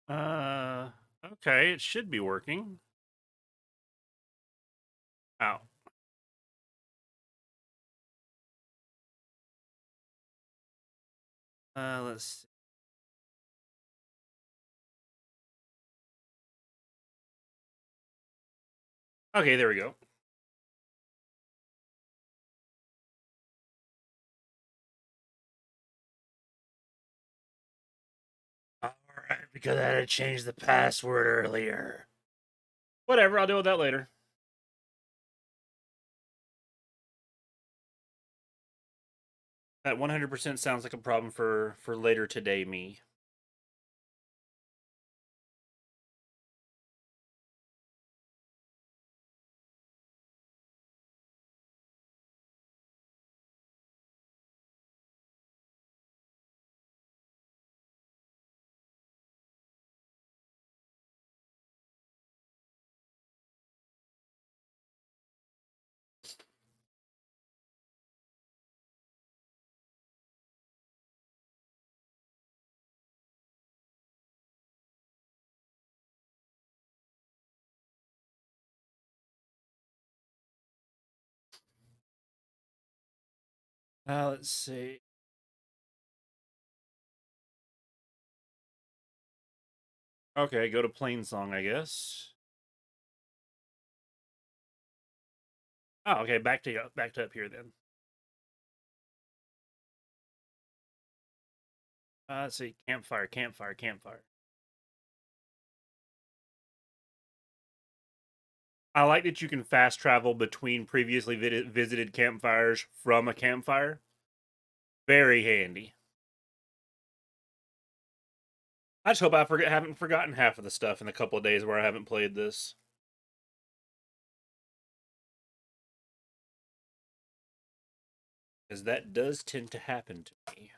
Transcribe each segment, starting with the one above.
Uh, okay, it should be working. Oh, let's see. Okay, there we go. All right, because I had to change the password earlier. Whatever, I'll deal with that later. That 100% sounds like a problem for later today me. Let's see. Okay, go to Plain Song, I guess. Oh, okay, back to up here then. Let's see, campfire, campfire, campfire. I like that you can fast travel between previously visited campfires from a campfire. Very handy. I just hope haven't forgotten half of the stuff in the couple of days where I haven't played this. Because that does tend to happen to me.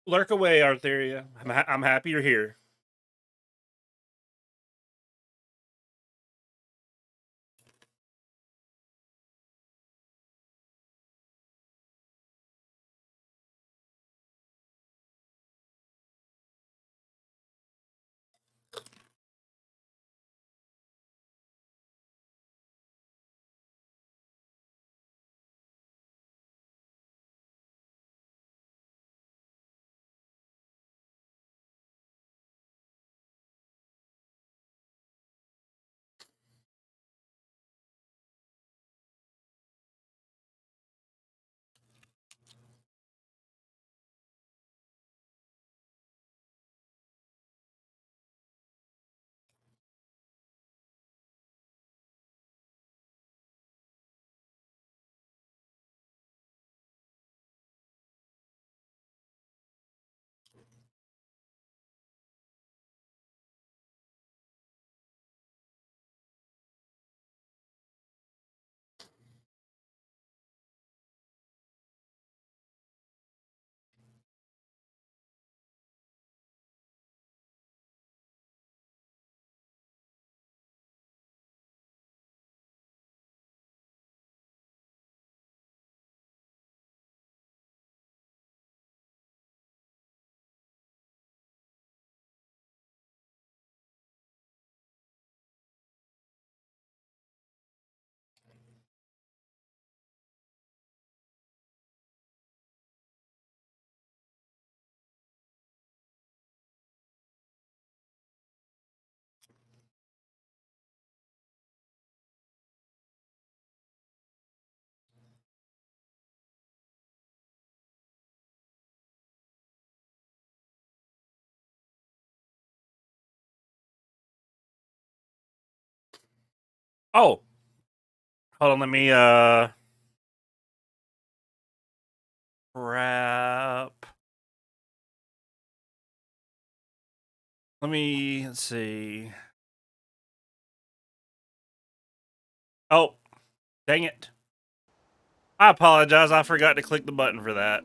Lurk away, Artheria. I'm happy you're here. Oh, hold on. Let me crap. Let's see. Oh, dang it. I apologize. I forgot to click the button for that.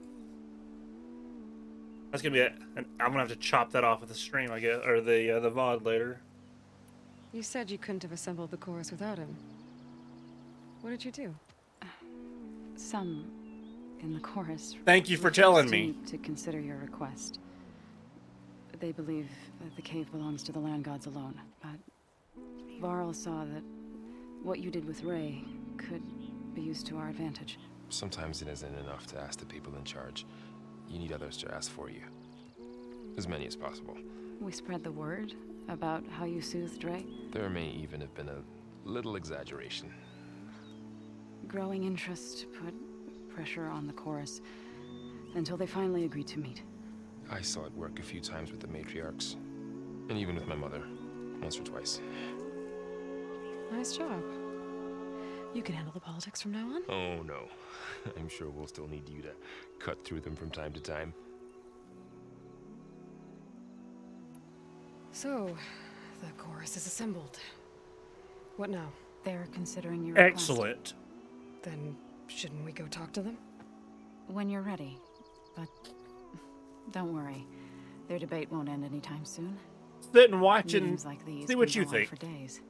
That's gonna be it. And I'm gonna have to chop that off with the stream, I guess, or the VOD later. You said you couldn't have assembled the chorus without him. What did you do? Some in the chorus. Thank you for refused telling me. To consider your request. They believe that the cave belongs to the land gods alone, but Varl saw that what you did with Ray could be used to our advantage. Sometimes it isn't enough to ask the people in charge. You need others to ask for you. As many as possible. We spread the word about how you soothed Ray. There may even have been a little exaggeration. Growing interest put pressure on the chorus until they finally agreed to meet. I saw it work a few times with the matriarchs. And even with my mother. Once or twice. Nice job. You can handle the politics from now on? Oh no. I'm sure we'll still need you to cut through them from time to time. So, the chorus is assembled. What now? They're considering your request. Excellent. Then, shouldn't we go talk to them? When you're ready. But don't worry. Their debate won't end anytime soon. Sitting watching. Meetings like these See what can you go on think. for days.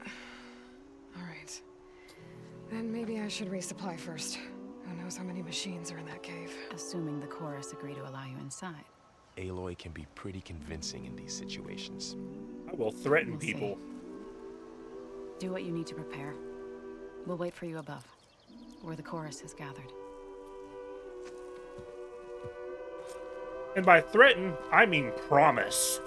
Alright. Then maybe I should resupply first. Who knows how many machines are in that cave? Assuming the chorus agree to allow you inside. Aloy can be pretty convincing in these situations. I will threaten We'll see. people. Do what you need to prepare. We'll wait for you above, where the chorus has gathered. And by threaten, I mean promise.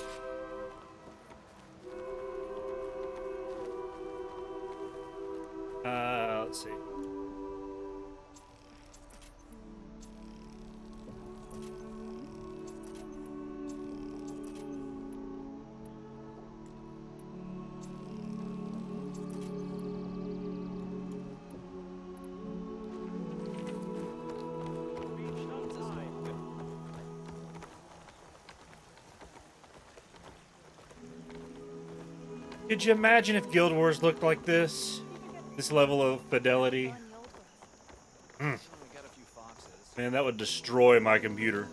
Let's see. Could you imagine if Guild Wars looked like this? This level of fidelity? Man, that would destroy my computer.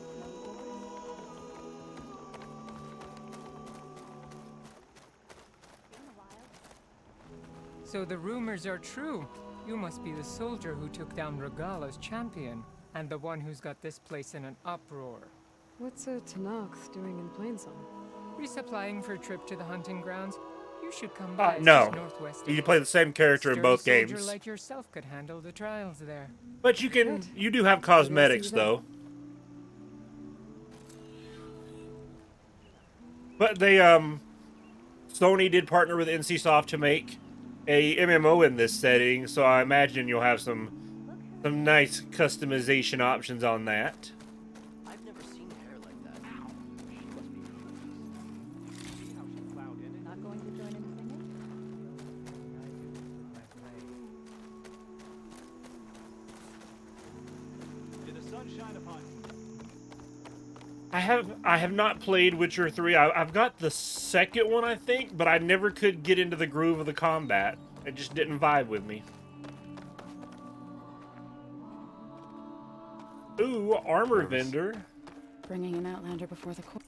So the rumors are true. You must be the soldier who took down Regala's champion, and the one who's got this place in an uproar. What's a Tanakhth doing in Plainsong? Resupplying for a trip to the hunting grounds? You should come by. It's No. just northwest. You play the same character in both Sturdy soldier games. like yourself could handle the trials there. But you do have cosmetics though. But they Sony did partner with NCSoft to make a MMO in this setting, so I imagine you'll have some nice customization options on that. I've never seen hair like that. Not going to join in singing? May the sun shine upon you. I have not played Witcher 3. I've got the second one, I think, but I never could get into the groove of the combat. It just didn't vibe with me. Ooh, armor vendor. Bringing an outlander before the chorus.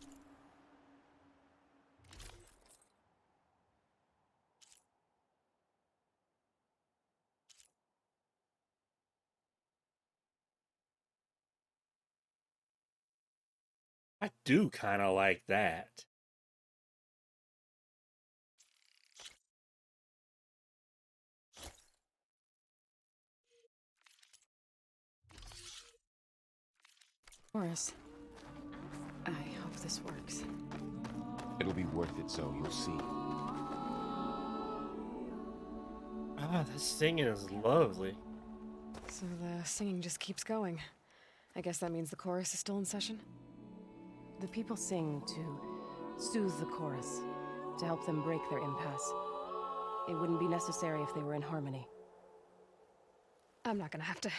I do kind of like that. Chorus. I hope this works. It'll be worth it, so you'll see. Ah, this singing is lovely. So the singing just keeps going. I guess that means the chorus is still in session? The people sing to soothe the chorus, to help them break their impasse. It wouldn't be necessary if they were in harmony. I'm not gonna have to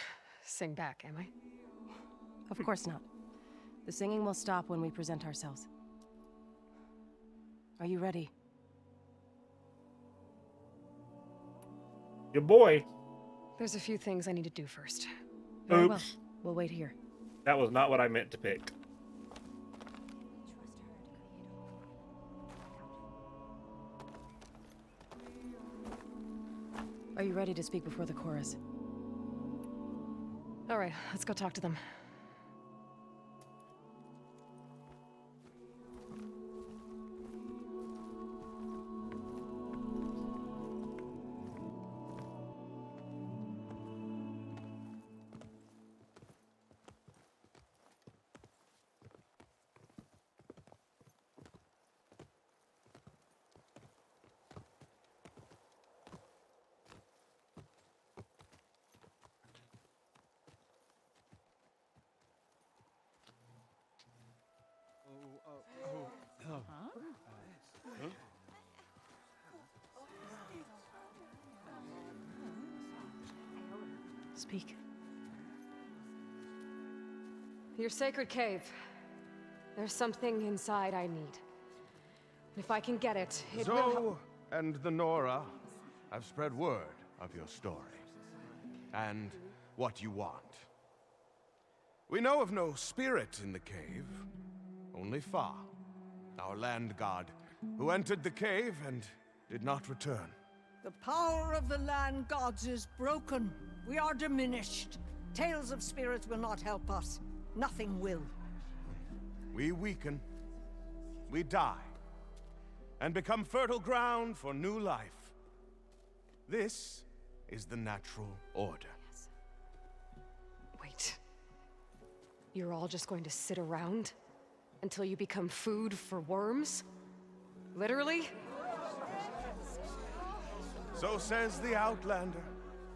sing back, am I? Of course not. The singing will stop when we present ourselves. Are you ready? Your boy. There's a few things I need to do first. Very well. Oops. We'll wait here. That was not what I meant to pick. Are you ready to speak before the chorus? All right, let's go talk to them. Speak. Your sacred cave. There's something inside I need. If I can get it, it will help. Zoe and the Nora have spread word of your story, and what you want. We know of no spirit in the cave, only Fa, our land god, who entered the cave and did not return. The power of the land gods is broken. We are diminished. Tales of spirits will not help us. Nothing will. We weaken, we die, and become fertile ground for new life. This is the natural order. Wait. You're all just going to sit around until you become food for worms? Literally? So says the Outlander,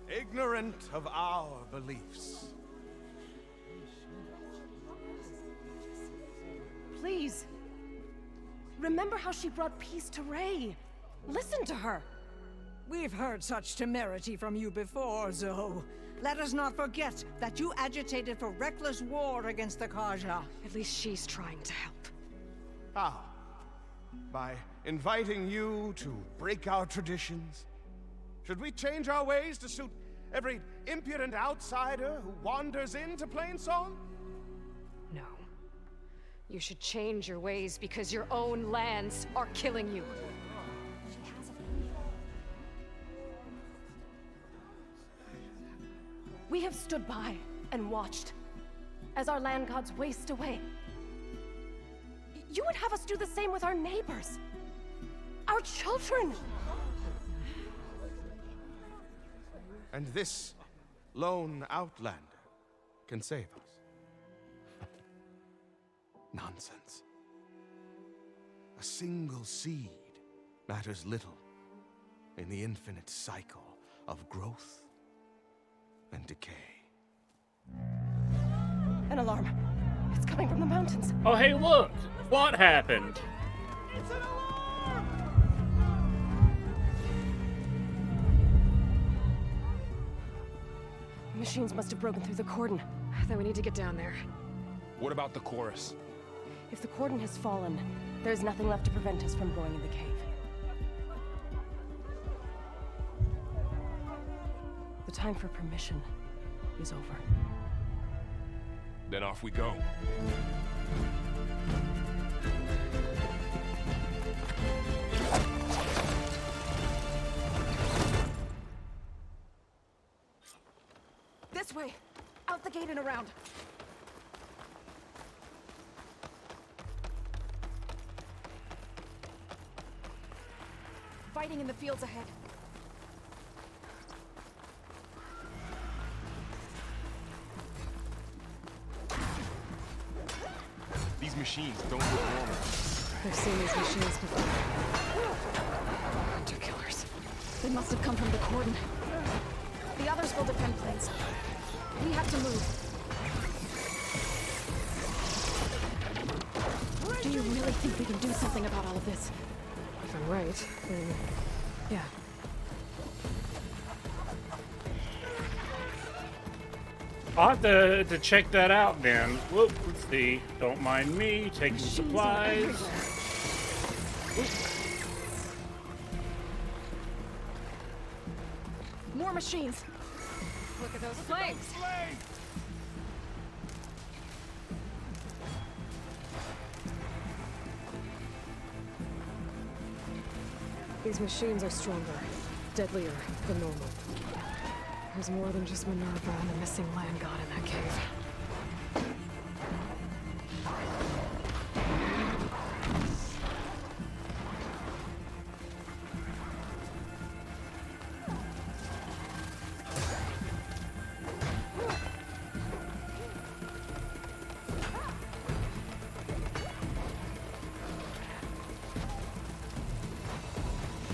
ignorant of our beliefs. Please. Remember how she brought peace to Ray. Listen to her. We've heard such temerity from you before, Zoe. Let us not forget that you agitated for reckless war against the Kaja. At least she's trying to help. How? By inviting you to break our traditions? Should we change our ways to suit every impudent outsider who wanders into Plainsong? No. You should change your ways because your own lands are killing you. We have stood by and watched as our land gods waste away. You would have us do the same with our neighbors, our children. And this lone outlander can save us. Nonsense. A single seed matters little in the infinite cycle of growth and decay. An alarm. It's coming from the mountains. Oh, hey, look! What happened? It's an alarm! Machines must have broken through the cordon. Then we need to get down there. What about the chorus? If the cordon has fallen, there's nothing left to prevent us from going in the cave. The time for permission is over. Then off we go. This way! Out the gate and around! Fighting in the fields ahead. These machines don't look normal. I've seen these machines before. Hunter killers. They must have come from the cordon. The others will defend Plains. We have to move. Do you really think we can do something about all of this? If I'm right, then yeah. I'll have to check that out then. Whoop, let's see. Don't mind me taking supplies. More machines. Look at those flames. These machines are stronger, deadlier than normal. There's more than just Minerva and the missing land god in that cave.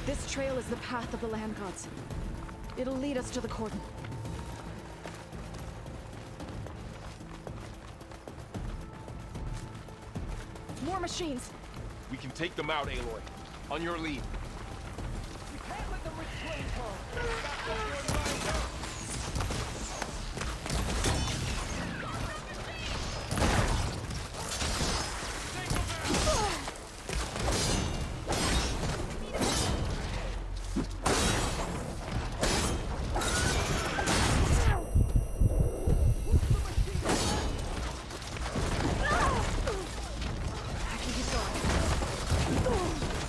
This trail is the path of the land gods. It'll lead us to the cordon. More machines! We can take them out, Aloy. On your lead. You can't let them reclaim her.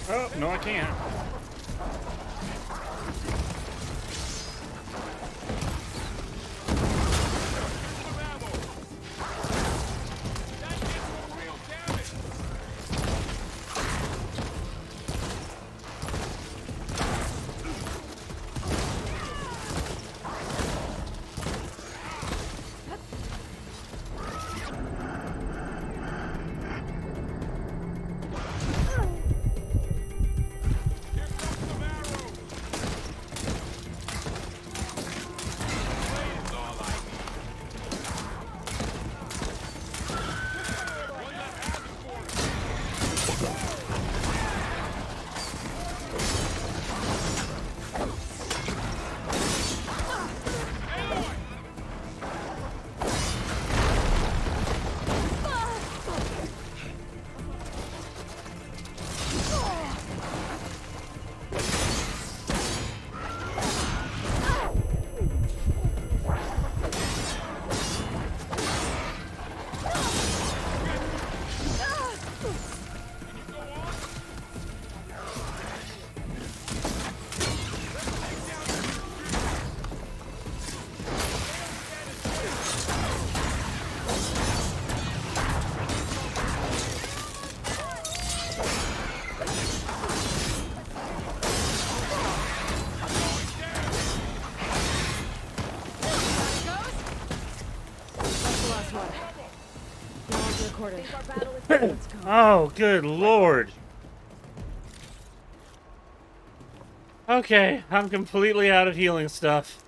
Oh, no, I can't. Oh, good lord. Okay, I'm completely out of healing stuff.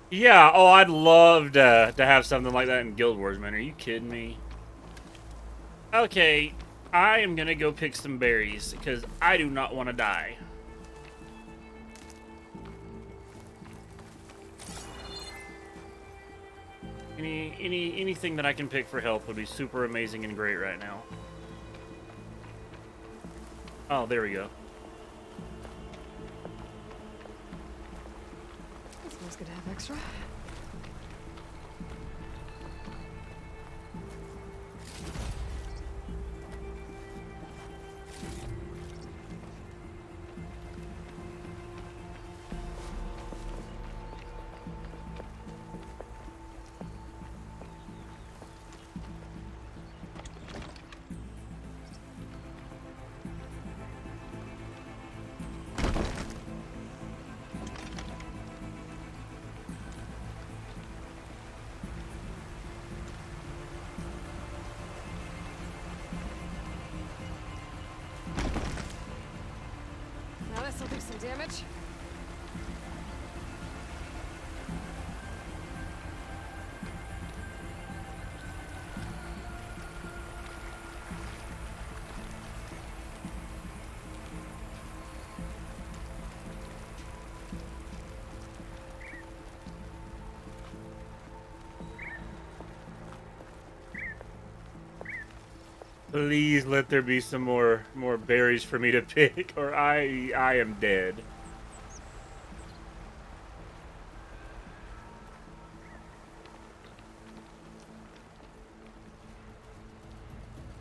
Yeah, oh, I'd love to have something like that in Guild Wars, man. Are you kidding me? Okay, I am gonna go pick some berries, because I do not want to die. Anything that I can pick for health would be super amazing and great right now. Oh, there we go. It's always good to have extra. Now this'll do some damage. Please let there be some more berries for me to pick, or I am dead.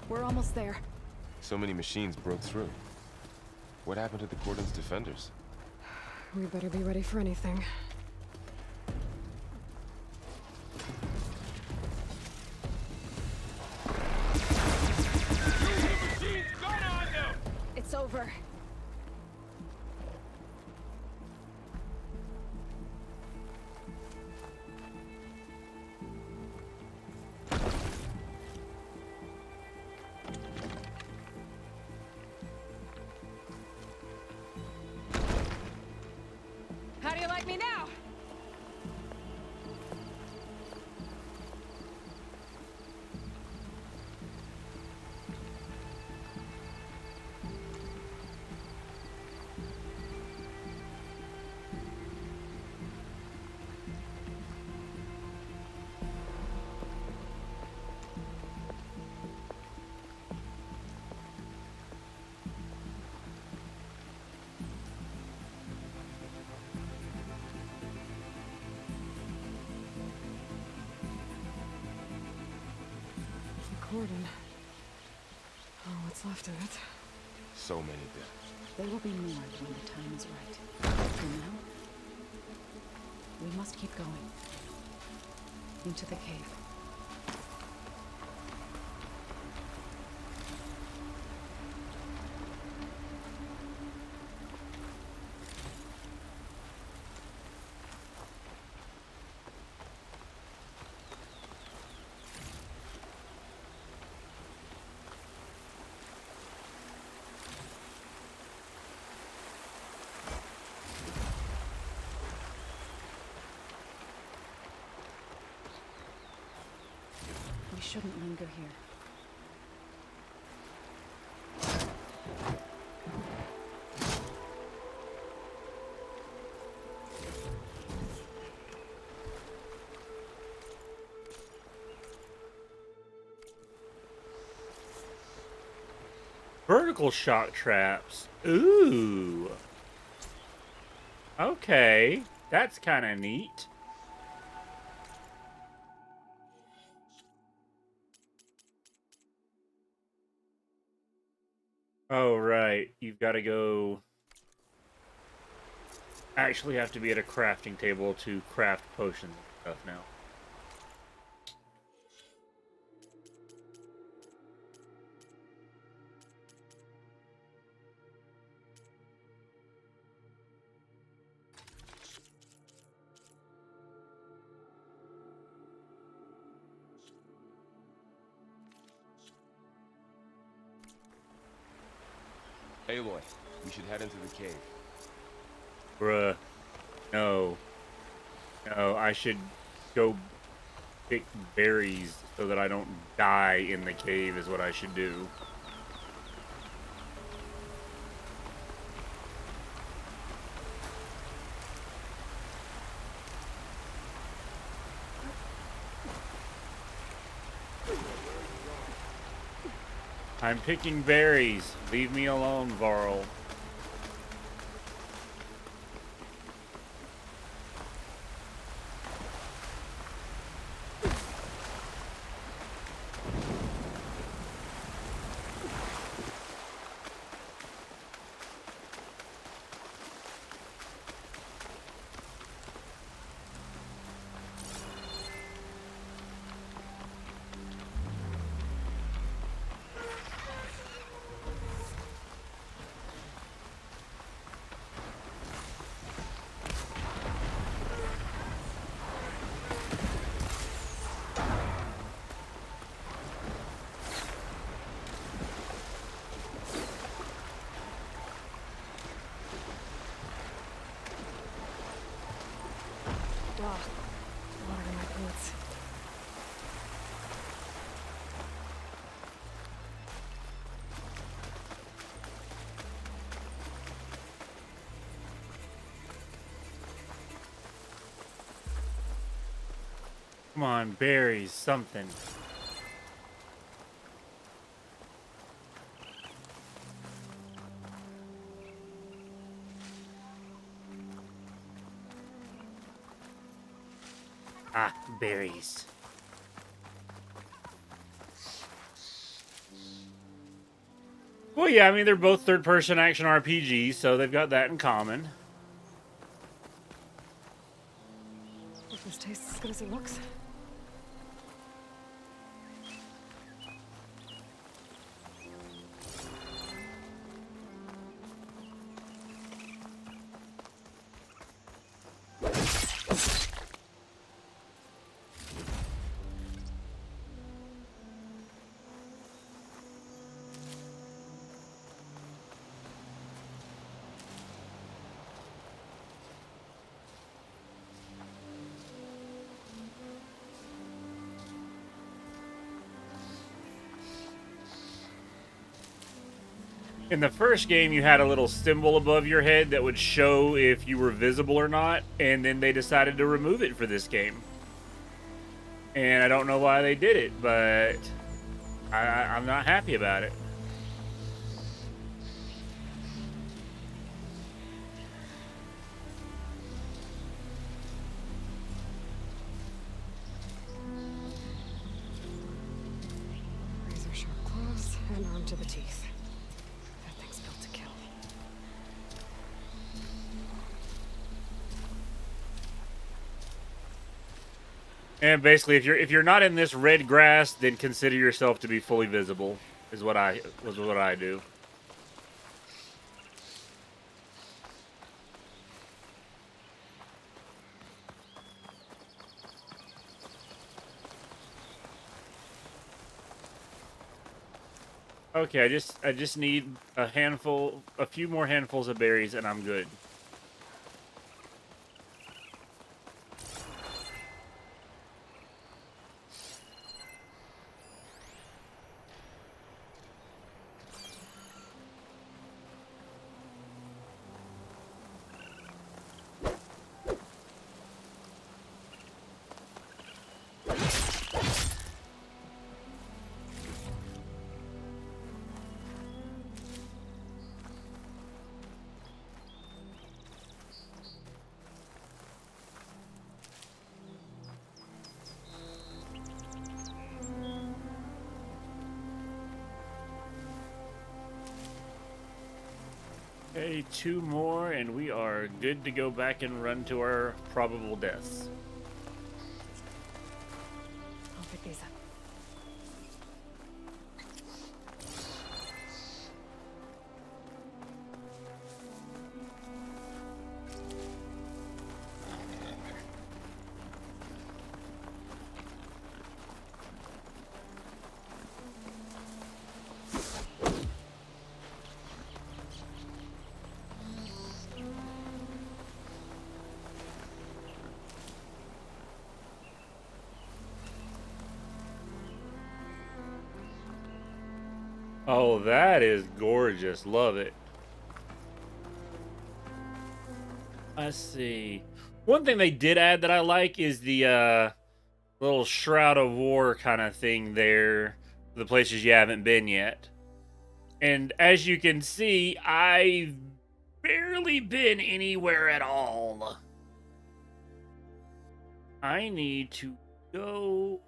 We're almost there. So many machines broke through. What happened to the Cordon's defenders? We better be ready for anything. It's over. How do you like me now? Cordon. Oh, what's left of it? So many dead. They will be mourned when the time is right. For now, we must keep going. Into the cave. We shouldn't linger here. Vertical shock traps. Ooh. Okay. That's kind of neat. Oh, right. You've got to go... Actually have to be at a crafting table to craft potions and stuff now. Aloy, we should head into the cave. Bruh. No. No, I should go pick berries so that I don't die in the cave is what I should do. I'm picking berries. Leave me alone, Varl. Ugh. Water in my boots. Come on, berries, something. Ah, berries. Well, yeah, I mean, they're both third-person action RPGs, so they've got that in common. Hope this tastes as good as it looks. In the first game, you had a little symbol above your head that would show if you were visible or not, and then they decided to remove it for this game. And I don't know why they did it, but I'm not happy about it. Razor sharp claws and armed to the teeth. That thing's built to kill. And basically, if you're not in this red grass, then consider yourself to be fully visible. Is what I do. Okay, I just need a few more handfuls of berries, and I'm good. Okay, 2 more, and we are good to go back and run to our probable deaths. I'll pick these up. Oh, that is gorgeous. Love it. Let's see. One thing they did add that I like is the little Shroud of War kind of thing there, the places you haven't been yet. And as you can see, I've barely been anywhere at all. I need to go...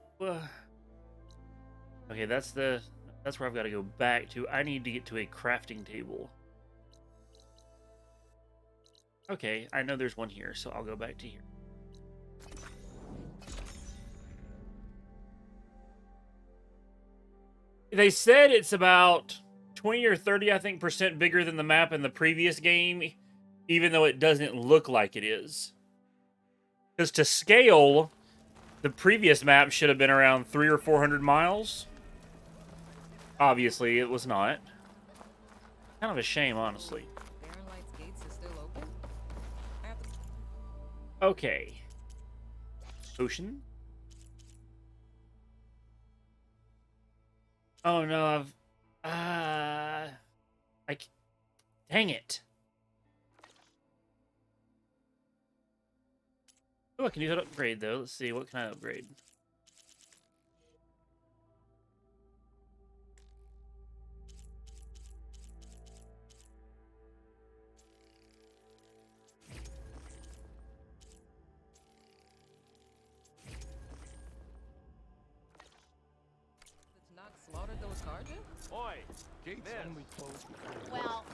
Okay, that's where I've got to go back to. I need to get to a crafting table. Okay, I know there's one here, so I'll go back to here. They said it's about 20 or 30, I think, % bigger than the map in the previous game, even though it doesn't look like it is. Because to scale, the previous map should have been around 300 or 400 miles. Obviously, it was not. Kind of a shame, honestly. Barren Light's gates is still open? Okay. Ocean? Oh no, dang it. Oh, I can use that upgrade though. Let's see, what can I upgrade? close card yet? Oi, Gates Miss. only close before. Well,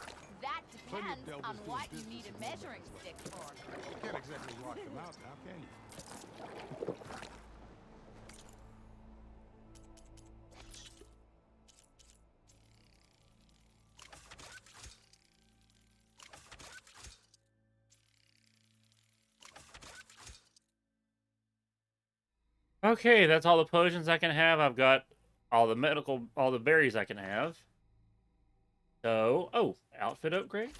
that Plenty of depends delvers on doing what you business need a in the measuring Netherlands. stick for. You can't exactly lock them out now, can you? Okay, that's all the potions I can have. I've got all the berries I can have. So, oh, outfit upgrade.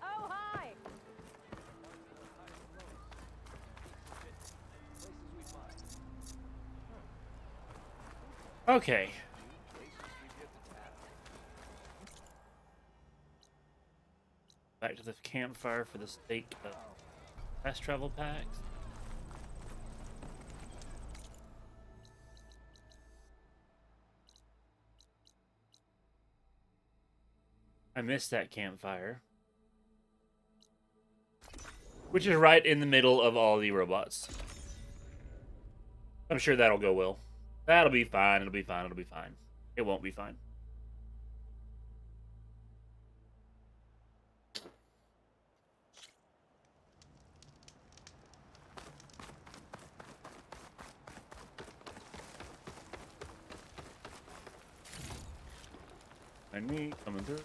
Oh, hi! Okay. Back to the campfire for the sake of fast travel packs. I missed that campfire. Which is right in the middle of all the robots. I'm sure that'll go well. That'll be fine. It'll be fine. It'll be fine. It won't be fine. And me coming through.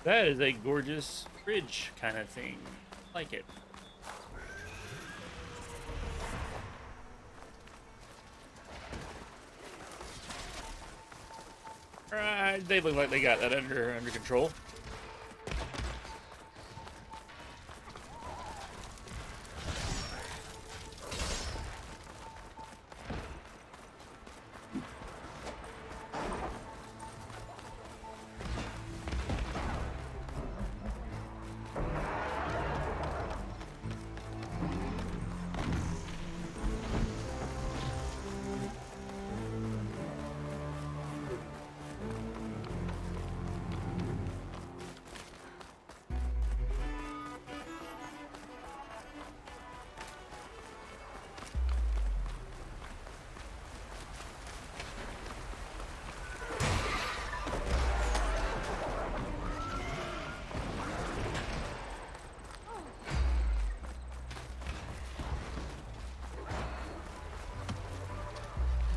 That is a gorgeous bridge kind of thing. Like it. Alright, they look like they got that under control.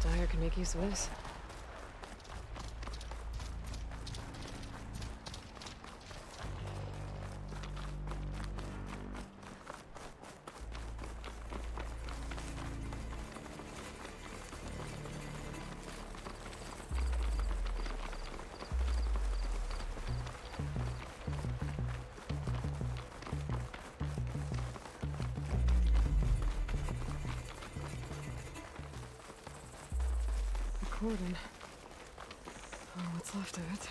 Dyer can make use of this. Cordon. Oh, what's left of it.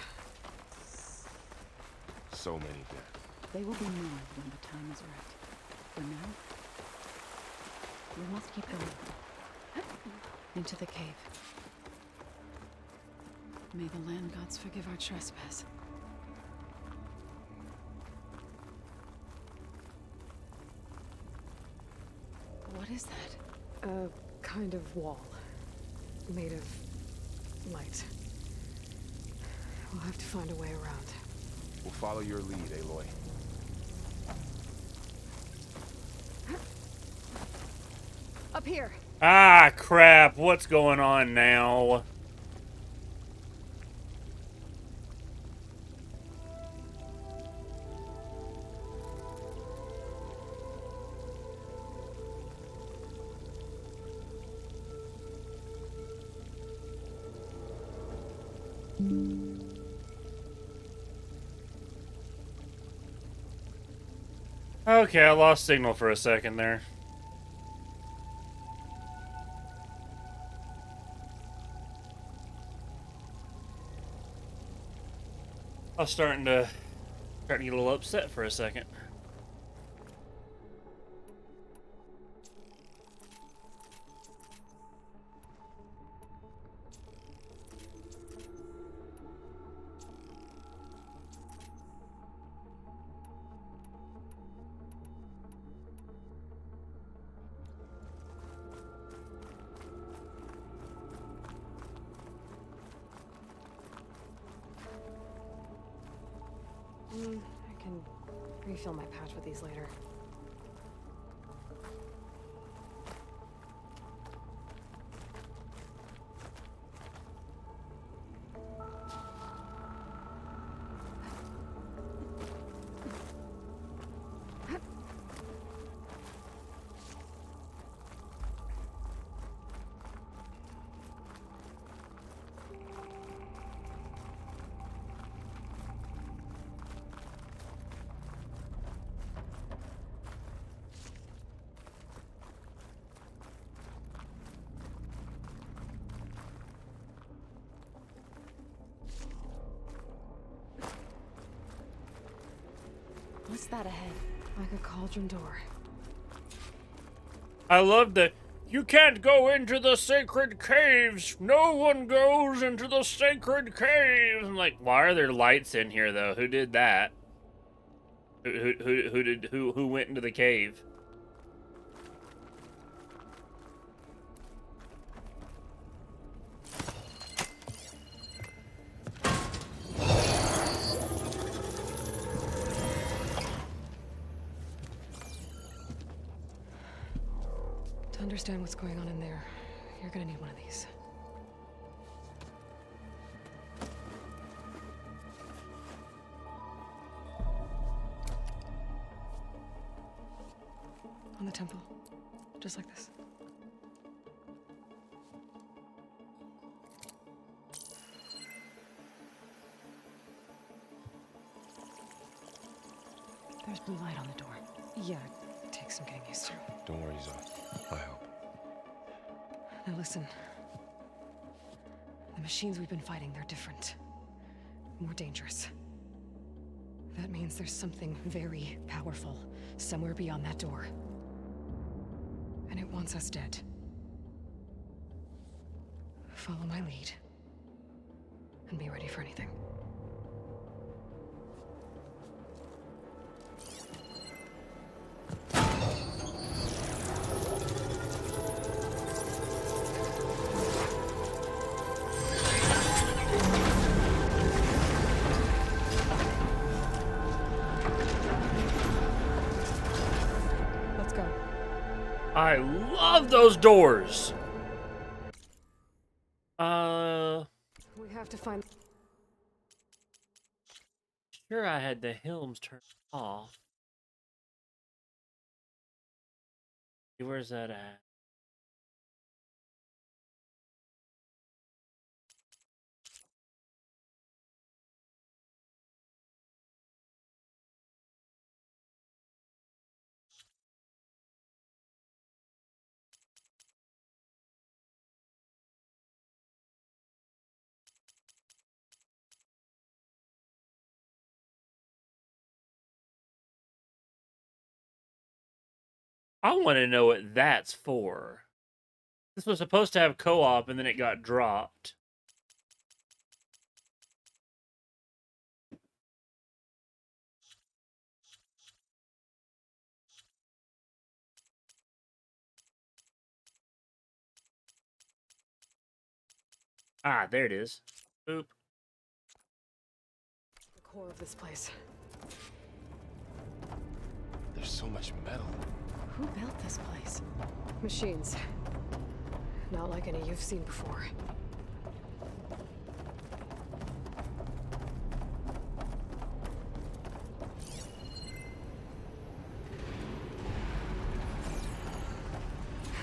So many dead. They will be more when the time is right. For now, we must keep going. Into the cave. May the land gods forgive our trespass. What is that? A kind of wall. Made of light. We'll have to find a way around. We'll follow your lead, Aloy. here. Ah, crap. What's going on now? Okay, I lost signal for a second there. I was starting to get a little upset for a second. I can refill my patch with these later. What's that ahead? Like a cauldron door. I love the, you can't go into the sacred caves. No one goes into the sacred caves. I'm like, why are there lights in here though? Who did that? Who went into the cave? To understand what's going on in there, you're gonna need one of these. On the temple. Just like this. There's blue light on the door. Yeah, it takes some getting used to. Don't worry, Zoe. I help. Now listen. The machines we've been fighting, they're different. More dangerous. That means there's something very powerful somewhere beyond that door. And it wants us dead. Follow my lead. And be ready for anything. Let's go. I love those doors. We have to find... Sure, I had the helms turned off. Where's that at? I want to know what that's for. This was supposed to have co-op and then it got dropped. Ah, there it is. Boop. the core of this place. There's so much metal. Who built this place? Machines. Not like any you've seen before.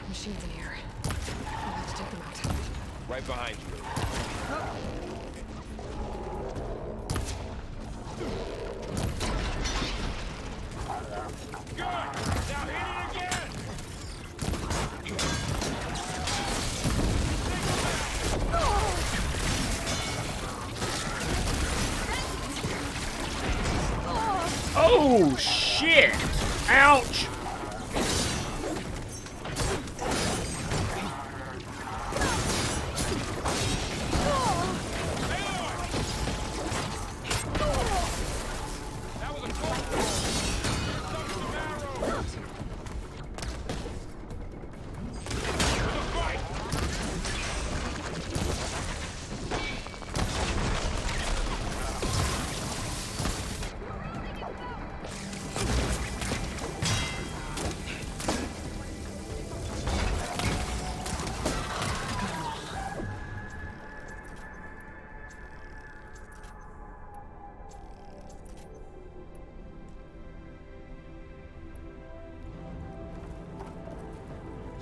Machines in here. I'll have to take them out. Right behind you. Good! Now hit it again! Oh, shit! Ouch! That was a close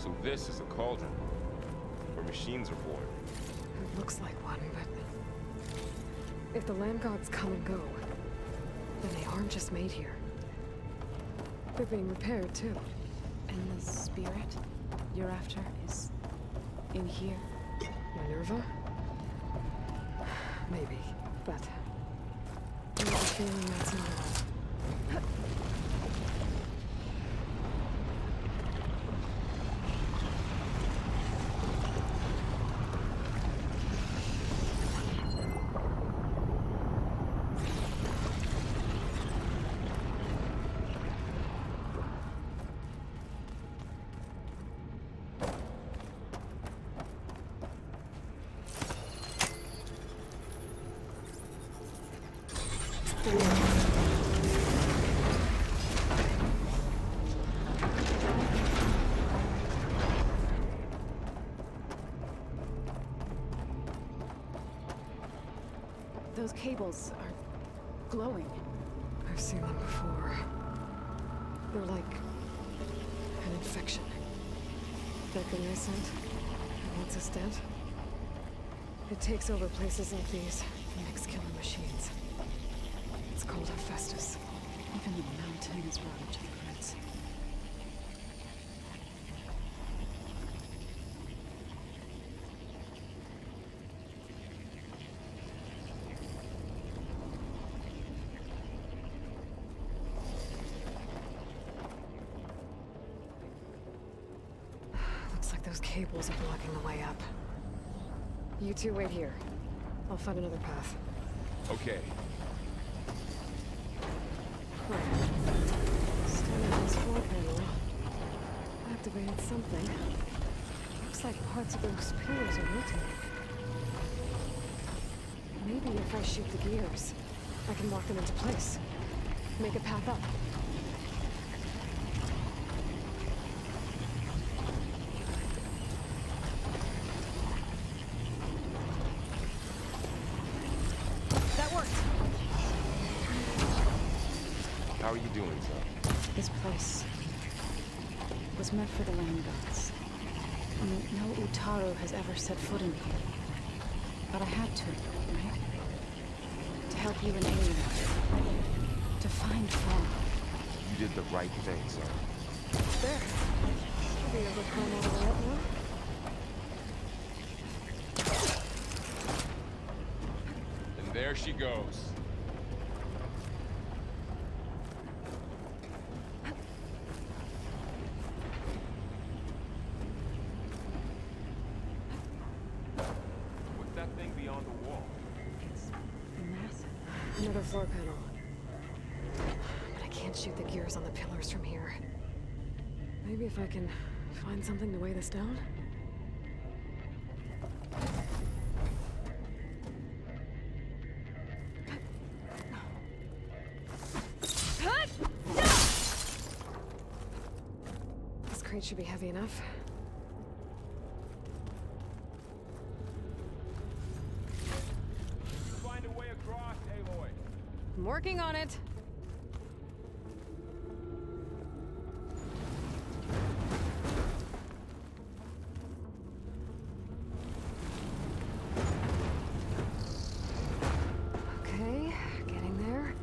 So this is a cauldron, where machines are born. It looks like one, but... if the land gods come and go, then they aren't just made here. They're being repaired, too. And the spirit you're after is in here? Minerva? Maybe, but... I have a feeling that's not all. Those cables are glowing. I've seen them before. They're like an infection. That thing I sent, once it's dead, it takes over places like these and makes killing machines. It's called Hephaestus. Even the mountain is ravaged with roots. Looks like those cables are blocking the way up. You two wait here. I'll find another path. Okay. Standing on this floor panel. Activated something. Looks like parts of those pillars are rotating. Maybe if I shoot the gears, I can lock them into place. Make a path up. That worked! How are you doing, son? This place was meant for the land gods. No Utaru has ever set foot in here. But I had to, right? To help you and Aloy. To find Fawn. You did the right thing, son. There. Should be able to climb all the way up now. And there she goes. What's that thing beyond the wall? It's massive. Another floor panel. But I can't shoot the gears on the pillars from here. Maybe if I can find something to weigh this down? crate should be heavy enough. Find a way across, Aloy. I'm working on it. Okay, getting there.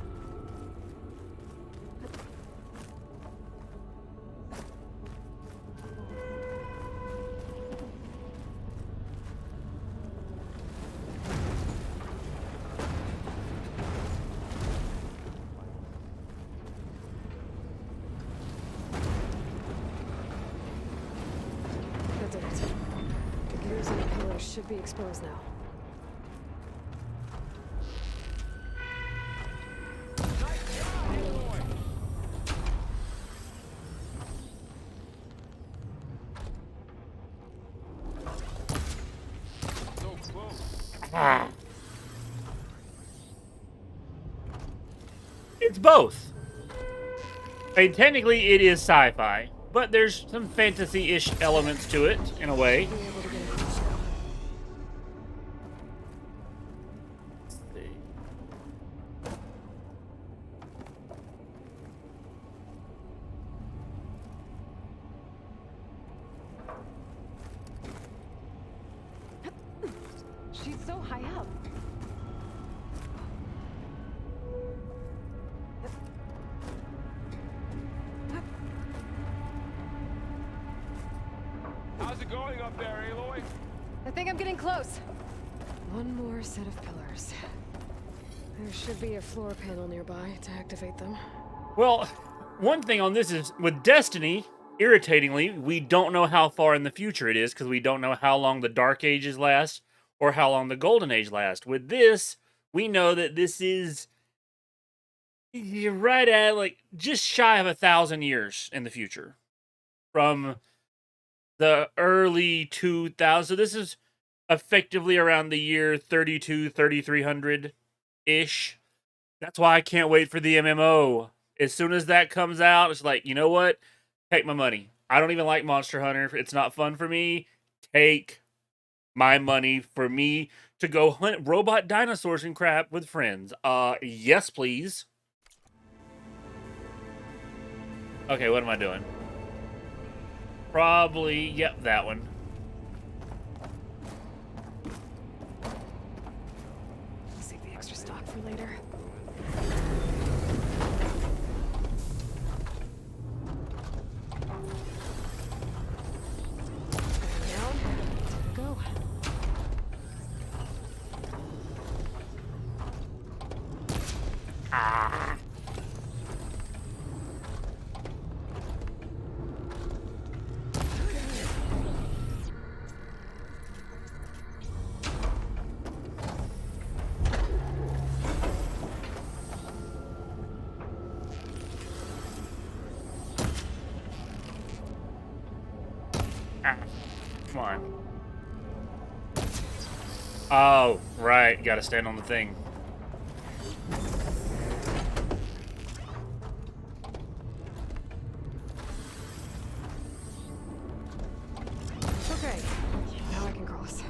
That did it. The gears and the pillars should be exposed now. So close. It's both. I mean, technically, it is sci-fi, but there's some fantasy-ish elements to it, in a way. Be able to get across now. Let's see. She's so high up. How's it going up there, Aloy? I think I'm getting close. One more set of pillars. There should be a floor panel nearby to activate them. Well, one thing on this is, with Destiny, irritatingly, we don't know how far in the future it is, because we don't know how long the Dark Ages last, or how long the Golden Age lasts. With this, we know that this is right at, like, just shy of 1,000 years in the future. From the early 2000s. So this is effectively around the year 3300-ish. That's why I can't wait for the MMO. As soon as that comes out, it's like, you know what? Take my money. I don't even like Monster Hunter. It's not fun for me. Take my money for me to go hunt robot dinosaurs and crap with friends. Yes, please. Okay, what am I doing? Probably, yep, that one. I'll save the extra stock for later. Down. Go. Ah. Come on. Oh, right. Gotta stand on the thing. Okay. Now I can cross.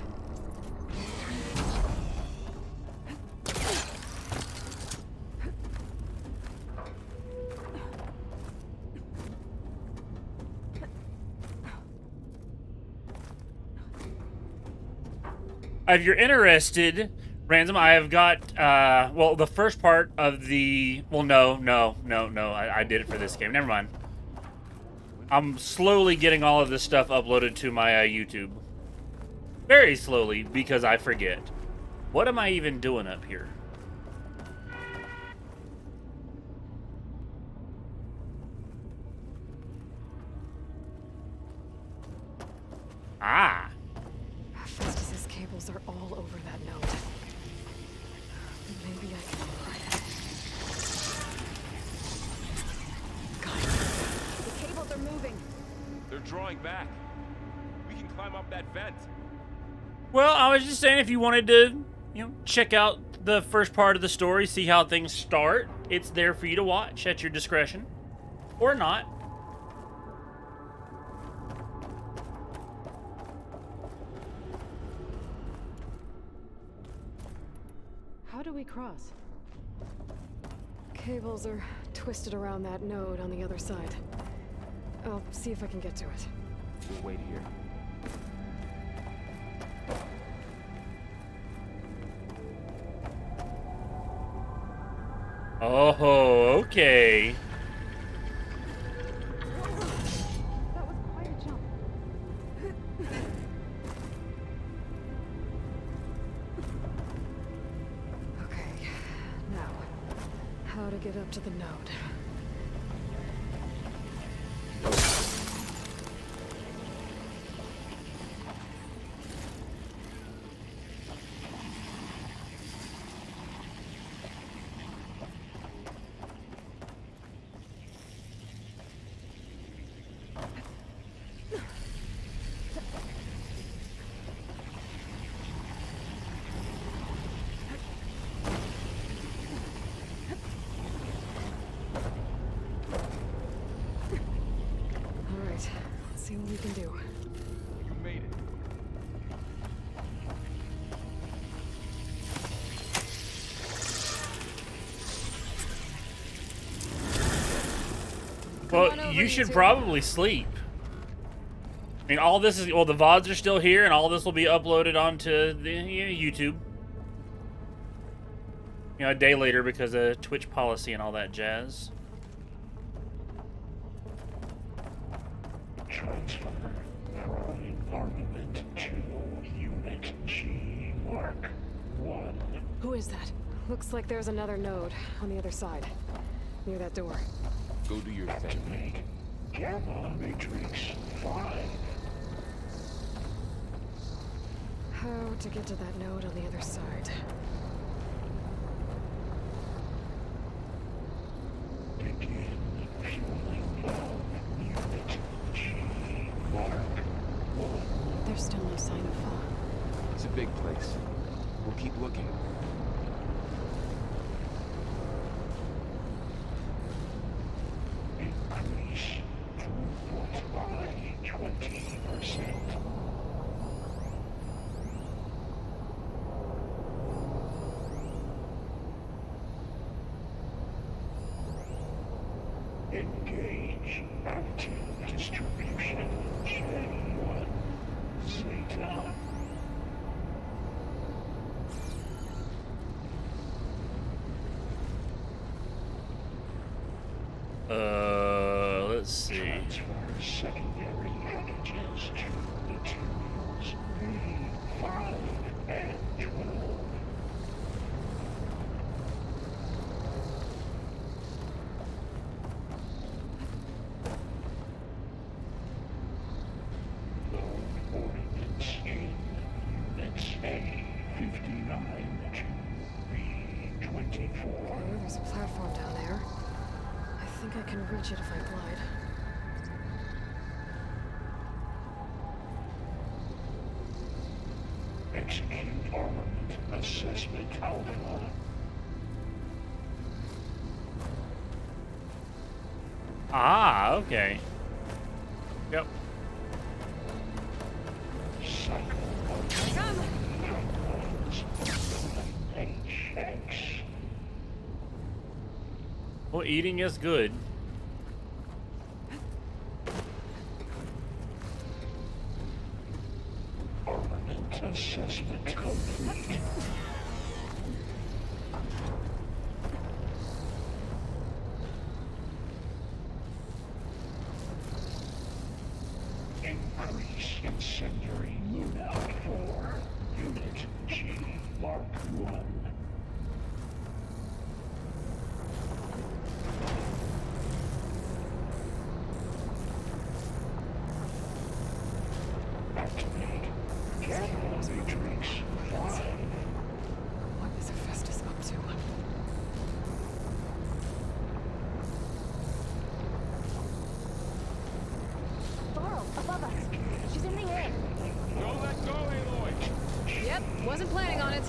If you're interested, Ransom, I have got, well, the first part of the, well, no, I did it for this game. Never mind. I'm slowly getting all of this stuff uploaded to my YouTube. Very slowly, because I forget. What am I even doing up here? Ah. Festus's cables are all over that node. Maybe I can pry it. Got it. The cables are moving. They're drawing back. We can climb up that vent. Well, I was just saying, if you wanted to, you know, check out the first part of the story, see how things start, it's there for you to watch at your discretion. Or not. How do we cross? Cables are twisted around that node on the other side. I'll see if I can get to it. We'll wait here. Oh, okay. That was quite a jump. Okay, now, how to get up to the node. Alright, let's see what we can do. You made it. Well, you should probably sleep. I mean, all this is, well, the VODs are still here, and all this will be uploaded onto the YouTube. You know, a day later because of Twitch policy and all that jazz. Transfer Prime armament to Unit G Mark 1. Who is that? Looks like there's another node on the other side, near that door. Go do your thing. Activate Gamma Matrix 5. How to get to that node on the other side? Begin fueling valve Unit G Mark 1. There's still no sign of fog. It's a big place. We'll keep looking. Increase throughput by 20%. Engage active distribution J1 Zeta. Let's see. Transfer secondary packages to materials B5 and 12. Load ordnance in Units A59 to B24. Okay, there's a platform down there. I think I can reach it if I glide. Execute armament assessment alpha. Ah, okay. Yep. Cycle of HX. Well, eating is good. Armament assessment complete. Increase incendiary loadout for Unit G Mark 1. Activate Gamma Matrix 5. What is Hephaestus up to? Varl, above us. She's in the air. Don't let go, Aloy! Yep, wasn't planning on it.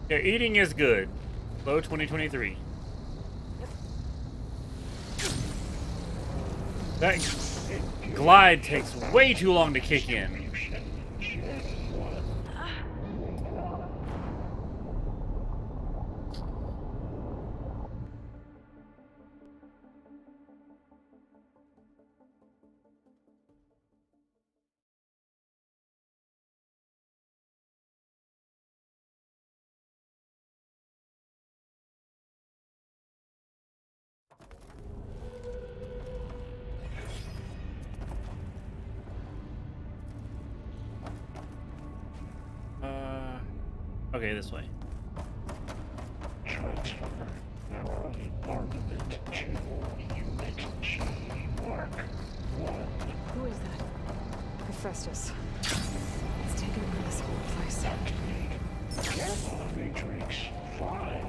Yeah, eating is good. Low 2023. That glide takes way too long to kick in. Okay, this way. Transfer armament to Unit G, Mark 1. Who is that? Hephaestus. It's taken over this whole place. Careful, Matrix 5.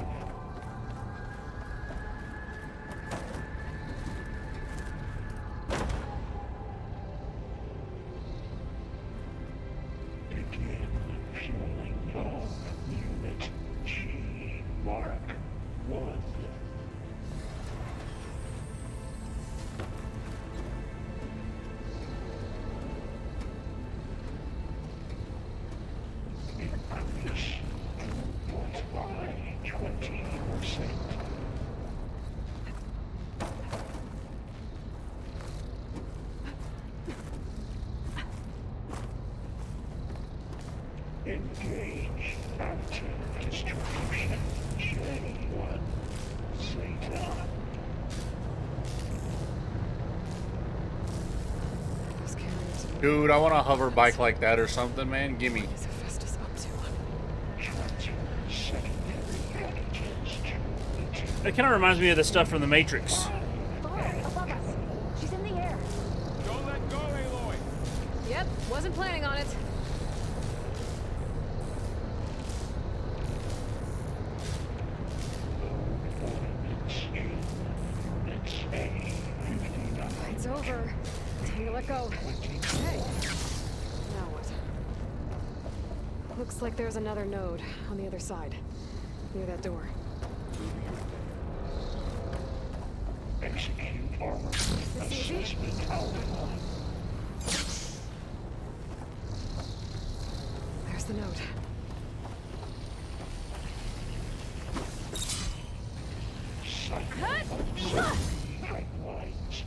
Begin fueling up Unit G, Mark 1. Increase throughput by 20%. Engage active distribution J1 Zeta. Those carriers are Dude, I want a hover bike like that or something, man. Gimme. What is Hephaestus up to? Transfer secondary packages to It kind of reminds me of the stuff from The Matrix. Varl, above us. She's in the air. Don't let go, Aloy! Yep, wasn't planning on it. It's over. Time to let go. Hey. Now what? Looks like there's another node on the other side. Near that door. execute armor This easy? assessment outline. There's the node. Lines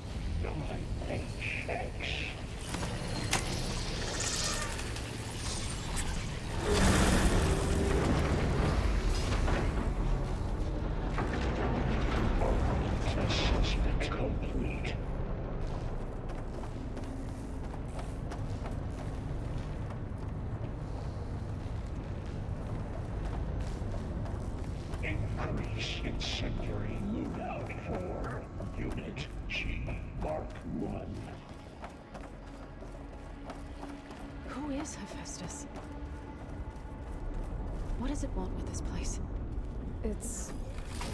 9HX. Assessment complete. Increase incendiary loadout for Unit G Mark 1. Who is Hephaestus? What does it want with this place? It's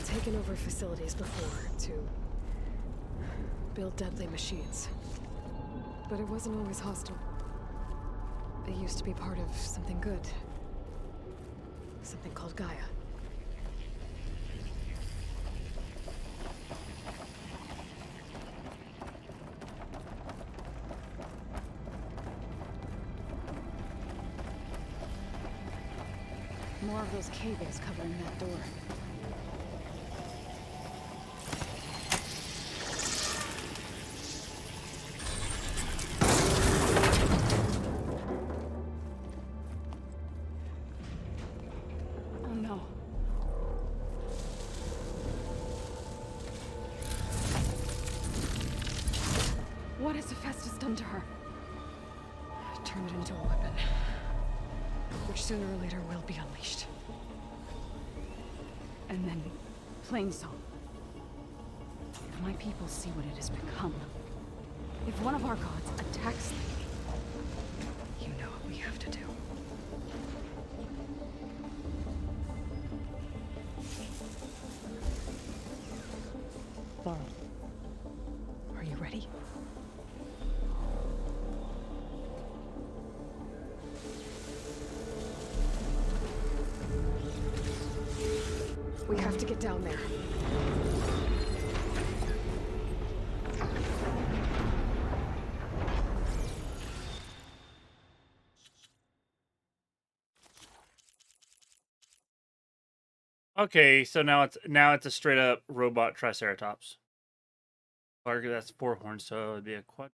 taken over facilities before to build deadly machines. But it wasn't always hostile. It used to be part of something good. Something called Gaia. More of those cables covering that door. Oh no. What has Hephaestus done to her? Turn it into a weapon. Which sooner or later will be unleashed. And then, Plainsong. If my people see what it has become, if one of our gods attacks them, You know what we have to do. Varl, are you ready? to get down there. Okay, so now it's a straight up robot Triceratops. Argue that's 4 horns, so it'd be a quad.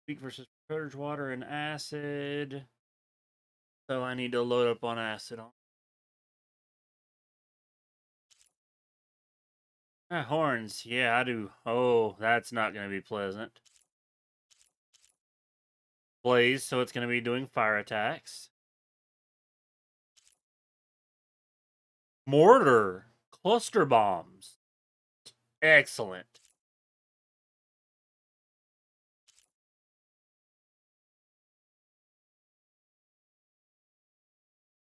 Weak versus Predator's water and acid. So I need to load up on acid on. Horns, yeah, I do. Oh, that's not going to be pleasant. Blaze, so it's going to be doing fire attacks. Mortar, cluster bombs. Excellent.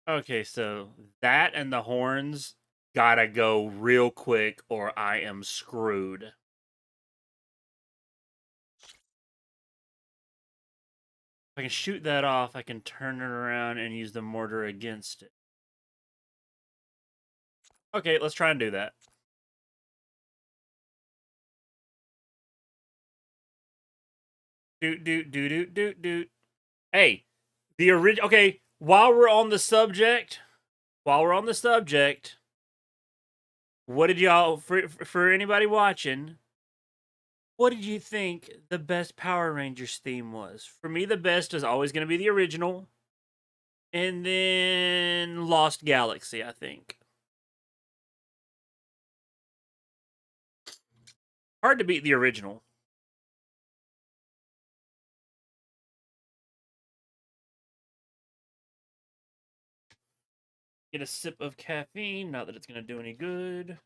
Okay, so that and the horns gotta go real quick or I am screwed. If I can shoot that off, I can turn it around and use the mortar against it. Okay, let's try and do that. Doot. Hey, the original. Okay, while we're on the subject, what did y'all, for anybody watching, what did you think the best Power Rangers theme was? For me, the best is always going to be the original, and then Lost Galaxy, I think. Hard to beat the original. Get a sip of caffeine, not that it's going to do any good.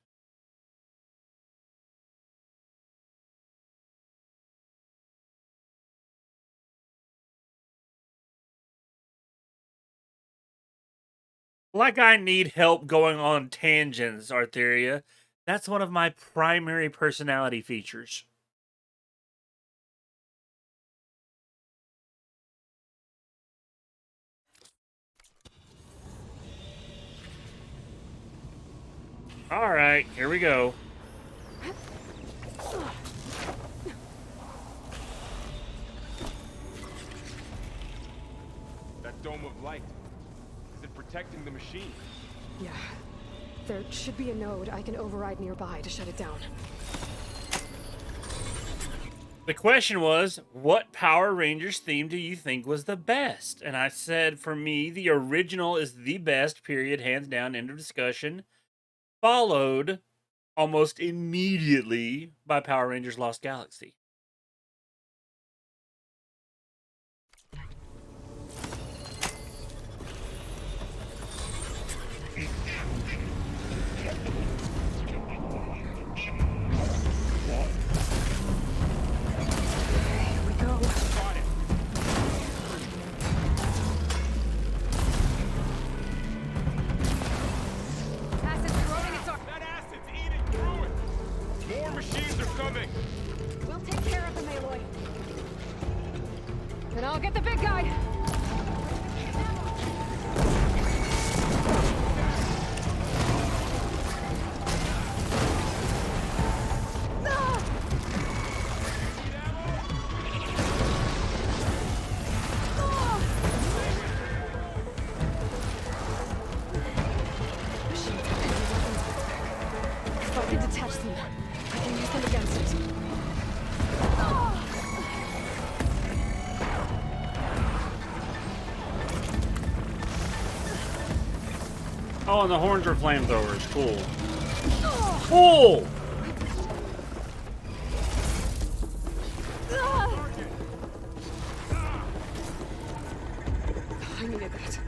Like I need help going on tangents, Artheria. That's one of my primary personality features. All right, here we go. That dome of light, is it protecting the machine? Yeah. There should be a node I can override nearby to shut it down. The question was, what Power Rangers theme do you think was the best? And I said, for me, the original is the best, period, hands down, end of discussion. Followed almost immediately by Power Rangers Lost Galaxy. We'll take care of them, Aloy. And I'll get the big guy. If I can detach them, I can use them against it. Oh, and the horns are flamethrowers. Cool. Cool! I needed that.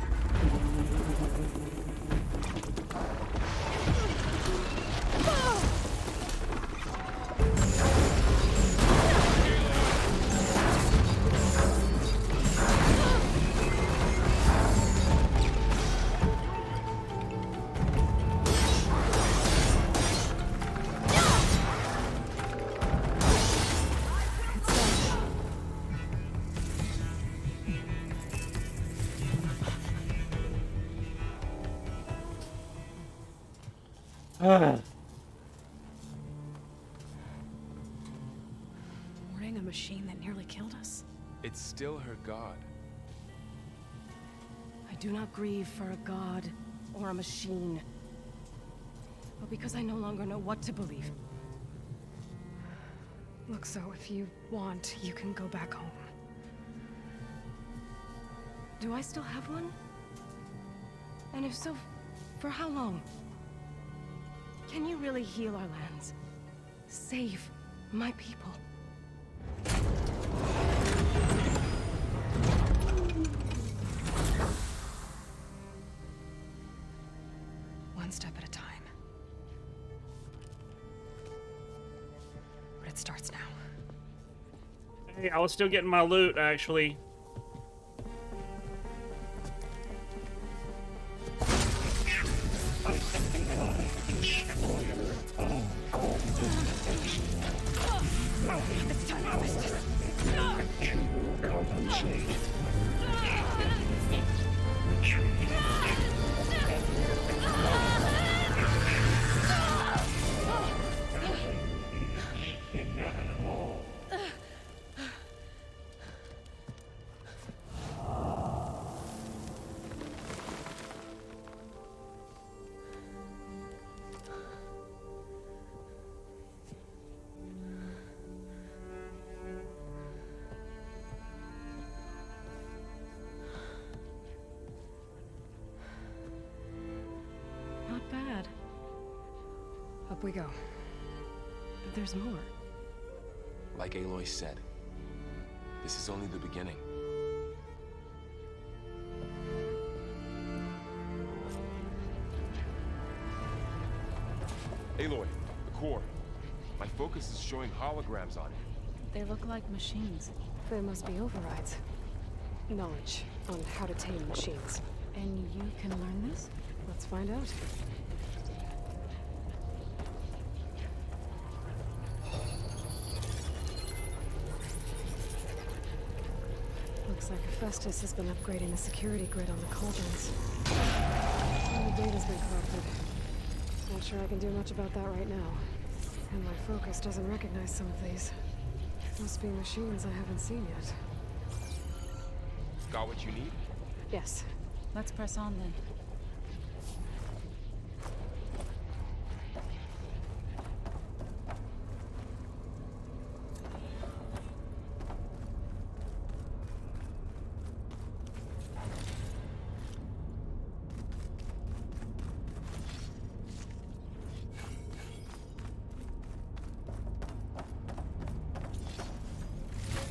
Mourning a machine that nearly killed us? It's still her god. I do not grieve for a god or a machine, but because I no longer know what to believe. Look, so if you want, you can go back home. Do I still have one? And if so, for how long? Can you really heal our lands? Save my people? One step at a time. But it starts now. Hey, I was still getting my loot, actually. It's time for business. Not bad. Up we go. There's more. Like Aloy said, this is only the beginning. Aloy, the core. My focus is showing holograms on it. They look like machines. There must be overrides. Knowledge on how to tame machines. And you can learn this? Let's find out. Looks like Hephaestus has been upgrading the security grid on the cauldrons. And the data's been corrupted. Not sure I can do much about that right now. And my focus doesn't recognize some of these. Must be machines I haven't seen yet. Got what you need? Yes. Let's press on then.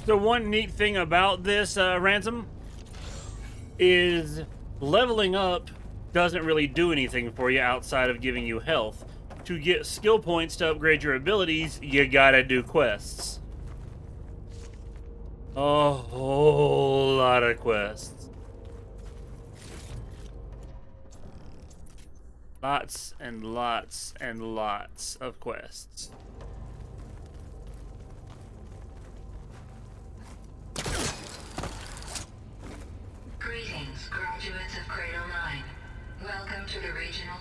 So one neat thing about this ransom is leveling up doesn't really do anything for you outside of giving you health. To get skill points to upgrade your abilities, you gotta do quests. A whole lot of quests. Lots and lots and lots of quests. Greetings, graduates of Cradle 9. Welcome to the regional...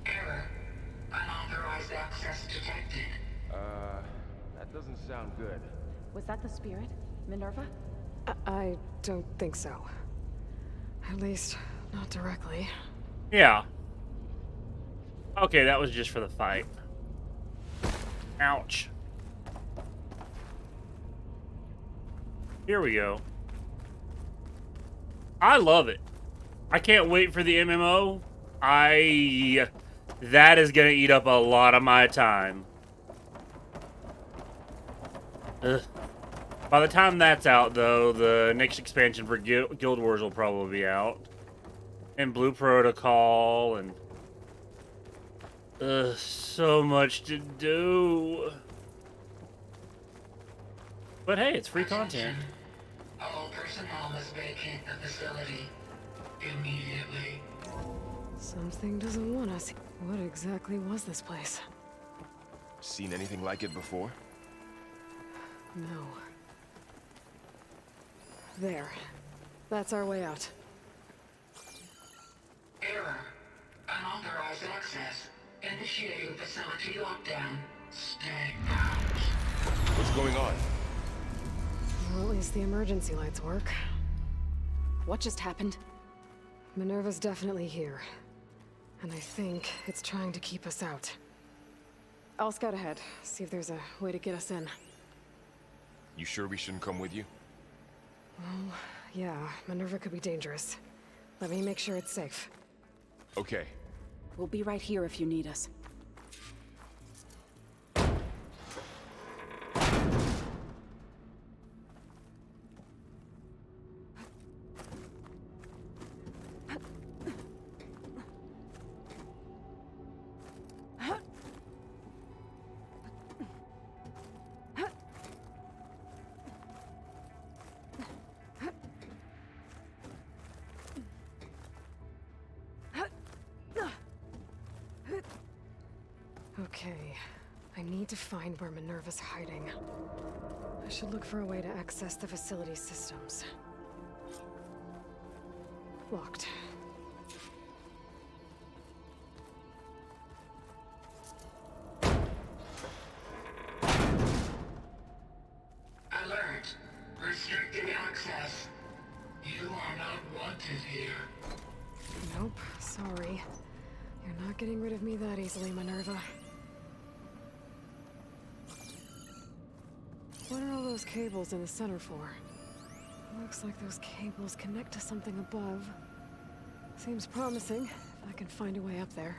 Error. Unauthorized access detected. That doesn't sound good. Was that the spirit? Minerva? I don't think so. At least, not directly. Yeah. Okay, that was just for the fight. Ouch. Here we go. I love it. I can't wait for the MMO. That is gonna eat up a lot of my time. Ugh. By the time that's out, though, the next expansion for Guild Wars will probably be out. And Blue Protocol, and... so much to do. But hey, it's free content. All personnel must vacate the facility immediately. Something doesn't want us. What exactly was this place? Seen anything like it before? No. There. That's our way out. Error. Unauthorized access initiating facility lockdown. Stay out. What's going on? Well, at least the emergency lights work. What just happened? Minerva's definitely here. And I think it's trying to keep us out. I'll scout ahead, see if there's a way to get us in. You sure we shouldn't come with you? Well, yeah, Minerva could be dangerous. Let me make sure it's safe. Okay. We'll be right here if you need us. Okay, I need to find where Minerva's hiding. I should look for a way to access the facility systems. Locked. Alert. Restricted access. You are not wanted here. Nope, sorry. You're not getting rid of me that easily, Minerva. What are all those cables in the center for? Looks like those cables connect to something above. Seems promising, if I can find a way up there.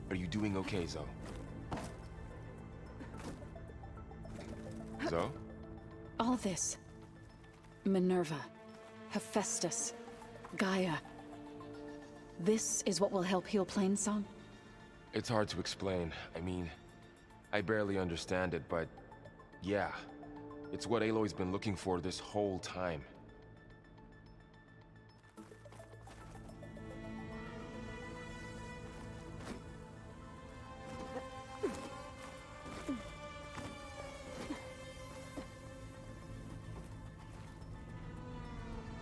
Are you doing okay, Zoe? Zoe? All this. Minerva. Hephaestus. Gaia. This is what will help heal Plainsong? It's hard to explain. I mean, I barely understand it, but yeah. It's what Aloy's been looking for this whole time.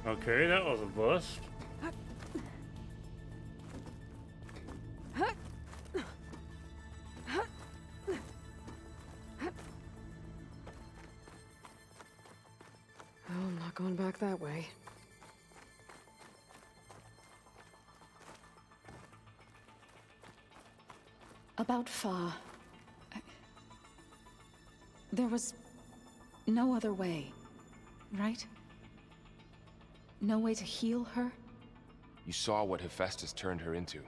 Okay, that was a bust. Oh, I'm not going back that way. About Fa. There was no other way, right? No way to heal her? You saw what Hephaestus turned her into.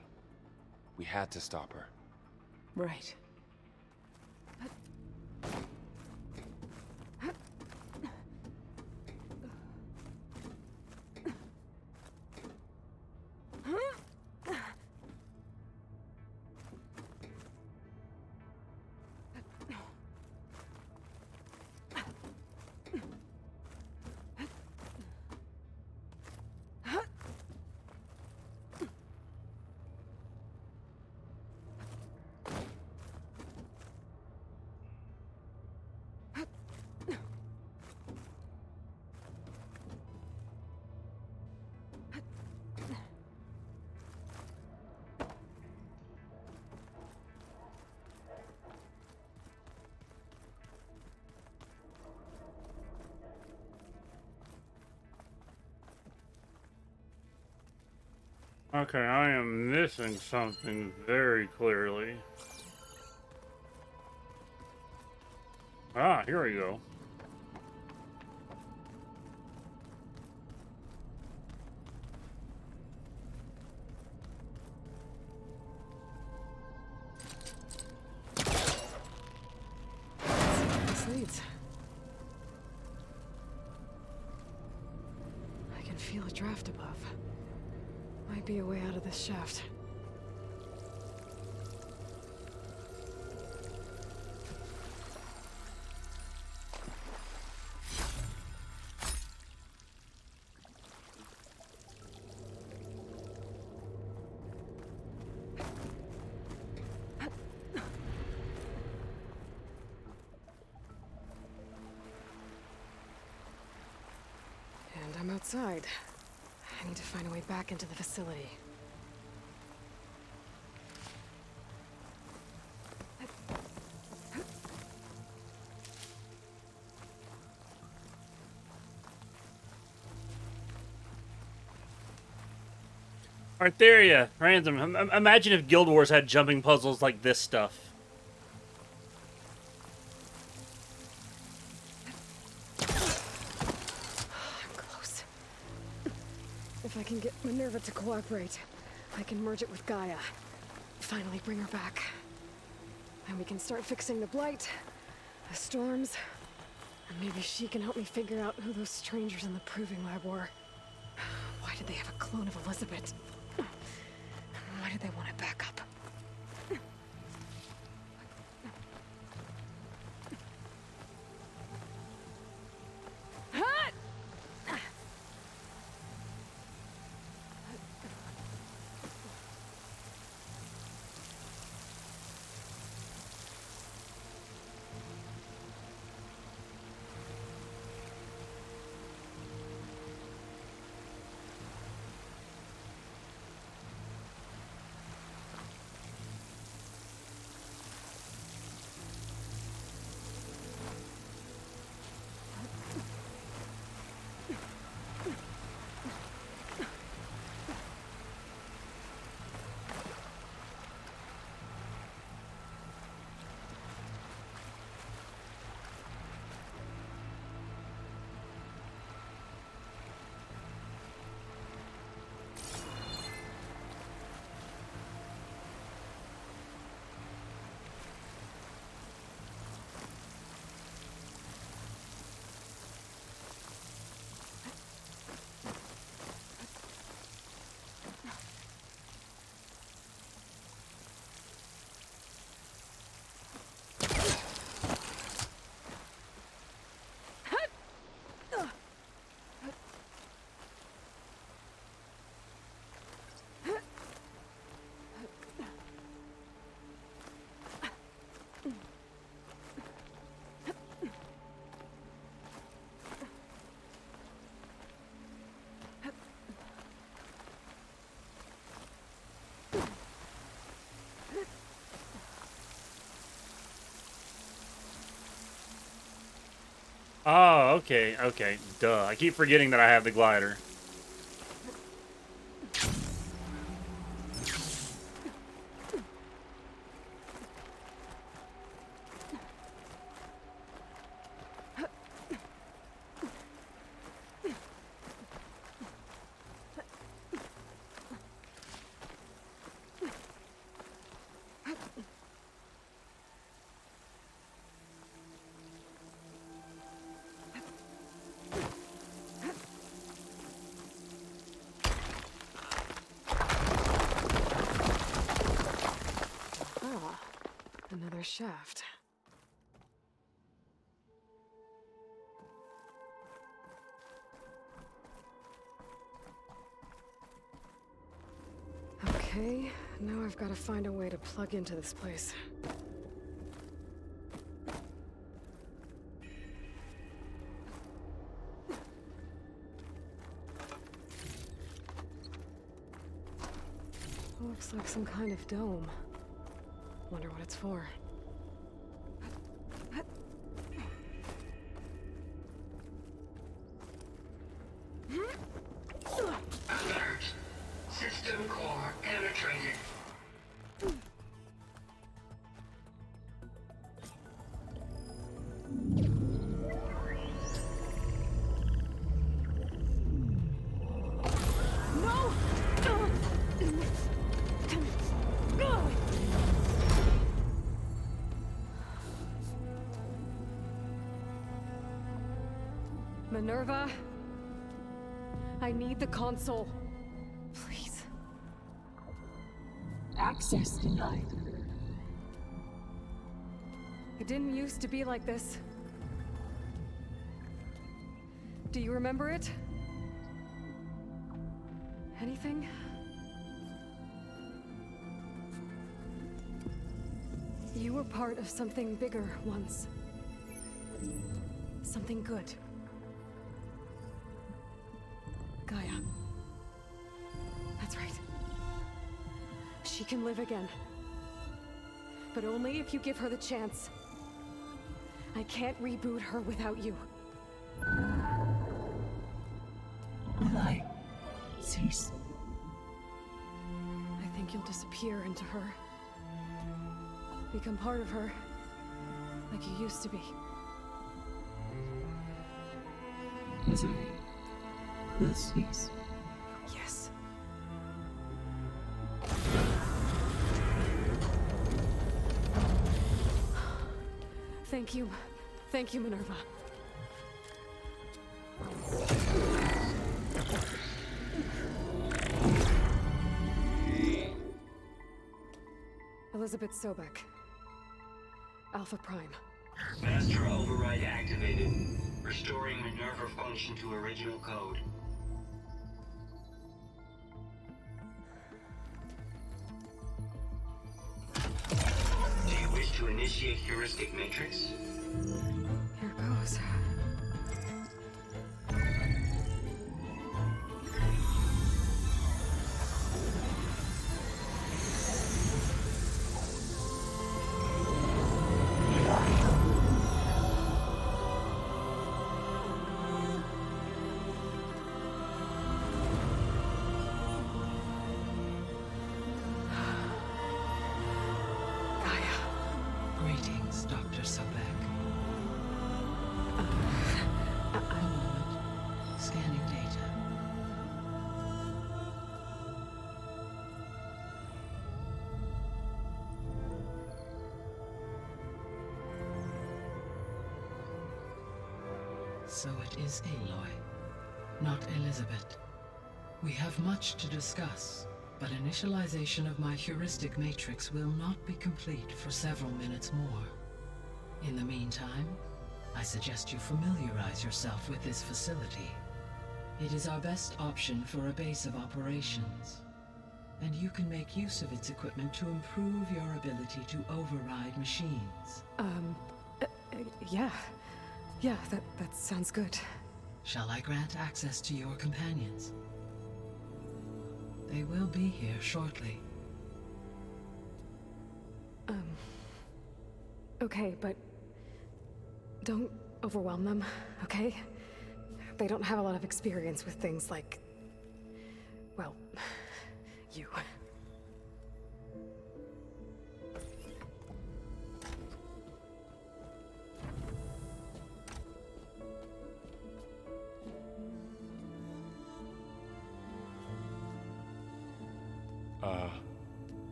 We had to stop her. Right. Okay, I am missing something very clearly. Ah, here we go. This leads. I can feel a draft above. Might be a way out of this shaft. And I'm outside. I need to find a way back into the facility. Artheria, random. Imagine if Guild Wars had jumping puzzles like this stuff. I'm close. If I can get Minerva to cooperate, I can merge it with Gaia. Finally bring her back. And we can start fixing the Blight, the storms, and maybe she can help me figure out who those strangers in the Proving Lab were. Why did they have a clone of Elizabeth? Why did they want it back up? Oh, okay, okay. Duh. I keep forgetting that I have the glider. Another shaft. Okay, now I've got to find a way to plug into this place. Looks like some kind of dome. Wonder what it's for. Alert. System core Minerva, I need the console. Please. Access denied. It didn't used to be like this. Do you remember it? Anything? You were part of something bigger once. Something good. Gaia. That's right. She can live again. But only if you give her the chance. I can't reboot her without you. Light. Cease. I think you'll disappear into her. Become part of her. Like you used to be. Desiree. Will cease. Yes. Thank you. Thank you, Minerva. Elizabeth Sobek. Alpha Prime. Master override activated. Restoring Minerva function to original code. Do you wish to initiate heuristic matrix? Here goes. Greetings, Dr. Sobek. A moment. Scanning data. So it is Aloy, not Elizabeth. We have much to discuss, but initialization of my heuristic matrix will not be complete for several minutes more. In the meantime, I suggest you familiarize yourself with this facility. It is our best option for a base of operations, and you can make use of its equipment to improve your ability to override machines. Yeah. Yeah, that sounds good. Shall I grant access to your companions? They will be here shortly. Okay, but don't overwhelm them, okay? They don't have a lot of experience with things like, well, you.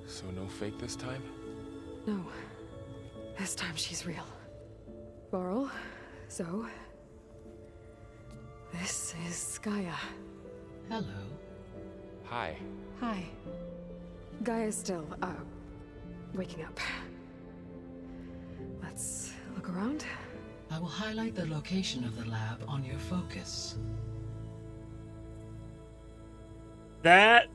So no fake this time? No. This time she's real. Varl, Zoe. This is Gaia. Hello. Hi. Hi. Gaia's still, waking up. Let's look around. I will highlight the location of the lab on your focus. That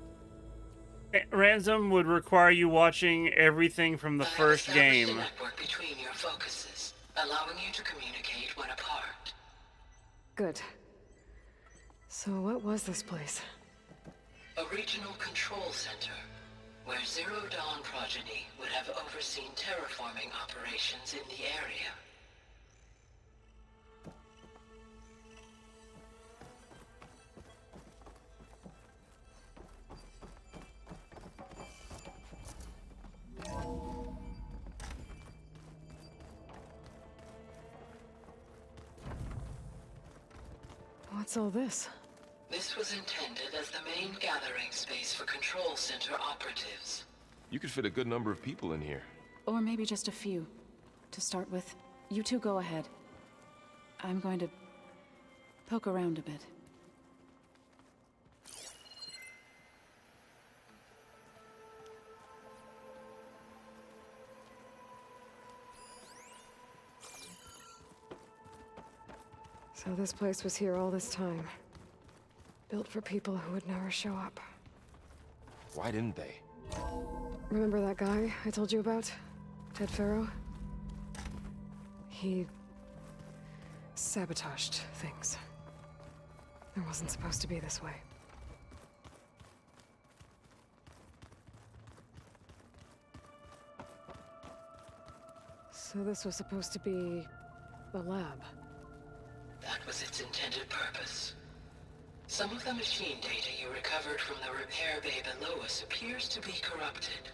Ransom would require you watching everything from the first game. A network between your focuses, allowing you to communicate when apart. Good. So what was this place? A regional control center, where Zero Dawn progeny would have overseen terraforming operations in the area. What's all this? This was intended as the main gathering space for control center operatives. You could fit a good number of people in here. Or maybe just a few. To start with, you two go ahead. I'm going to poke around a bit. So this place was here all this time. Built for people who would never show up. Why didn't they? Remember that guy I told you about? Ted Faro? He sabotaged things. It wasn't supposed to be this way. So this was supposed to be the lab. That was its intended purpose. Some of the machine data you recovered from the repair bay below us appears to be corrupted.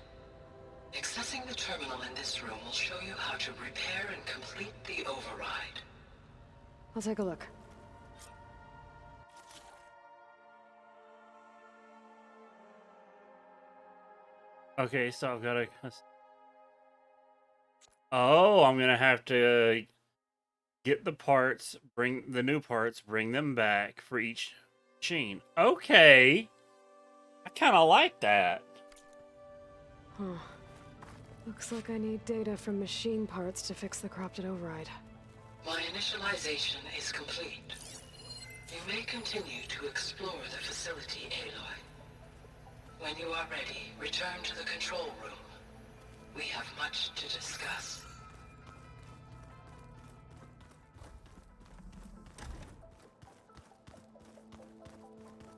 Accessing the terminal in this room will show you how to repair and complete the override. I'll take a look. Okay, so I've got to... Oh, I'm going to have to get the parts, bring the new parts, bring them back for each machine. Okay. I kind of like that. Huh. Looks like I need data from machine parts to fix the corrupted override. My initialization is complete. You may continue to explore the facility, Aloy. When you are ready, return to the control room. We have much to discuss.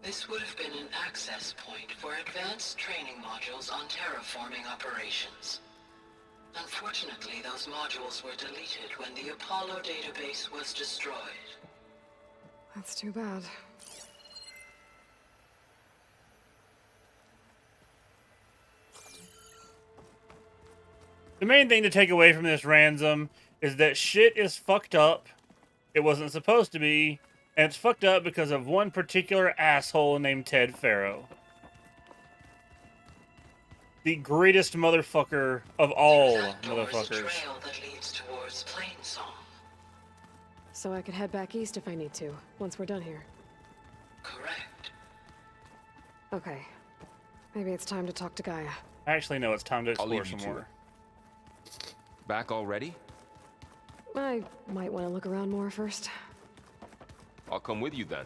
This would have been an access point for advanced training modules on terraforming operations. Unfortunately, those modules were deleted when the Apollo database was destroyed. That's too bad. The main thing to take away from this ransom is that shit is fucked up. It wasn't supposed to be, and it's fucked up because of one particular asshole named Ted Faro. The greatest motherfucker of all motherfuckers. There's a trail that leads towards Plainsong. So I could head back east if I need to, once we're done here. Correct. Okay. Maybe it's time to talk to Gaia. Actually, no, it's time to I'll explore leave you some to more. it. Back already? I might want to look around more first. I'll come with you then.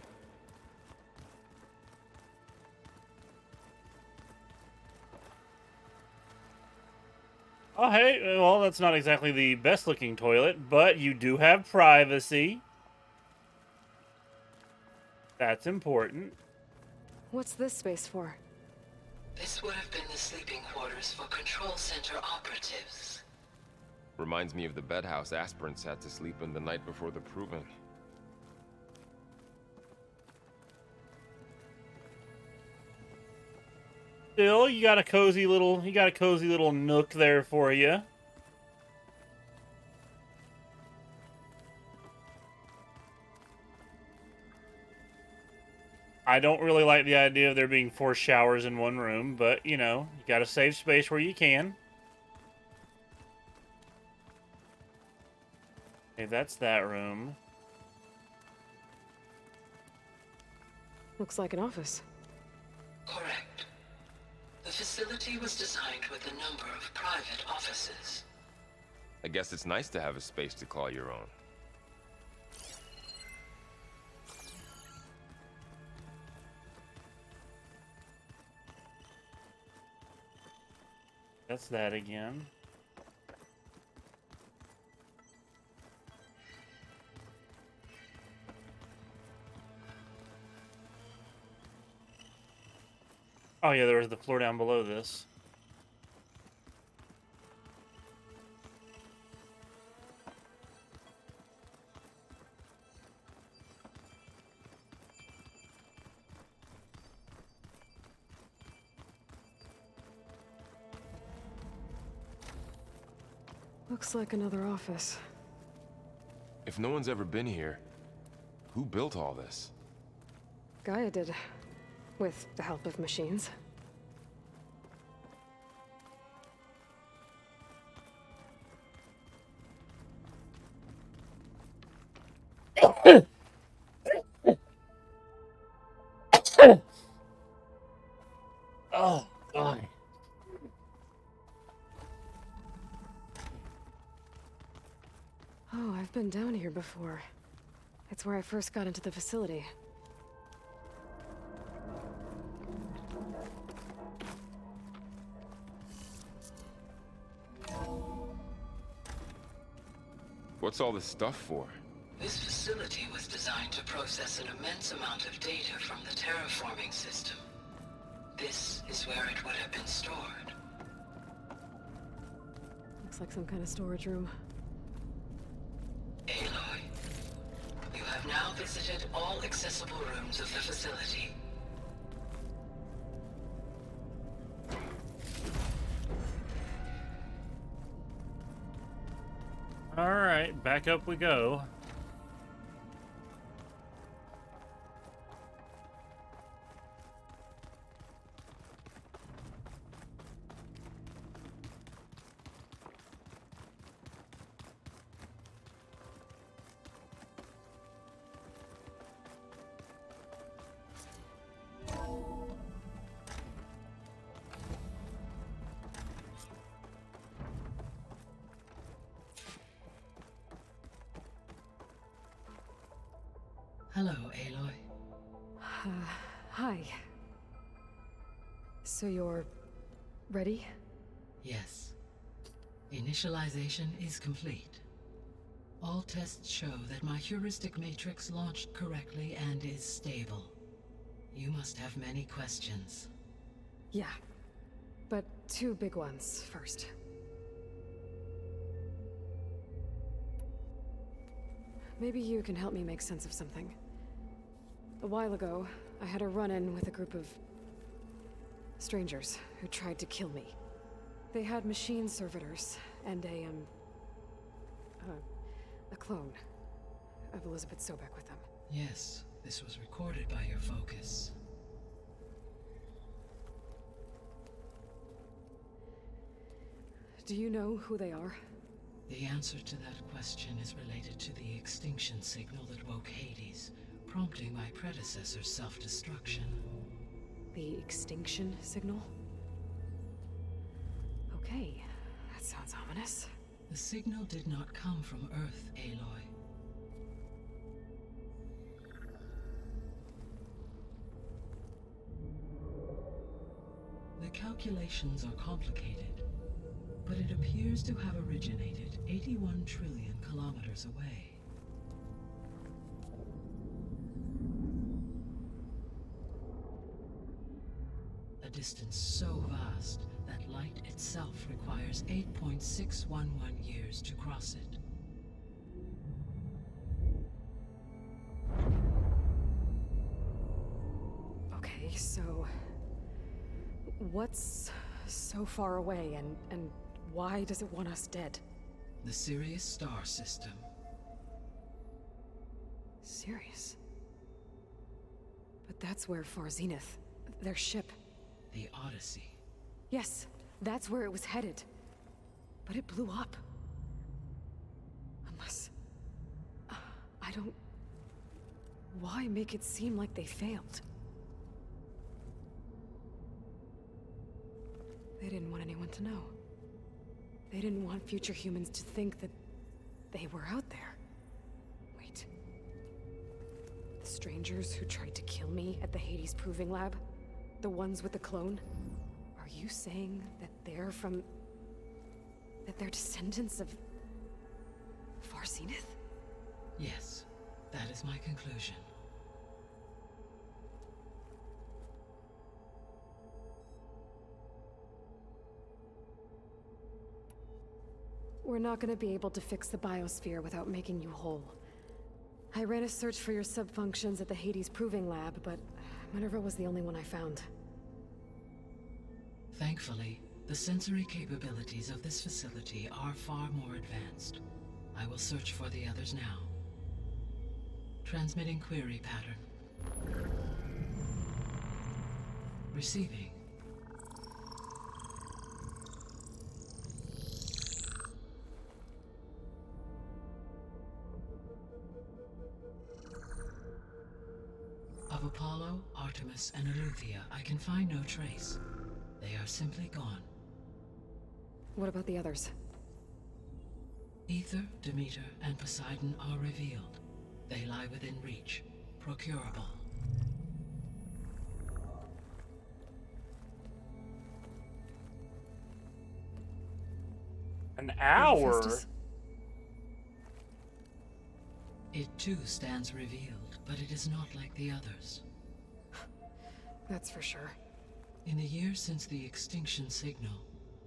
Oh, hey, well, that's not exactly the best looking toilet, but you do have privacy. That's important. What's this space for? This would have been the sleeping quarters for Control Center operatives. Reminds me of the bedhouse aspirants had to sleep in the night before the proving. Still, you got a cozy little nook there for you. I don't really like the idea of there being 4 showers in one room, but, you know, you gotta save space where you can. Okay, that's that room. Looks like an office. Correct. The facility was designed with a number of private offices. I guess it's nice to have a space to call your own. That's that again. Oh yeah, there was the floor down below this. Looks like another office. If no one's ever been here, who built all this? Gaia did. With the help of machines. Oh, God. Oh, I've been down here before. It's where I first got into the facility. What's all this stuff for? This facility was designed to process an immense amount of data from the terraforming system. This is where it would have been stored. Looks like some kind of storage room. Aloy, you have now visited all accessible rooms of the facility. All right, back up we go. Hello, Aloy. Hi. So you're ready? Yes. Initialization is complete. All tests show that my heuristic matrix launched correctly and is stable. You must have many questions. Yeah. But two big ones first. Maybe you can help me make sense of something. A while ago, I had a run-in with a group of strangers who tried to kill me. They had machine servitors and a clone of Elizabeth Sobek with them. Yes, this was recorded by your focus. Do you know who they are? The answer to that question is related to the extinction signal that woke Hades, prompting my predecessor's self-destruction. The extinction signal? Okay, that sounds ominous. The signal did not come from Earth, Aloy. The calculations are complicated, but it appears to have originated 81 trillion kilometers away. A distance so vast that light itself requires 8.611 years to cross it. Okay, so what's so far away and why does it want us dead? The Sirius star system. Sirius? But that's where Far Zenith, their ship. The Odyssey. Yes, that's where it was headed. But it blew up. Unless... I don't... Why make it seem like they failed? They didn't want anyone to know. They didn't want future humans to think that they were out there. Wait. The strangers who tried to kill me at the Hades Proving Lab? The ones with the clone? Are you saying that they're from... that they're descendants of... Far Zenith? Yes, that is my conclusion. We're not gonna be able to fix the biosphere without making you whole. I ran a search for your subfunctions at the Hades Proving Lab, but Minerva was the only one I found. Thankfully, the sensory capabilities of this facility are far more advanced. I will search for the others now. Transmitting query pattern. Receiving. Of Apollo, Artemis, and Eleuthia, I can find no trace. They are simply gone. What about the others? Aether, Demeter, and Poseidon are revealed. They lie within reach, procurable. An hour? Hephaestus? It too stands revealed, but it is not like the others. That's for sure. In the years since the extinction signal,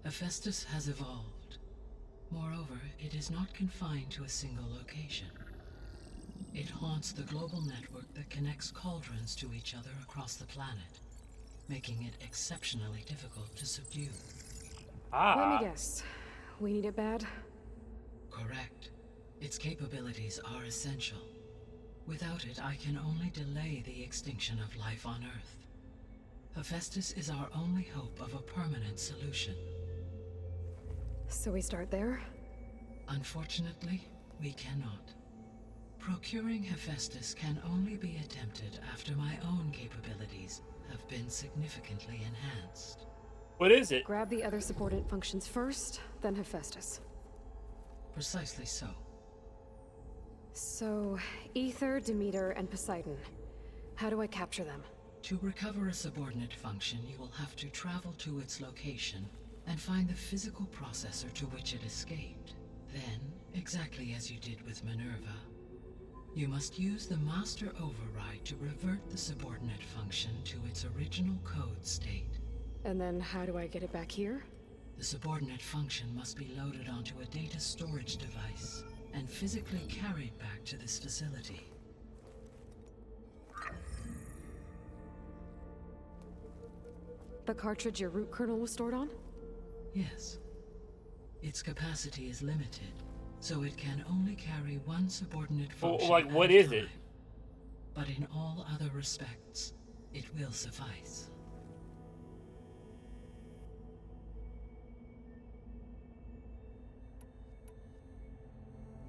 Hephaestus has evolved. Moreover, it is not confined to a single location. It haunts the global network that connects cauldrons to each other across the planet, making it exceptionally difficult to subdue. Let me guess. We need it bad? Correct. Its capabilities are essential. Without it, I can only delay the extinction of life on Earth. Hephaestus is our only hope of a permanent solution. So we start there? Unfortunately, we cannot. Procuring Hephaestus can only be attempted after my own capabilities have been significantly enhanced. What is it? Grab the other subordinate functions first, then Hephaestus. Precisely so. So, Aether, Demeter, and Poseidon. How do I capture them? To recover a subordinate function, you will have to travel to its location and find the physical processor to which it escaped. Then, exactly as you did with Minerva, you must use the Master Override to revert the subordinate function to its original code state. And then how do I get it back here? The subordinate function must be loaded onto a data storage device and physically carried back to this facility. The cartridge your root kernel was stored on? Yes. Its capacity is limited, so it can only carry one subordinate function. Like, what is it? But in all other respects, it will suffice.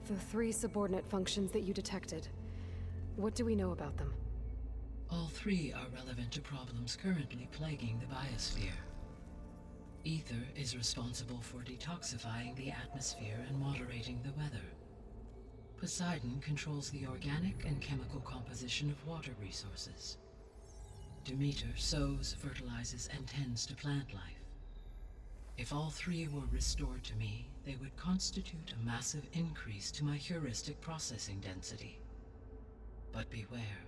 The 3 subordinate functions that you detected. What do we know about them? All 3 are relevant to problems currently plaguing the biosphere. Aether is responsible for detoxifying the atmosphere and moderating the weather. Poseidon controls the organic and chemical composition of water resources. Demeter sows, fertilizes, and tends to plant life. If all 3 were restored to me, they would constitute a massive increase to my heuristic processing density. But beware.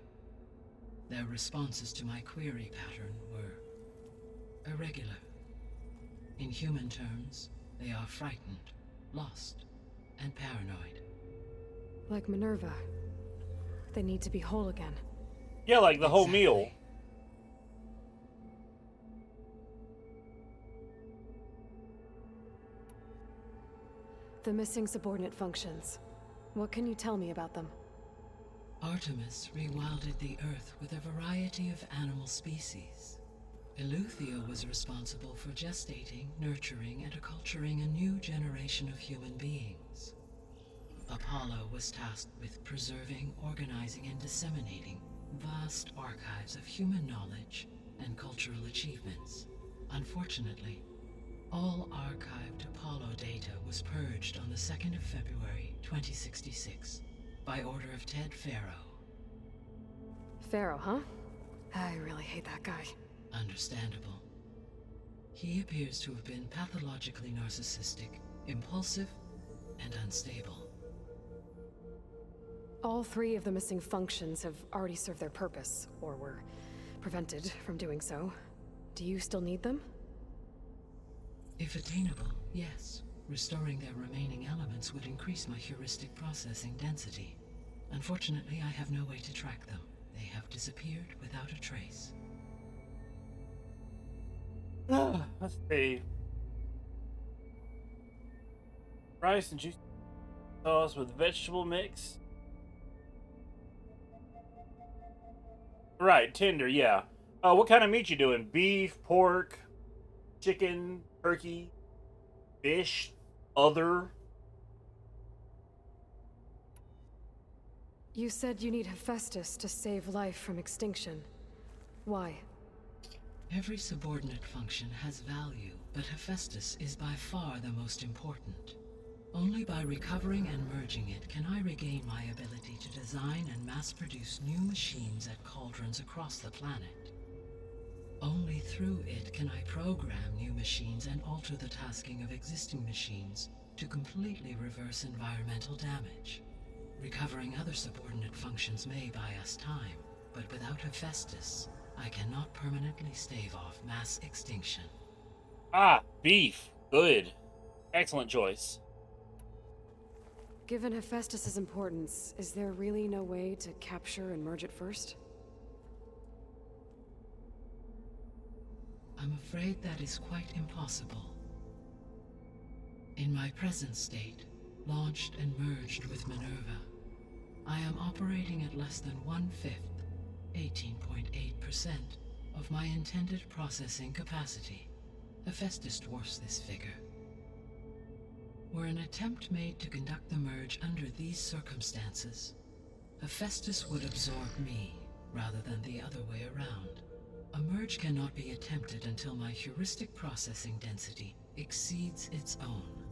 Their responses to my query pattern were irregular. In human terms, they are frightened, lost, and paranoid. Like Minerva. They need to be whole again. Yeah, like the whole meal. The missing subordinate functions. What can you tell me about them? Artemis rewilded the Earth with a variety of animal species. Eleuthia was responsible for gestating, nurturing, and acculturating a new generation of human beings. Apollo was tasked with preserving, organizing, and disseminating vast archives of human knowledge and cultural achievements. Unfortunately, all archived Apollo data was purged on the 2nd of February, 2066, by order of Ted Faro. Faro, huh? I really hate that guy. Understandable. He appears to have been pathologically narcissistic, impulsive, and unstable. All 3 of the missing functions have already served their purpose, or were prevented from doing so. Do you still need them? If attainable, yes. Restoring their remaining elements would increase my heuristic processing density. Unfortunately, I have no way to track them. They have disappeared without a trace. Let's see. Rice and juice sauce with vegetable mix. Right, tender, yeah. What kind of meat you doing? Beef, pork, chicken, turkey, fish, other? You said you need Hephaestus to save life from extinction. Why? Every subordinate function has value, but Hephaestus is by far the most important. Only by recovering and merging it can I regain my ability to design and mass-produce new machines at cauldrons across the planet. Only through it can I program new machines and alter the tasking of existing machines to completely reverse environmental damage. Recovering other subordinate functions may buy us time, but without Hephaestus, I cannot permanently stave off mass extinction. Ah, beef. Good. Excellent choice. Given Hephaestus's importance, is there really no way to capture and merge it first? I'm afraid that is quite impossible. In my present state, launched and merged with Minerva, I am operating at less than 1/5, 18.8%, of my intended processing capacity. Hephaestus dwarfs this figure. Were an attempt made to conduct the merge under these circumstances, Hephaestus would absorb me, rather than the other way around. A merge cannot be attempted until my heuristic processing density exceeds its own.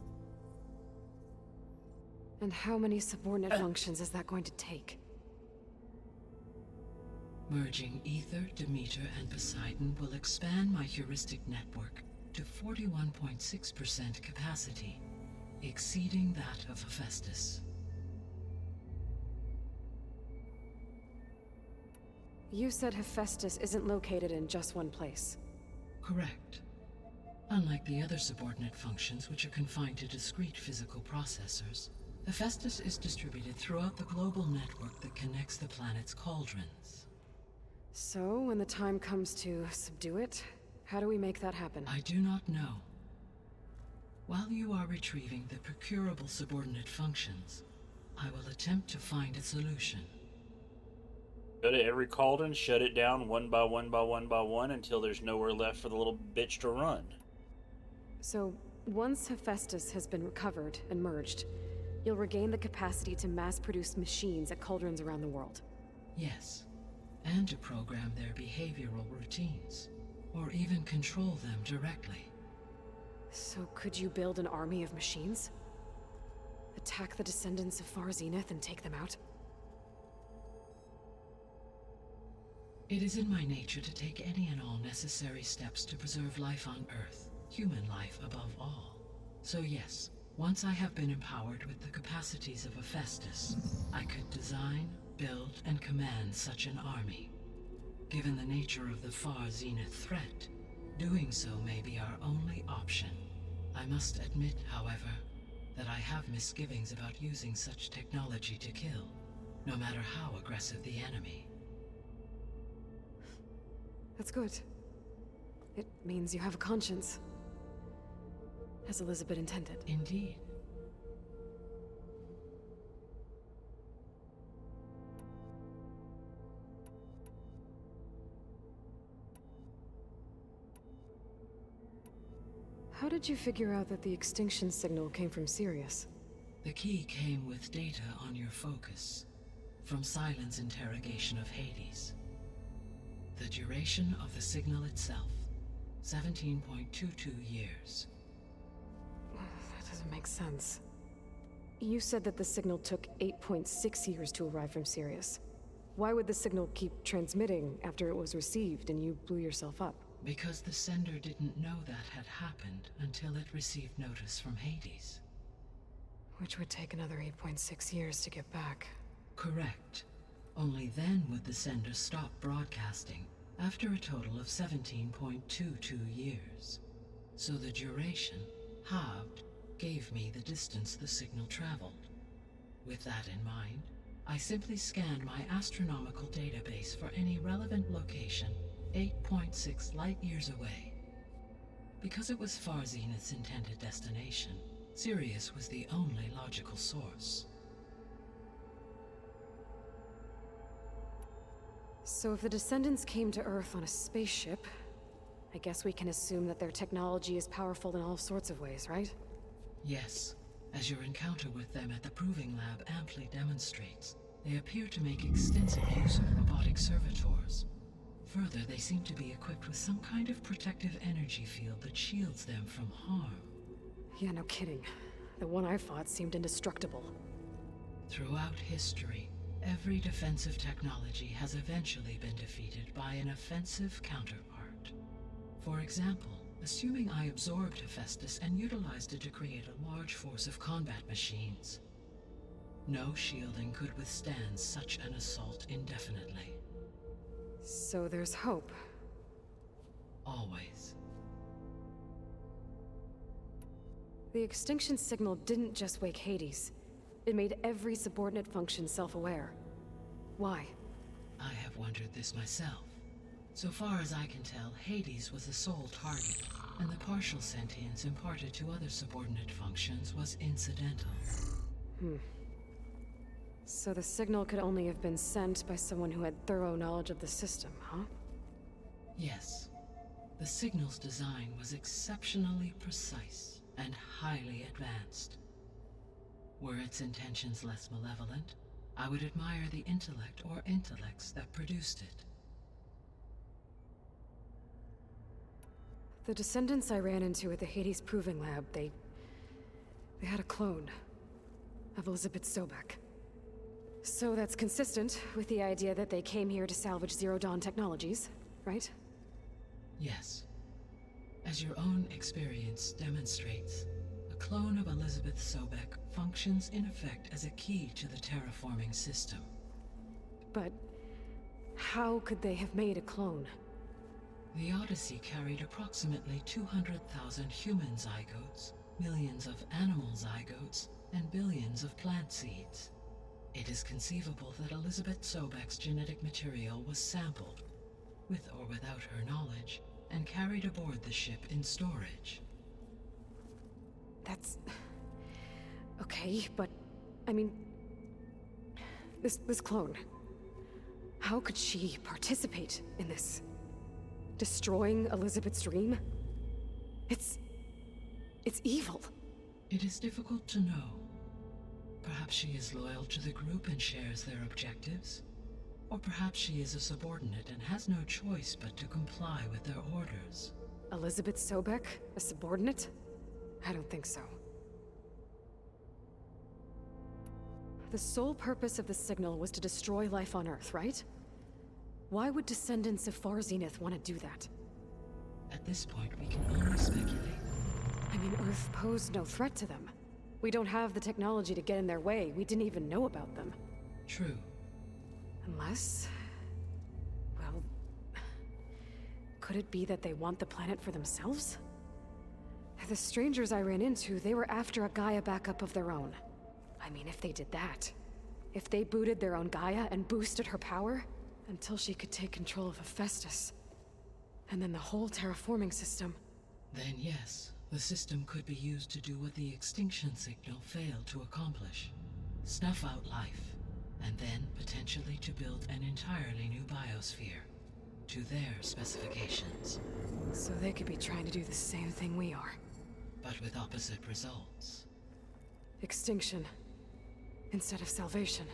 And how many subordinate functions is that going to take? Merging Ether, Demeter, and Poseidon will expand my heuristic network to 41.6% capacity, exceeding that of Hephaestus. You said Hephaestus isn't located in just one place. Correct. Unlike the other subordinate functions, which are confined to discrete physical processors, Hephaestus is distributed throughout the global network that connects the planet's cauldrons. So, when the time comes to subdue it, how do we make that happen? I do not know. While you are retrieving the procurable subordinate functions, I will attempt to find a solution. Go to every cauldron, shut it down one by one by one by one until there's nowhere left for the little bitch to run. So, once Hephaestus has been recovered and merged, you'll regain the capacity to mass-produce machines at cauldrons around the world. Yes, and to program their behavioral routines, or even control them directly. So could you build an army of machines? Attack the descendants of Far Zenith and take them out? It is in my nature to take any and all necessary steps to preserve life on Earth, human life above all. So yes, once I have been empowered with the capacities of Hephaestus, I could design, build, and command such an army. Given the nature of the Far Zenith threat, doing so may be our only option. I must admit, however, that I have misgivings about using such technology to kill, no matter how aggressive the enemy. That's good. It means you have a conscience. As Elizabeth intended. Indeed. How did you figure out that the extinction signal came from Sirius? The key came with data on your focus, from Silent's interrogation of Hades. The duration of the signal itself, 17.22 years. That doesn't make sense. You said that the signal took 8.6 years to arrive from Sirius. Why would the signal keep transmitting after it was received and you blew yourself up? Because the sender didn't know that had happened until it received notice from Hades. Which would take another 8.6 years to get back. Correct. Only then would the sender stop broadcasting, after a total of 17.22 years. So the duration, halved, gave me the distance the signal traveled. With that in mind, I simply scanned my astronomical database for any relevant location 8.6 light-years away. Because it was Far Zenith's intended destination, Sirius was the only logical source. So if the Descendants came to Earth on a spaceship, I guess we can assume that their technology is powerful in all sorts of ways, right? Yes. As your encounter with them at the Proving Lab amply demonstrates, they appear to make extensive use of robotic servitors. Further, they seem to be equipped with some kind of protective energy field that shields them from harm. Yeah, no kidding. The one I fought seemed indestructible. Throughout history, every defensive technology has eventually been defeated by an offensive counterpart. For example, assuming I absorbed Hephaestus and utilized it to create a large force of combat machines. No shielding could withstand such an assault indefinitely. So there's hope. Always. The extinction signal didn't just wake Hades. It made every subordinate function self-aware. Why? I have wondered this myself. So far as I can tell, Hades was the sole target, and the partial sentience imparted to other subordinate functions was incidental. So the signal could only have been sent by someone who had thorough knowledge of the system, huh? Yes. The signal's design was exceptionally precise and highly advanced. Were its intentions less malevolent, I would admire the intellect or intellects that produced it. The descendants I ran into at the Hades Proving Lab, they had a clone of Elizabeth Sobek. So that's consistent with the idea that they came here to salvage Zero Dawn technologies, right? Yes. As your own experience demonstrates, a clone of Elizabeth Sobek functions in effect as a key to the terraforming system. But how could they have made a clone? The Odyssey carried approximately 200,000 human zygotes, millions of animal zygotes, and billions of plant seeds. It is conceivable that Elizabeth Sobek's genetic material was sampled, with or without her knowledge, and carried aboard the ship in storage. That's... okay, but... I mean... This clone... How could she participate in this? Destroying Elizabeth's dream? It's evil. It is difficult to know. Perhaps she is loyal to the group and shares their objectives. Or perhaps she is a subordinate and has no choice but to comply with their orders. Elizabeth Sobek? A subordinate? I don't think so. The sole purpose of the signal was to destroy life on Earth, right? Why would descendants of Far Zenith want to do that? At this point, we can only speculate. I mean, Earth posed no threat to them. We don't have the technology to get in their way. We didn't even know about them. True. Unless... well... could it be that they want the planet for themselves? The strangers I ran into, they were after a Gaia backup of their own. I mean, if they did that... if they booted their own Gaia and boosted her power... until she could take control of Hephaestus. And then the whole terraforming system. Then yes, the system could be used to do what the extinction signal failed to accomplish. Snuff out life, and then potentially to build an entirely new biosphere. To their specifications. So they could be trying to do the same thing we are. But with opposite results. Extinction. Instead of salvation.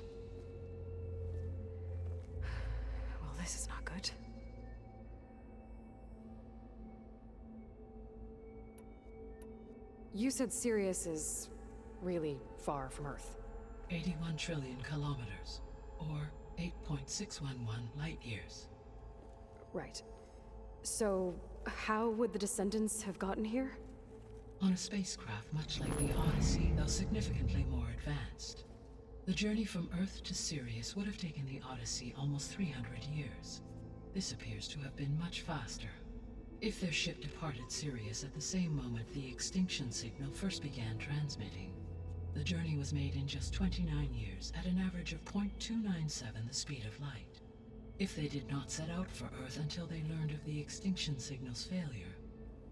Well, this is not good. You said Sirius is really far from Earth. 81 trillion kilometers, or 8.611 light years. Right. So, how would the descendants have gotten here? On a spacecraft much like the Odyssey, though significantly more advanced. The journey from Earth to Sirius would have taken the Odyssey almost 300 years. This appears to have been much faster. If their ship departed Sirius at the same moment the extinction signal first began transmitting, the journey was made in just 29 years at an average of 0.297 the speed of light. If they did not set out for Earth until they learned of the extinction signal's failure,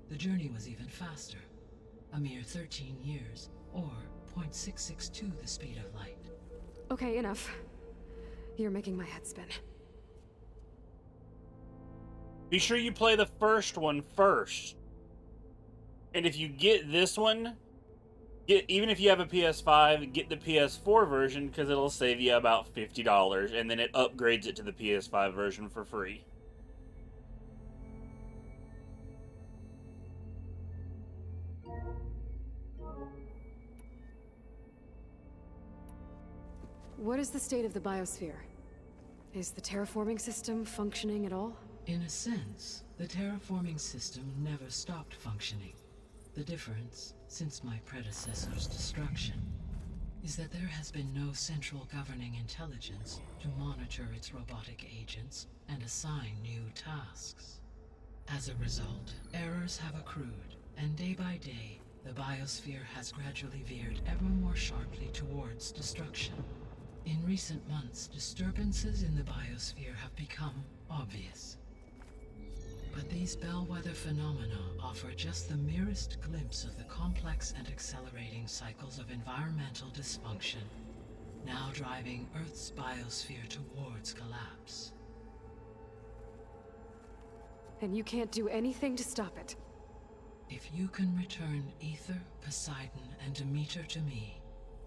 the journey was even faster, a mere 13 years, or 0.662 the speed of light. Okay, enough. You're making my head spin. Be sure you play the first one first. And if you get this one, even if you have a PS5, get the PS4 version because it'll save you about $50, and then it upgrades it to the PS5 version for free. what is the state of the biosphere? Is the terraforming system functioning at all? In a sense, the terraforming system never stopped functioning. The difference, since my predecessor's destruction, is that there has been no central governing intelligence to monitor its robotic agents and assign new tasks. As a result, errors have accrued, and day by day, the biosphere has gradually veered ever more sharply towards destruction. In recent months, disturbances in the biosphere have become obvious. But these bellwether phenomena offer just the merest glimpse of the complex and accelerating cycles of environmental dysfunction, now driving Earth's biosphere towards collapse. And you can't do anything to stop it? If you can return Aether, Poseidon, and Demeter to me,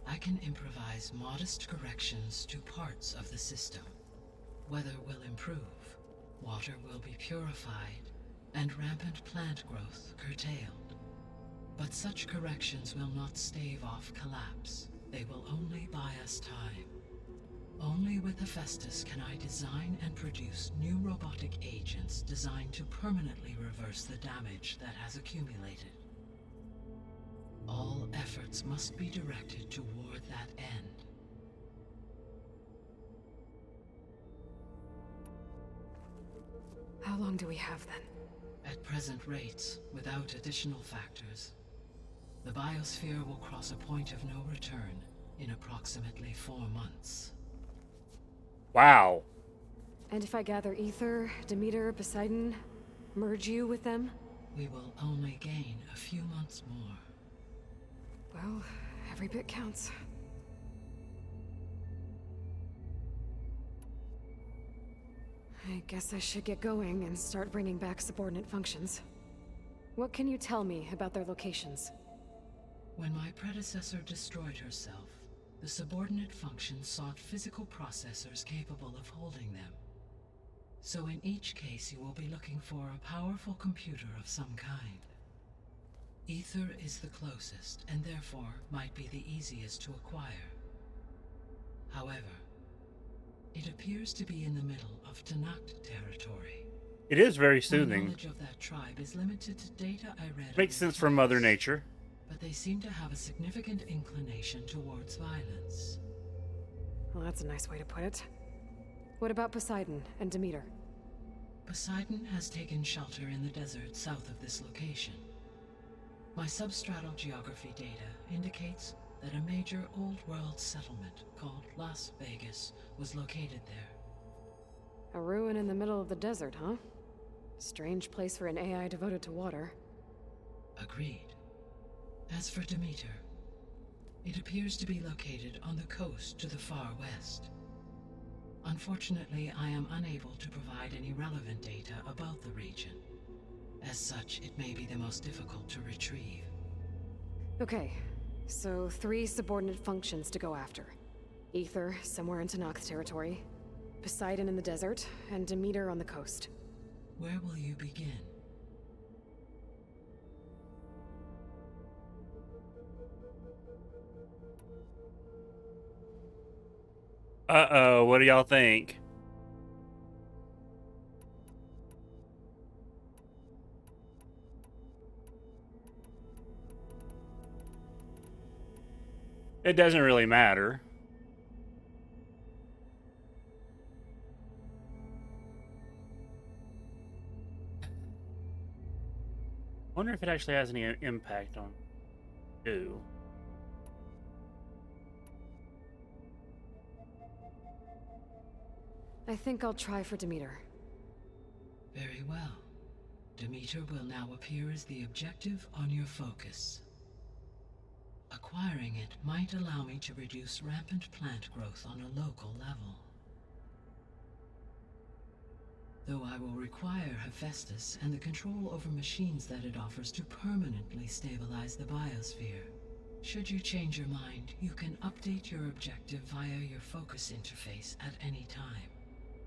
I can improvise modest corrections to parts of the system. Weather will improve, water will be purified, and rampant plant growth curtailed. But such corrections will not stave off collapse. They will only buy us time. Only with Hephaestus can I design and produce new robotic agents designed to permanently reverse the damage that has accumulated. All efforts must be directed toward that end. How long do we have then? At present rates, without additional factors, the biosphere will cross a point of no return in approximately 4 months. Wow. And if I gather Aether, Demeter, Poseidon, merge you with them? We will only gain a few months more. Well, every bit counts. I guess I should get going and start bringing back subordinate functions. What can you tell me about their locations? When my predecessor destroyed herself, the subordinate functions sought physical processors capable of holding them. So in each case you will be looking for a powerful computer of some kind. Aether is the closest, and therefore might be the easiest to acquire. However, it appears to be in the middle of Tenakth territory. It is very My soothing. knowledge of that tribe is limited to data I read. Makes sense from Mother Nature. But they seem to have a significant inclination towards violence. Well, that's a nice way to put it. What about Poseidon and Demeter? Poseidon has taken shelter in the desert south of this location. My substratal geography data indicates that a major old-world settlement called Las Vegas was located there. A ruin in the middle of the desert, huh? Strange place for an AI devoted to water. Agreed. As for Demeter, it appears to be located on the coast to the far west. Unfortunately, I am unable to provide any relevant data about the region. As such, it may be the most difficult to retrieve. Okay, so 3 subordinate functions to go after. Aether, somewhere in Tenakth territory. Poseidon in the desert, and Demeter on the coast. Where will you begin? Uh-oh, what do y'all think? It doesn't really matter. Wonder if it actually has any impact on you. I think I'll try for Demeter. Very well. Demeter will now appear as the objective on your focus. Acquiring it might allow me to reduce rampant plant growth on a local level. Though I will require Hephaestus and the control over machines that it offers to permanently stabilize the biosphere. Should you change your mind, you can update your objective via your focus interface at any time.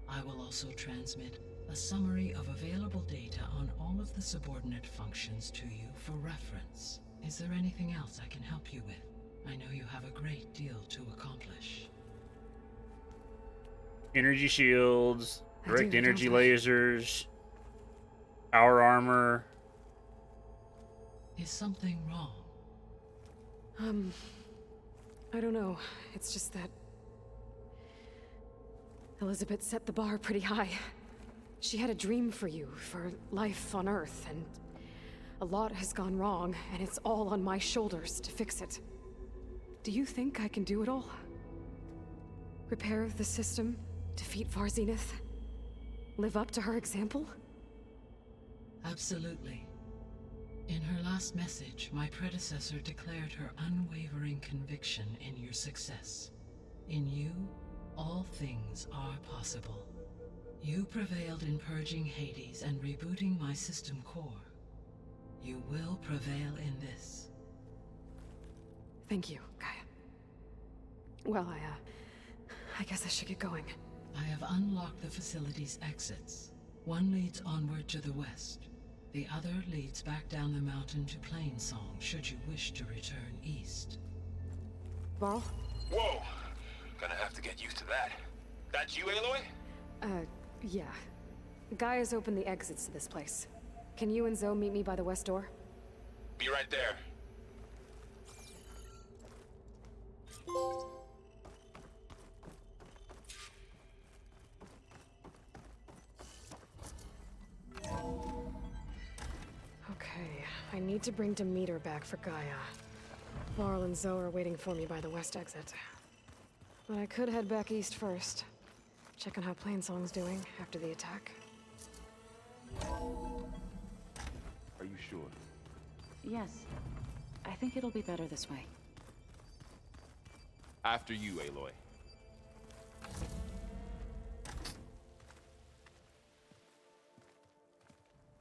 I will also transmit a summary of available data on all of the subordinate functions to you for reference. Is there anything else I can help you with? I know you have a great deal to accomplish. energy shields, I direct do, energy don't I? lasers, power armor. Is something wrong? I don't know. It's just that Elizabeth set the bar pretty high. She had a dream for you, for life on Earth, and a lot has gone wrong, and it's all on my shoulders to fix it. Do you think I can do it all? Repair the system, defeat Var Zenith, live up to her example? Absolutely. In her last message, my predecessor declared her unwavering conviction in your success. In you, all things are possible. You prevailed in purging Hades and rebooting my system core. You will prevail in this. Thank you, Gaia. Well, I guess I should get going. I have unlocked the facility's exits. One leads onward to the west. The other leads back down the mountain to Plainsong, should you wish to return east. Varl? Whoa! Gonna have to get used to that. That's you, Aloy? Yeah. Gaia's opened the exits to this place. Can you and Zoe meet me by the west door? Be right there. Okay, I need to bring Demeter back for Gaia. Varl and Zoe are waiting for me by the west exit. But I could head back east first. Check on how Plainsong's doing after the attack. Are you sure? Yes. I think it'll be better this way. After you, Aloy.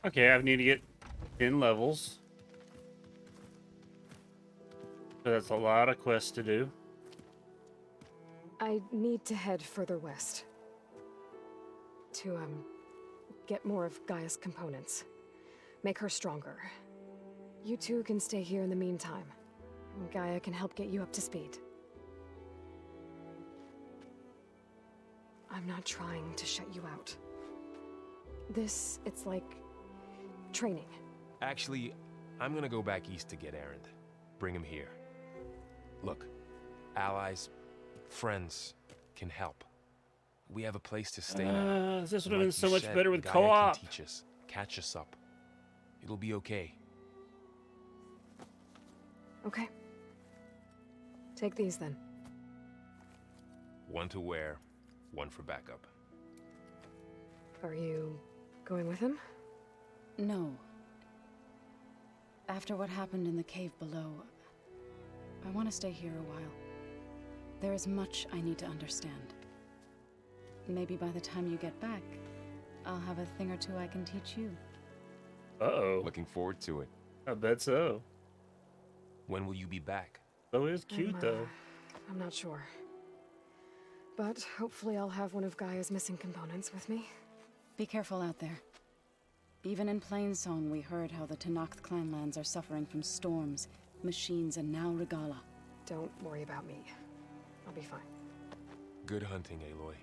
Okay, I need to get 10 levels. So that's a lot of quests to do. I need to head further west. To, get more of Gaia's components. Make her stronger. You two can stay here in the meantime. Gaia can help get you up to speed. I'm not trying to shut you out. It's like training. Actually, I'm gonna go back east to get Erend. Bring him here. Look, allies, friends can help. We have a place to stay now. This would And have been like so you much said, better with Gaia co-op. can teach us, catch us up. It'll be okay. Okay. Take these then. One to wear, one for backup. Are you going with him? No. After what happened in the cave below, I want to stay here a while. There is much I need to understand. Maybe by the time you get back, I'll have a thing or two I can teach you. Uh-oh. Looking forward to it. I bet so. When will you be back? So is cute, though. I'm not sure. But hopefully I'll have one of Gaia's missing components with me. Be careful out there. Even in Plainsong, we heard how the Tenakth clanlands are suffering from storms, machines, and now Regalla. Don't worry about me. I'll be fine. Good hunting, Aloy.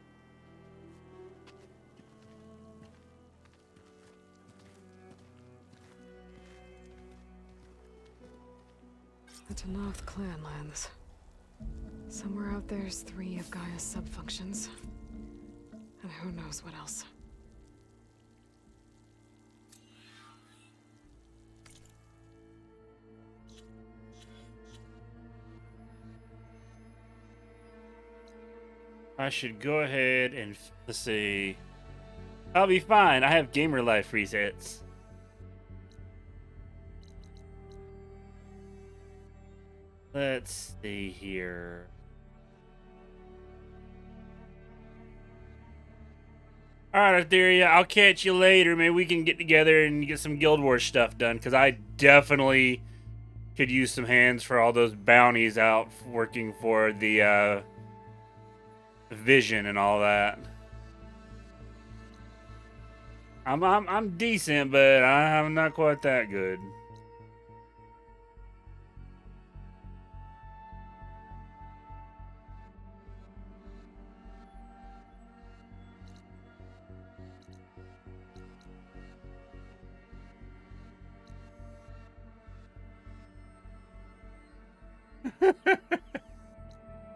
The Tenakth clanlands. Somewhere out there's 3 of Gaia's sub-functions. And who knows what else. I should go ahead and let's see. I'll be fine. I have gamer life resets. Let's see here. Alright, Etheria, I'll catch you later. Maybe we can get together and get some Guild Wars stuff done, because I definitely could use some hands for all those bounties out working for the Vision and all that. I'm decent, but I'm not quite that good.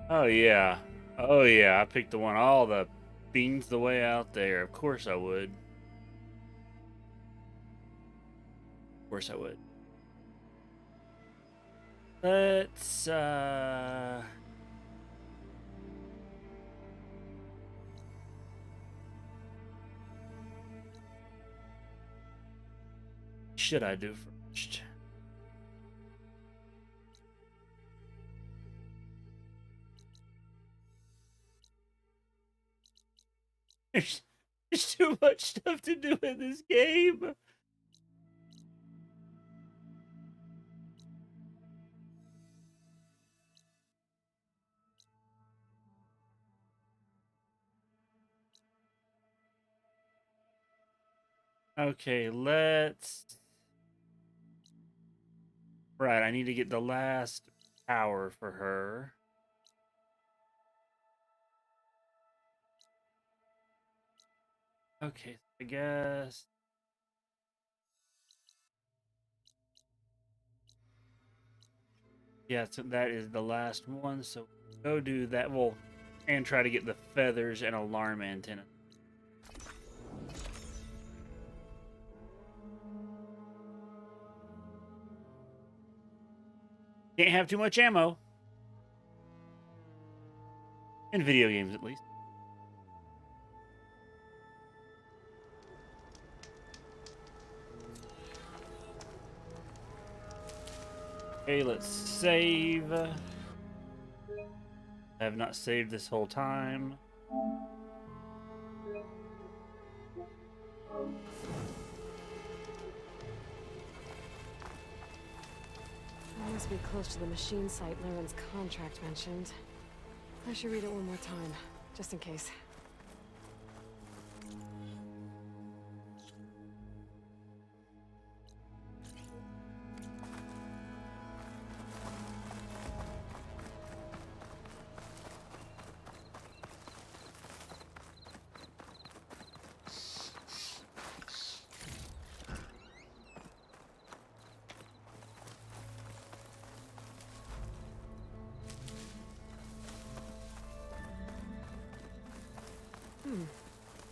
Oh yeah. Oh yeah, I picked the one all the beans the way out there. Of course I would. Of course I would. Let's should I do first? There's too much stuff to do in this game. Okay, let's... Right, I need to get the last power for her. Okay, I guess... Yeah, so that is the last one, so go do that. Well, and try to get the feathers and alarm antenna. Can't have too much ammo. In video games, at least. Okay, let's save. I have not saved this whole time. I must be close to the machine site Laren's contract mentioned. I should read it one more time, just in case.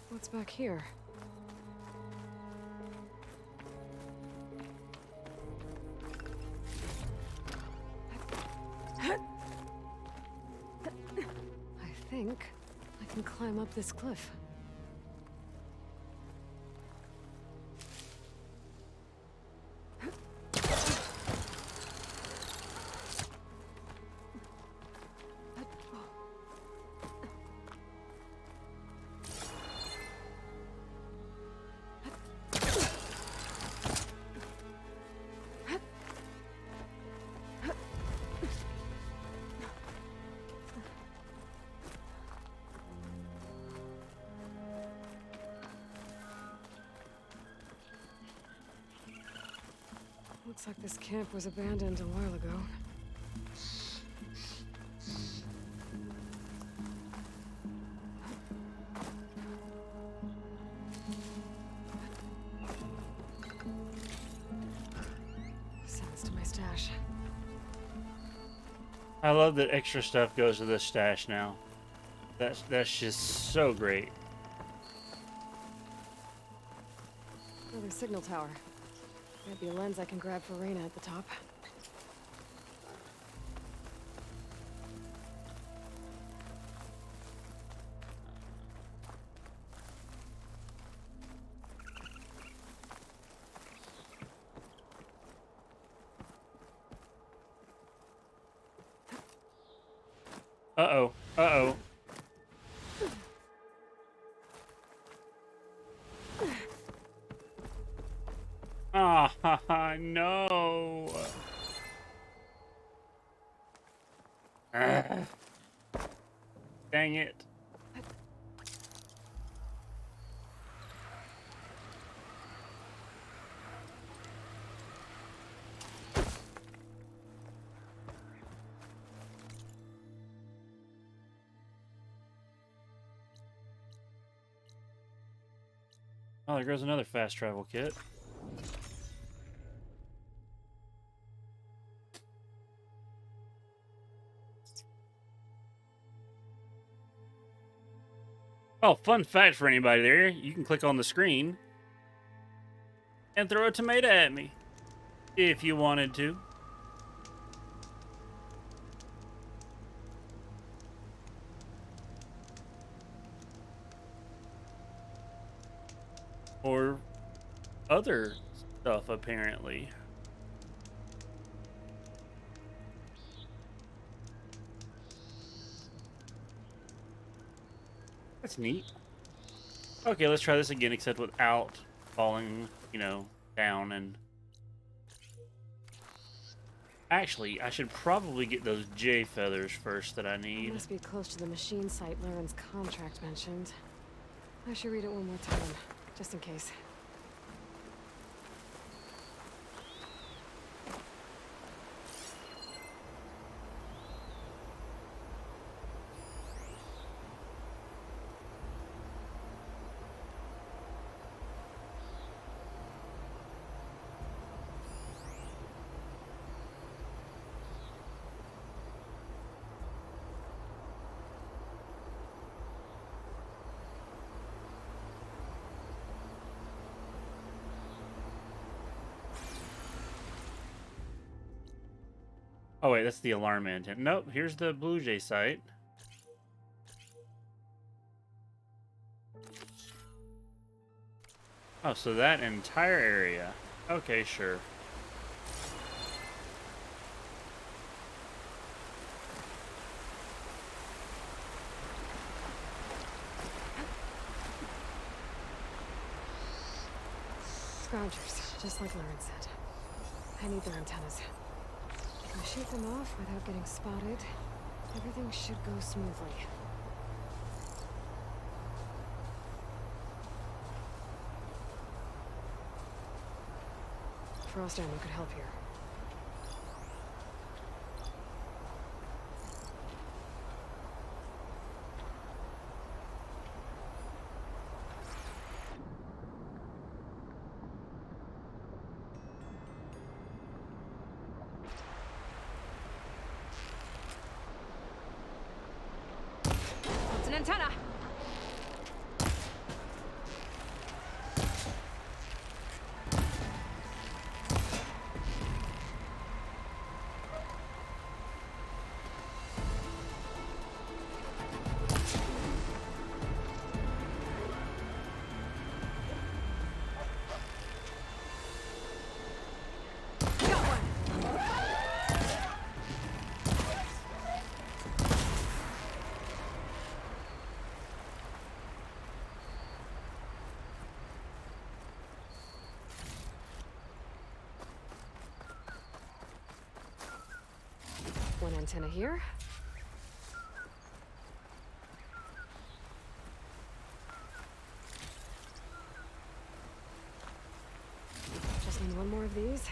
What's back here? I think I can climb up this cliff. Looks like this camp was abandoned a while ago. Sounds to my stash. I love that extra stuff goes to the stash now. That's just so great. Another signal tower. Might be a lens I can grab for Reyna at the top. Uh-oh. Uh-oh. Ah, no. Dang it. Oh, there goes another fast travel kit. Oh, fun fact for anybody there. You can click on the screen and throw a tomato at me if you wanted to. Or other stuff, apparently. That's neat. Okay, let's try this again, except without falling, you know, down and... Actually, I should probably get those J feathers first that I need. Must be close to the machine site Laren's contract mentioned. I should read it one more time, just in case. Oh wait, that's the alarm antenna. Nope, here's the Blue Jay site. Oh, so that entire area. Okay, sure. Scroungers, just like Laren said. I need their antennas. If I shoot them off without getting spotted, everything should go smoothly. Frost ammo could help here. It's an antenna! One antenna here. Just need one more of these.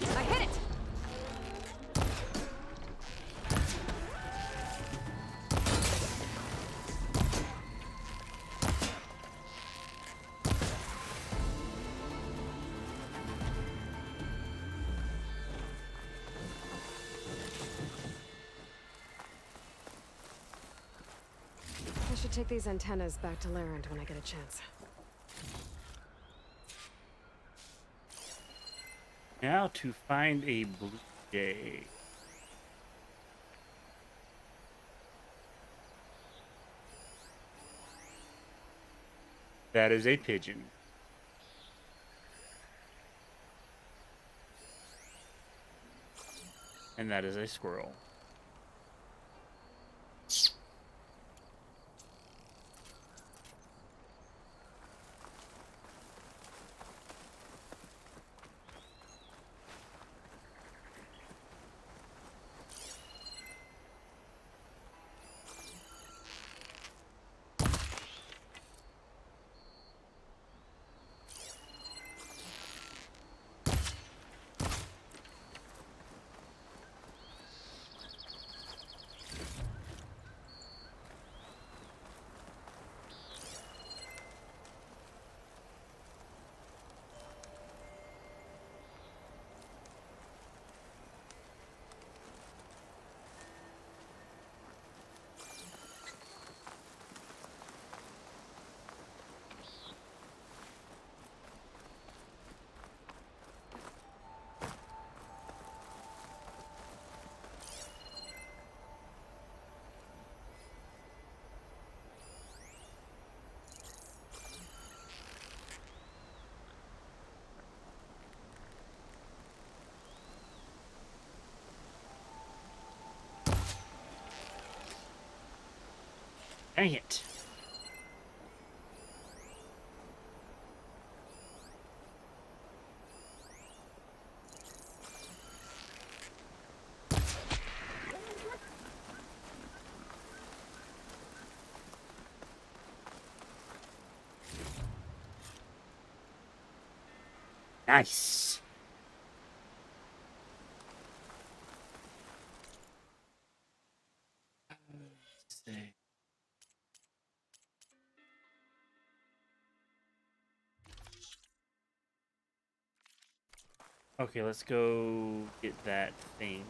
I hit it! I should take these antennas back to Larend when I get a chance. Now to find a Blue Jay. That is a pigeon. And that is a squirrel. Dang it. Nice. Let's see. Okay, let's go get that thing.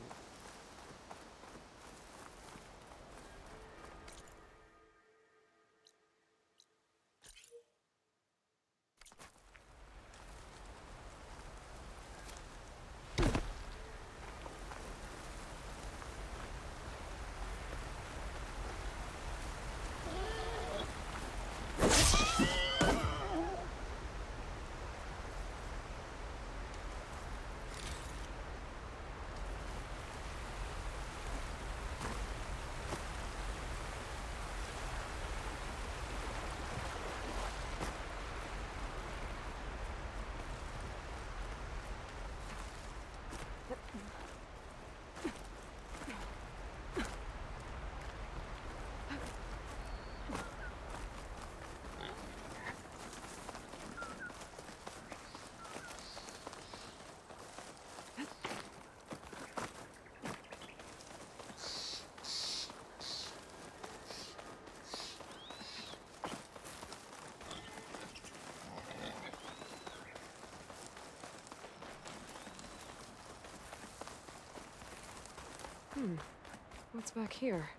What's back here?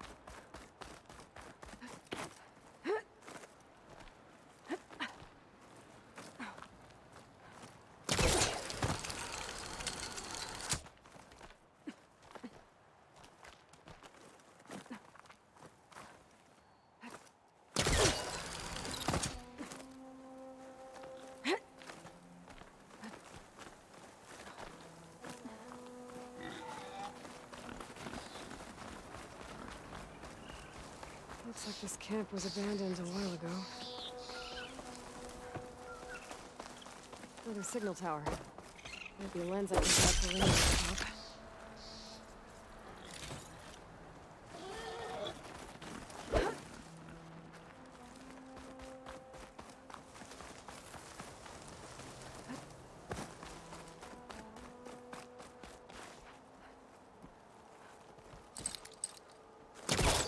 Looks like this camp was abandoned a while ago. Another signal tower. Might be a lens I can grab for Raina to top.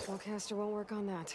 Spellcaster won't work on that.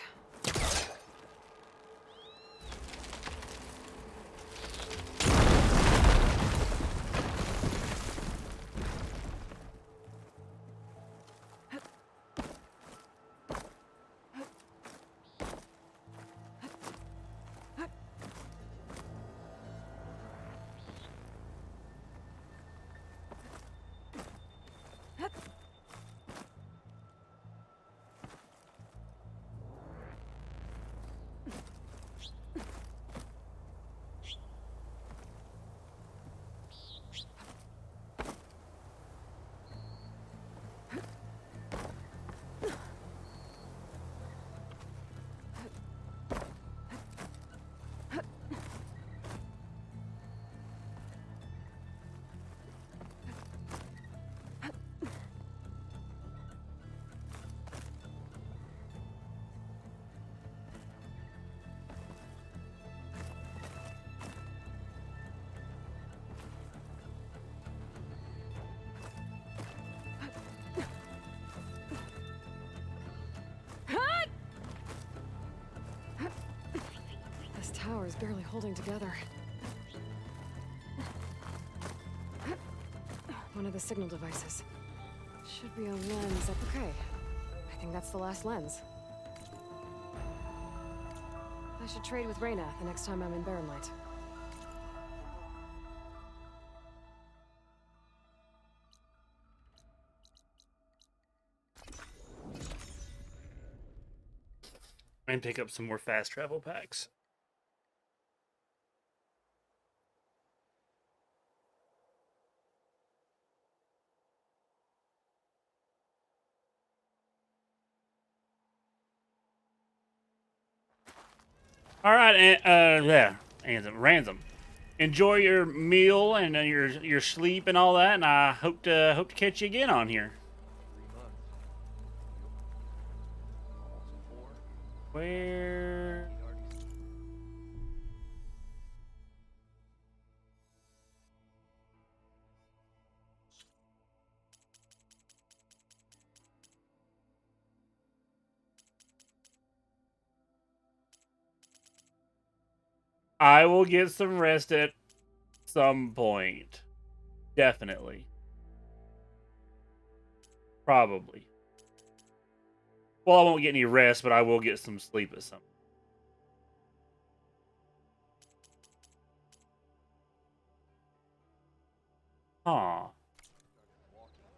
This tower is barely holding together. One of the signal devices. Should be a lens up. Okay. I think that's the last lens. I should trade with Raina the next time I'm in Barren Light. And pick up some more fast travel packs. All right, and Ransom. Enjoy your meal and your sleep and all that, and I hope to catch you again on here. Where? I will get some rest at some point. Definitely. Probably. Well, I won't get any rest, but I will get some sleep at some. Huh.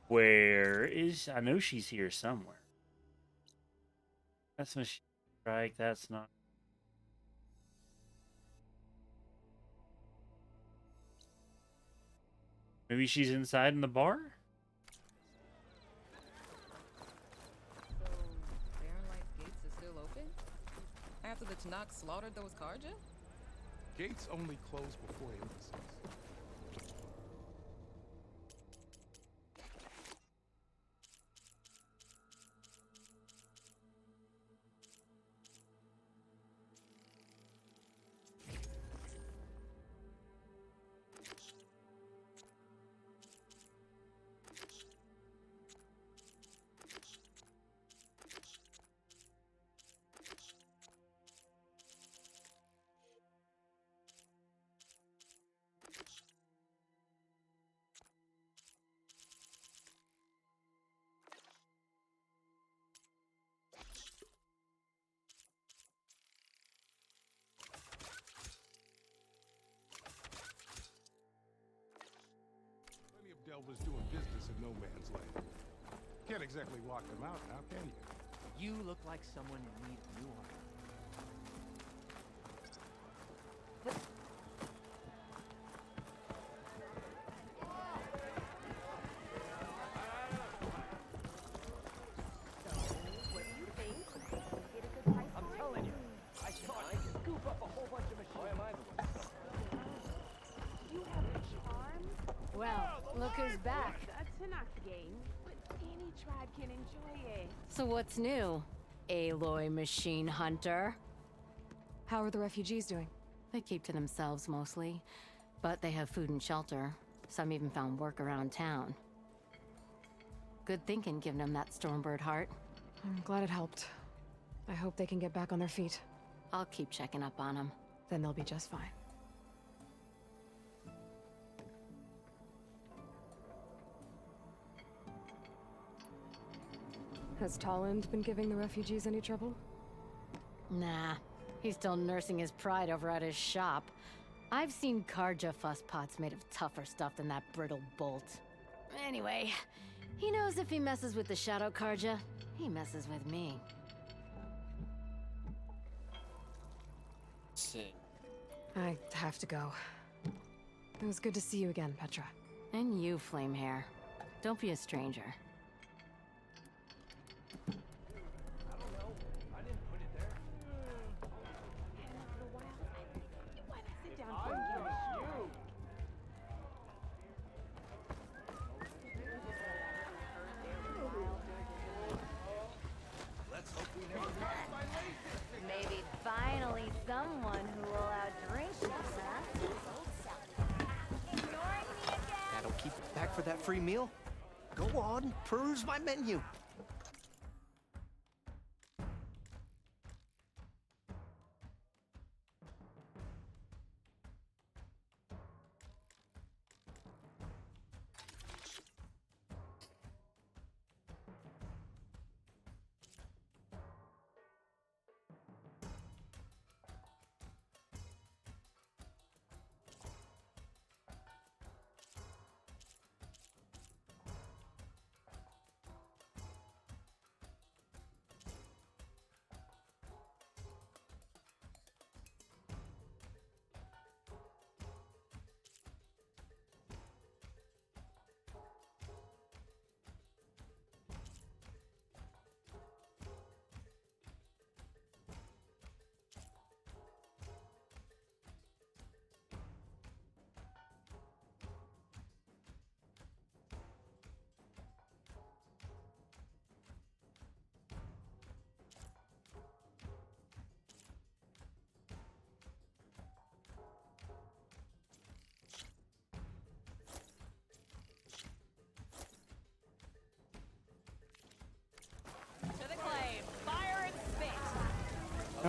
Where is... I know she's here somewhere. That's Machine Strike. That's not... Maybe she's inside in the bar? So, Baron Light's gates are still open? After the Tanakh slaughtered those Karja? Gates only close before illnesses. Delvers doing business in no man's land. Can't exactly lock them out now, can you? You look like someone in need of new armor. I'm telling you, I saw it scoop up a whole bunch of machines. Why am I the one? You have a charm? Well, look who's back. A Tanakh game, but any tribe can enjoy it. So what's new, Aloy Machine Hunter? How are the refugees doing? They keep to themselves mostly, but they have food and shelter. Some even found work around town. Good thinking, giving them that Stormbird heart. I'm glad it helped. I hope they can get back on their feet. I'll keep checking up on them. Then they'll be just fine. Has Tolland been giving the refugees any trouble? Nah, he's still nursing his pride over at his shop. I've seen Karja fusspots made of tougher stuff than that brittle bolt. Anyway, he knows if he messes with the Shadow Karja, he messes with me. Sick. I have to go. It was good to see you again, Petra. And you, Flamehair. Don't be a stranger. Maybe finally someone who will outdrink you, huh? Ignoring me again? That'll keep it back for that free meal. Go on, peruse my menu.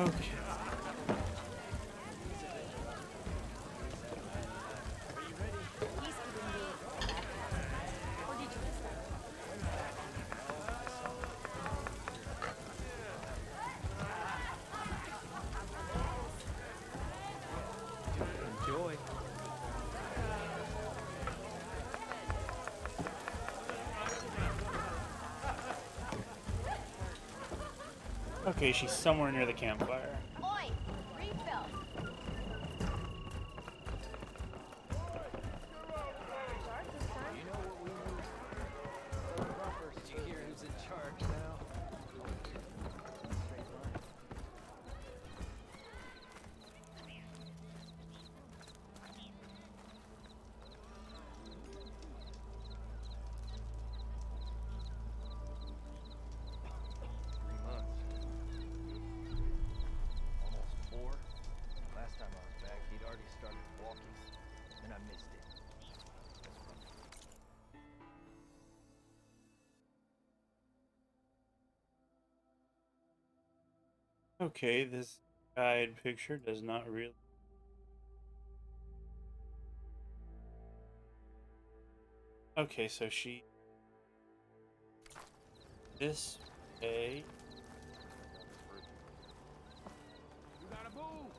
Okay. Enjoy. Okay, she's somewhere near the campfire. Oi! Refill! You know what we need? Ruffers. Do you hear who's in charge now? Straight line. Almost 4. Last time I was back, he'd already started walking, and I missed it. Okay, this guide picture does not really. Okay, so she. This way. You gotta move!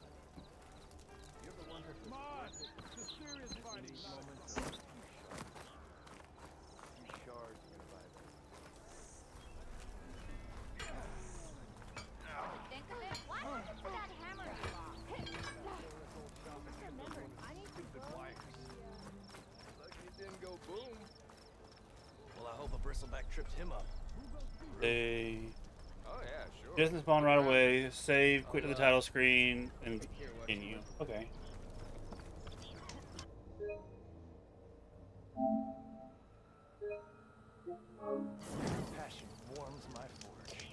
You're the one who's smart! It's a serious fighting moment. Few shards nearby. Think of it? What? That hammer you lost. Just remember, I need to go. Lucky it didn't go boom. Well, I hope a bristleback tripped him up. They. Oh yeah, sure. Doesn't spawn right away. Save, quit to the title screen, and continue. Okay. Passion warms my forge.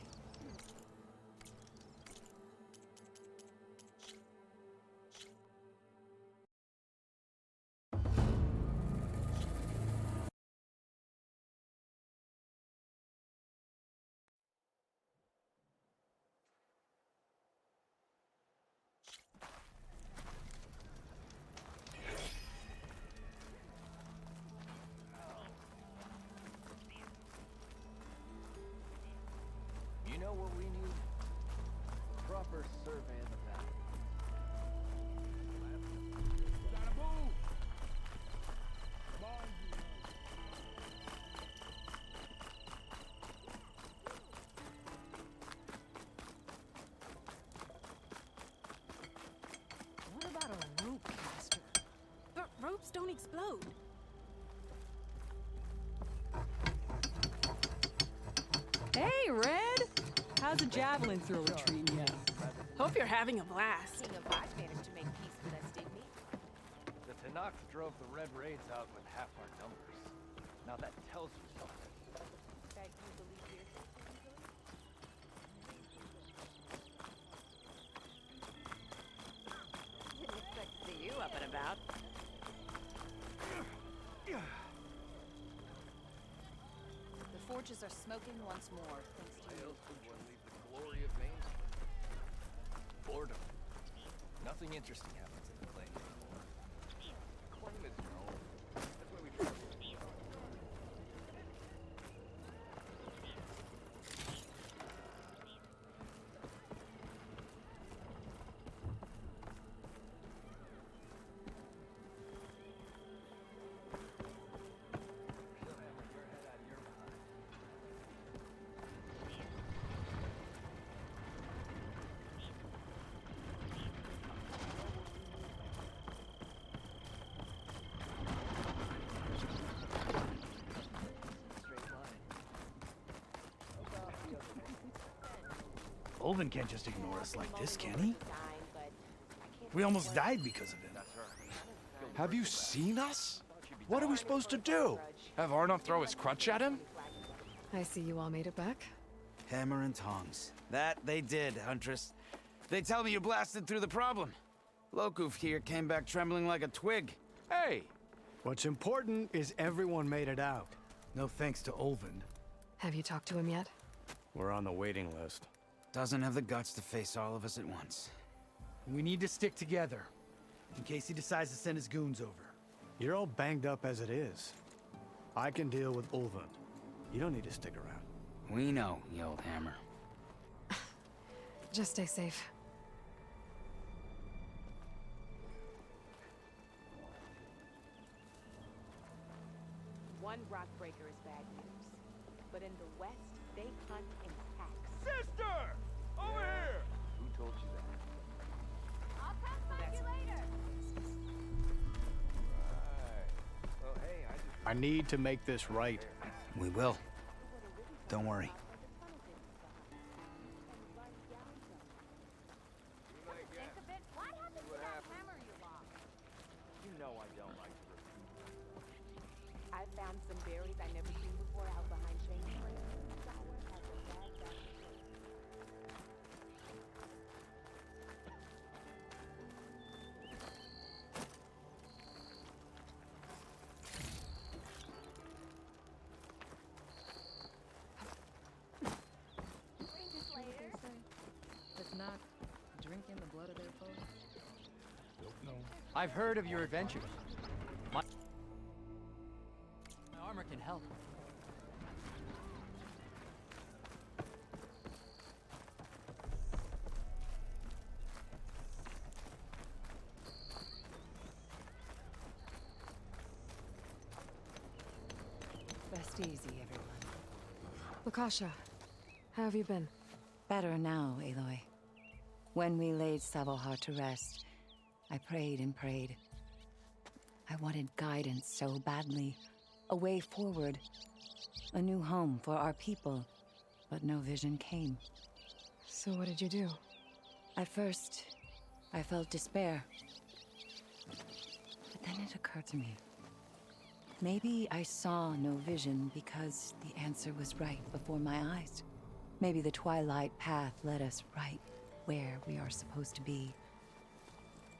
You know what we need? A proper survey of the valley. You gotta move! Come on, What about a rope caster? But ropes don't explode. Hey, Red! How's the javelin thrower treating you? Hope you're having a blast. King of Watch managed to make peace with us, didn't he? The Tanakh drove the Red Raids out with half our numbers. Now that tells you something. That you believe you're safe easily? Didn't expect to see you up and about. The forges are smoking once more, thanks to Why you. else would one leave the glory of Maine Street? Boredom. Nothing interesting happens in the claim anymore. Claim is your own. That's why we trust it. Olvin can't just ignore us like this, can he? We almost died because of him. Have you seen us? What are we supposed to do? Have Arnott throw his crutch at him? I see you all made it back. Hammer and tongs. That they did, Huntress. They tell me you blasted through the problem. Lokuf here came back trembling like a twig. Hey! What's important is everyone made it out. No thanks to Olvin. Have you talked to him yet? We're on the waiting list. doesn't have the guts to face all of us at once. We need to stick together, in case he decides to send his goons over. You're all banged up as it is. I can deal with Ulvund. You don't need to stick around. We know, you old hammer. Just stay safe. One rock breaker is bad news, but in the west, they hunt in packs. Sister! Over here! Who told you that? I'll come find you later. Right. Well, hey, I just... I need to make this right. We will. Don't worry. Think of it. What happened to that hammer you lost? You know I don't like to repeat. I found some berries I never seen before out behind Shane's place. Sour has a bad reputation. It's not drinking the blood of their foes. I've heard of your adventures. My armor can help. Rest easy, everyone. Lakasha, how have you been? Better now, Aloy. When we laid Savohar to rest, I prayed and prayed. I wanted guidance so badly. A way forward. A new home for our people. But no vision came. So what did you do? At first, I felt despair. But then it occurred to me. Maybe I saw no vision because the answer was right before my eyes. Maybe the Twilight Path led us right where we are supposed to be.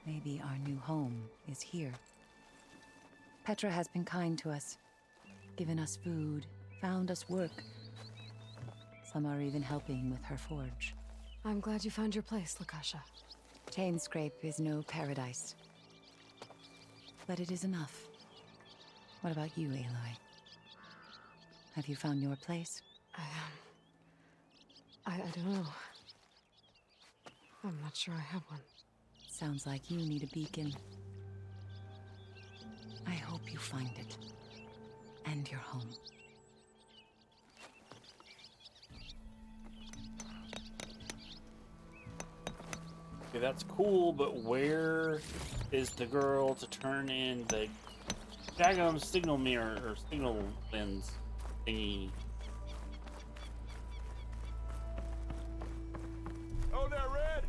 Maybe our new home is here. Petra has been kind to us, given us food, found us work. Some are even helping with her forge. I'm glad you found your place, Lakasha. Chainscrape is no paradise, but it is enough. What about you, Aloy? Have you found your place? I don't know. I'm not sure I have one. Sounds like you need a beacon. I hope you find it. And your home. Okay, that's cool, but where is the girl to turn in the Shagum signal mirror or signal lens thingy? Oh, there, Red!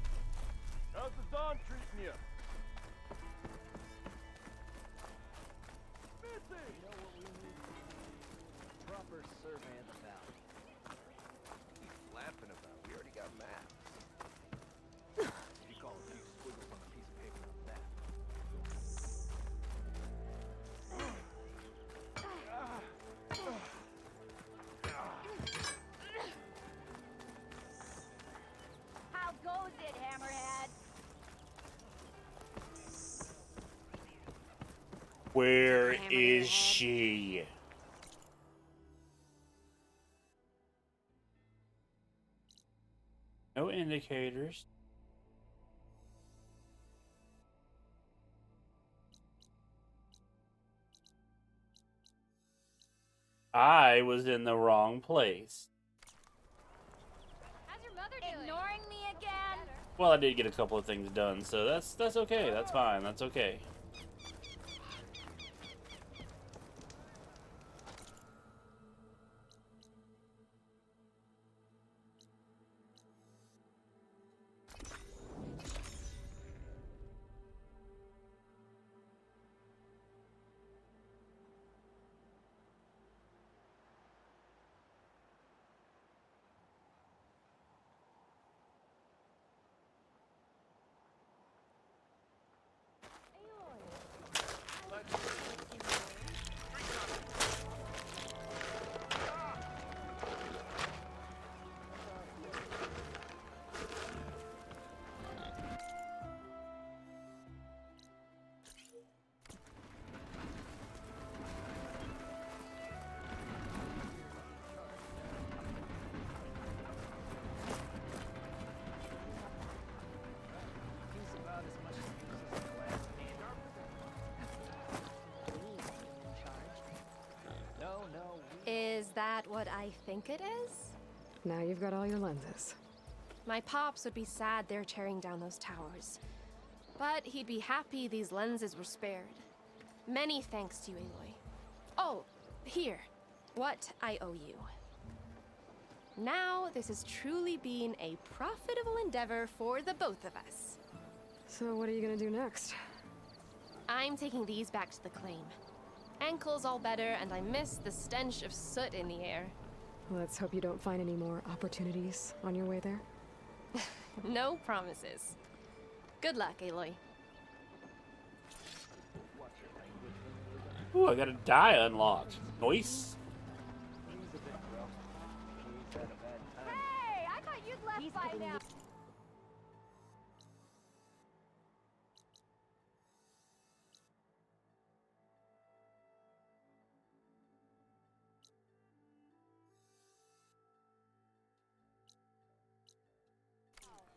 How's the Dawn treating you? Missy! You know what we need? Proper survey of the valley. What are you flapping about? We already got maps. You call a few squiggles on a piece of paper on that. How goes it, Hammerhead? Where is she? No indicators. I was in the wrong place. How's your mother doing? Ignoring me again? Well, I did get a couple of things done, so that's okay. That's fine. That's okay. what I think it is? Now you've got all your lenses. My pops would be sad they're tearing down those towers. But he'd be happy these lenses were spared. Many thanks to you, Aloy. Oh, here. What I owe you. Now, this has truly been a profitable endeavor for the both of us. So what are you gonna do next? I'm taking these back to the claim. Ankle's all better, and I miss the stench of soot in the air. Let's hope you don't find any more opportunities on your way there. No promises. Good luck, Aloy. Ooh, I got a die unlocked. Nice. Hey, I thought you'd left by now.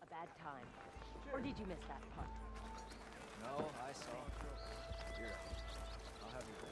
A bad time. Or did you miss that part? No, I saw. You're right. I'll have you back.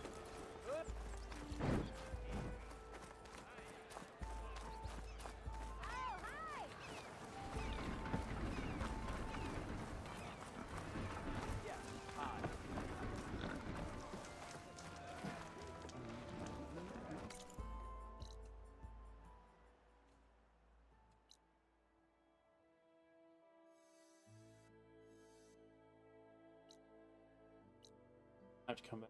I have to come back.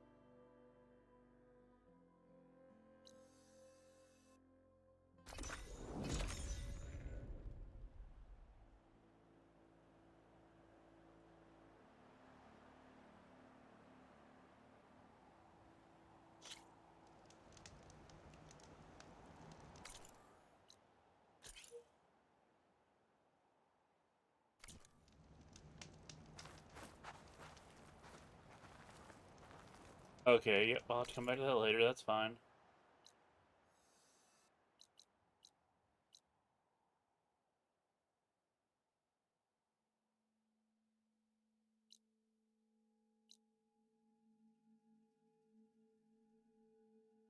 Okay, yep, I'll have to come back to that later, that's fine.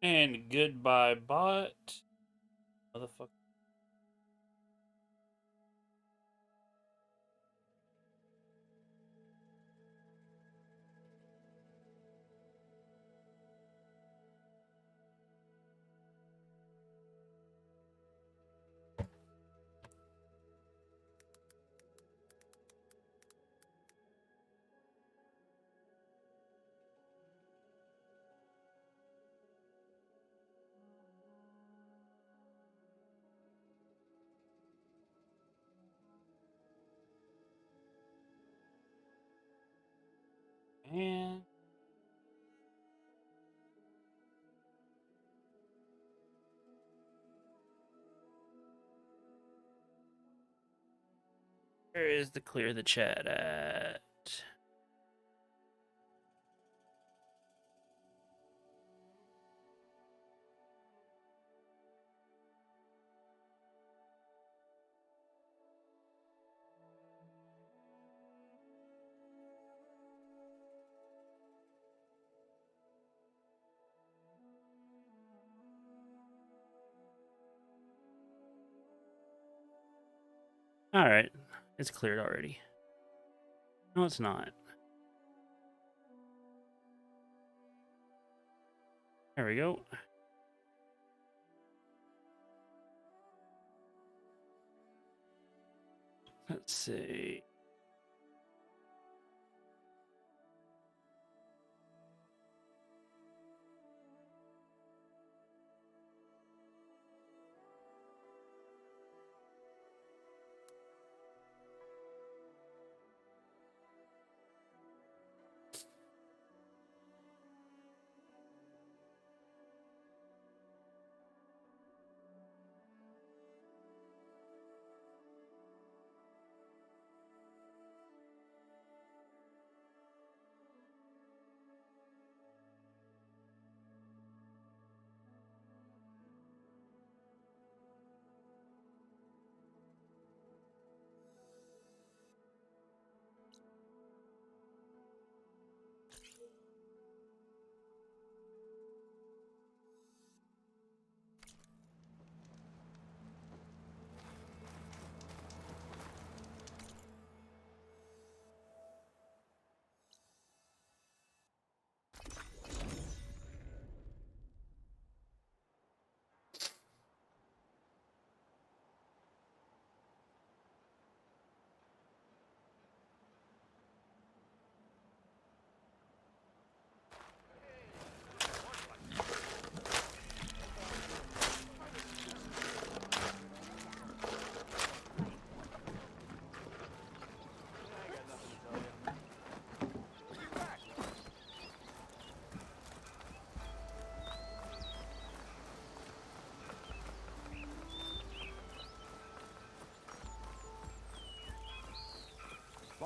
And goodbye, bot. Motherfucker. And where is the clear the chat at? Alright, it's cleared already. No, it's not. There we go. Let's see.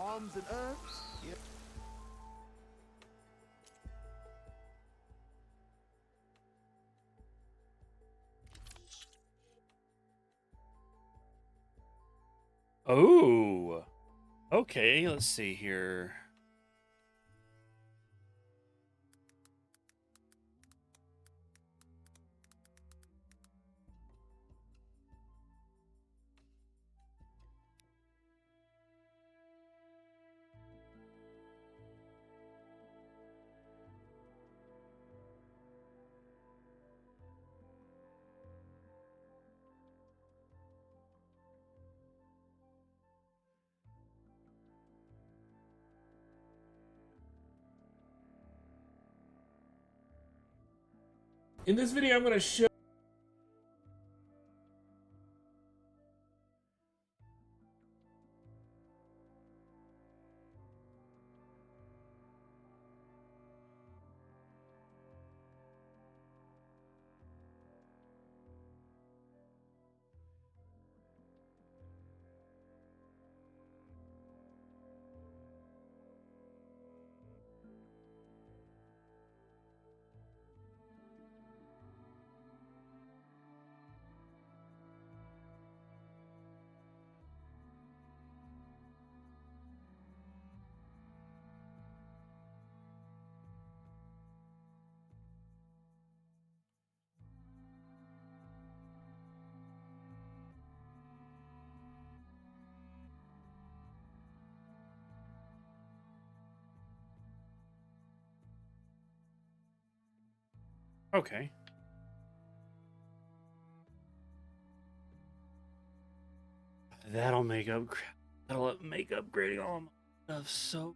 Bombs and herbs? Yeah. Oh, okay. Let's see here. In this video, I'm going to show. Okay. That'll make upgrading all my stuff so.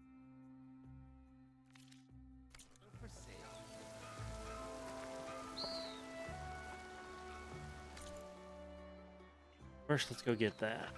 First, let's go get that.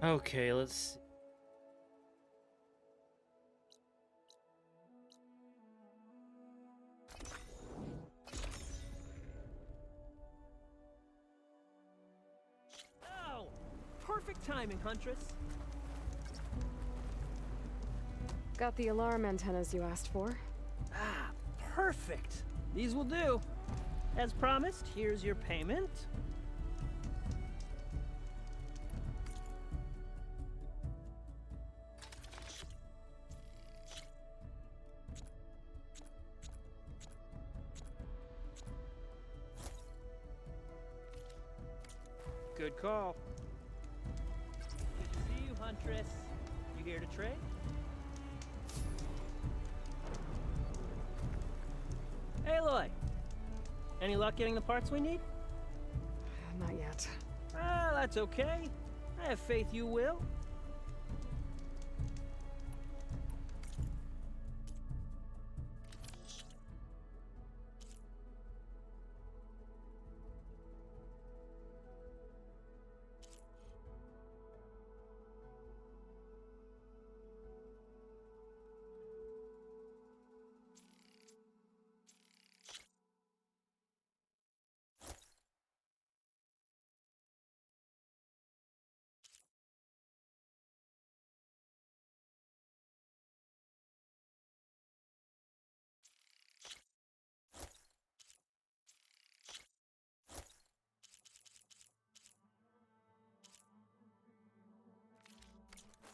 Okay, let's see. Oh, perfect timing, Huntress. Got the alarm antennas you asked for. Ah, perfect. These will do. As promised, here's your payment. Good call. Good to see you, Huntress. You You here to trade? Aloy! Any luck getting the parts we need? Not yet. Ah, that's okay. I have faith you will.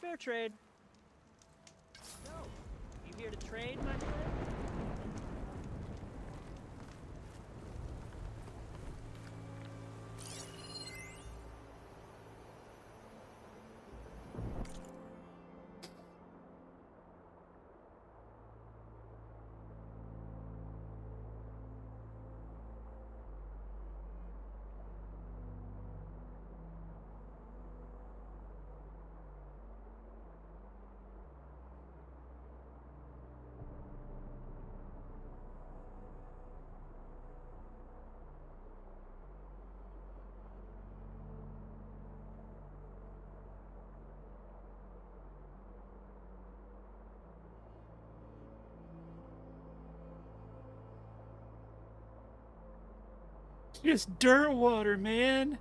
Fair trade. So, you here to trade, my friend? Just dirt water, man.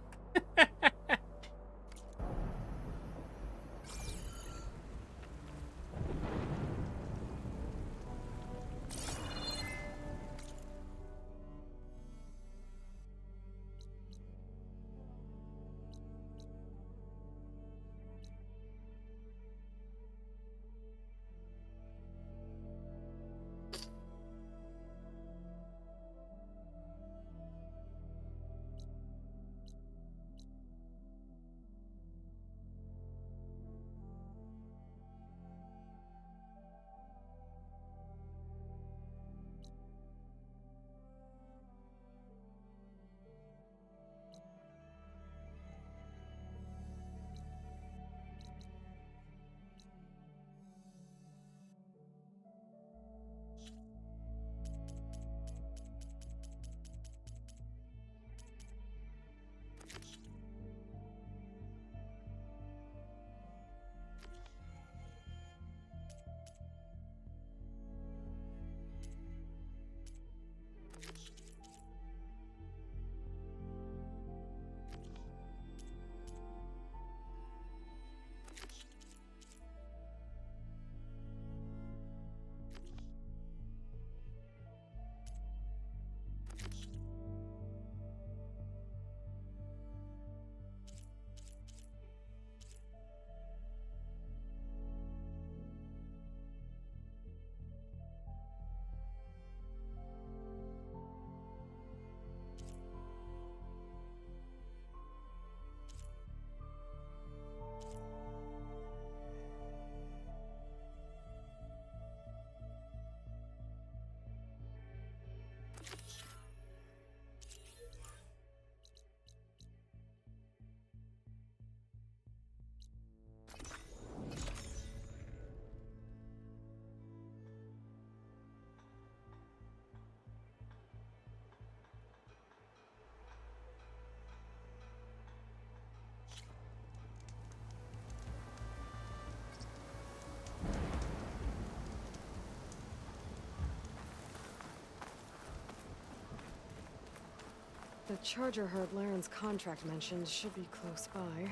The charger herd Laren's contract mentioned should be close by.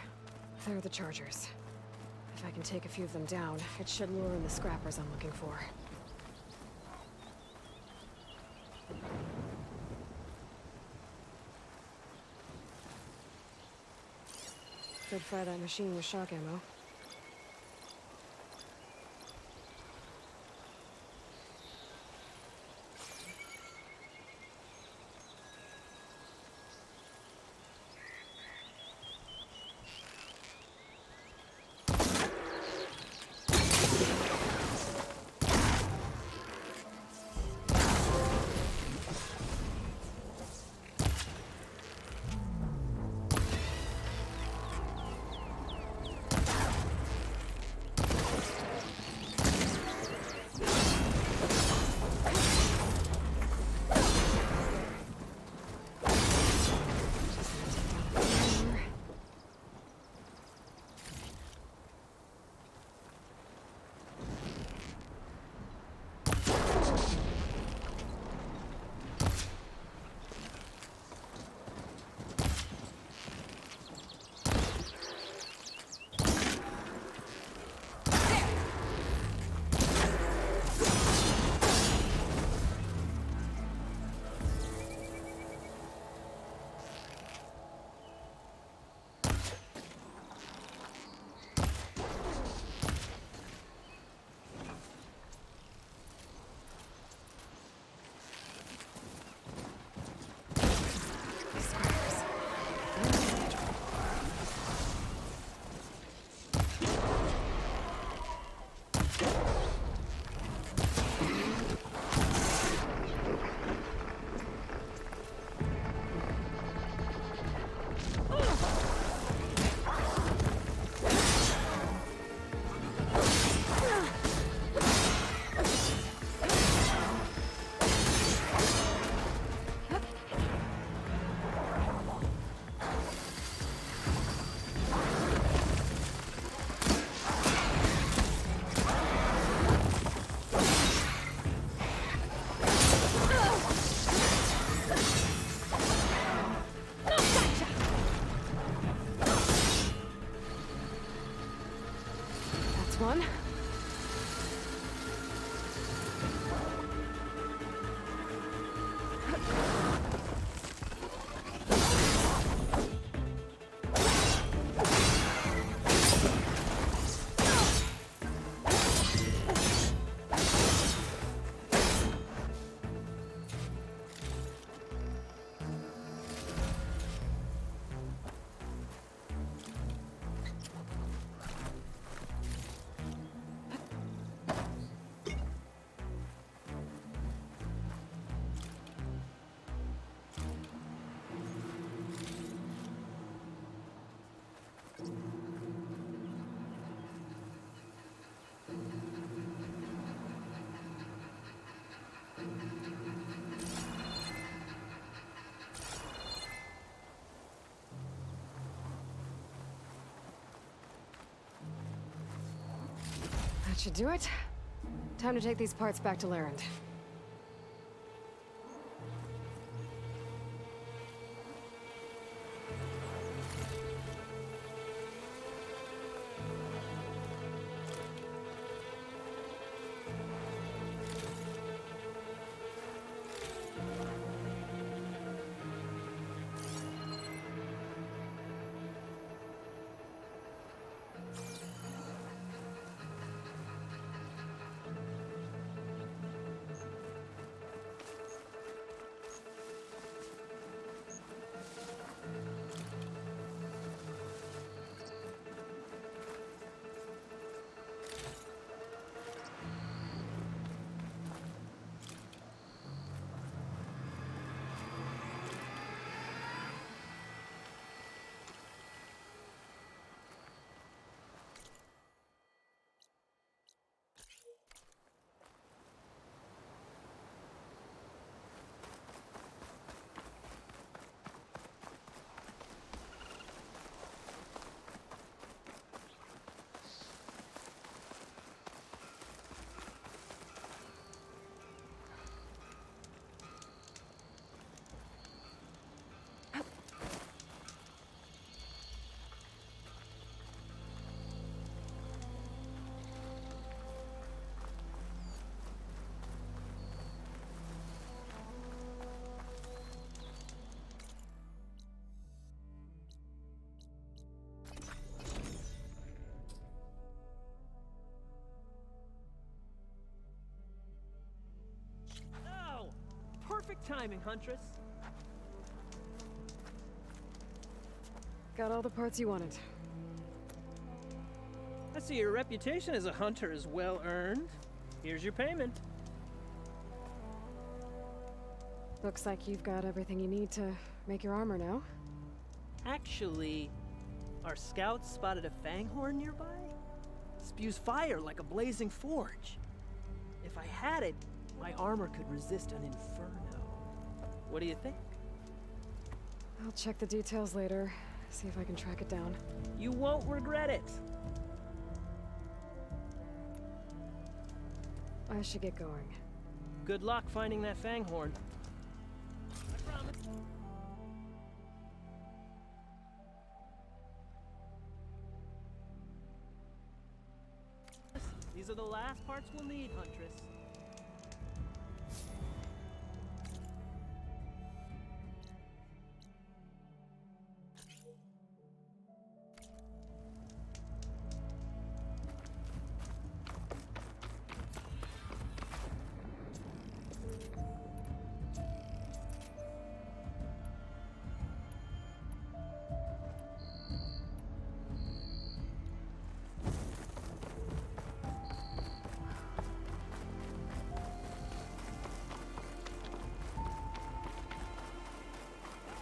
There are the chargers. If I can take a few of them down, it should lure in the scrappers I'm looking for. Could fry that machine with shock ammo. That should do it. Time to take these parts back to Larend. Oh! Perfect timing, Huntress. Got all the parts you wanted. I see your reputation as a hunter is well earned. Here's your payment. Looks like you've got everything you need to make your armor now. Actually, our scouts spotted a fanghorn nearby. Spews fire like a blazing forge. If I had it, my armor could resist an inferno. What do you think? I'll check the details later, see if I can track it down. You won't regret it. I should get going. Good luck finding that fanghorn. I promise. These are the last parts we'll need, Huntress.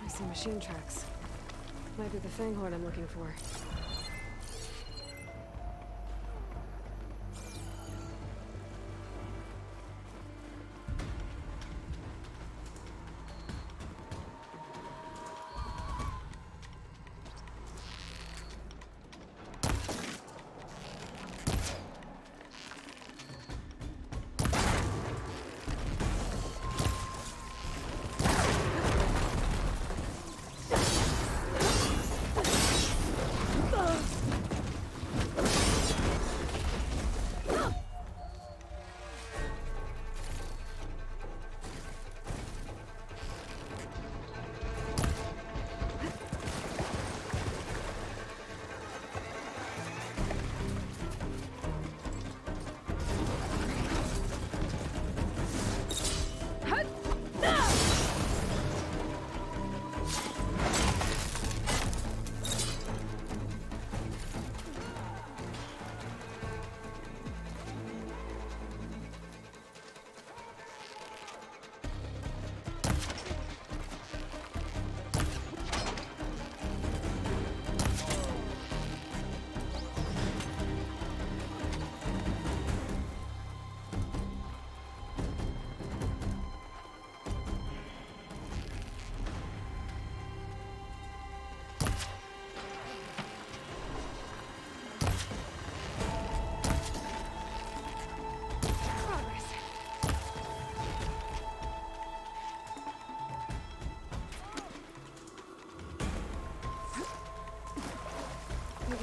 I see machine tracks. Might be the fanghorn I'm looking for.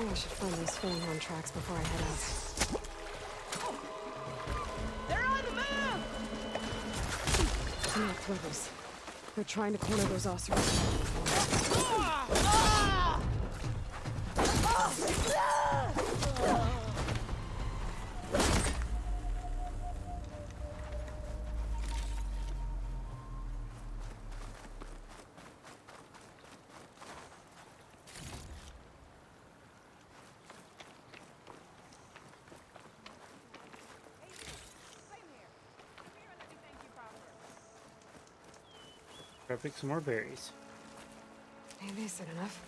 think I should find those Fanghorn tracks before I head out. They're on the move! Come on, rebels. They're trying to corner those Osirians. Gotta pick some more berries. Maybe is it enough?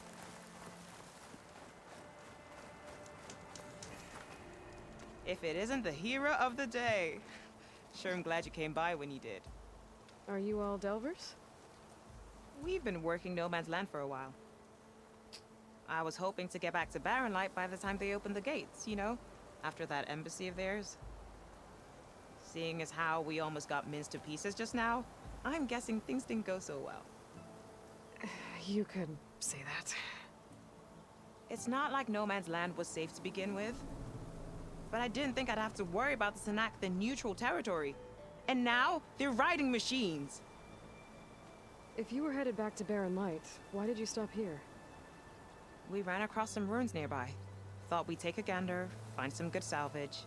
If it isn't the hero of the day. Sure, I'm glad you came by when you did. Are you all Delvers? We've been working No Man's Land for a while. I was hoping to get back to Barren Light by the time they opened the gates, you know? After that embassy of theirs. Seeing as how we almost got minced to pieces just now, I'm guessing things didn't go so well. You could say that. It's not like No Man's Land was safe to begin with. But I didn't think I'd have to worry about the Snack, the neutral territory. And now, they're riding machines. If you were headed back to Barren Light, why did you stop here? We ran across some ruins nearby. Thought we'd take a gander, find some good salvage.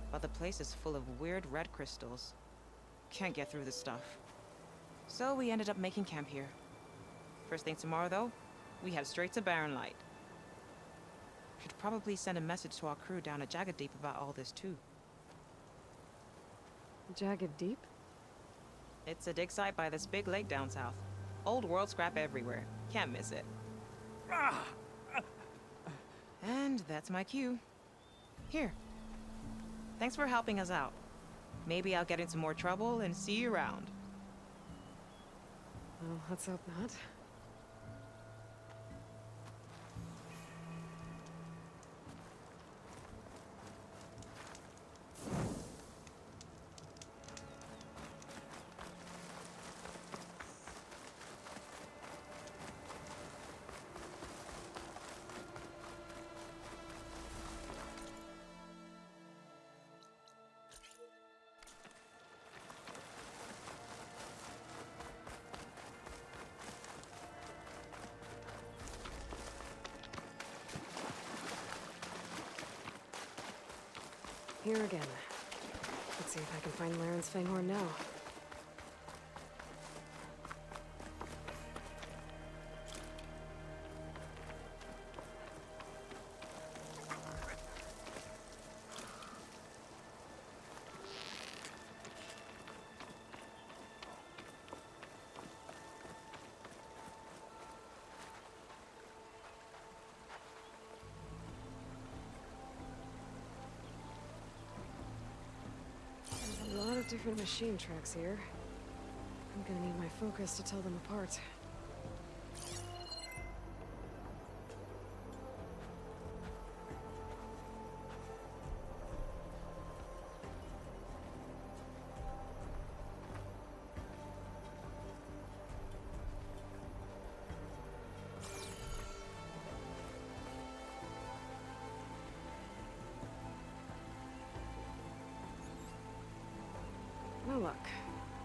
But the place is full of weird red crystals. Can't get through this stuff. So we ended up making camp here. First thing tomorrow, though, we head straight to Barren Light. Should probably send a message to our crew down at Jagged Deep about all this, too. Jagged Deep? It's a dig site by this big lake down south. Old world scrap everywhere. Can't miss it. And that's my cue. Here. Thanks for helping us out. Maybe I'll get into more trouble and see you around. Well, let's hope not. Here again. Let's see if I can find Laren's Fanghorn now. Different machine tracks here. I'm gonna need my focus to tell them apart. No luck.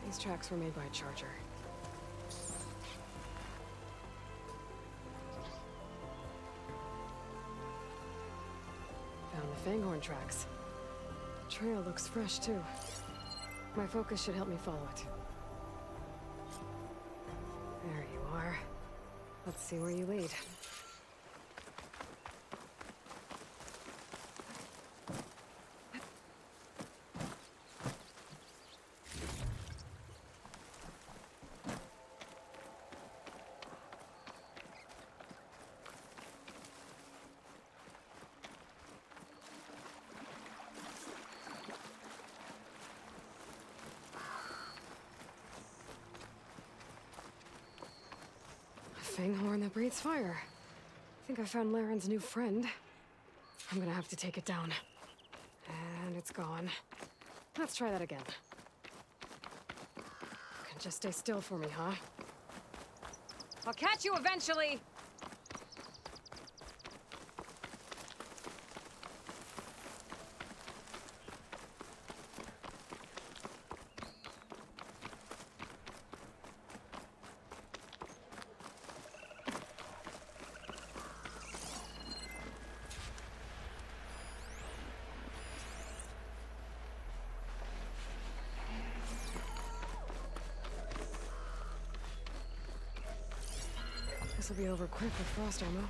These tracks were made by a charger. Found the Fanghorn tracks. The trail looks fresh, too. My focus should help me follow it. There you are. Let's see where you lead. Fanghorn that breathes fire. I think I found Laren's new friend. I'm gonna have to take it down. And it's gone. Let's try that again. Can just stay still for me, huh? I'll catch you eventually! This'll be over quick with frost ammo.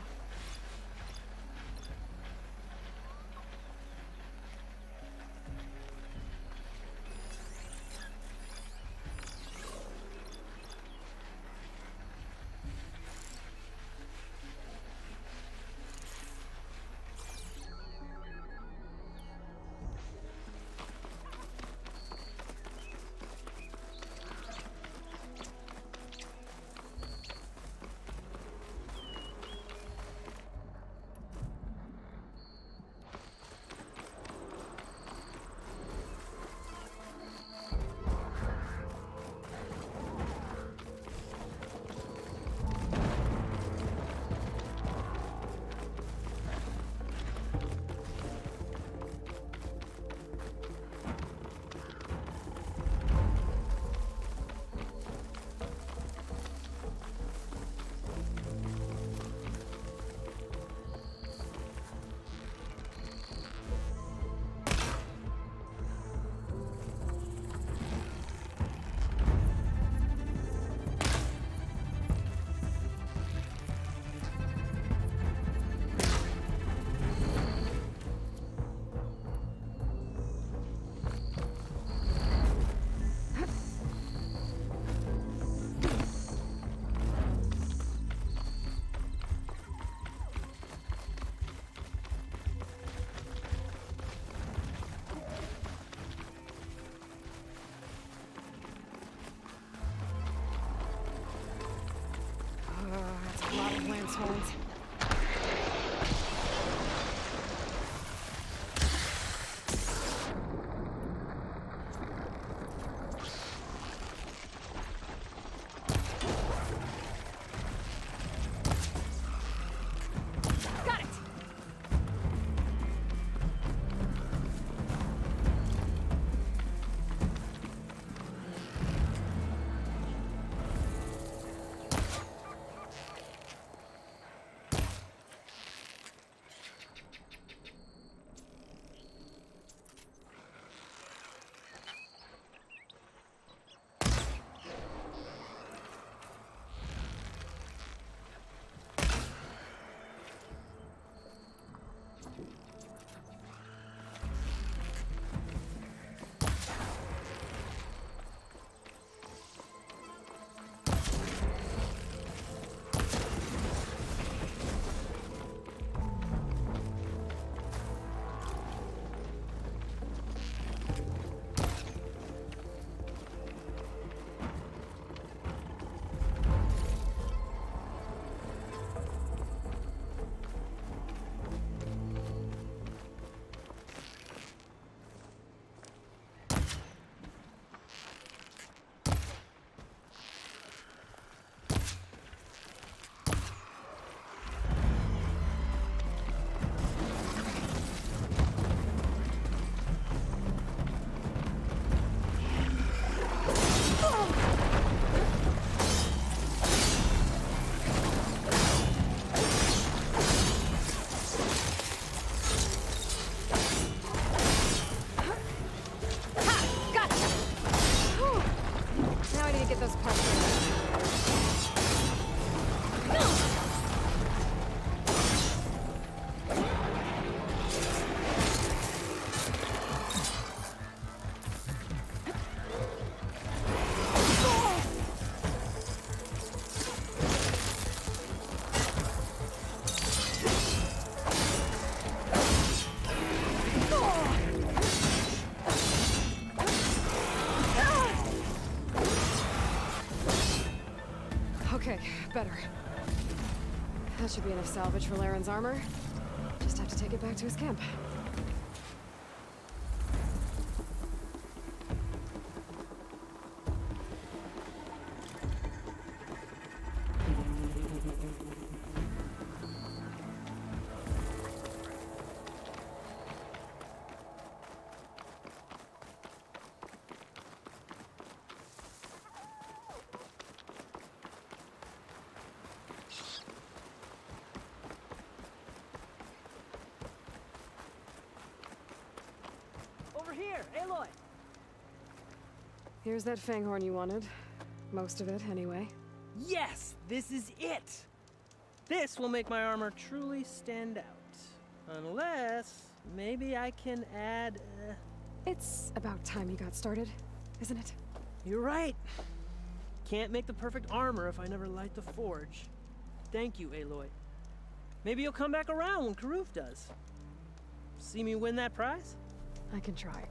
That's a lot of lance horns. Got it! Okay, better. That should be enough salvage for Laren's armor. Just have to take it back to his camp. Over here, Aloy! Here's that fanghorn you wanted. Most of it, anyway. Yes! This is it! This will make my armor truly stand out. Unless, maybe I can add, It's about time you got started, isn't it? You're right. Can't make the perfect armor if I never light the forge. Thank you, Aloy. Maybe you'll come back around when Karuf does. See me win that prize? I can try.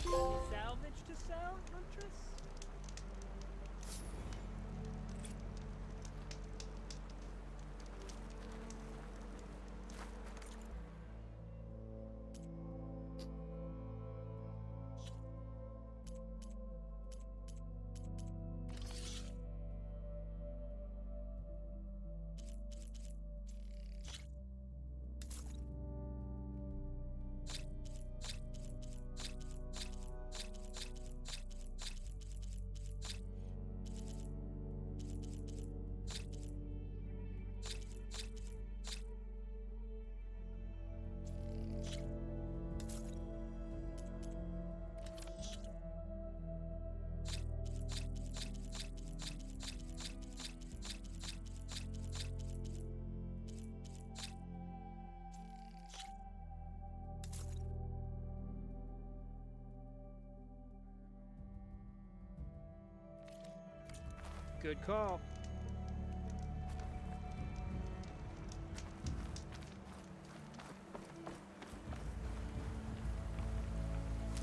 Salvage to sell, Huntress? Good call.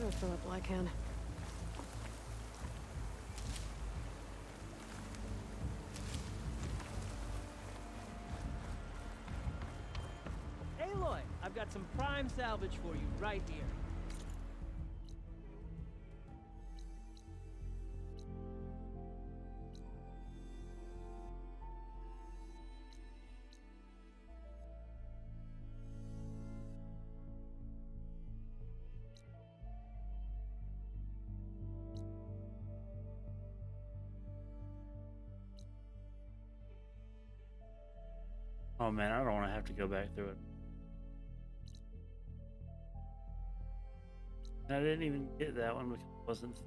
I'll fill up while I can. Aloy, I've got some prime salvage for you right here. Oh man, I don't want to have to go back through it. I didn't even get that one because it wasn't.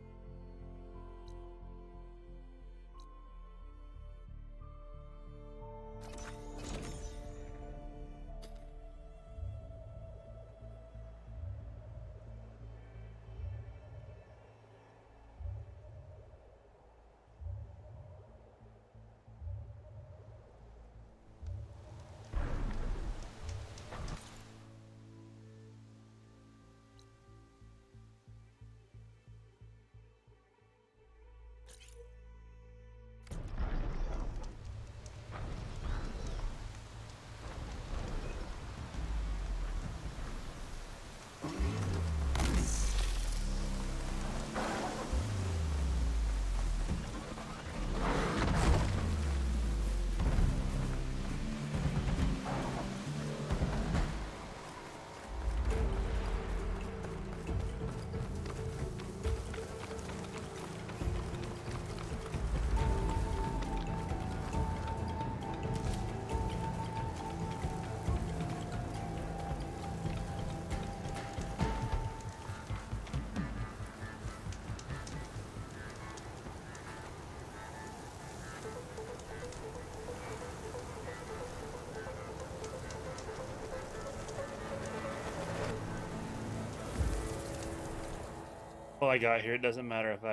Well, I got here. It doesn't matter if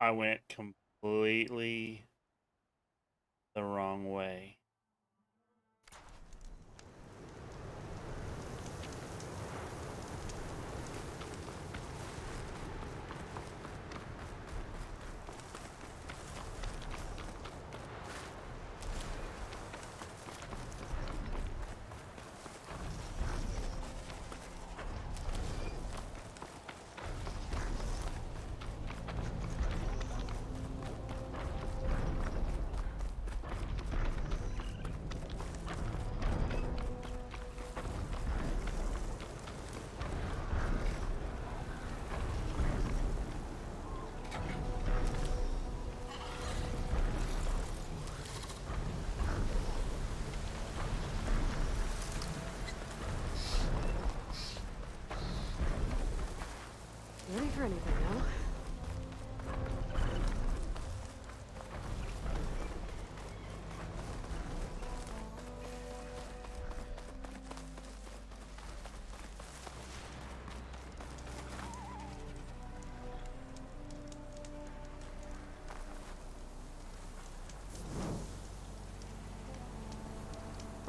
I went completely the wrong way. Ready for anything now?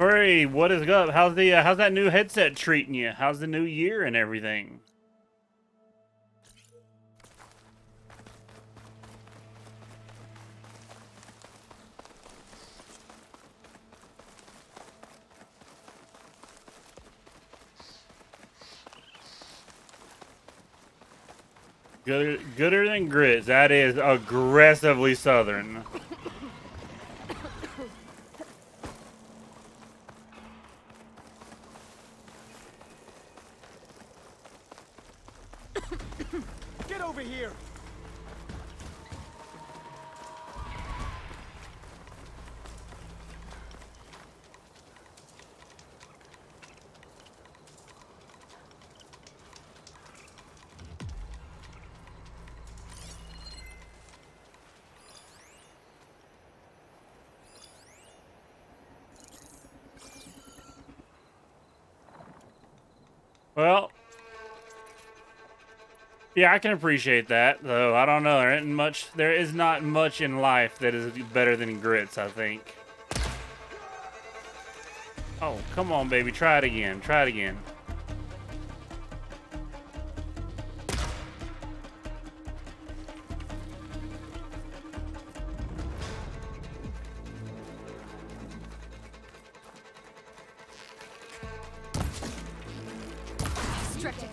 Furry, what is up? How's that new headset treating you? How's the new year and everything? Gooder than grits. That is aggressively southern. Get over here! Well, yeah, I can appreciate that, though. I don't know. There is not much in life that is better than grits, I think. Oh, come on, baby. Try it again. Try it again. Stretch it.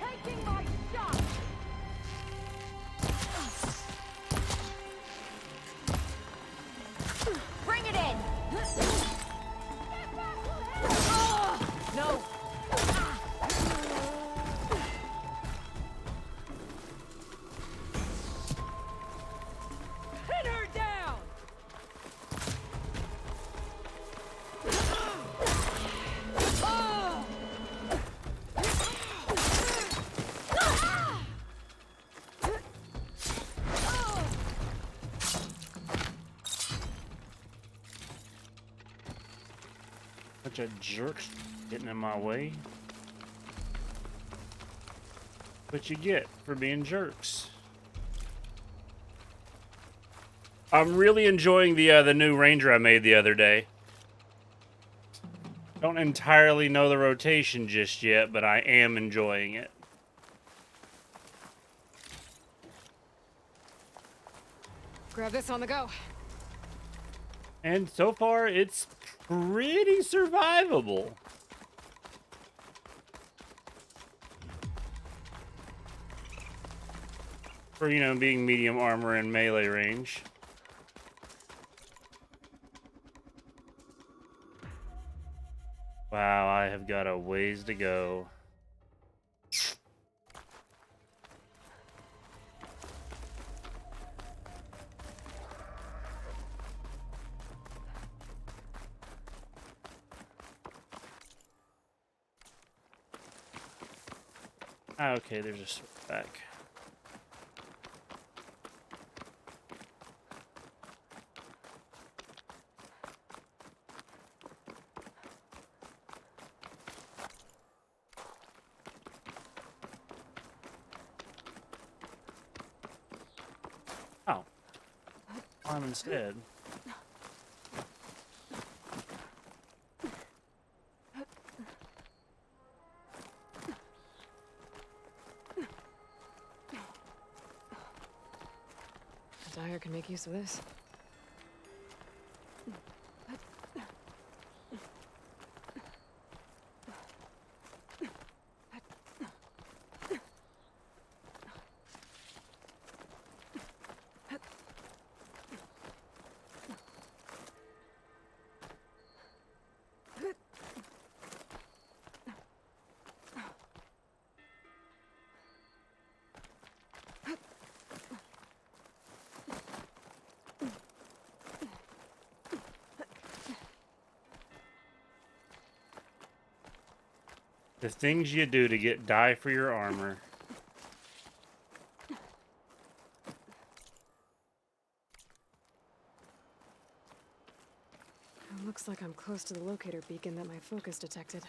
Taking my shot. Bring it in. No! Pin her down. Bunch of jerks getting in my way. What you get for being jerks. I'm really enjoying the new Ranger I made the other day. Don't entirely know the rotation just yet, but I am enjoying it. Grab this on the go. And so far, it's pretty survivable. For, you know, being medium armor and melee range. Wow, I have got a ways to go. Ah, okay, there's a sword back. Oh. Climb instead. Dyer can make use of this. The things you do to get dye for your armor. like I'm close to the locator beacon that my focus detected.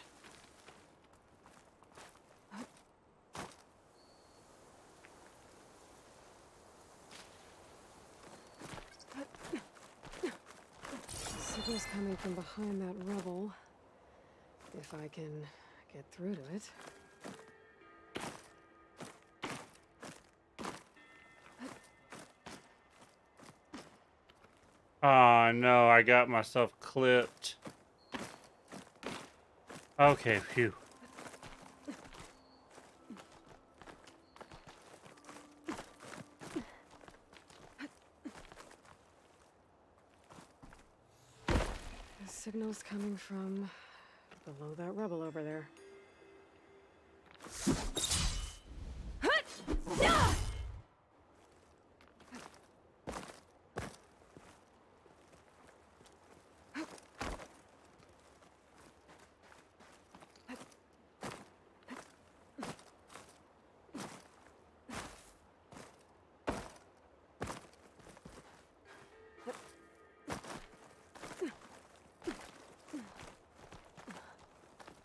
The signal's coming from behind that rubble. If I can get through to it. Oh no, I got myself clipped. Okay, phew. The signal's coming from below that rubble over there.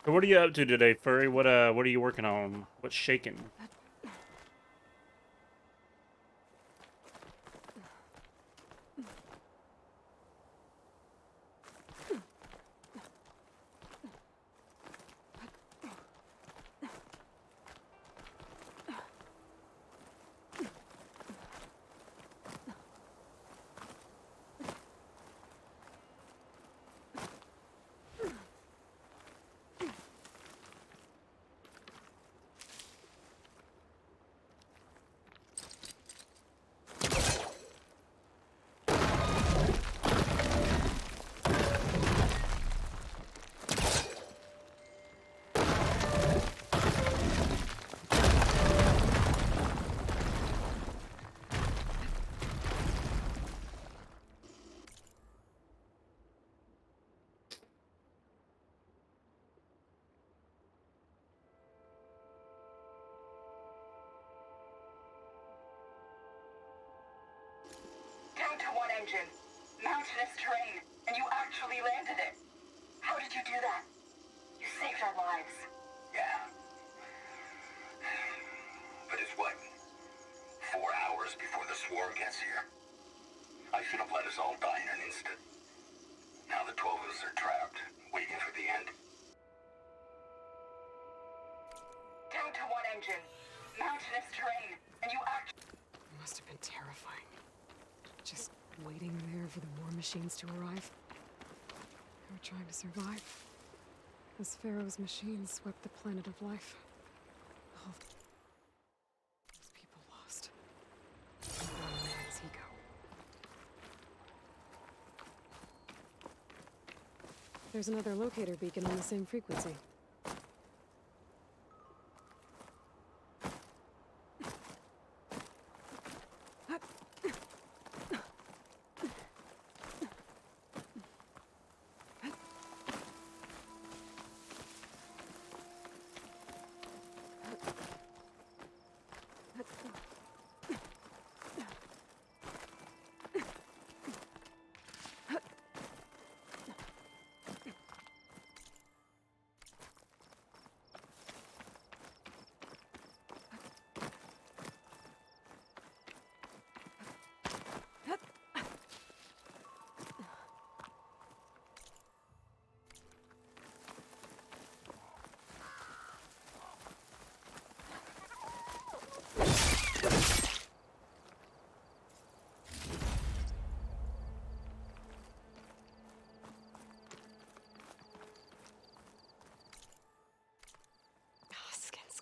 So what are you up to today, Furry? What are you working on? What's shaking? Down to one engine. Mountainous terrain, and you actually landed it. How did you do that? You saved our lives. Yeah. But it's what? 4 hours before the swarm gets here? I should have let us all die in an instant. Now the 12 of us are trapped, waiting for the end. Down to one engine. Mountainous terrain, and you actually... It must have been terrifying. Just waiting there for the war machines to arrive. They were trying to survive. As Pharaoh's machines swept the planet of life. All those people lost. Where does he go? There's another locator beacon on the same frequency. Skin's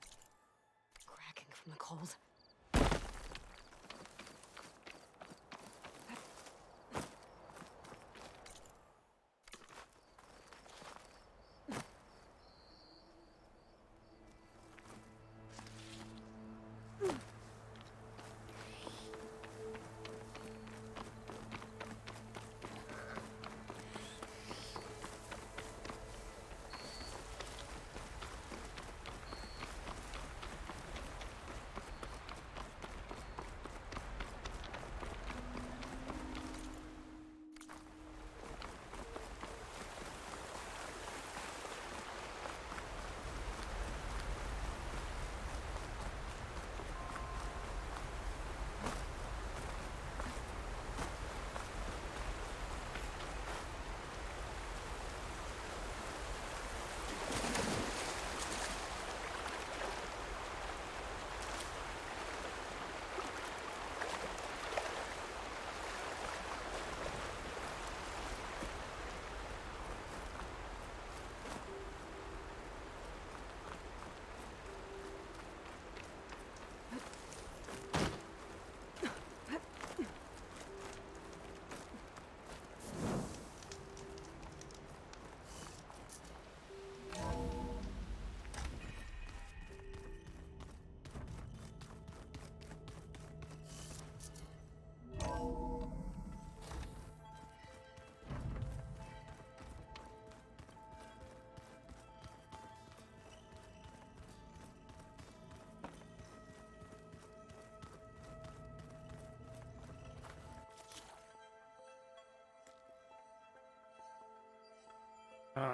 cracking from the cold.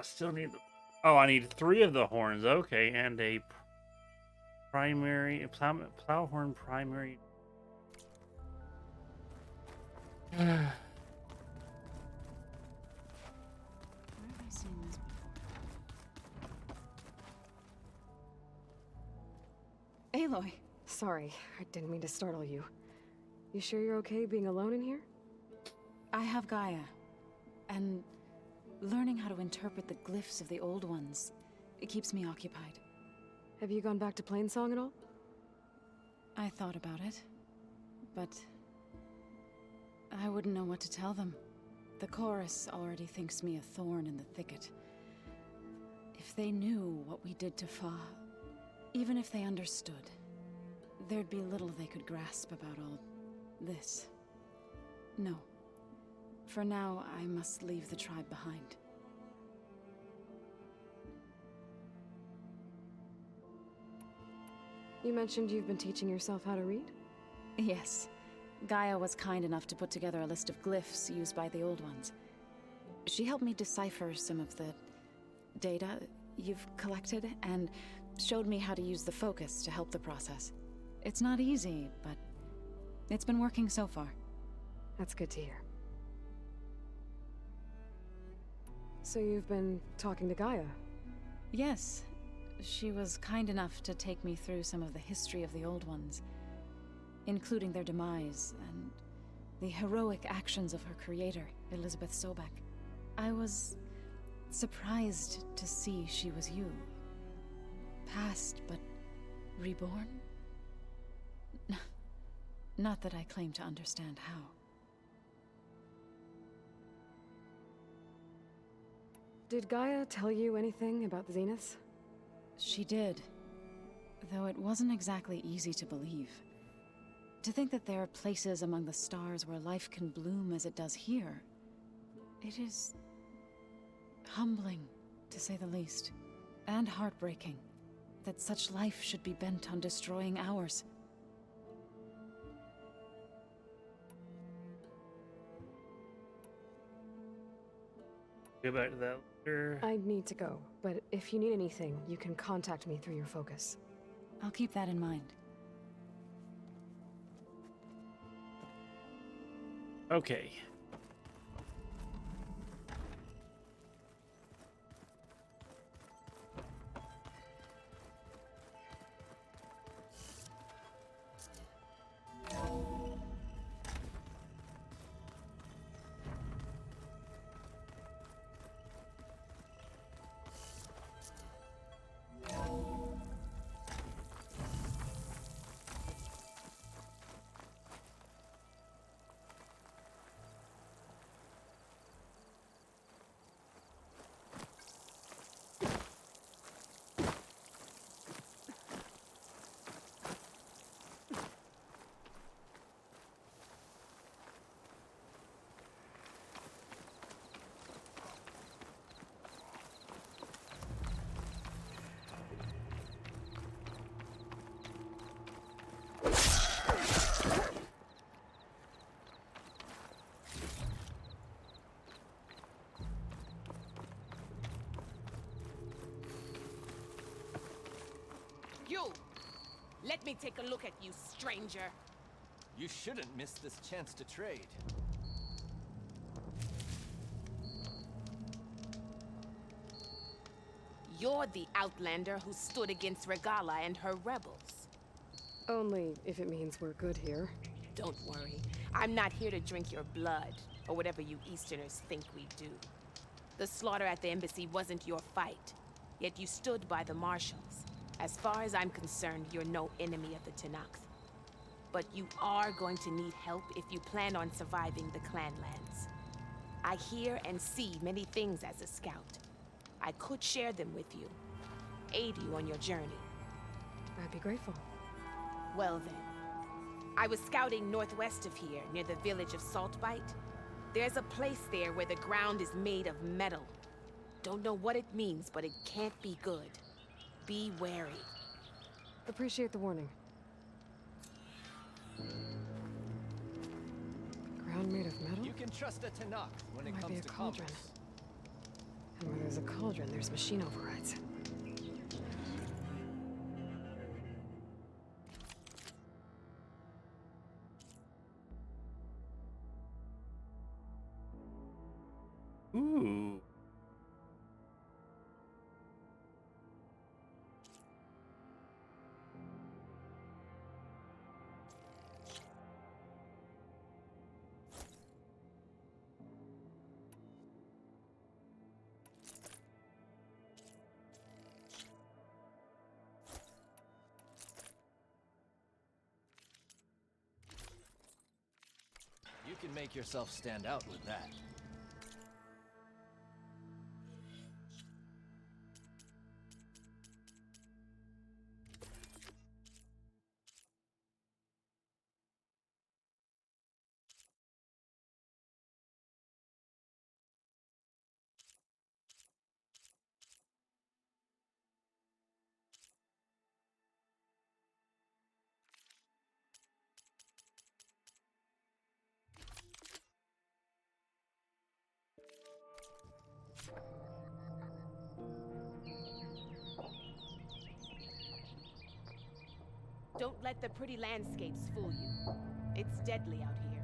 Still need. Oh, I need 3 of the horns. Okay, and a primary plow horn primary. Where have I seen this before? Aloy! Sorry, I didn't mean to startle you. You sure you're okay being alone in here? I have Gaia, and learning how to interpret the glyphs of the old ones, it keeps me occupied. Have you gone back to Plainsong at all? I thought about it, but I wouldn't know what to tell them. The chorus already thinks me a thorn in the thicket. If they knew what we did to Fa, even if they understood, there'd be little they could grasp about all this. No. For now, I must leave the tribe behind. You mentioned you've been teaching yourself how to read? Yes. Gaia was kind enough to put together a list of glyphs used by the old ones. She helped me decipher some of the data you've collected, and showed me how to use the focus to help the process. It's not easy, but it's been working so far. That's good to hear. So you've been talking to Gaia? Yes. She was kind enough to take me through some of the history of the old ones, including their demise and the heroic actions of her creator, Elizabeth Sobek. I was surprised to see she was you. Past, but reborn? Not that I claim to understand how. Did Gaia tell you anything about the Zeniths? She did, though it wasn't exactly easy to believe. To think that there are places among the stars where life can bloom as it does here, it is humbling, to say the least, and heartbreaking that such life should be bent on destroying ours. Go back to that later. I need to go, but if you need anything, you can contact me through your focus. I'll keep that in mind. Okay. You! Let me take a look at you, stranger. You shouldn't miss this chance to trade. You're the outlander who stood against Regala and her rebels. Only if it means we're good here. Don't worry. I'm not here to drink your blood, or whatever you Easterners think we do. The slaughter at the embassy wasn't your fight, yet you stood by the marshals. As far as I'm concerned, you're no enemy of the Tenakth. But you are going to need help if you plan on surviving the Clanlands. I hear and see many things as a scout. I could share them with you, aid you on your journey. I'd be grateful. Well then, I was scouting northwest of here, near the village of Saltbite. There's a place there where the ground is made of metal. Don't know what it means, but it can't be good. Be wary. Appreciate the warning. Ground made of metal? You can trust a Tenakth when it Might be comes a to cauldron. commerce. And where there's a cauldron, there's machine overrides. Ooh. You can make yourself stand out with that. Don't let the pretty landscapes fool you. It's deadly out here.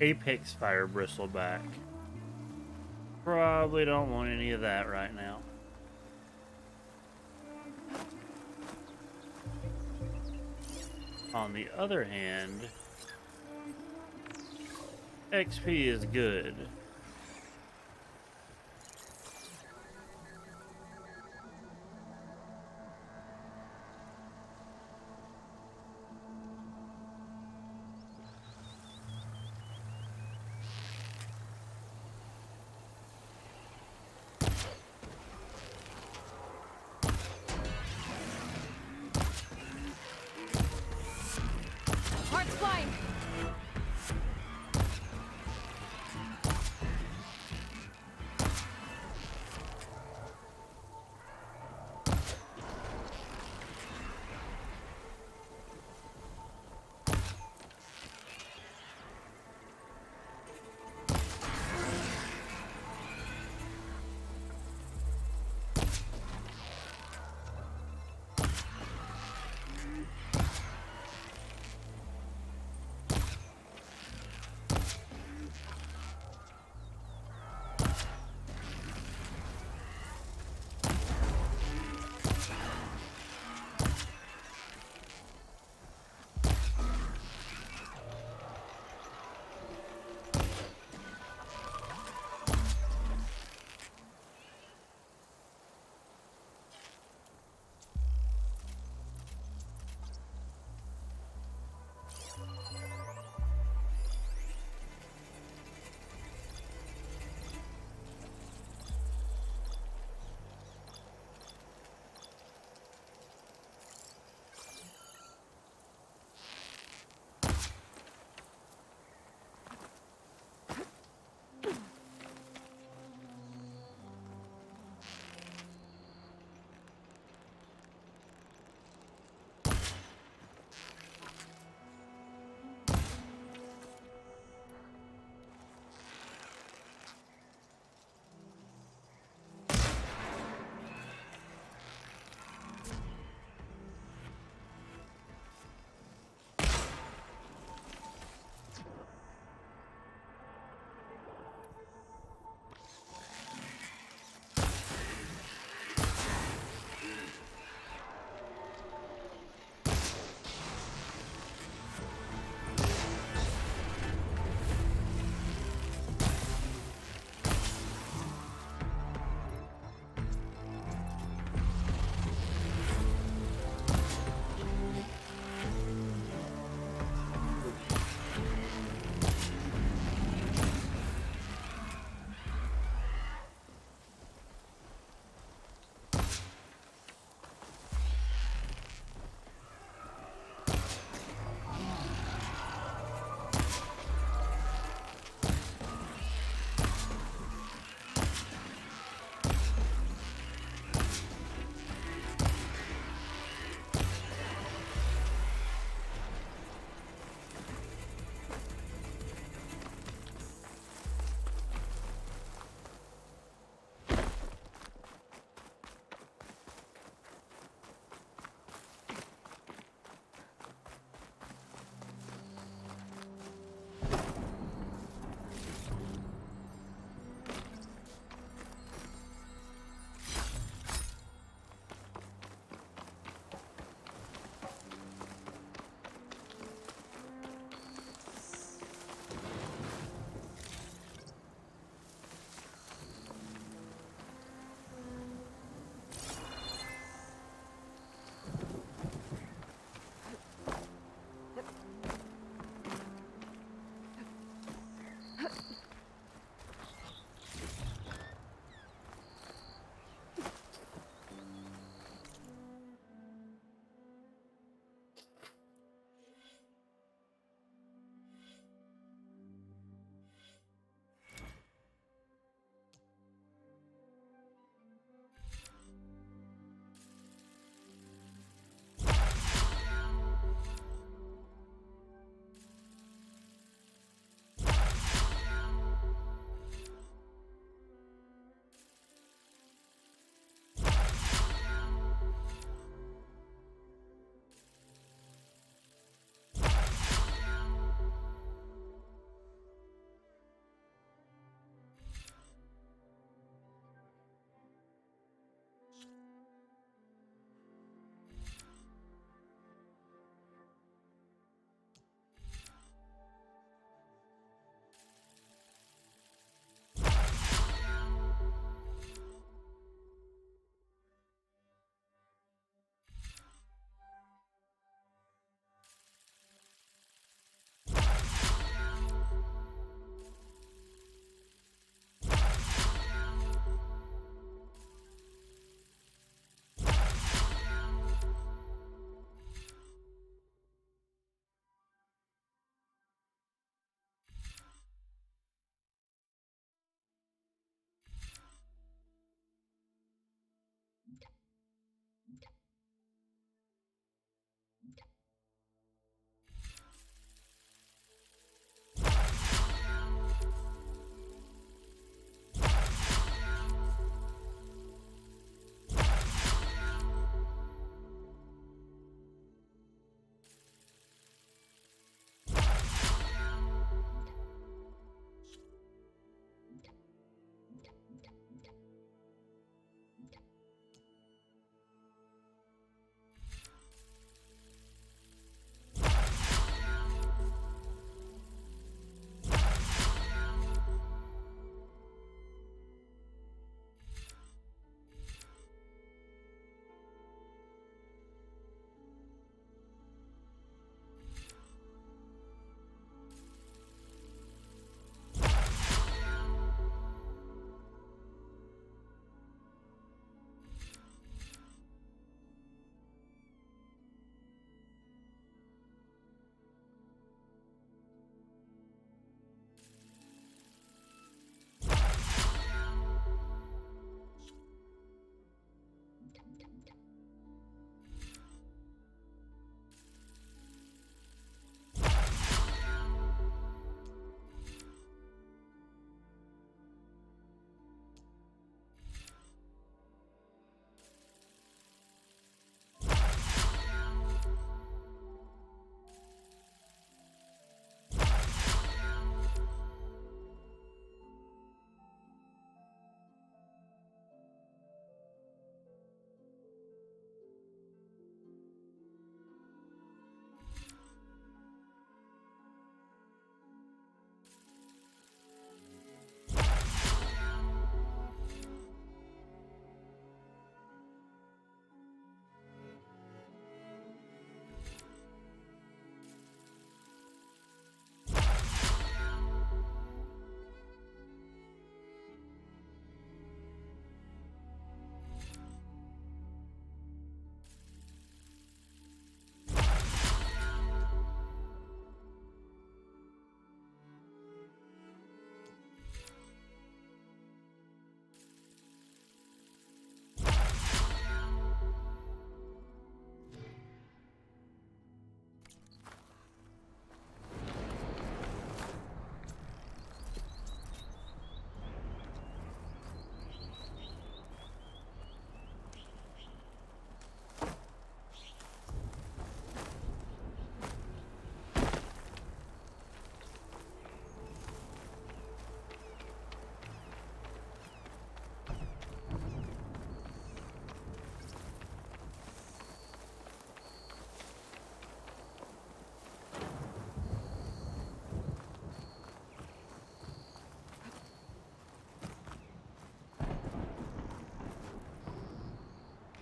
Apex Fire Bristleback. Probably don't want any of that right now. On the other hand, XP is good. Heart's flying.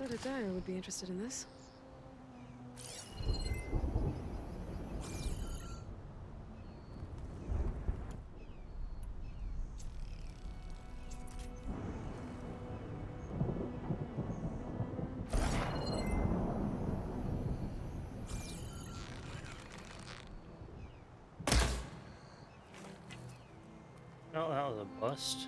Senator Dyer would be interested in this. Oh, that was a bust.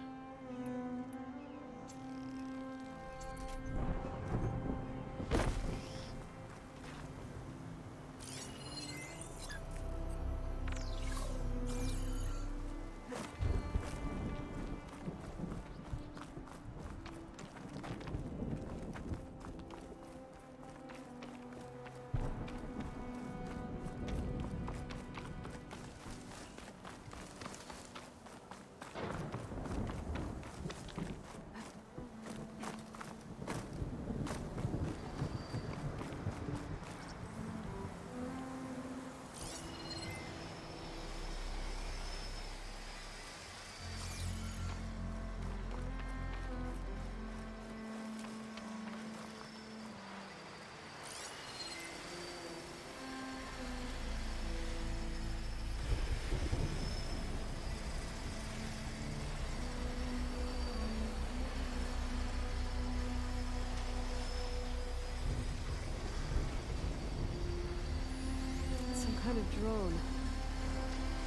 Some kind of drone.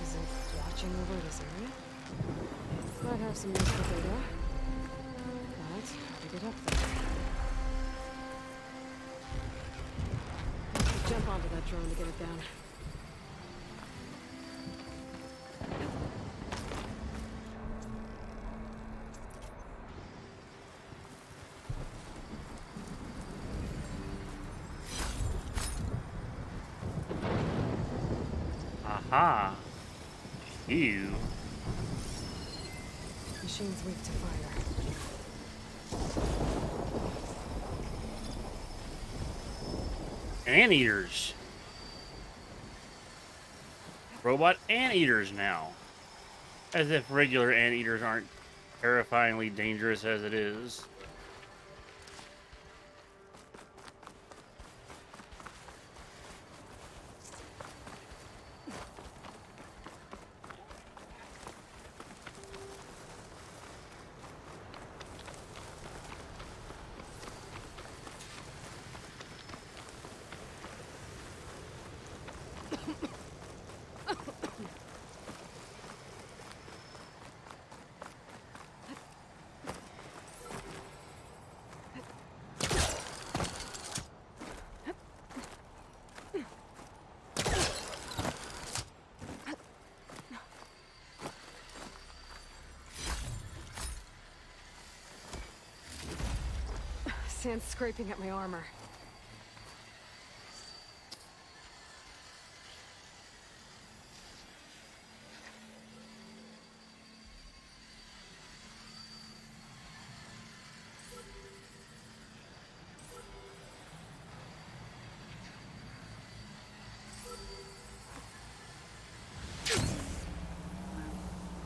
Is it watching over this area? Might have some useful data. But how to get up there? I have to jump onto that drone to get it down. Aha. You. Machine's weak to fire. Anteaters. Robot anteaters now. As if regular anteaters aren't terrifyingly dangerous as it is. Sand's scraping at my armor.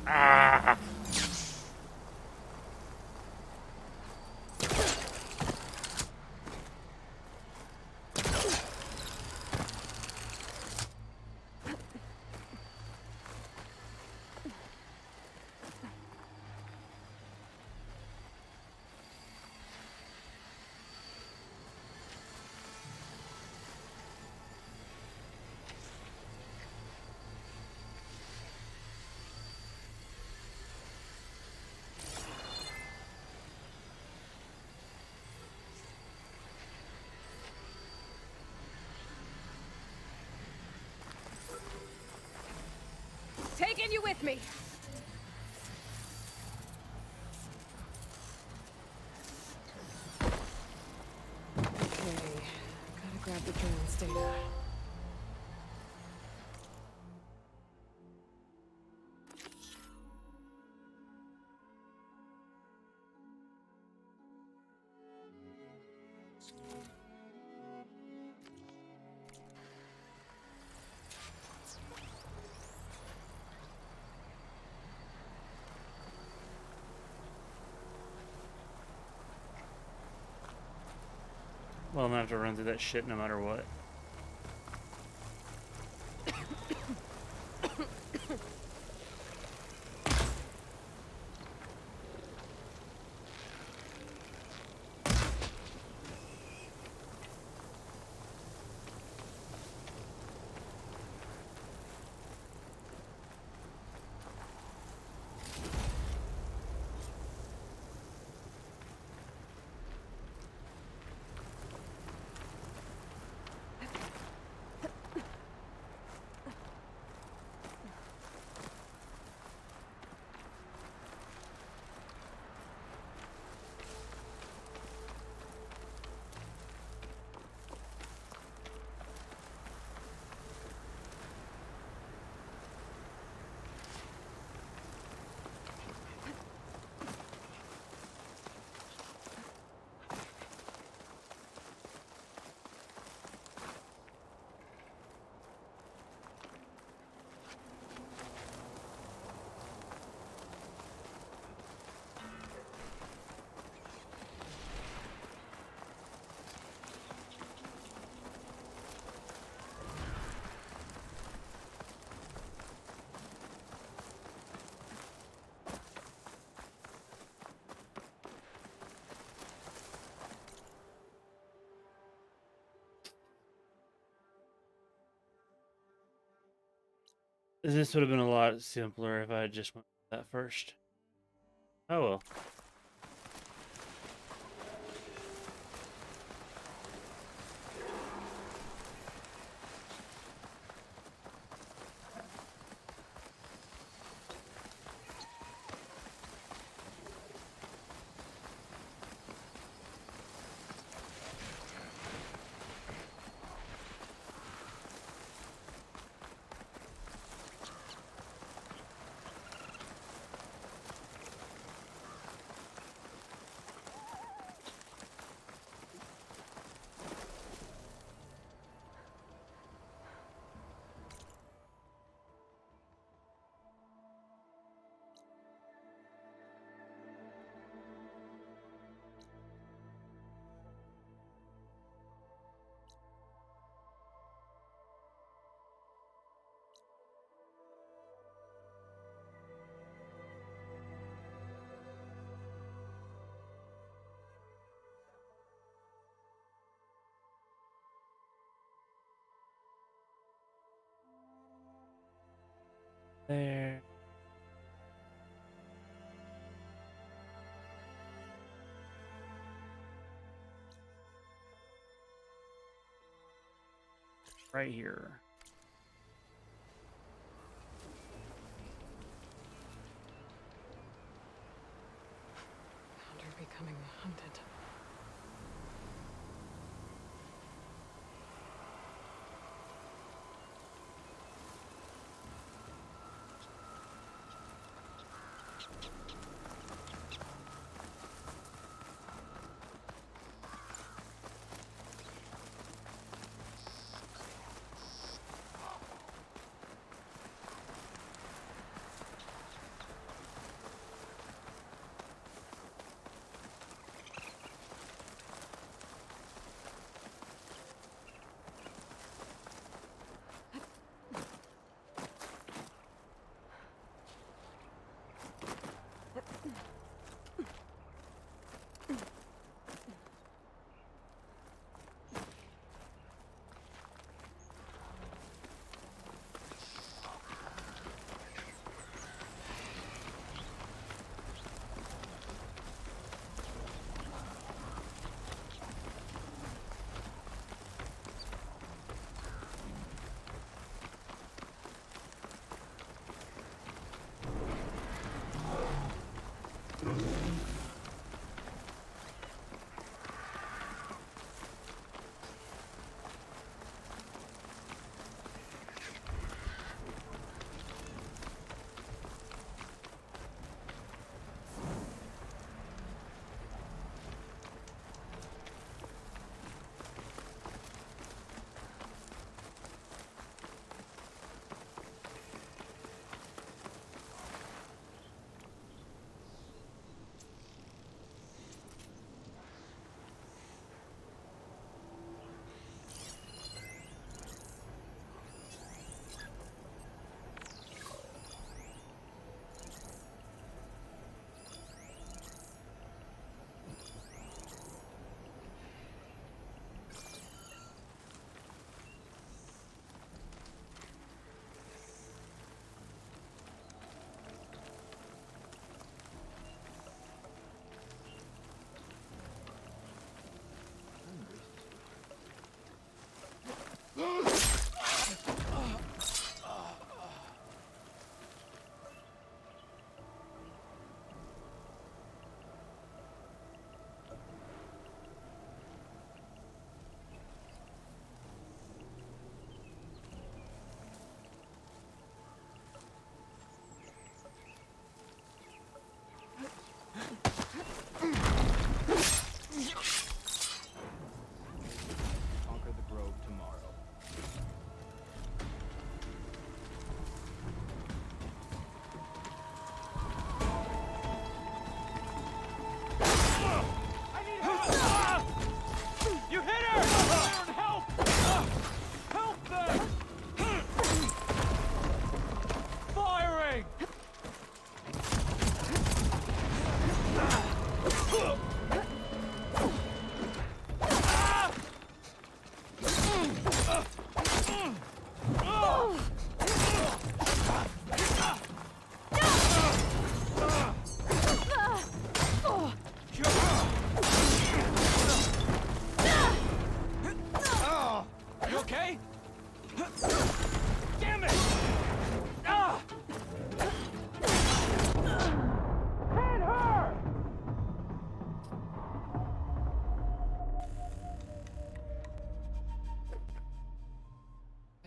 Ah! Taking you with me. Okay, gotta grab the drone's data. Well, I'm gonna have to run through that shit no matter what. This would have been a lot simpler if I had just went with that first. Oh well. There. Right here. They're becoming hunted.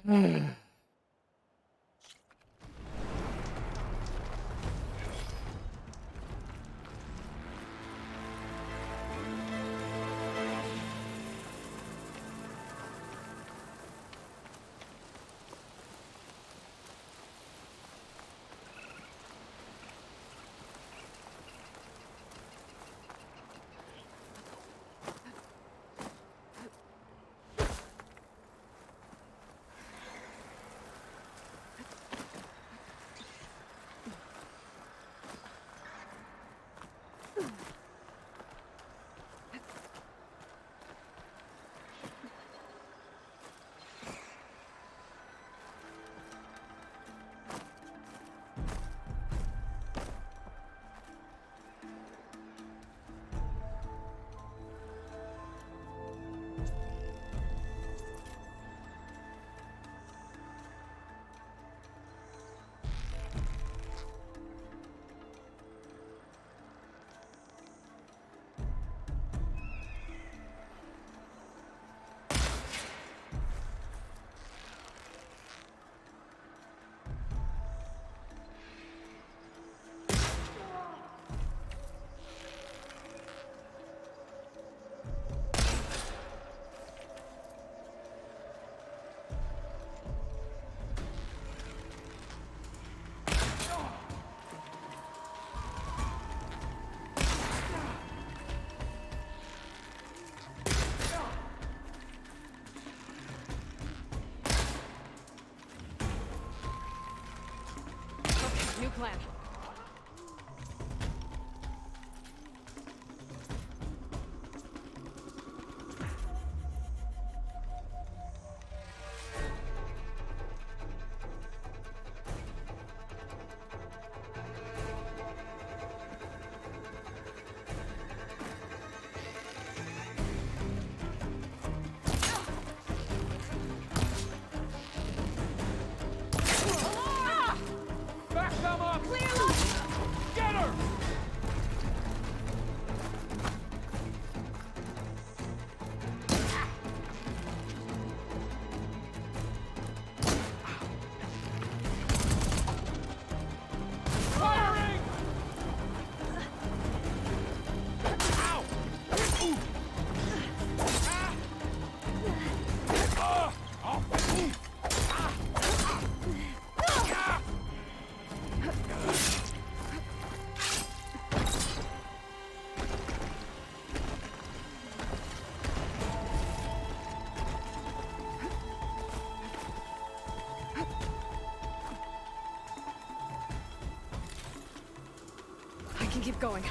New plan. Back them up! Get her! Firing! Ow! Ooh. Ah! Oh. Ooh. Ah. Ah. I can keep going.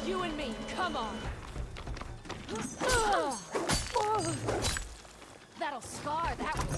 You and me, come on. That'll scar that one.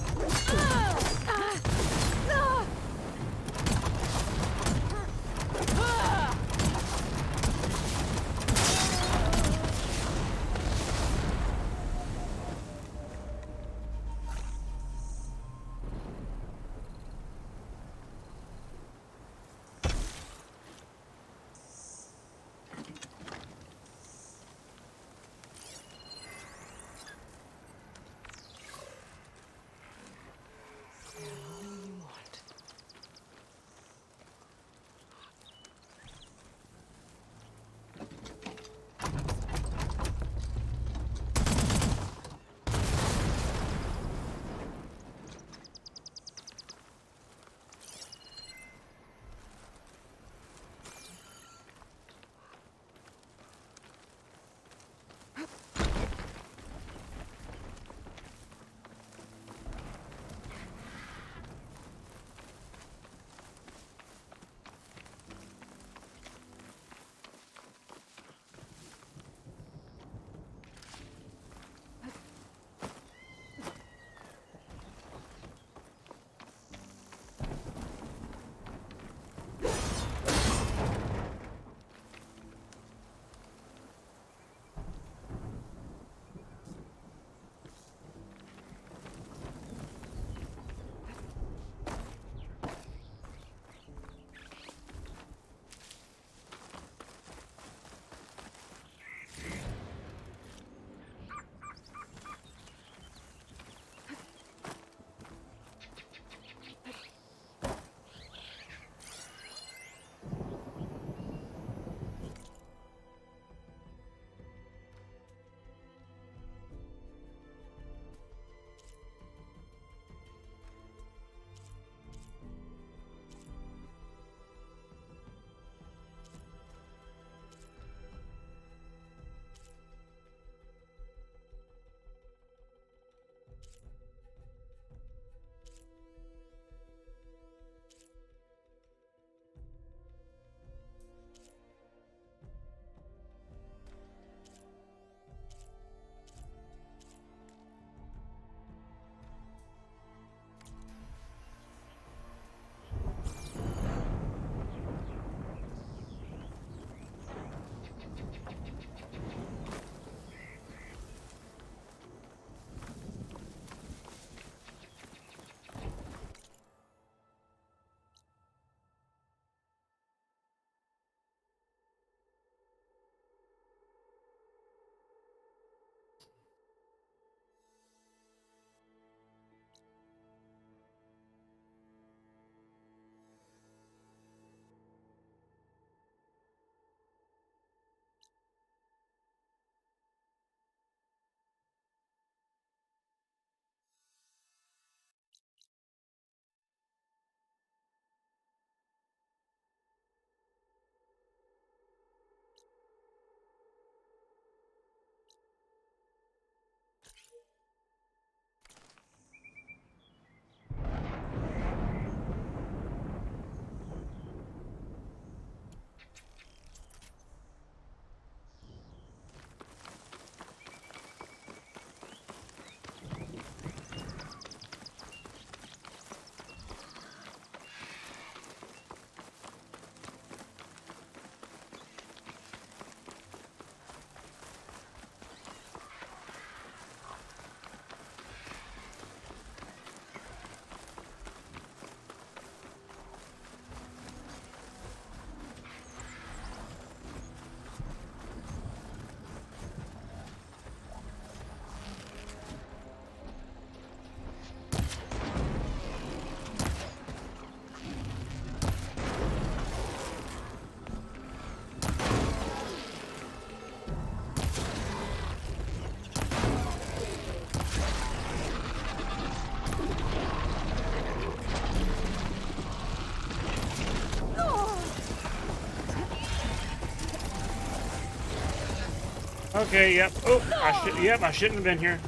Okay, yep. Oh, I shouldn't have been here.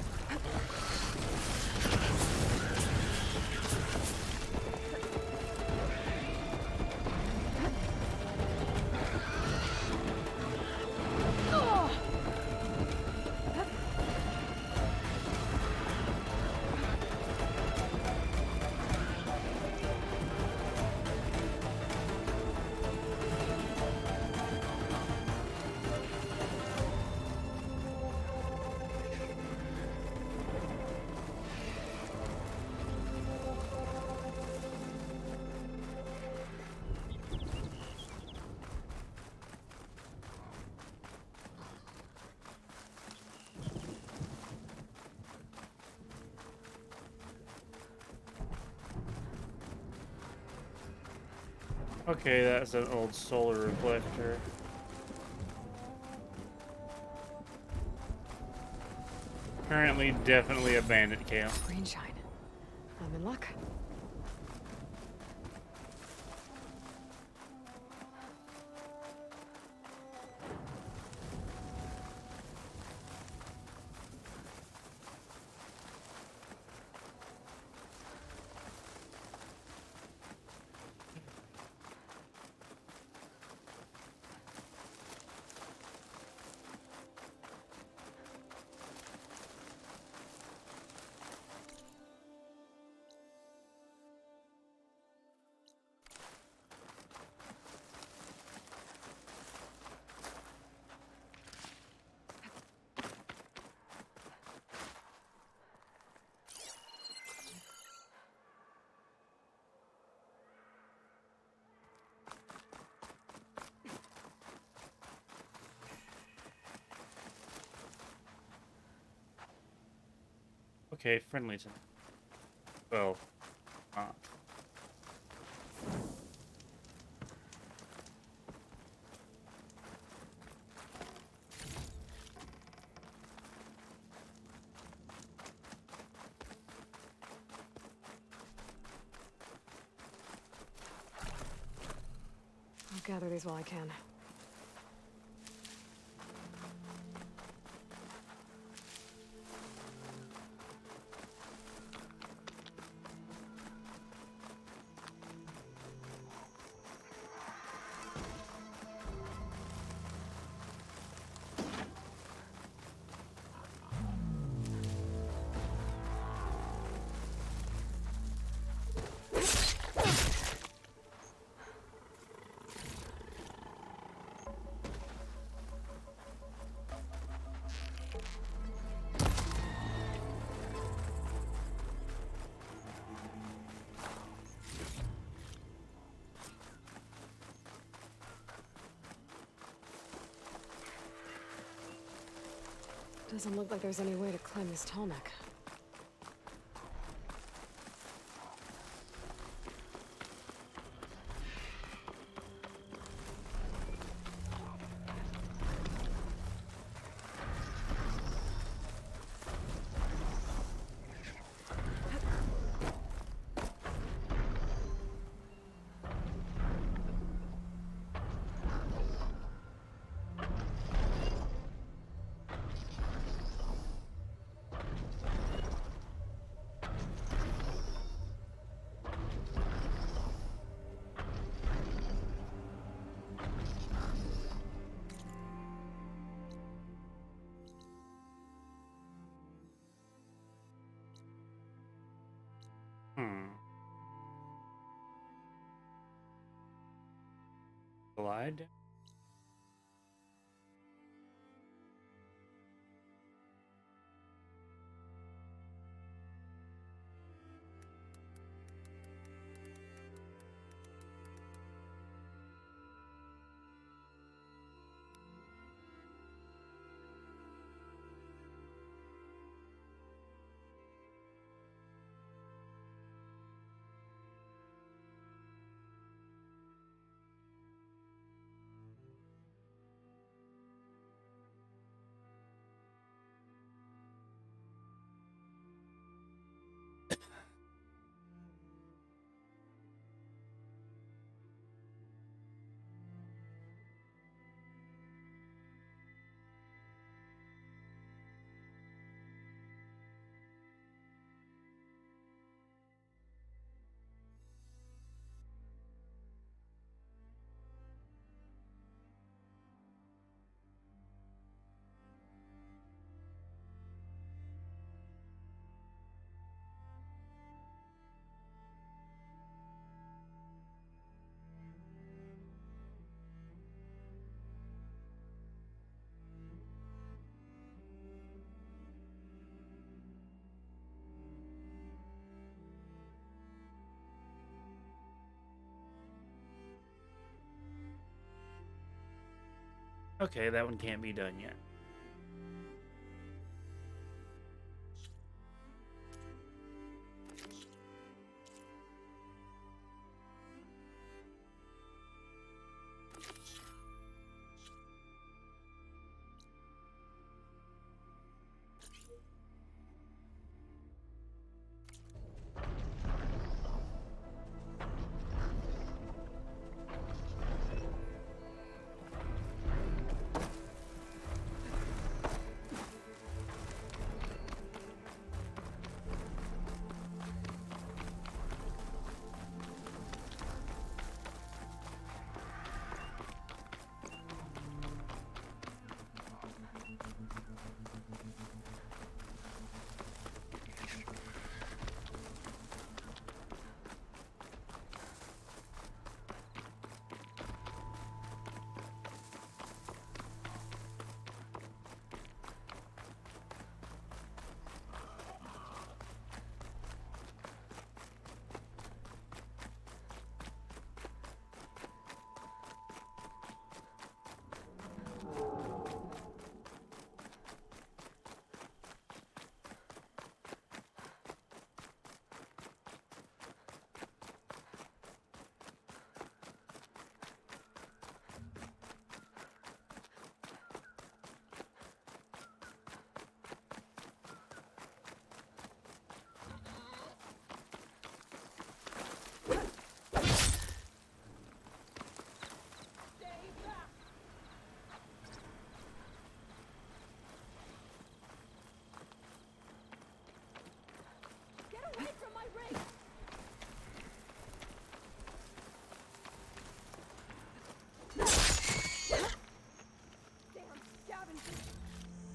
Okay, that's an old solar reflector. Currently, definitely a bandit camp. Rainshine. I'm in luck. Okay, friendly to... Well, not. I'll gather these while I can. Doesn't look like there's any way to climb this tall neck. Glide? Okay, that one can't be done yet.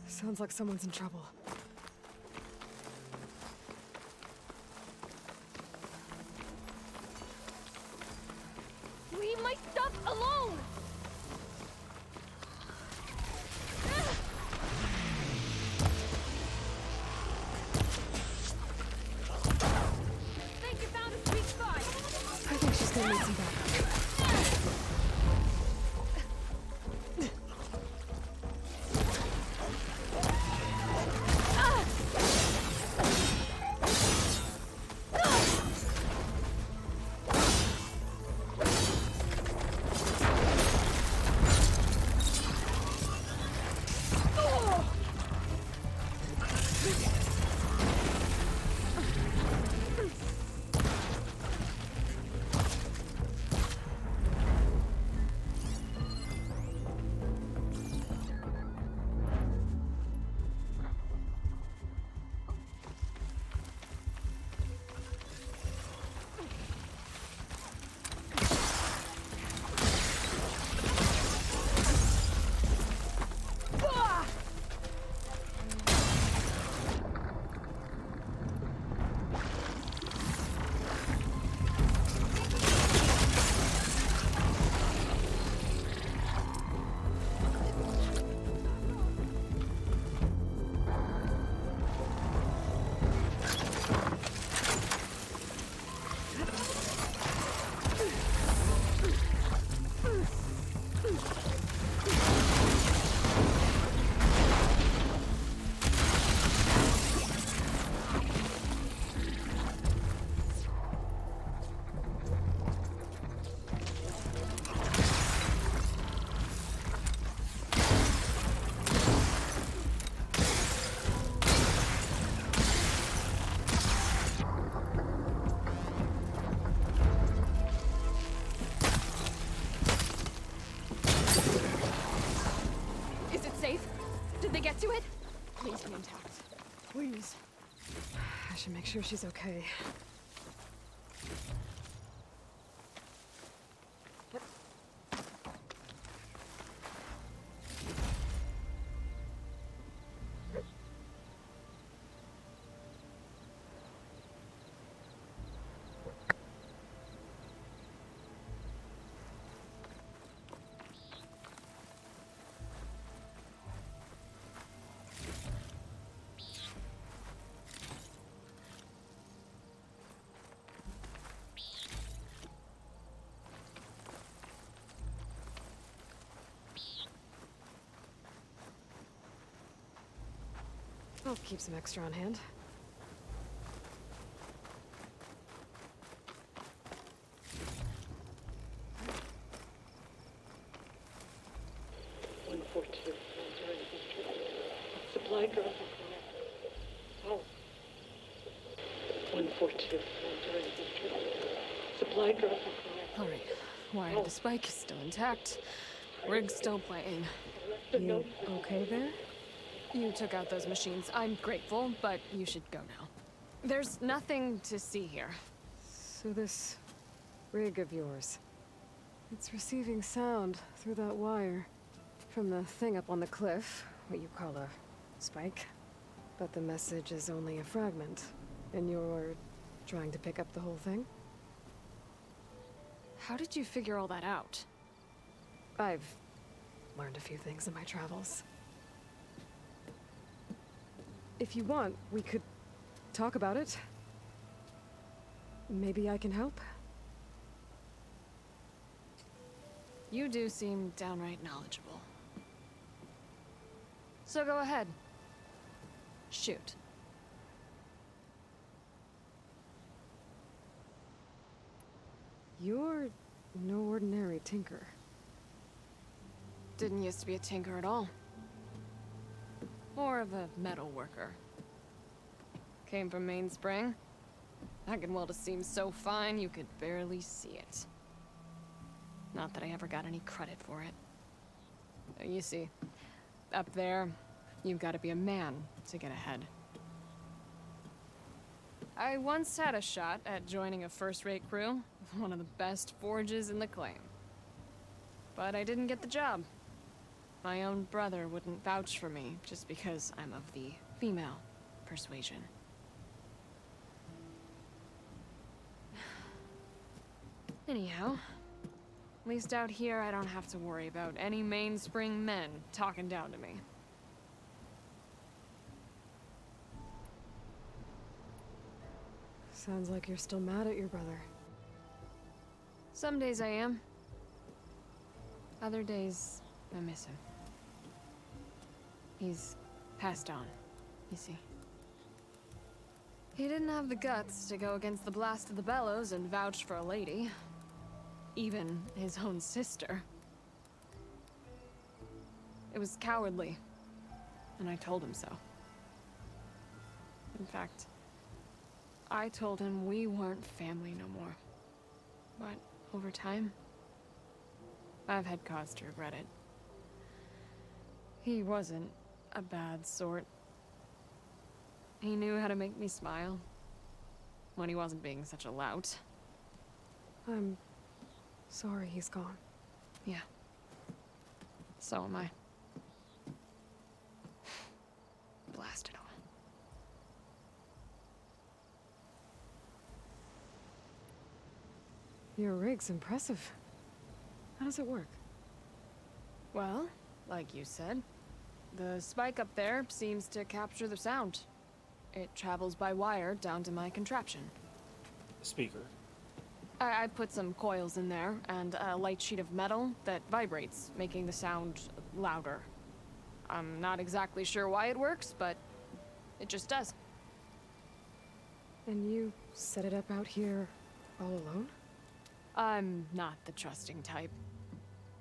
Sounds like someone's in trouble. Leave my stuff alone! Think you found a sweet spot! I think she's gonna need some backup. Get to it? Please be intact. Please. I should make sure she's okay. I'll keep some extra on hand. Supply drop. Oh. 142. Supply drop. All right. Wire the spike is still intact. Rig's still playing. You okay there? You took out those machines. I'm grateful, but you should go now. There's nothing to see here. So this rig of yours, it's receiving sound through that wire from the thing up on the cliff, what you call a spike. But the message is only a fragment, and you're trying to pick up the whole thing? How did you figure all that out? I've learned a few things in my travels. If you want, we could talk about it. Maybe I can help? You do seem downright knowledgeable. So go ahead. Shoot. You're no ordinary tinker. Didn't used to be a tinker at all. More of a metal worker. Came from Mainspring. I can weld a seam so fine you could barely see it. Not that I ever got any credit for it. You see, up there, you've got to be a man to get ahead. I once had a shot at joining a first-rate crew with one of the best forges in the claim. But I didn't get the job. My own brother wouldn't vouch for me just because I'm of the female persuasion. Anyhow, at least out here I don't have to worry about any Mainspring men talking down to me. Sounds like you're still mad at your brother. Some days I am. Other days, I miss him. He's passed on, you see. He didn't have the guts to go against the blast of the bellows and vouch for a lady. Even his own sister. It was cowardly, and I told him so. In fact, I told him we weren't family no more. But over time, I've had cause to regret it. He wasn't a bad sort. He knew how to make me smile when he wasn't being such a lout. I'm sorry he's gone. Yeah. So am I. Blast it all. Your rig's impressive. How does it work? Well, like you said, the spike up there seems to capture the sound. It travels by wire down to my contraption. Speaker. I put some coils in there and a light sheet of metal that vibrates, making the sound louder. I'm not exactly sure why it works, but it just does. And you set it up out here all alone? I'm not the trusting type.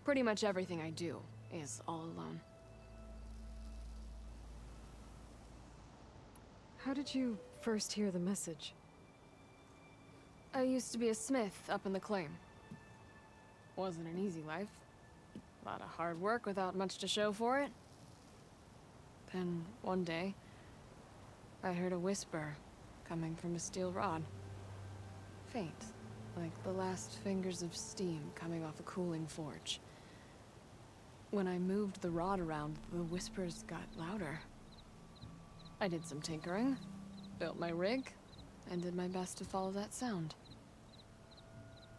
Pretty much everything I do is all alone. How did you first hear the message? I used to be a smith up in the claim. Wasn't an easy life. A lot of hard work without much to show for it. Then, one day, I heard a whisper coming from a steel rod. Faint, like the last fingers of steam coming off a cooling forge. When I moved the rod around, the whispers got louder. I did some tinkering, built my rig, and did my best to follow that sound.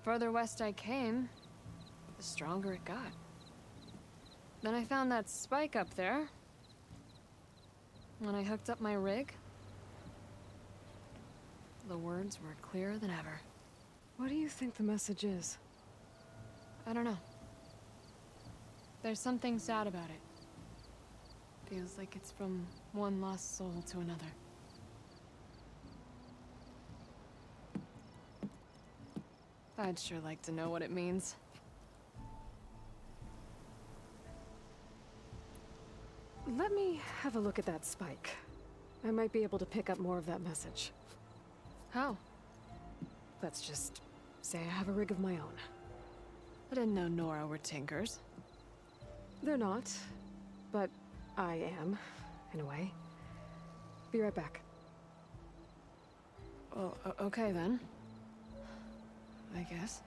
Further west I came, the stronger it got. Then I found that spike up there. When I hooked up my rig, the words were clearer than ever. What do you think the message is? I don't know. There's something sad about it. Feels like it's from one lost soul to another. I'd sure like to know what it means. Let me have a look at that spike. I might be able to pick up more of that message. How? Let's just say I have a rig of my own. I didn't know Nora were tinkers. They're not, but I am, in a way. Be right back. Well, okay then. I guess.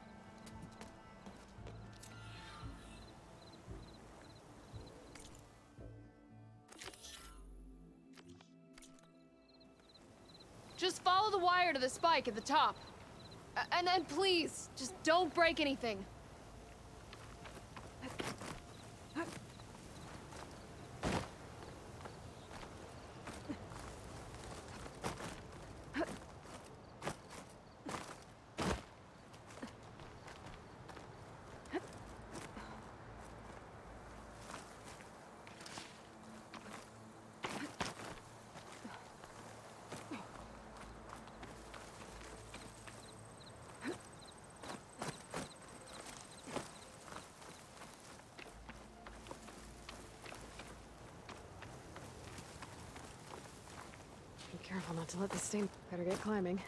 Just follow the wire to the spike at the top. And then please, just don't break anything. Be careful not to let this thing. Better get climbing.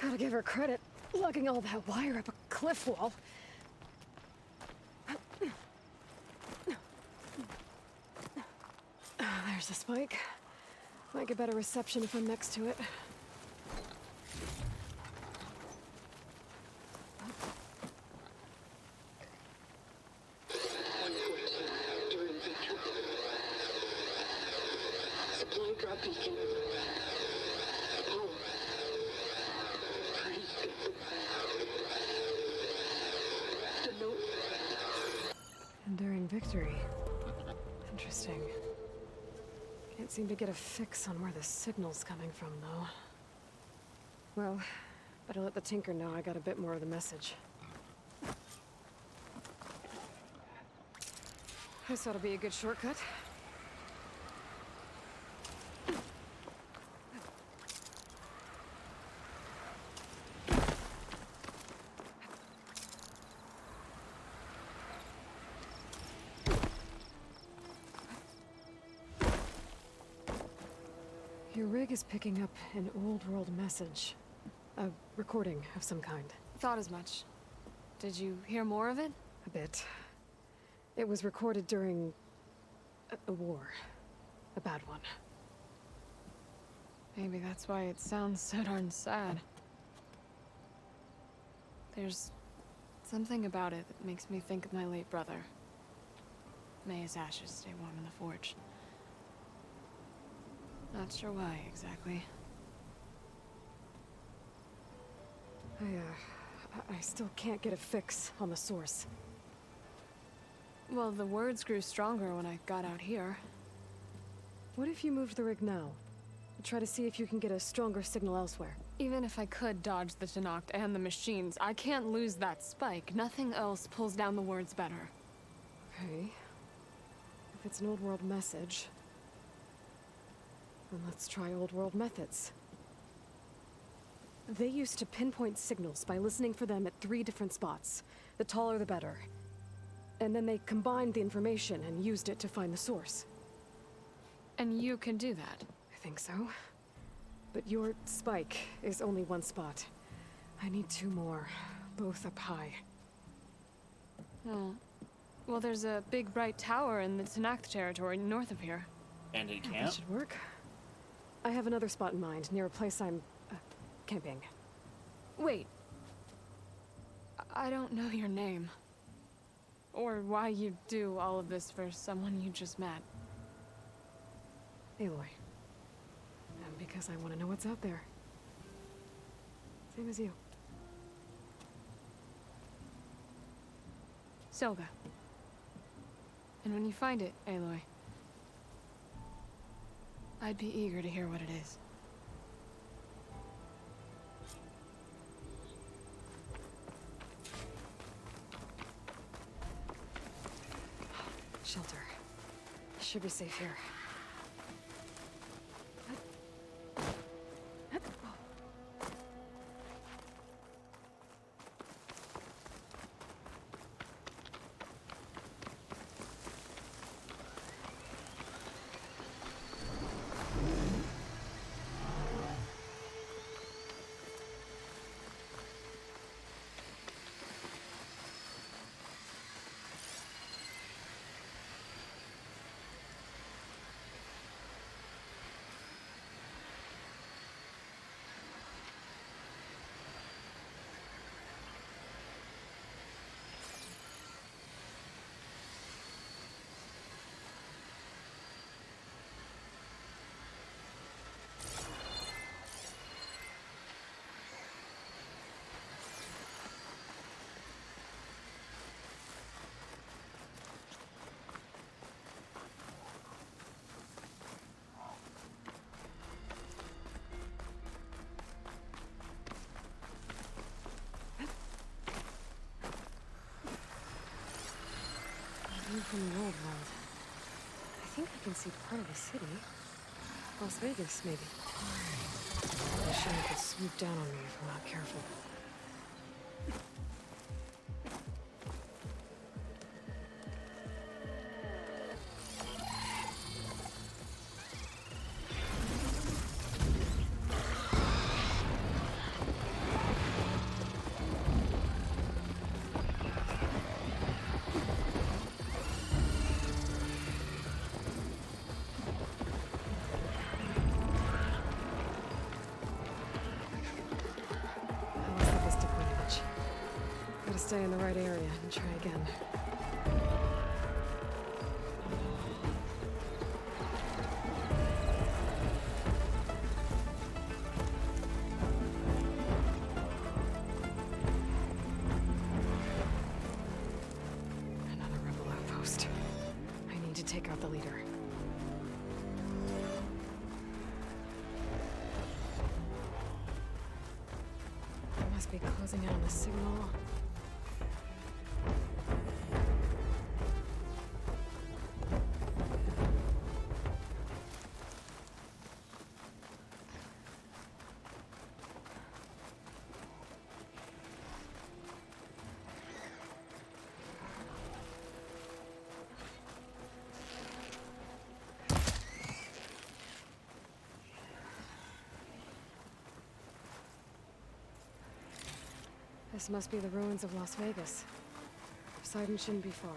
Gotta give her credit, lugging all that wire up a cliff wall. There's the spike. Might get better reception if I'm next to it. Supply drop beacon. Enduring victory. Interesting. Can't seem to get a fix on where the signal's coming from, though. Well, better let the Tinker know I got a bit more of the message. This ought to be a good shortcut. Your rig is picking up an old world message. A recording of some kind. Thought as much. Did you hear more of it? A bit. It was recorded during a war. A bad one. Maybe that's why it sounds so darn sad. There's something about it that makes me think of my late brother. May his ashes stay warm in the forge. Not sure why, exactly. I still can't get a fix on the source. Well, the words grew stronger when I got out here. What if you moved the rig now? Try to see if you can get a stronger signal elsewhere. Even if I could dodge the Tenakth and the machines, I can't lose that spike. Nothing else pulls down the words better. Okay. If it's an old world message, then let's try old world methods. They used to pinpoint signals by listening for them at 3 different spots. The taller the better. And then they combined the information and used it to find the source. And you can do that? I think so. But your spike is only 1 spot. I need 2 more, both up high. Oh. Well, there's a big bright tower in the Tenakth territory north of here. Bandit That camp? should work. I have another spot in mind, near a place I'm camping. Wait. I don't know your name. Or why you do all of this for someone you just met. Aloy. And because I want to know what's out there. Same as you. Selga. And when you find it, Aloy, I'd be eager to hear what it is. Shelter. Should be safe here. View from the old world. I think I can see part of the city. Las Vegas, maybe. The shine could swoop down on me if I'm not careful. Stay in the right area and try again. Another rebel outpost. I need to take out the leader. I must be closing in on the signal. This must be the ruins of Las Vegas. Poseidon shouldn't be far.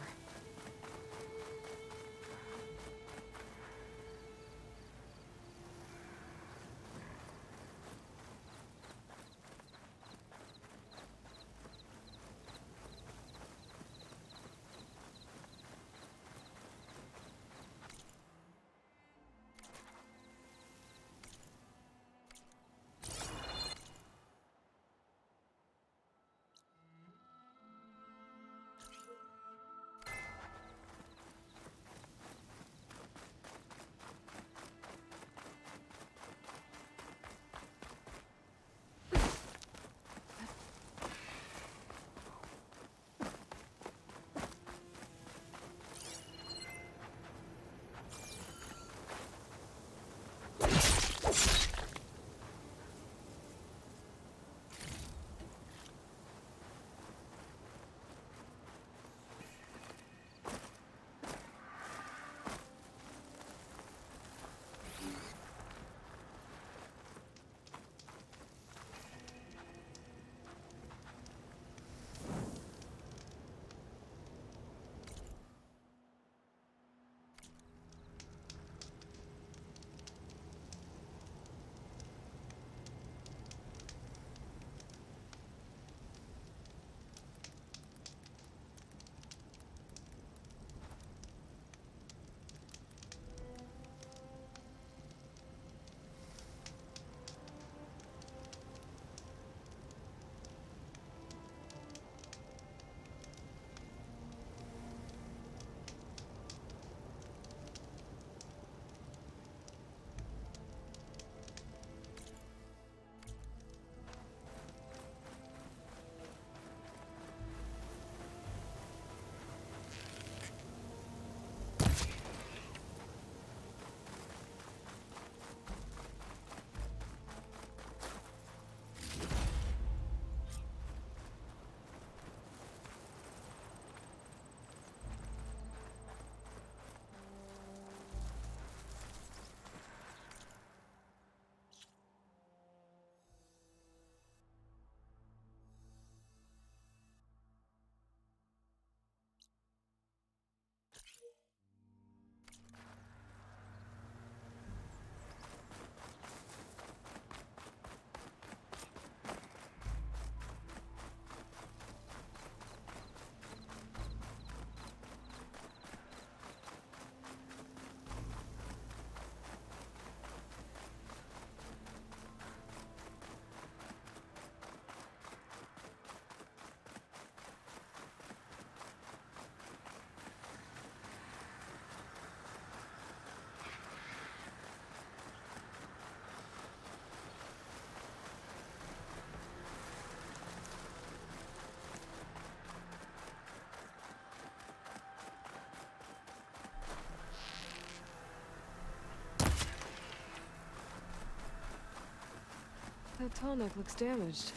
That tall neck looks damaged.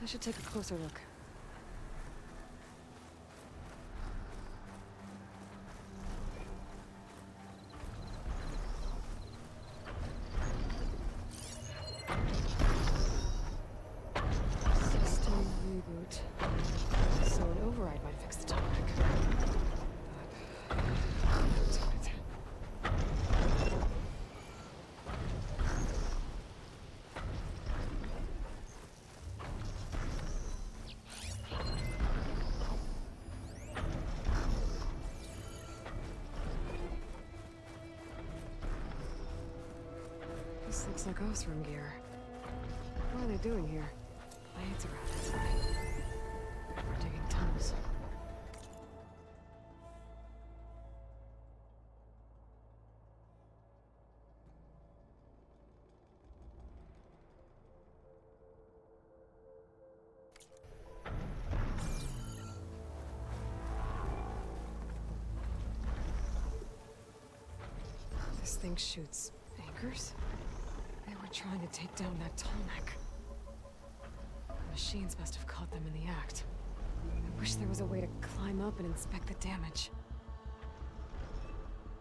I should take a closer look. System reboot. So an override might fix the tall neck. This looks like Oseram gear. What are they doing here? Blades around inside. We're digging tunnels. This thing shoots anchors? They were trying to take down that tall neck. The machines must have caught them in the act. I wish there was a way to climb up and inspect the damage.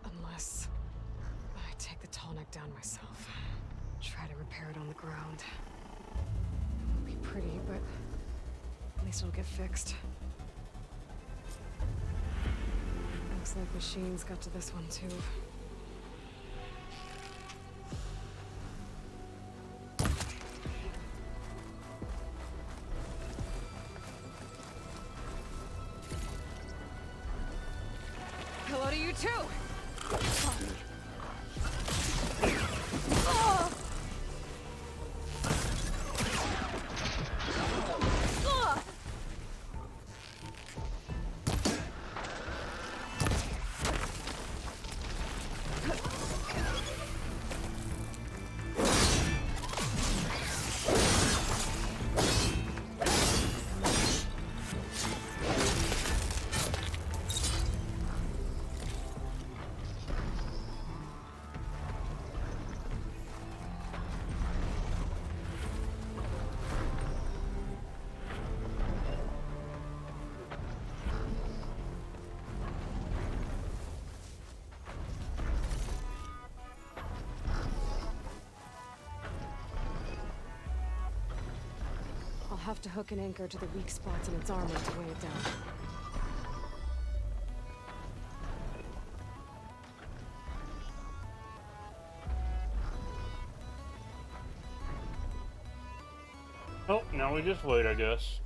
Unless I take the tall neck down myself. Try to repair it on the ground. It won't be pretty, but at least it'll get fixed. Looks like machines got to this one too. Hello to you too! I'll have to hook an anchor to the weak spots in its armor to weigh it down. Oh, now we just wait, I guess.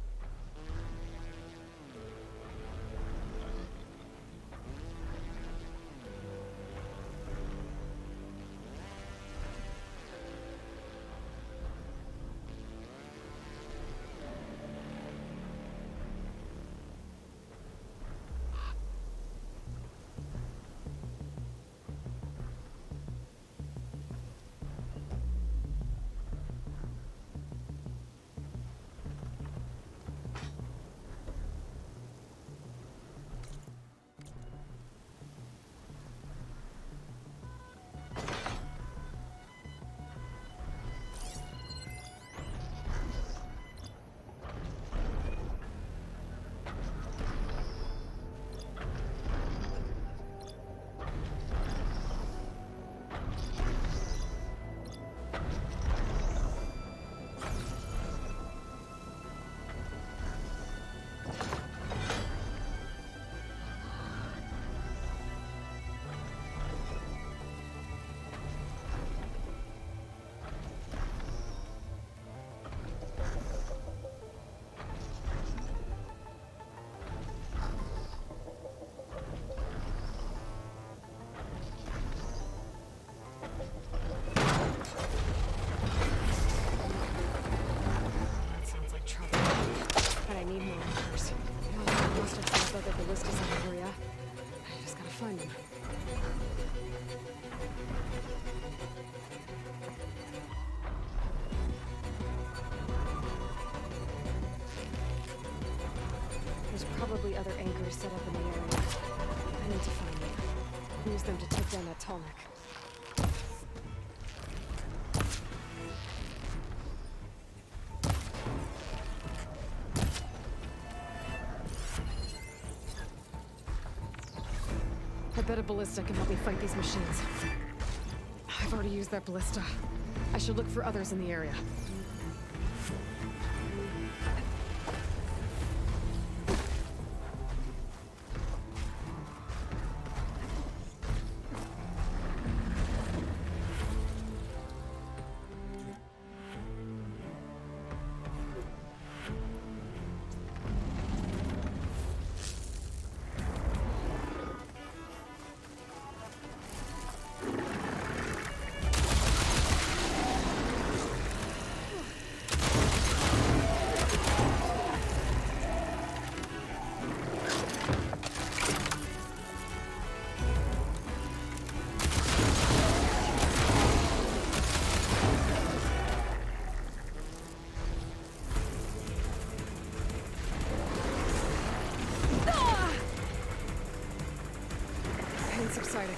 find them. There's probably other anchors set up in the area. I need to find them. Use them to take down that tall neck. I bet a ballista can help me fight these machines. I've already used that ballista. I should look for others in the area. Pain subsiding.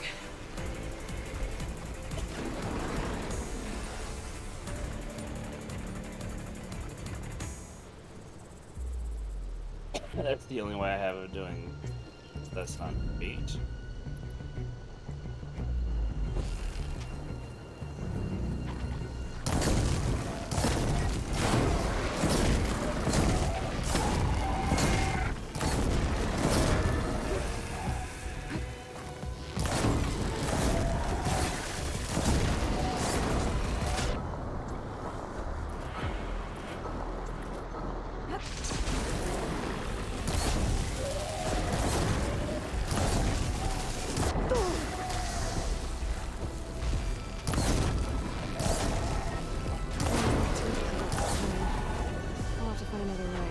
That's the only way I have of doing this on the beach. I'll have to find another way.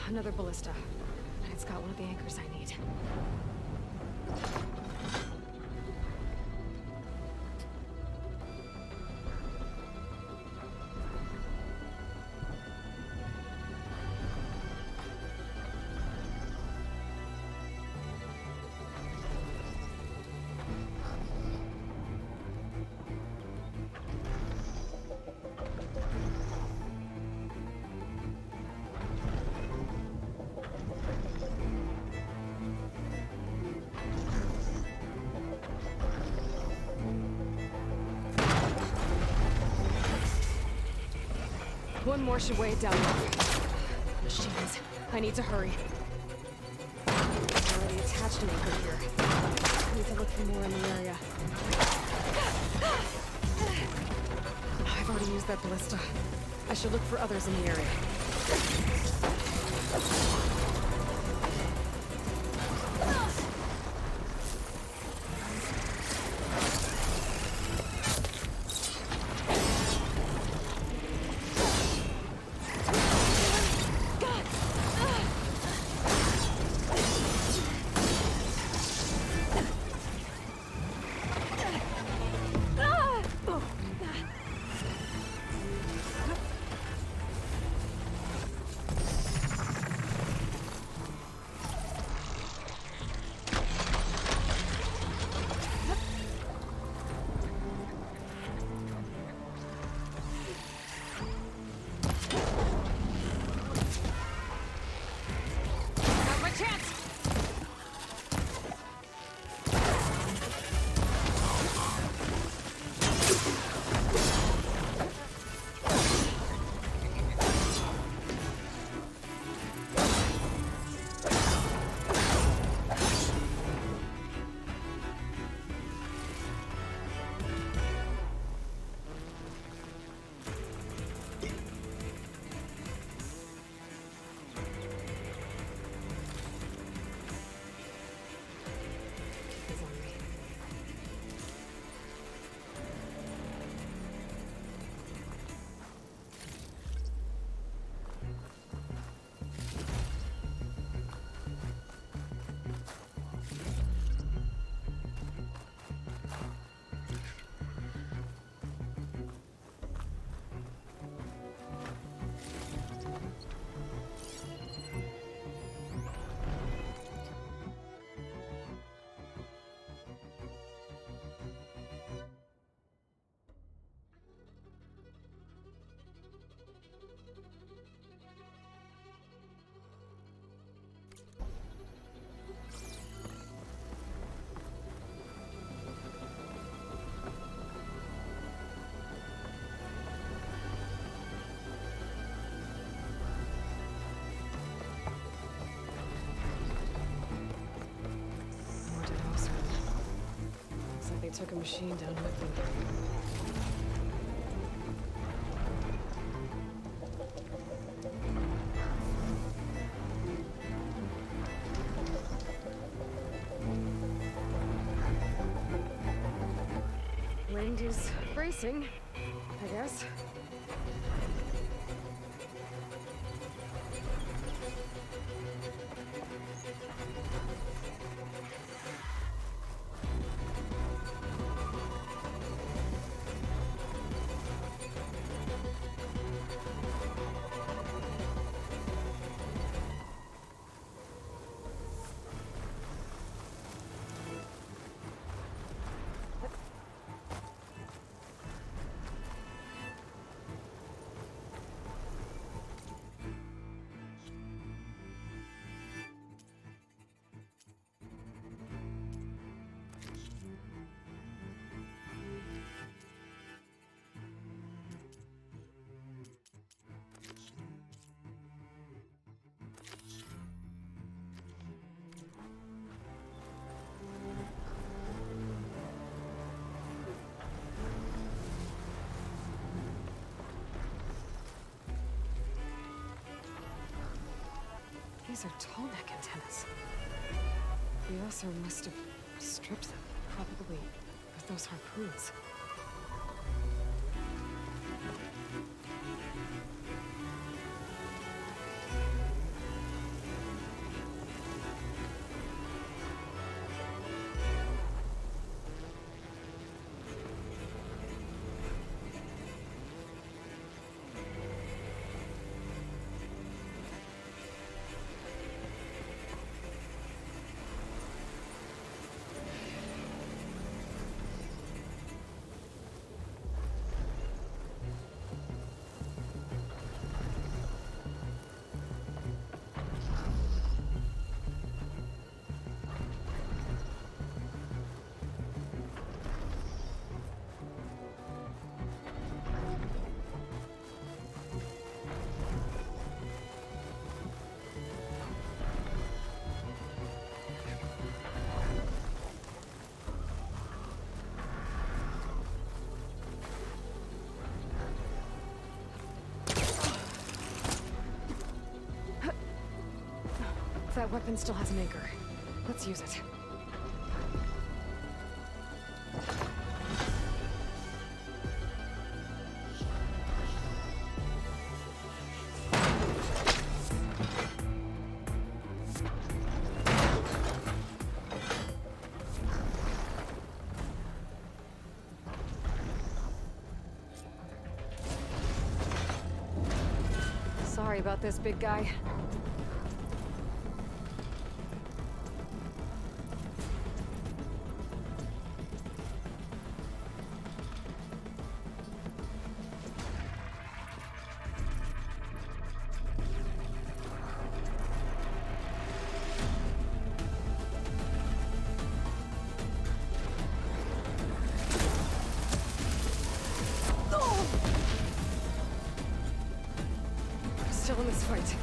Another ballista. And it's got one of the anchors I need. One more should weigh it down. Machines. I need to hurry. There's already attached an anchor here. I need to look for more in the area. I've already used that ballista. I should look for others in the area. Took a machine down with them. Wind is bracing, I guess. These are tall neck antennas. The Ossar must have stripped them, probably with those harpoons. weapon still has an anchor. Let's use it. Sorry about this, big guy. Still in this fight.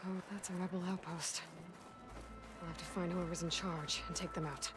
Oh, that's a rebel outpost. I'll have to find whoever's in charge and take them out.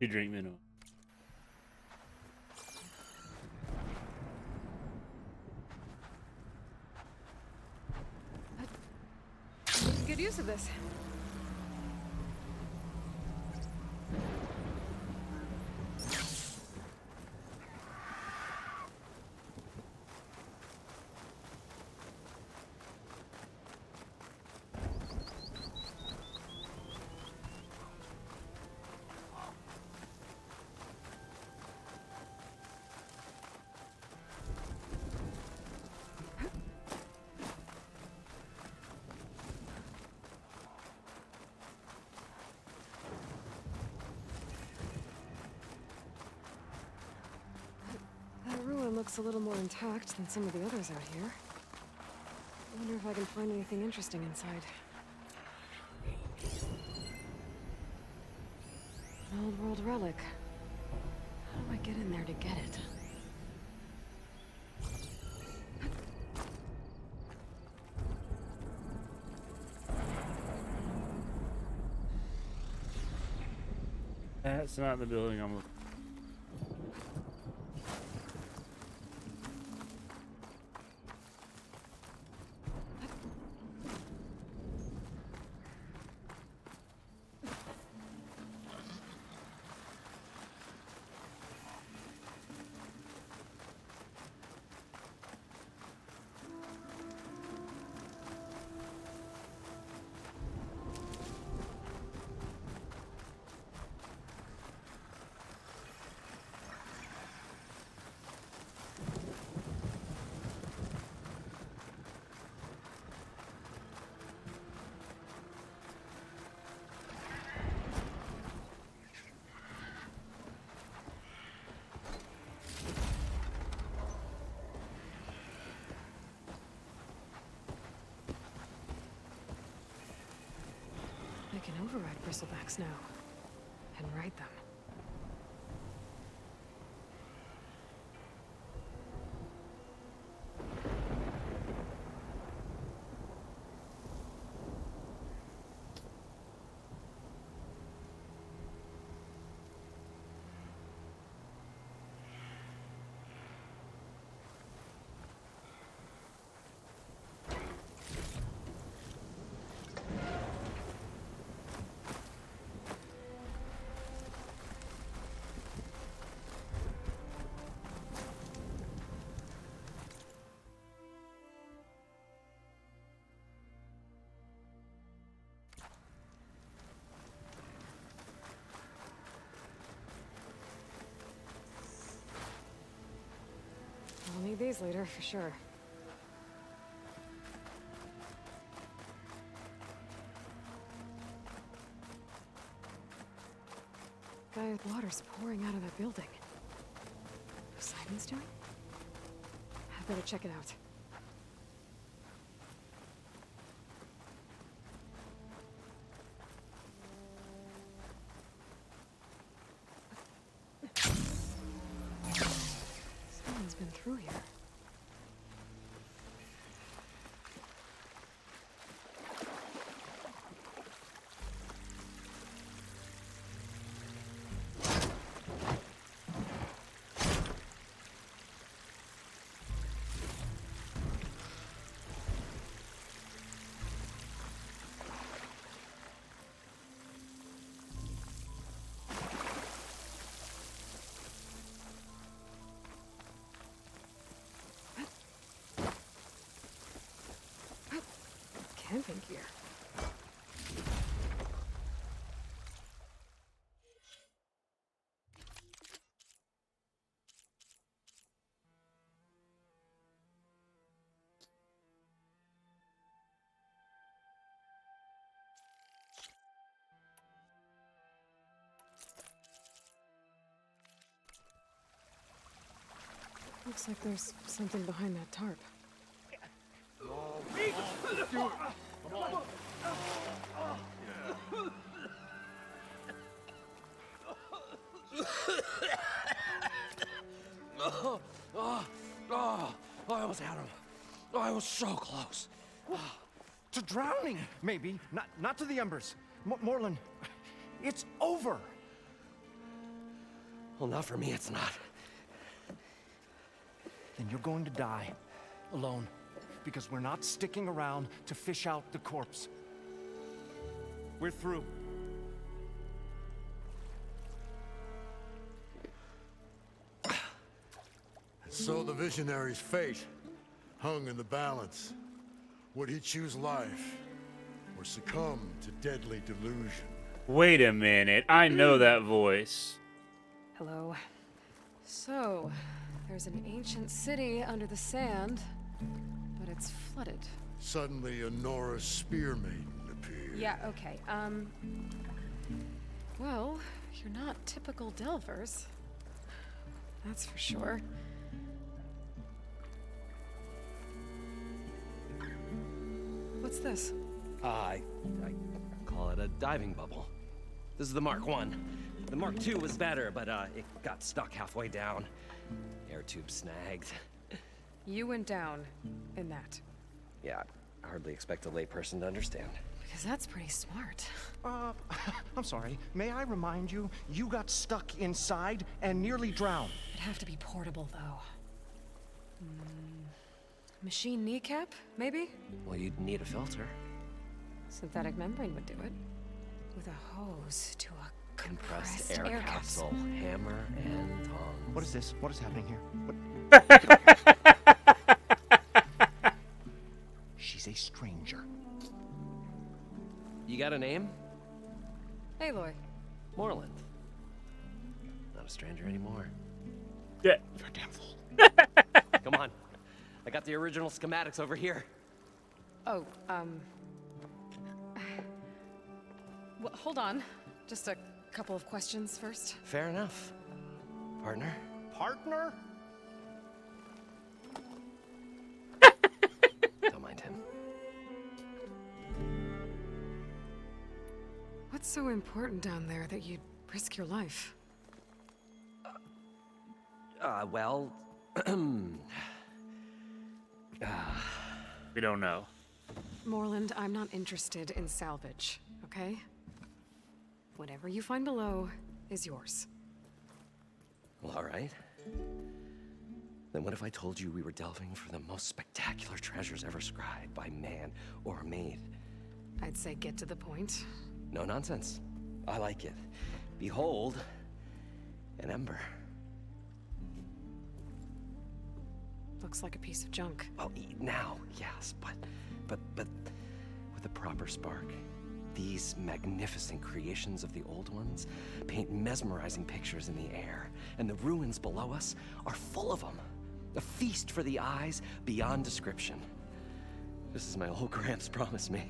You drink minimum. Good use of this. That ruin looks a little more intact than some of the others out here. I wonder if I can find anything interesting inside. An old world relic. How do I get in there to get it? That's not the building I'm looking. I can override bristlebacks now, and ride them. I'll need these later, for sure. Water's pouring out of that building. What's Simon's doing? I better check it out. Someone's been through here. Camping gear. Looks like there's something behind that tarp. I almost had him. I was so close. To drowning, maybe. Not to the embers. Morlun, it's over. Well, not for me, it's not. Then you're going to die. Alone. Because we're not sticking around to fish out the corpse. We're through. So the visionary's fate hung in the balance. Would he choose life or succumb to deadly delusion? Wait a minute, I know that voice. Hello. So, there's an ancient city under the sand, but it's flooded. Suddenly a Norse spear maiden appeared. Yeah, okay. Well, you're not typical Delvers. That's for sure. What's this? I call it a diving bubble. This is the Mark I. The Mark II was better, but it got stuck halfway down. Air tube snagged. You went down in that. Yeah, I hardly expect a layperson to understand. Because that's pretty smart. I'm sorry. May I remind you, you got stuck inside and nearly drowned. It'd have to be portable, though. Machine kneecap, maybe? Well, you'd need a filter. Synthetic membrane would do it. With a hose to a Compressed air capsule, hammer, and tongs. What is this? What is happening here? She's a stranger. You got a name? Aloy. Moreland. Not a stranger anymore. Yeah. You're damn fool. Come on. I got the original schematics over here. Oh, well, hold on. Just a couple of questions first. Fair enough. Partner? Partner? Don't mind him. What's so important down there that you'd risk your life? Well... We don't know. Moreland, I'm not interested in salvage, okay? Whatever you find below is yours. Well, all right. Then what if I told you we were delving for the most spectacular treasures ever scribed by man or maid? I'd say get to the point. No nonsense. I like it. Behold, an ember. Looks like a piece of junk. Oh, now, yes, but with a proper spark. These magnificent creations of the old ones paint mesmerizing pictures in the air, and the ruins below us are full of them. A feast for the eyes beyond description. This is my old Gramps promised me.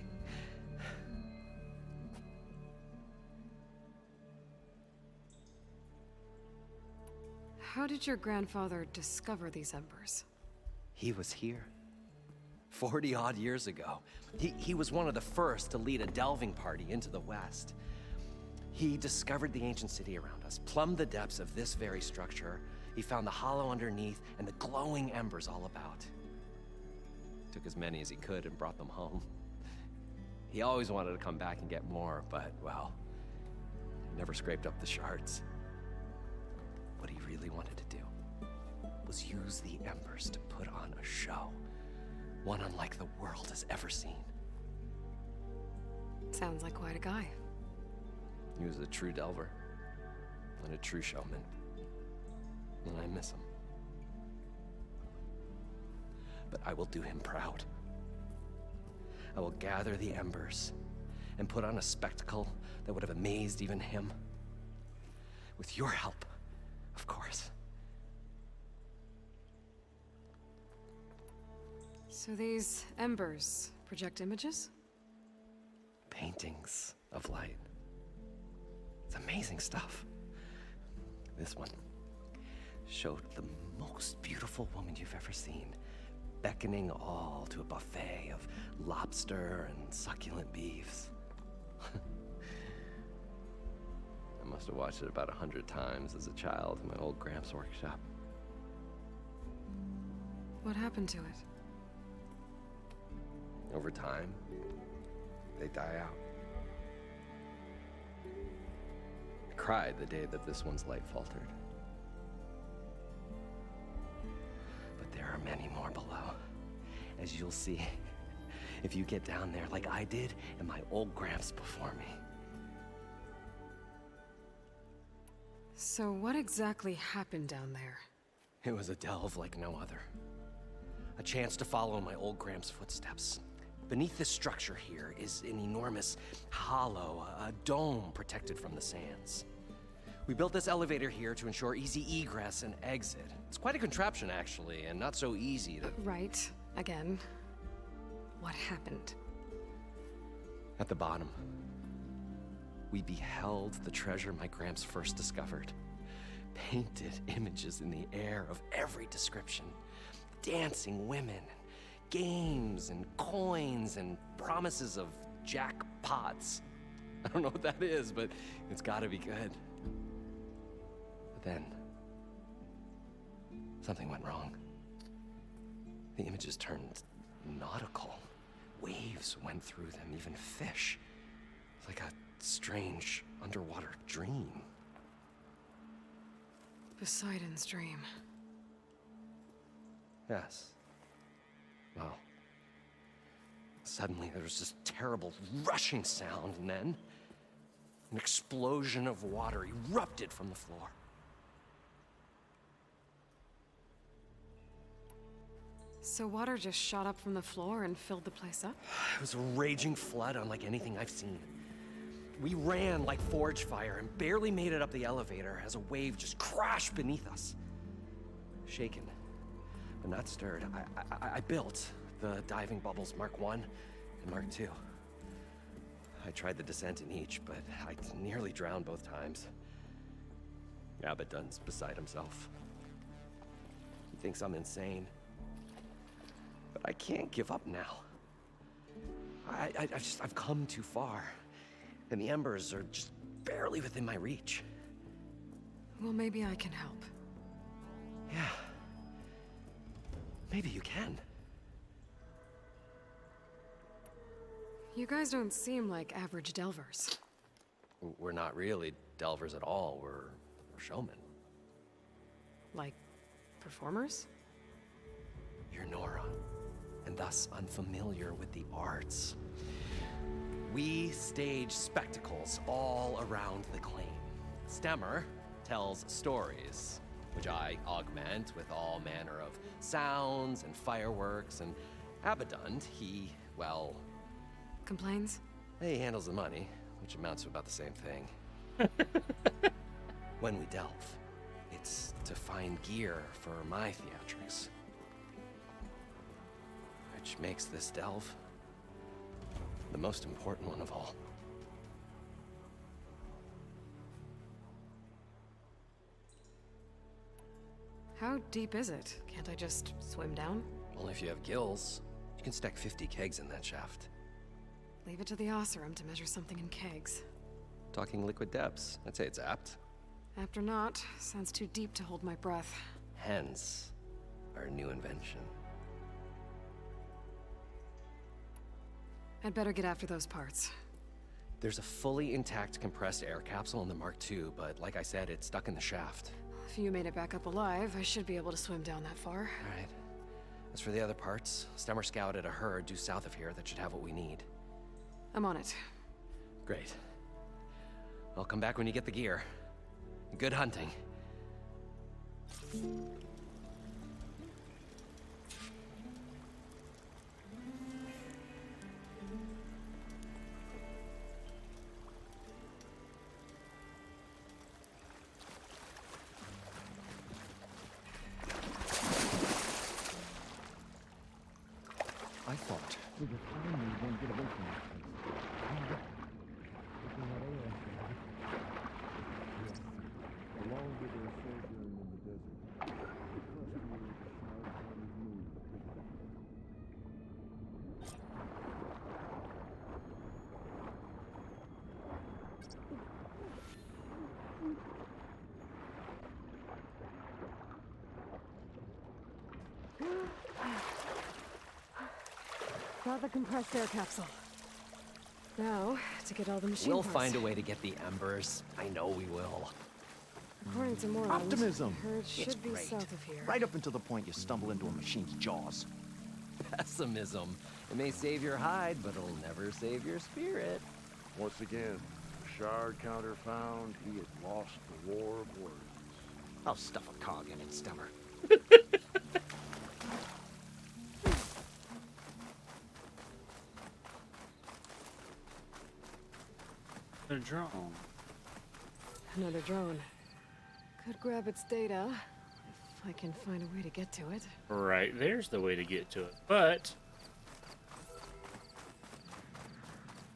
How did your grandfather discover these embers? He was here. 40-odd years ago. He was one of the first to lead a delving party into the West. He discovered the ancient city around us, plumbed the depths of this very structure. He found the hollow underneath and the glowing embers all about. Took as many as he could and brought them home. He always wanted to come back and get more, but, well, never scraped up the shards. What he really wanted to do was use the embers to put on a show. One unlike the world has ever seen. Sounds like quite a guy. He was a true delver and a true showman. And I miss him. But I will do him proud. I will gather the embers and put on a spectacle that would have amazed even him. With your help, of course. So these embers project images? Paintings of light. It's amazing stuff. This one showed the most beautiful woman you've ever seen, beckoning all to a buffet of lobster and succulent beefs. I must have watched it about 100 times as a child in my old Gramps workshop. What happened to it? Over time, they die out. I cried the day that this one's light faltered. are many more below. As you'll see, if you get down there like I did and my old Gramps before me. So what exactly happened down there? It was a delve like no other. A chance to follow in my old Gramps' footsteps. Beneath this structure here is an enormous hollow, a dome protected from the sands. We built this elevator here to ensure easy egress and exit. It's quite a contraption, actually, and not so easy to... Right. Again. What happened? At the bottom, we beheld the treasure my Gramps first discovered. Painted images in the air of every description. Dancing women, games and coins and promises of jackpots. I don't know what that is, but it's gotta be good. But then, something went wrong. The images turned nautical. Waves went through them, even fish. Like a strange underwater dream. Poseidon's dream. Yes. Well, suddenly there was this terrible rushing sound, and then an explosion of water erupted from the floor. So water just shot up from the floor and filled the place up? It was a raging flood unlike anything I've seen. We ran like forge fire and barely made it up the elevator as a wave just crashed beneath us. Shaken, but not stirred, I built the diving bubbles Mark I and Mark II. I tried the descent in each, but I nearly drowned both times. Abaddon's beside himself. He thinks I'm insane. But I can't give up now. I've come too far. And the embers are just barely within my reach. Well, maybe I can help. Yeah. Maybe you can. You guys don't seem like average delvers. We're not really delvers at all. We're showmen. Like, performers? You're Nora, and thus unfamiliar with the arts. We stage spectacles all around the claim. Stemmer tells stories, which I augment with all manner of sounds and fireworks, and Abaddon, he, well... Complains? He handles the money, which amounts to about the same thing. When we delve, it's to find gear for my theatrics. Which makes this delve the most important one of all. How deep is it? Can't I just swim down? Only if you have gills. You can stack 50 kegs in that shaft. Leave it to the Oseram to measure something in kegs. Talking liquid depths, I'd say it's apt. Apt or not, sounds too deep to hold my breath. Hence, our new invention. I'd better get after those parts. There's a fully intact compressed air capsule in the Mark II, but like I said, it's stuck in the shaft. If you made it back up alive, I should be able to swim down that far. All right. As for the other parts, Stemmer scouted a herd due south of here that should have what we need. I'm on it. Great. I'll come back when you get the gear. Good hunting. I thought we could finally then get away from this place. Along with their sojourn in the desert, the customary shall remove the people. Got the compressed air capsule. Now, to get all the machine We'll parts. find a way to get the embers. I know we will. According to Moreland, Optimism. the herd It's should be great. south of here. Right up until the point you stumble into a machine's jaws. Pessimism. It may save your hide, but it'll never save your spirit. Once again, the shard counter found he had lost the war of words. I'll stuff a cog in its stomach. A drone. Another drone. Could grab its data if I can find a way to get to it. Right, there's the way to get to it. But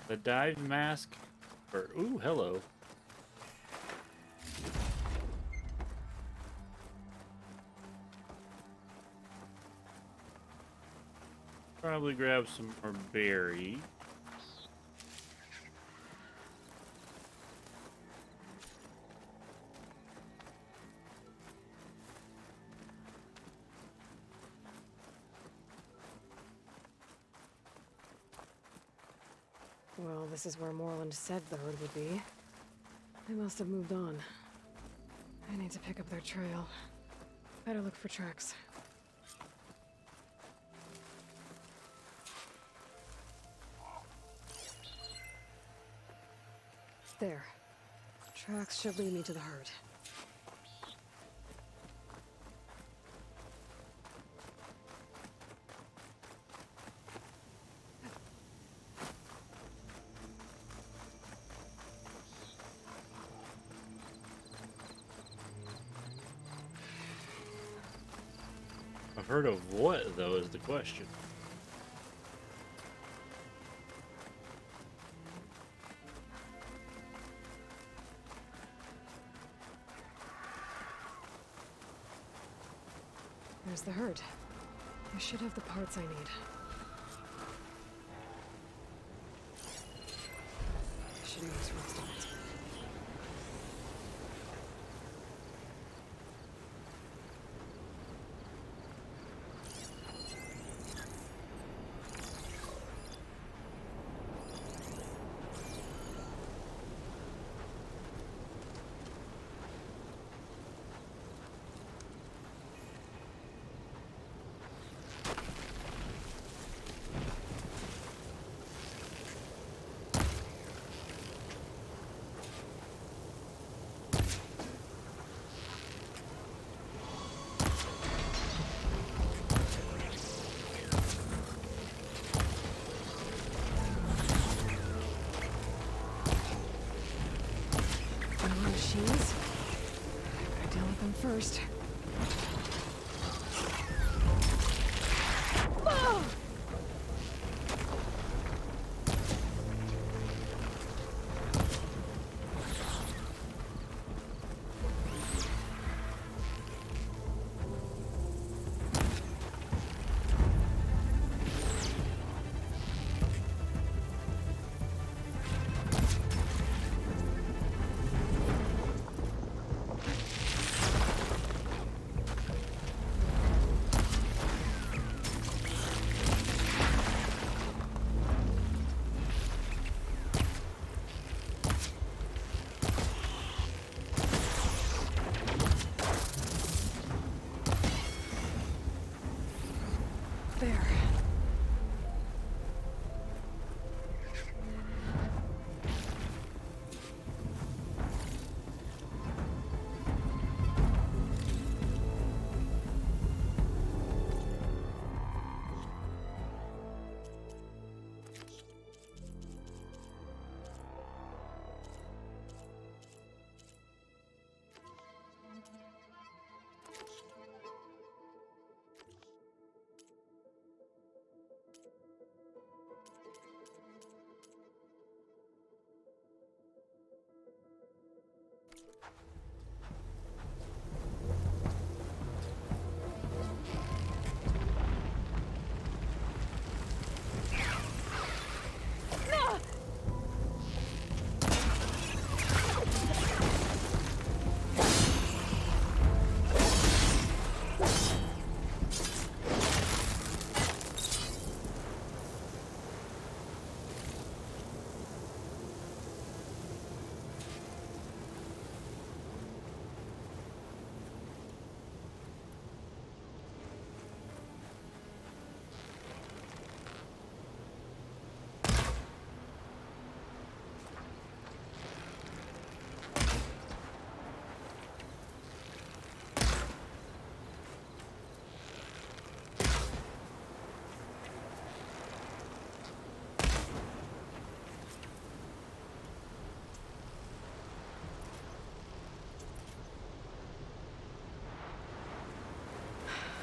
the dive mask or ooh, hello. Probably grab some more berry. Well, this is where Moreland said the herd would be. They must have moved on. I need to pick up their trail. Better look for tracks. There. Tracks should lead me to the herd. I've heard of what, though, is the question. There's the herd. I should have the parts I need. I should use rust on it. Machines. I deal with them first. Oh!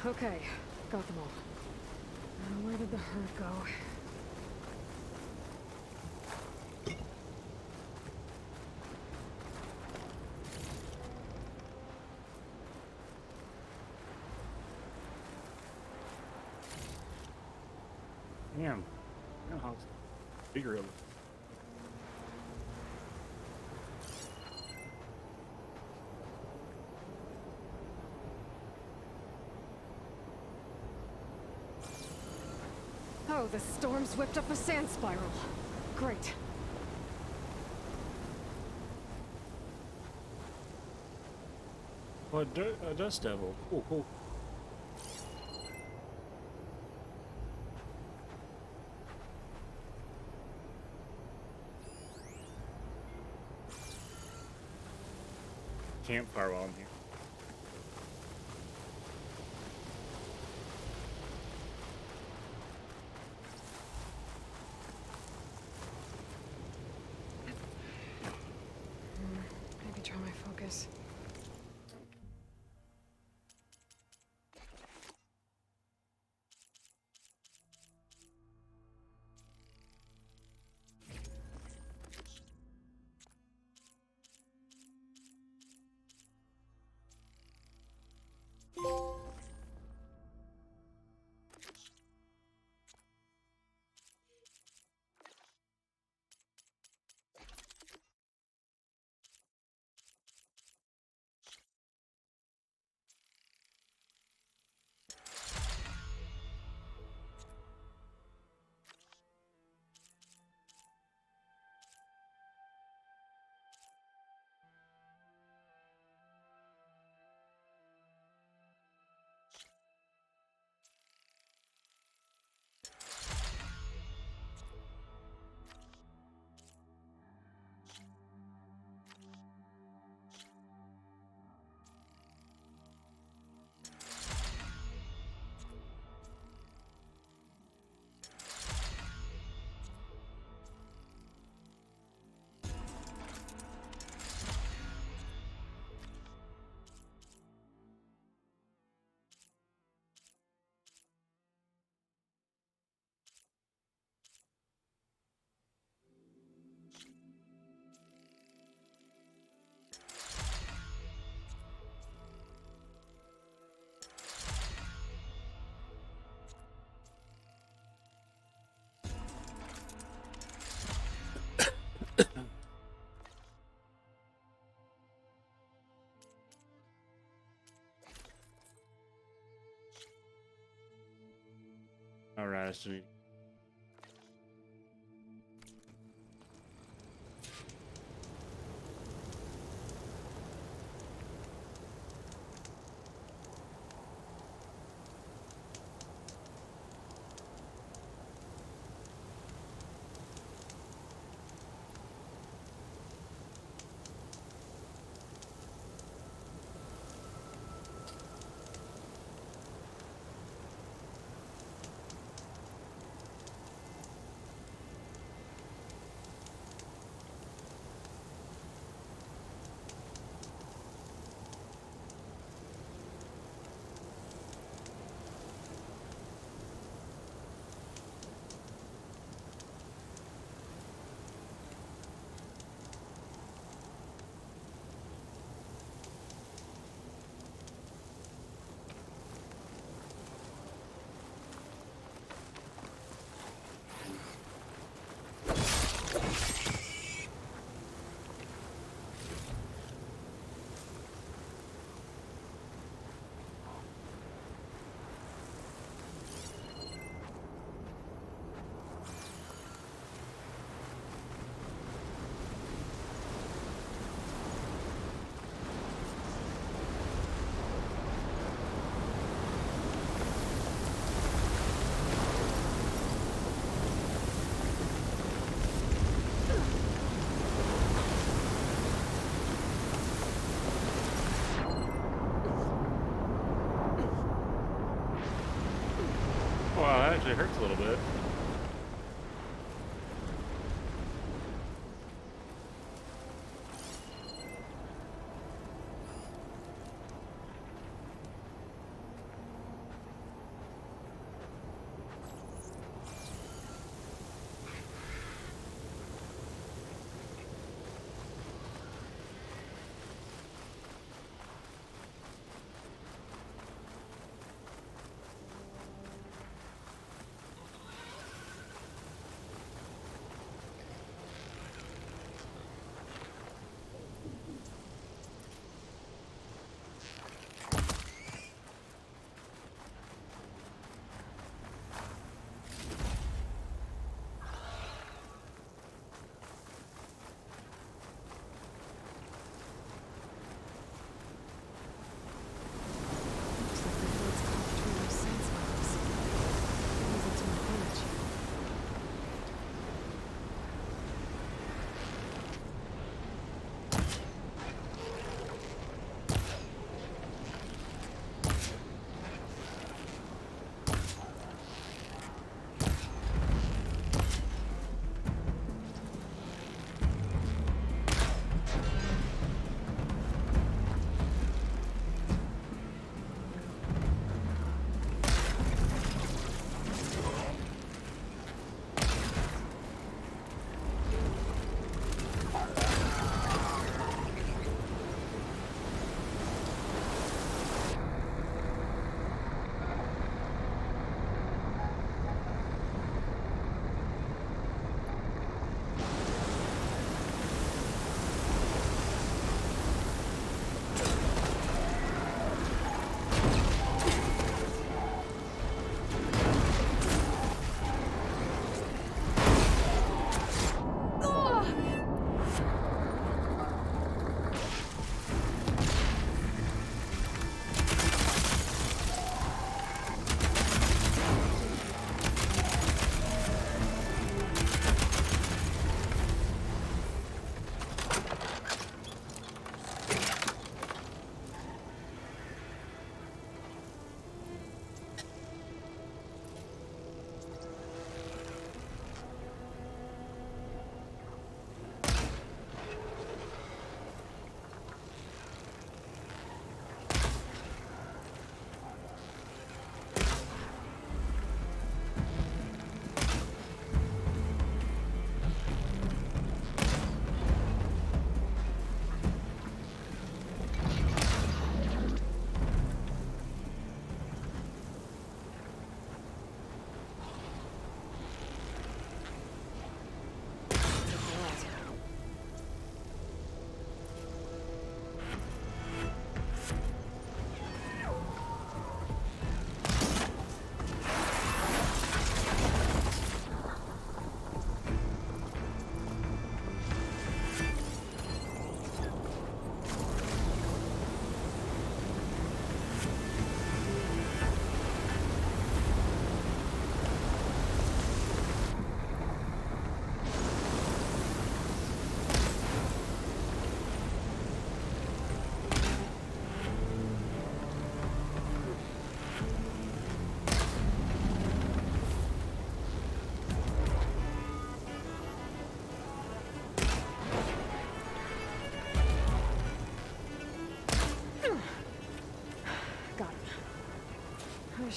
Okay, got them all. Now where did the herd go? Damn. Groundhog's bigger. Oh, the storm's whipped up a sand spiral. Great. Oh, a dust devil. Cool, cool. Campfire while I'm here. Maybe try my focus. Alright, so wow, that actually hurts a little bit.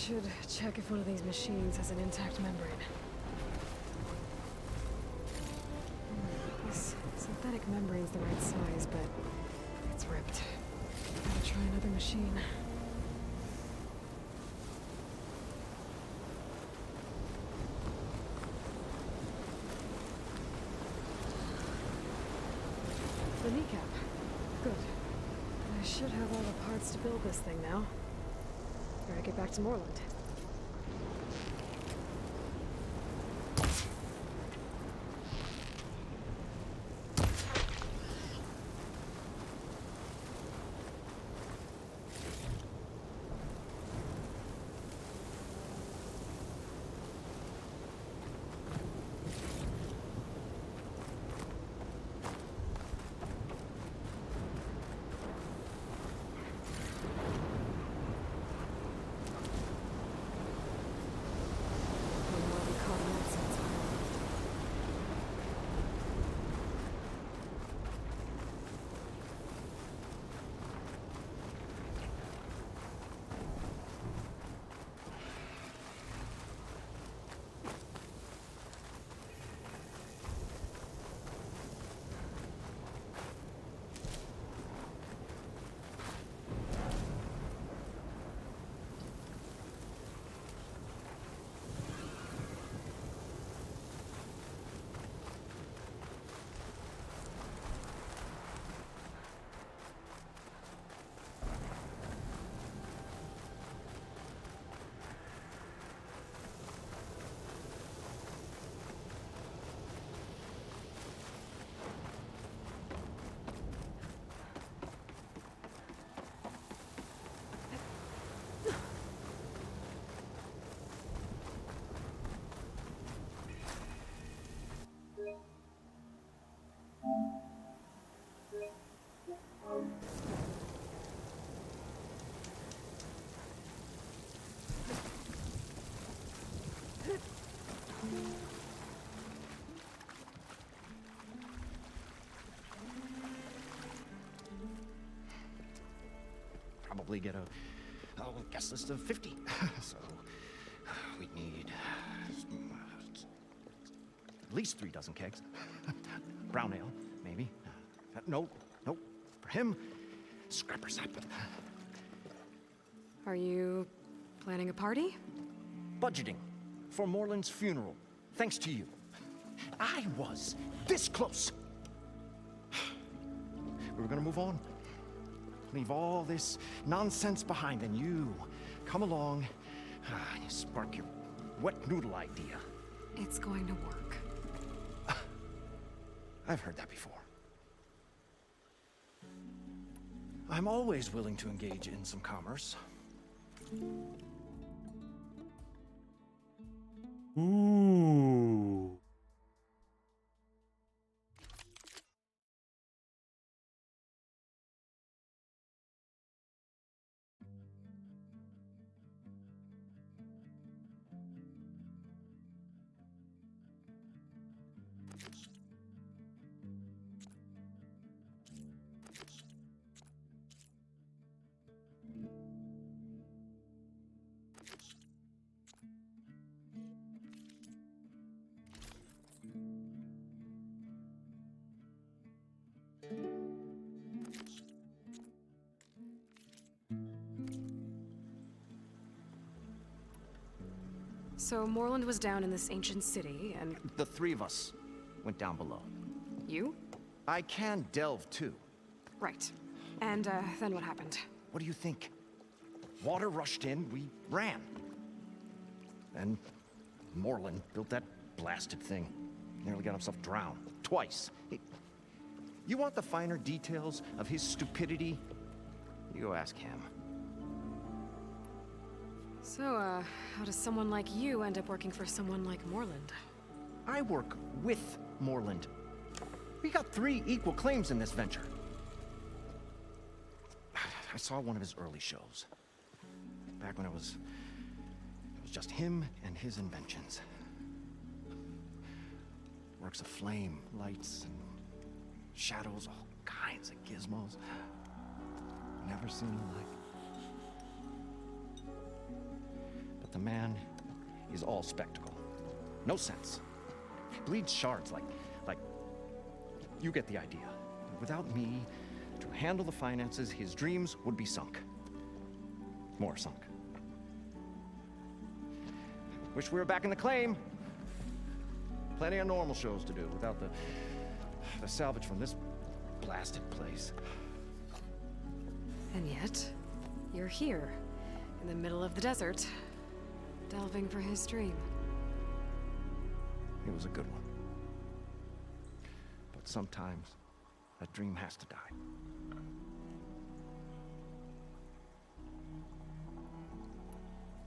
should check if one of these machines has an intact membrane. This synthetic membrane's the right size, but it's ripped. Gotta try another machine. The kneecap. Good. I should have all the parts to build this thing now. Gotta get back to Moreland. Probably get a guest list of 50. So we'd need at least 3 dozen kegs. Brown ale, maybe. No. For him, scrapper sap. Are you planning a party? Budgeting for Moreland's funeral, thanks to you. I was this close. We were gonna move on. Leave all this nonsense behind, and you come along and you spark your wet noodle idea. It's going to work. I've heard that before. I'm always willing to engage in some commerce. Ooh. So Moreland was down in this ancient city, and... The 3 of us went down below. You? I can delve too. Right. And, then what happened? What do you think? Water rushed in, we ran. And Moreland built that blasted thing. Nearly got himself drowned. Twice. You want the finer details of his stupidity? You go ask him. So, how does someone like you end up working for someone like Moreland? I work with Moreland. We got 3 equal claims in this venture. I saw one of his early shows. Back when it was just him and his inventions. Works of flame, lights, and shadows, all kinds of gizmos. Never seen the like. But the man is all spectacle. No sense. Bleeds shards like you get the idea. Without me to handle the finances, his dreams would be sunk. More sunk. Wish we were back in the claim. Plenty of normal shows to do without the salvage from this blasted place. And yet, you're here, in the middle of the desert, delving for his dream. It was a good one. But sometimes, that dream has to die.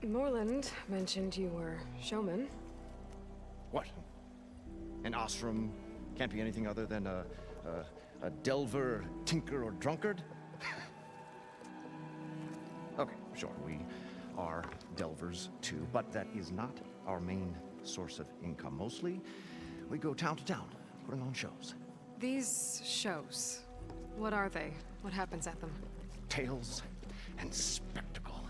Morland mentioned you were showman. What? An Osram can't be anything other than a delver, tinker, or drunkard? Okay, sure, we are delvers too, but that is not our main source of income. Mostly, we go town to town, putting on shows. These shows, what are they? What happens at them? Tales and spectacle.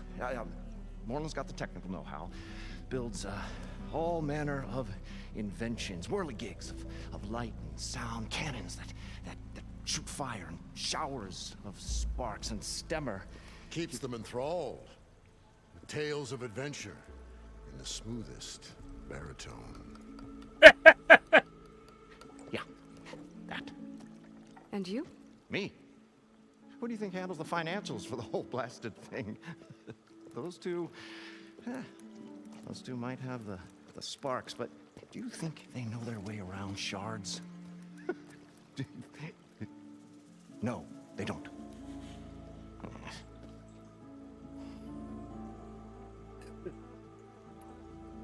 Morland's got the technical know-how. Builds all manner of inventions, whirligigs of light and sound, cannons that shoot fire, and showers of sparks, and Stemmer keeps them enthralled with tales of adventure in the smoothest baritone. Yeah, that. And you? Me? Who do you think handles the financials for the whole blasted thing? Those two might have the sparks, but do you think they know their way around shards? No, they don't.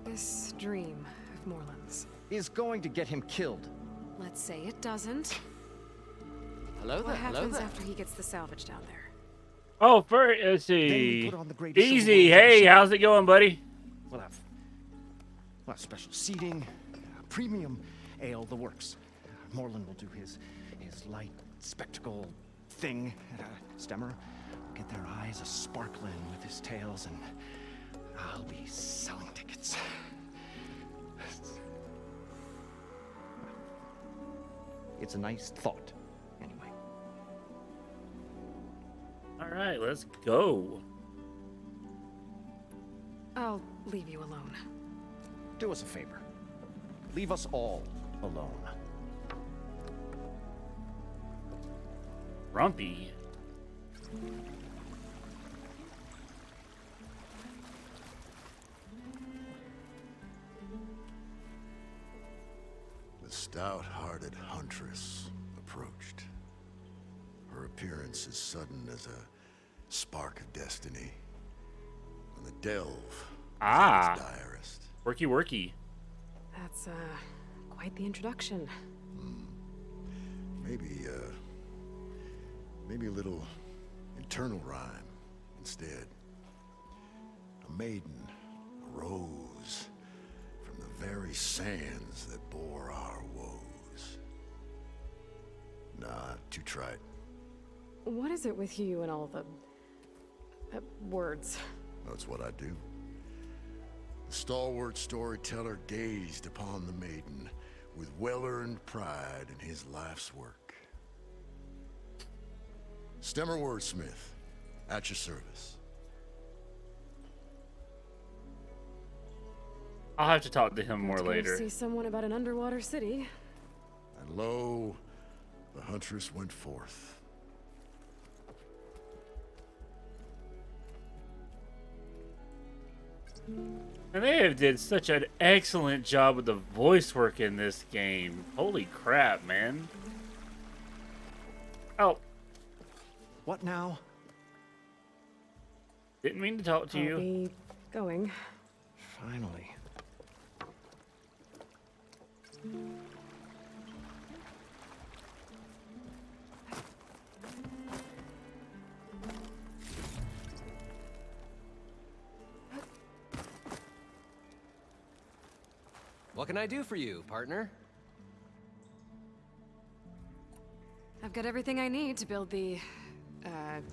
This dream of Morland's is going to get him killed. Let's say it doesn't. Hello there, What hello happens there. after he gets the salvage down there? Oh, let's see. put on the greatest Easy. silver Hey, bulls. how's it going, buddy? We'll have special seating, premium ale, the works. Morland will do his light spectacle thing. Stemmer will get their eyes a-sparkling with his tales, and I'll be selling tickets. It's a nice thought, anyway. All right, let's go. I'll leave you alone. Do us a favor. Leave us all alone. Grumpy. The stout-hearted huntress approached. Her appearance as sudden as a spark of destiny. When the delve Ah. its diarist. Worky. That's, quite the introduction. Maybe a little internal rhyme instead. A maiden arose from the very sands that bore our woes. Nah, too trite. What is it with you and all the words? That's what I do. The stalwart storyteller gazed upon the maiden with well-earned pride in his life's work. Stemmer Wordsmith, at your service. I'll have to talk to him more Go later. See someone about an underwater city. And lo, the huntress went forth. And they have did such an excellent job with the voice work in this game. Holy crap, man. Oh. What now? Didn't mean to talk to I'll you. be going. Finally. What can I do for you, partner? I've got everything I need to build the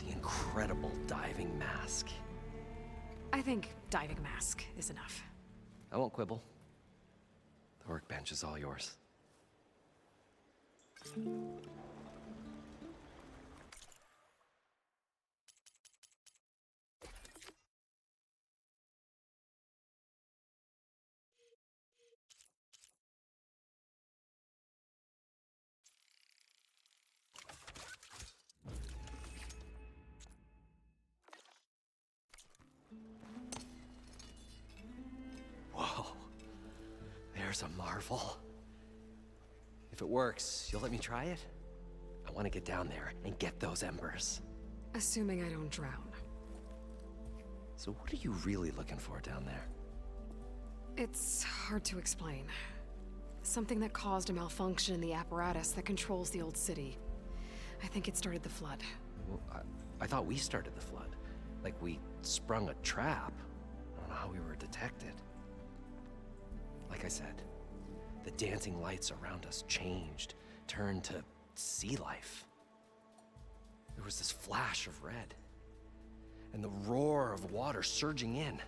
incredible diving mask. I think diving mask is enough. I won't quibble. The workbench is all yours. Whoa. There's a marvel. If it works, you'll let me try it? I want to get down there and get those embers. Assuming I don't drown. So what are you really looking for down there? It's hard to explain. Something that caused a malfunction in the apparatus that controls the old city. I think it started the flood. Well, I thought we started the flood. Like we sprung a trap. I don't know how we were detected. Like I said, the dancing lights around us changed, turned to sea life. There was this flash of red, and the roar of water surging in.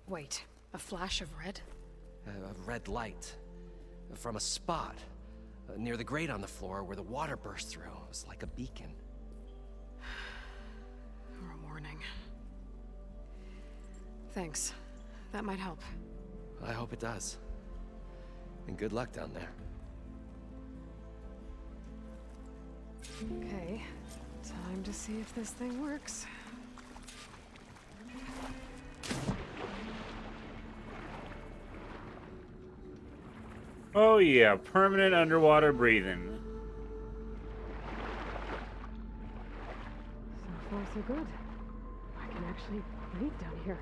Wait, a flash of red? A red light from a spot near the grate on the floor where the water burst through. It was like a beacon. Or a warning. Thanks. That might help. I hope it does. And good luck down there. Okay, time to see if this thing works. Oh yeah, permanent underwater breathing. So far so good. I can actually breathe down here.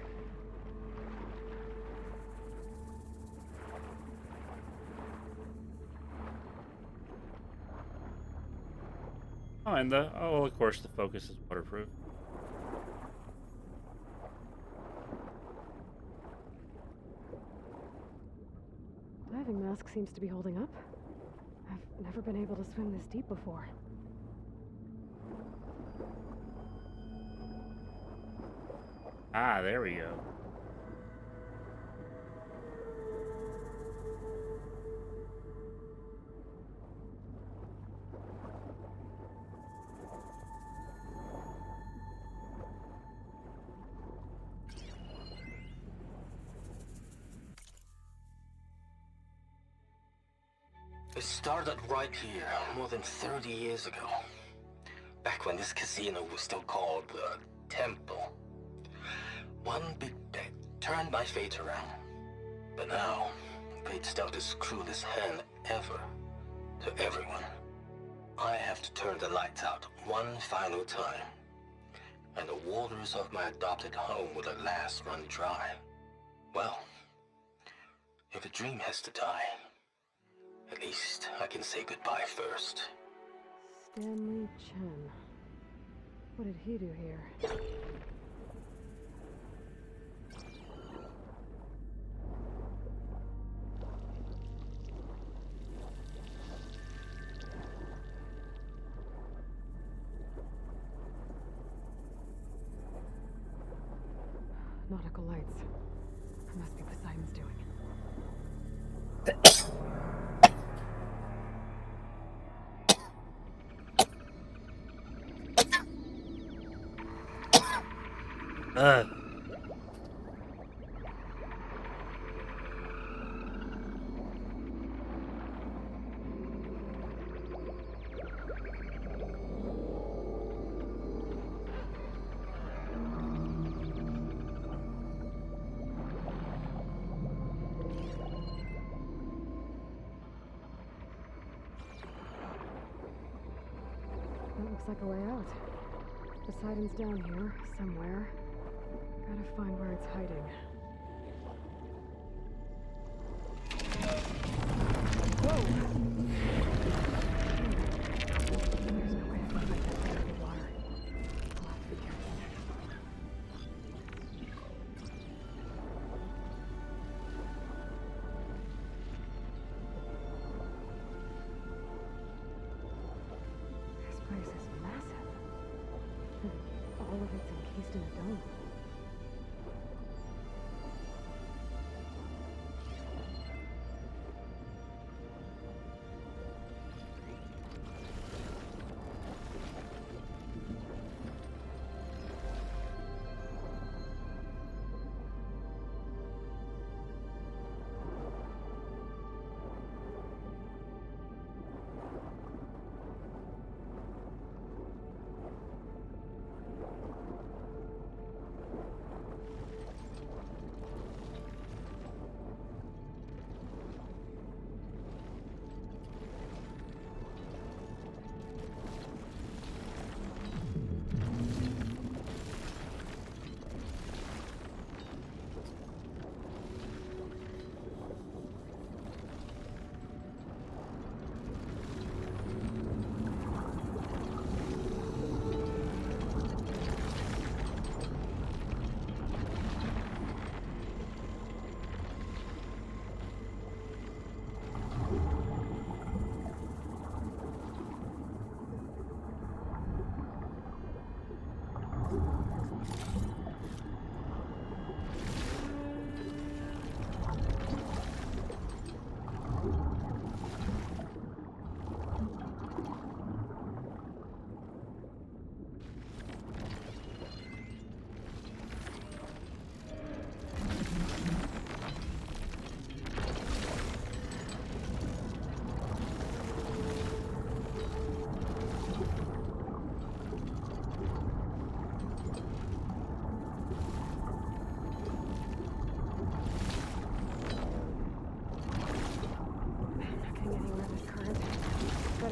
Oh, and of course the focus is waterproof. Diving mask seems to be holding up. I've never been able to swim this deep before. Ah, there we go. It started right here, more than 30 years ago. Back when this casino was still called the Temple. One big bet turned my fate around. But now, fate's dealt this cruelest hand ever to everyone. I have to turn the lights out one final time. And the waters of my adopted home will at last run dry. Well, if a dream has to die, at least I can say goodbye first. Stanley Chen. What did he do here? Nautical lights. It must be Poseidon's doing. That looks like a way out. Poseidon's down here, somewhere. Gotta find where it's hiding. Whoa! There's no way I can fight that thing in the water. I'll have to be careful. This place is massive. All of it's encased in a dome.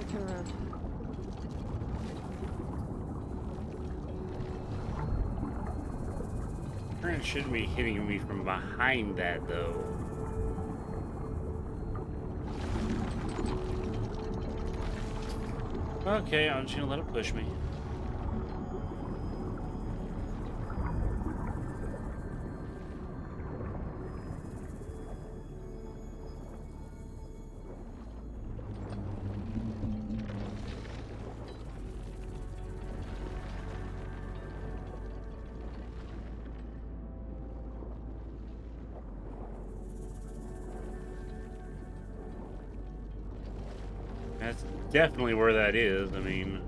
better turn around. Current shouldn't be hitting me from behind that, though. Okay, I'm just gonna let it push me. That's definitely where that is. I mean,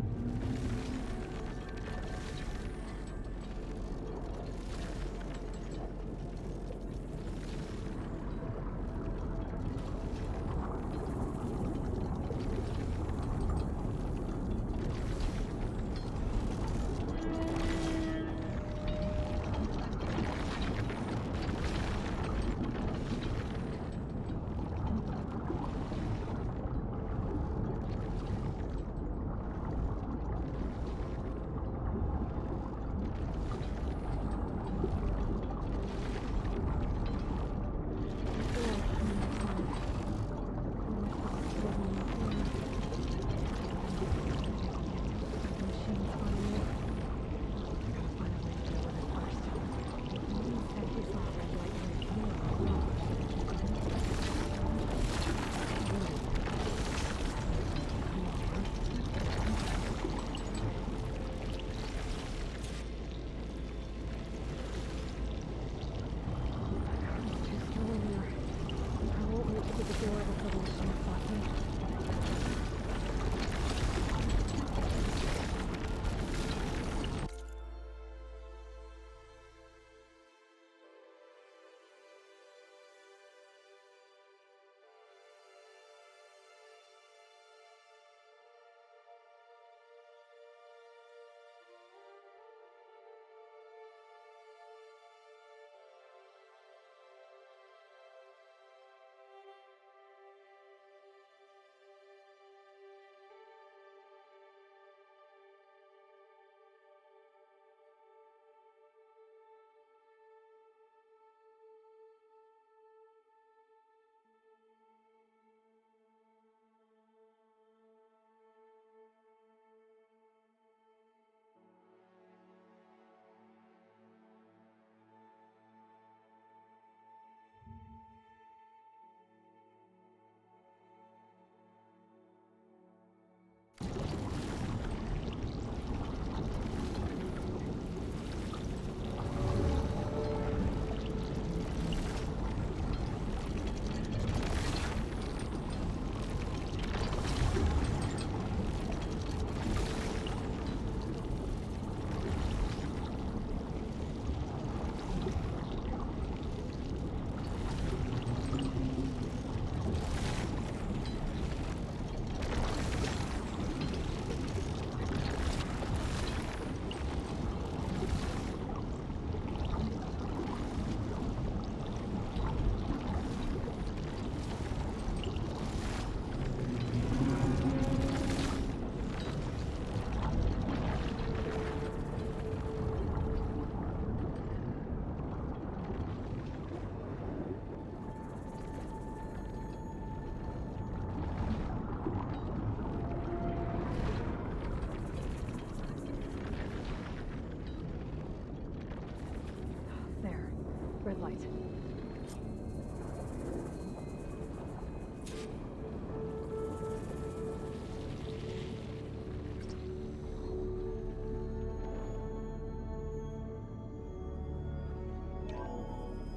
Red light.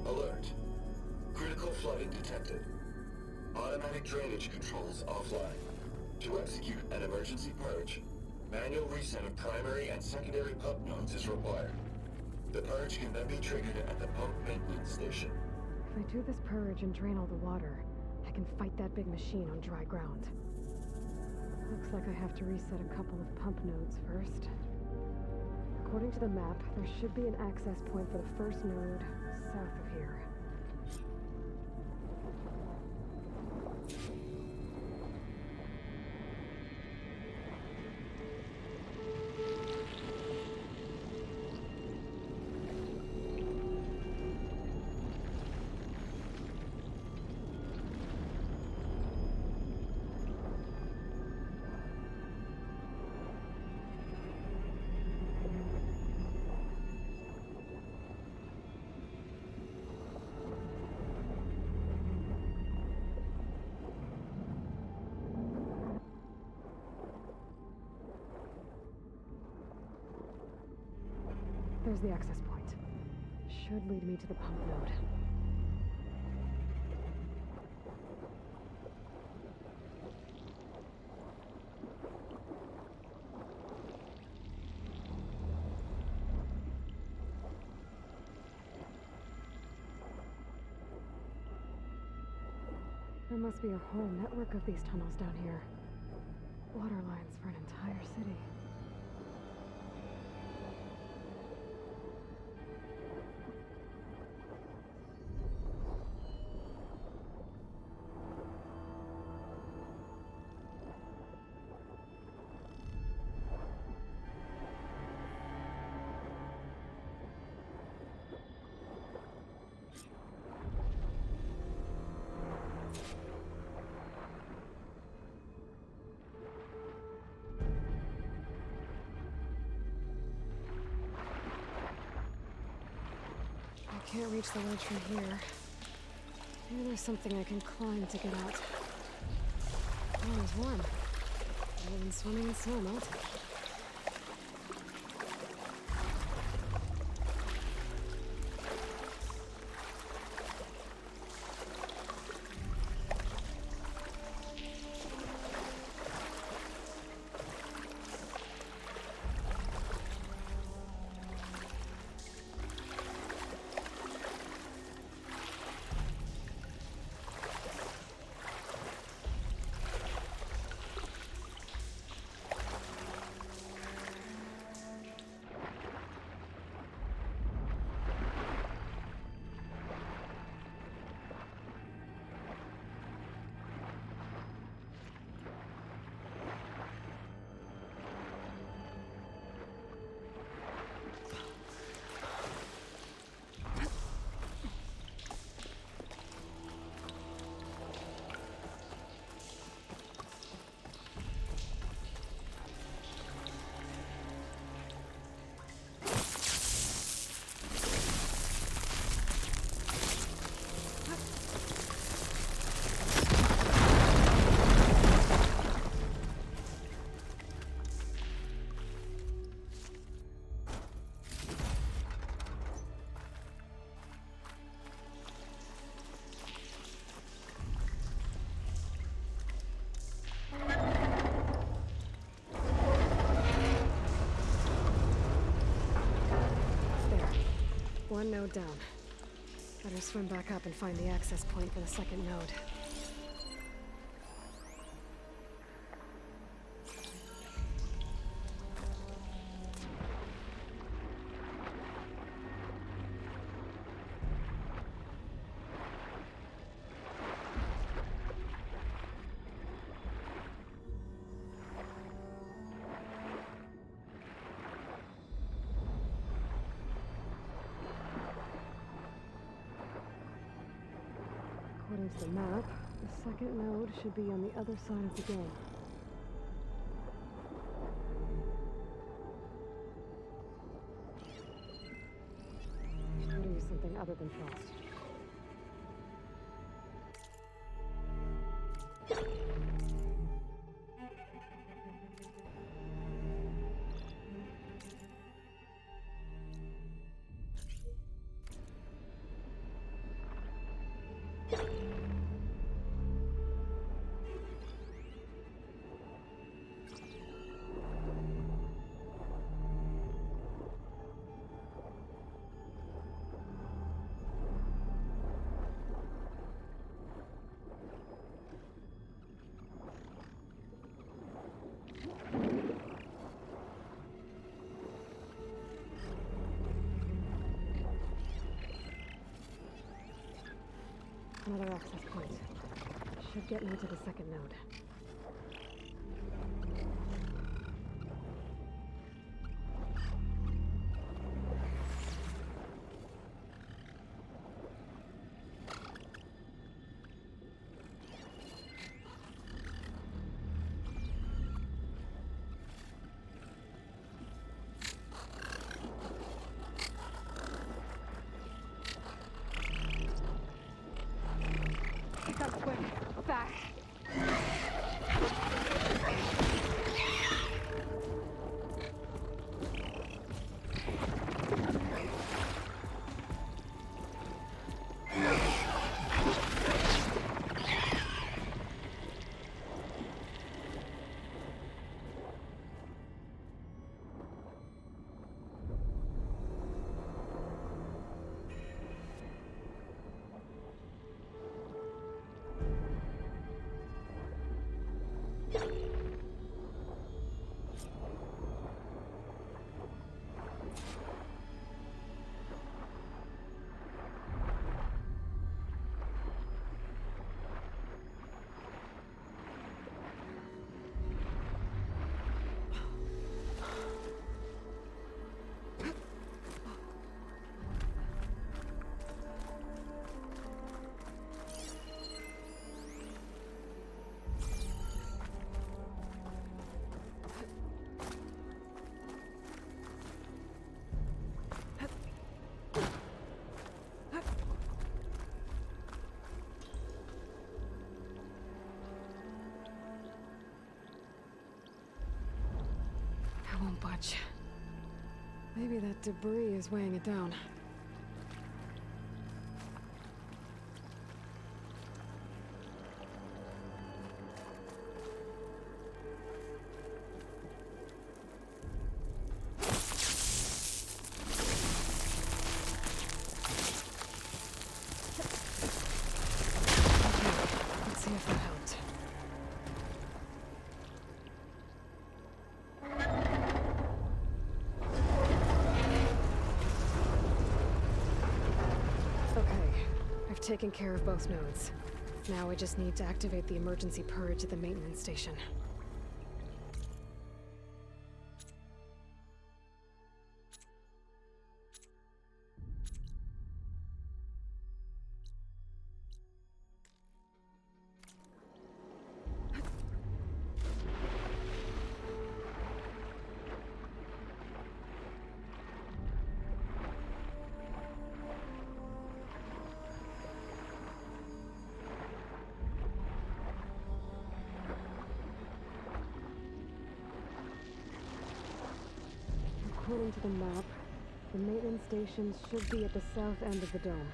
Alert. Critical flooding detected. Automatic drainage controls offline. To execute an emergency purge, manual reset of primary and secondary pump nodes is required. The purge can then be triggered at the pump maintenance station. If I do this purge and drain all the water, I can fight that big machine on dry ground. Looks like I have to reset a couple of pump nodes first. According to the map, there should be an access point for the first node south of here. There's the access point. Should lead me to the pump node. There must be a whole network of these tunnels down here. Water lines for an entire city. I can't reach the ledge from here. Maybe there's something I can climb to get out. Oh, it's warm. Better than swimming in snow melt. One node down. Better swim back up and find the access point for the second node. According to the map, the second node should be on the other side of the game. Try to use something other than frost. Another access point. Should get me to the second node. Pick up quick. Fast. much. Maybe that debris is weighing it down. Let's see if that helped. Okay, I've taken care of both nodes. Now I just need to activate the emergency purge at the maintenance station. According to the map, the maintenance station should be at the south end of the dome.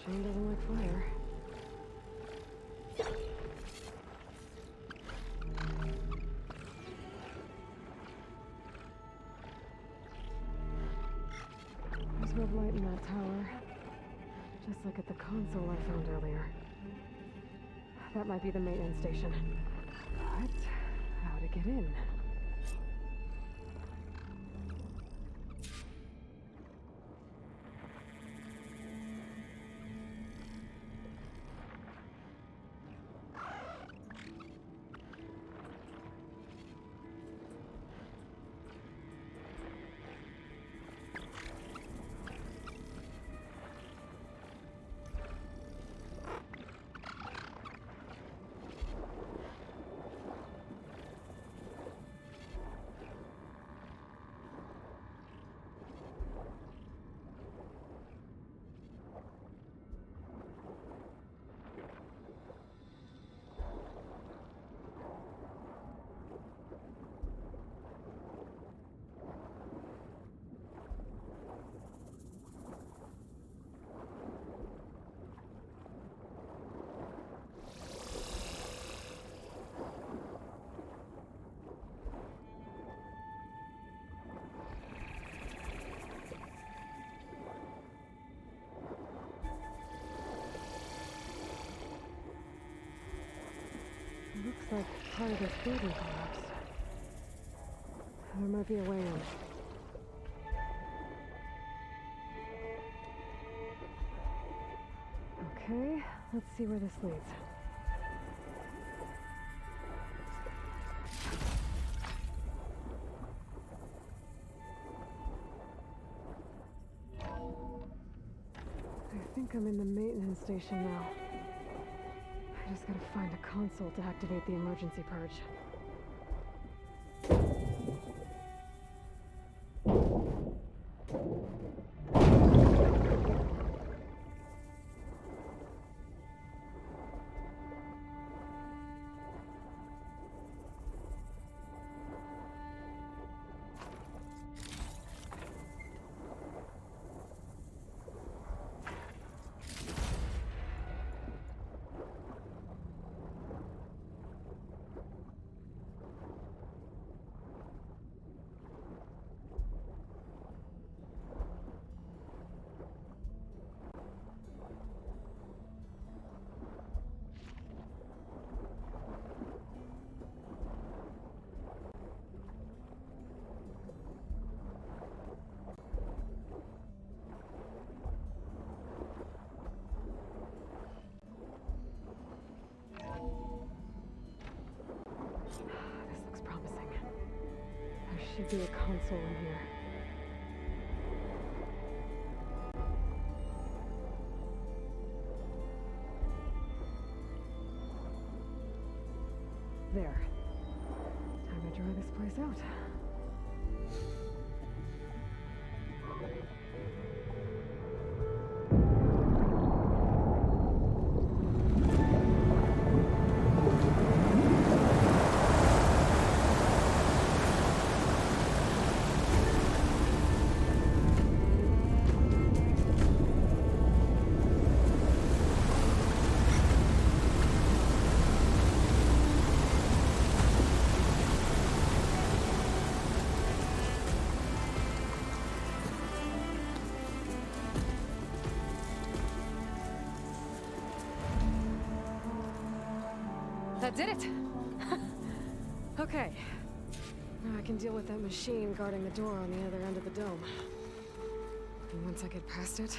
Machine doesn't like fire. There's red light in that tower. Just like at the console I found earlier. That might be the maintenance station. But how to get in? Looks like part of this building collapsed. There might be a way in. Okay, let's see where this leads. think I'm in the maintenance station now. I just gotta find a console to activate the emergency purge. Should be a console in here. There. Time to dry this place out. That did it! Okay. Now I can deal with that machine guarding the door on the other end of the dome. And once I get past it,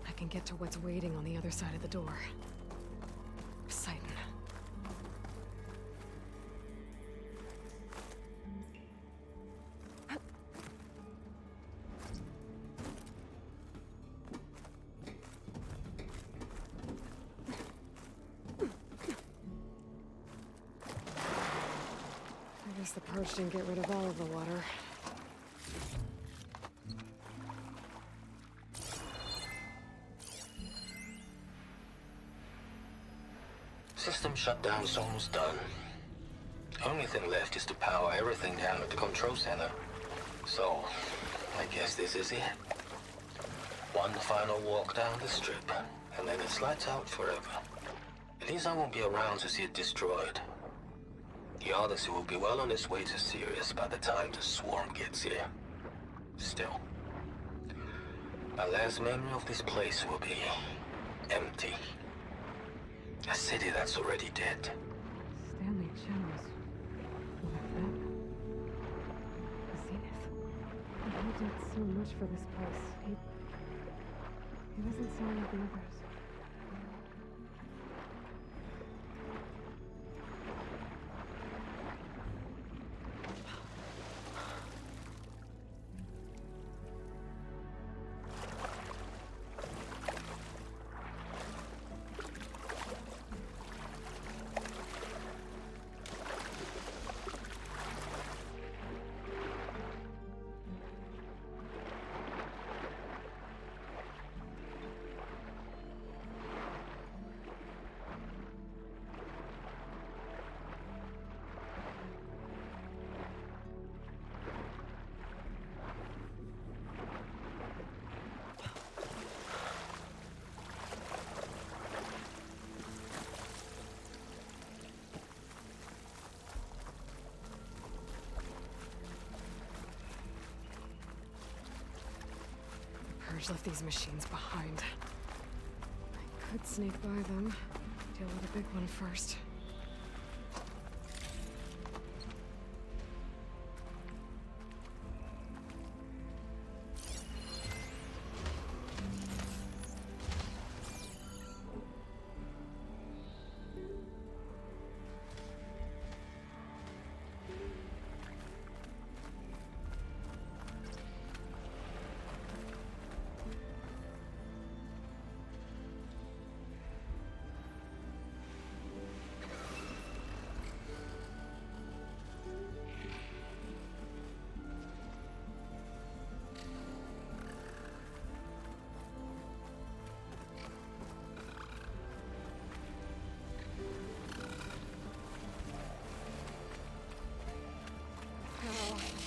I can get to what's waiting on the other side of the door. Poseidon. I guess the purge didn't get rid of all of the water. System shutdown's almost done. Only thing left is to power everything down at the control center. So, I guess this is it. One final walk down the strip, and then it's lights out forever. At least I won't be around to see it destroyed. The Odyssey will be well on its way to Sirius by the time the swarm gets here. Still, my last memory of this place will be empty. A city that's already dead. Stanley Jones. Like that? The Zenith. He did so much for this place. He doesn't sound like the others. Purge left these machines behind. I could sneak by them, deal with the big one first.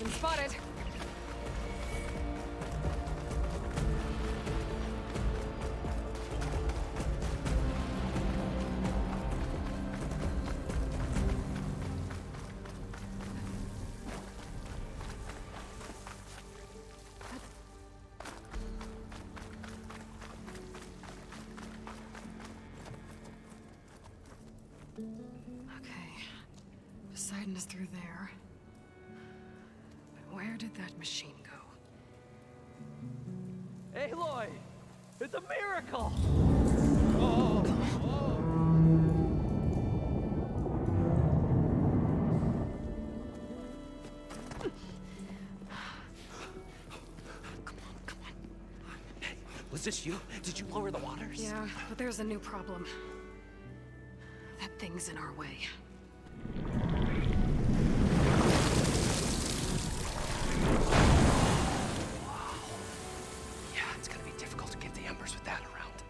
Mission spotted. Okay. Poseidon is through there. But where did that machine go? Aloy! It's a miracle! Was this you? Did you lower the waters? Yeah, but there's a new problem. That thing's in our way. Yeah, it's gonna be difficult to get the Embers with that around.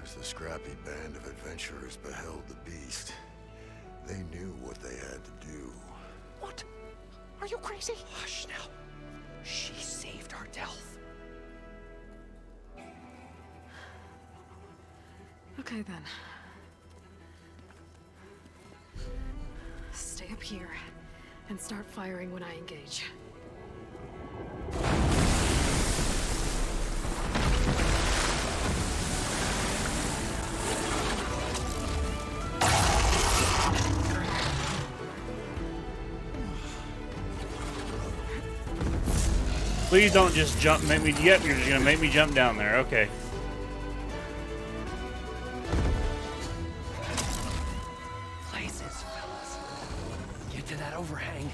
As the scrappy band of adventurers beheld the beast, they knew what they had to do. What? Are you crazy? Hush now. She saved our Delph. Okay then. Stay up here and start firing when I engage. Please don't just jump, make me, yep, you're just gonna make me jump down there, okay. Places, fellas. Get to that overhang.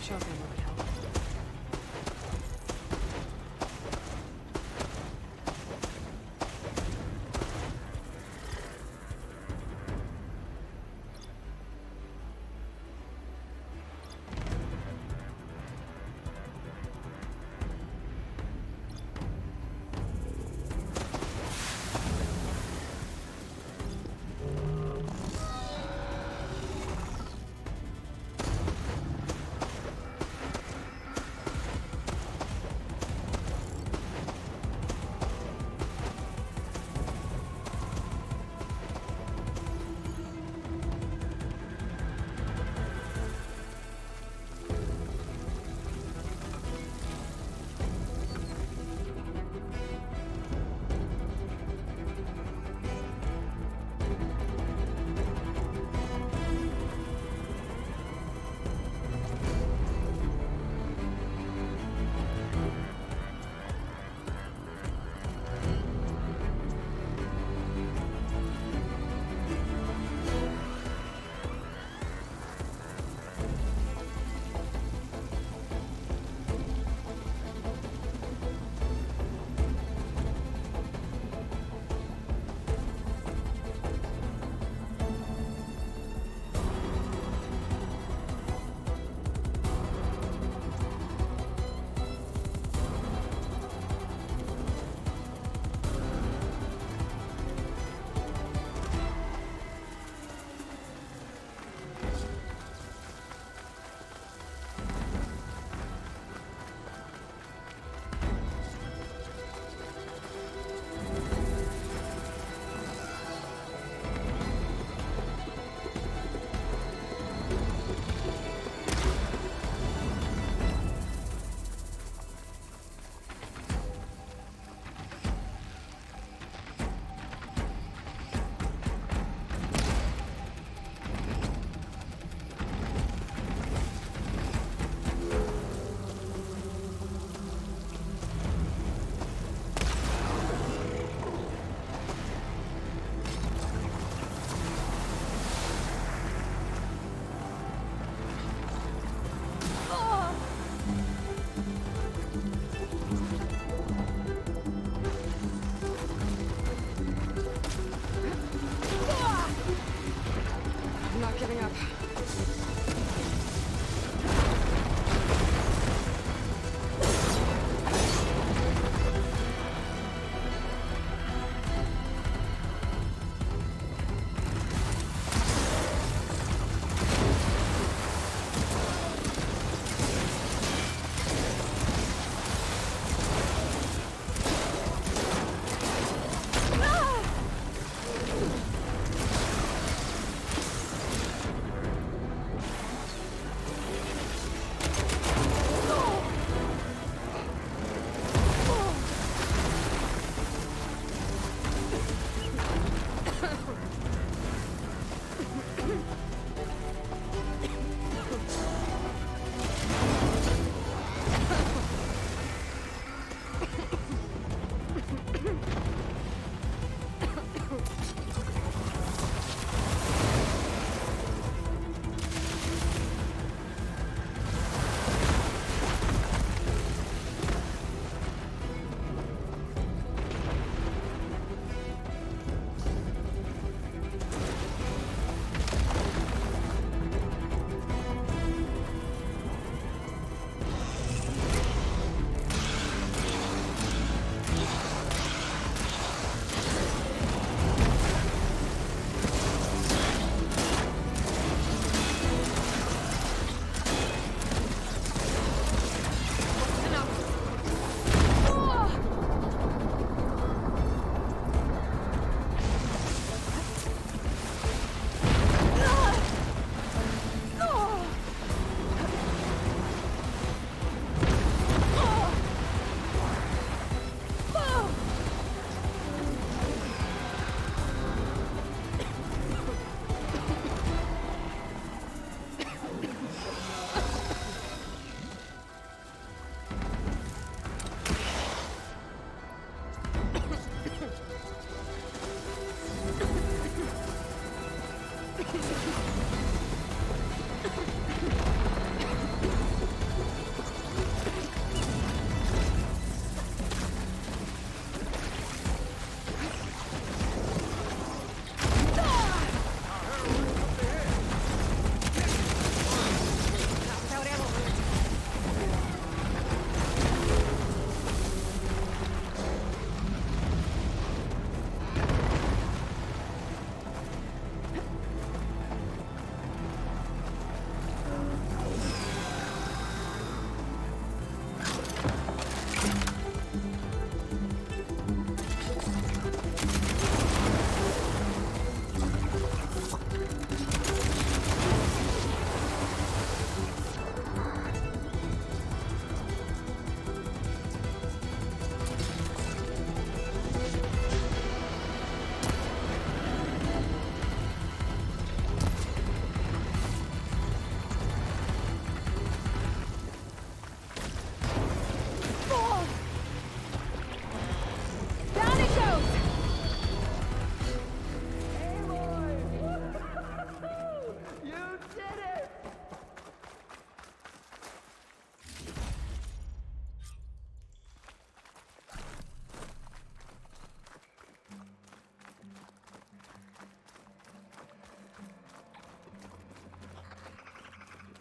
Show me what would help.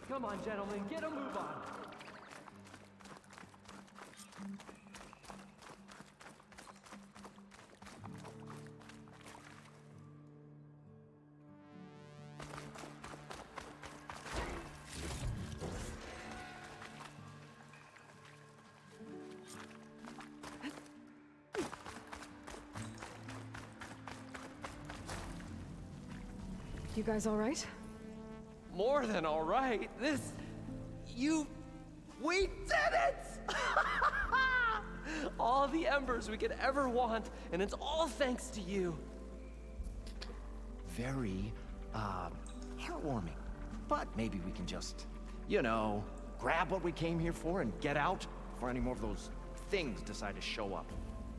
Come on, gentlemen, get a move on. You guys all right? More than all right. We did it! All the embers we could ever want, and it's all thanks to you. Very, heartwarming. But maybe we can just, you know, grab what we came here for and get out before any more of those things decide to show up.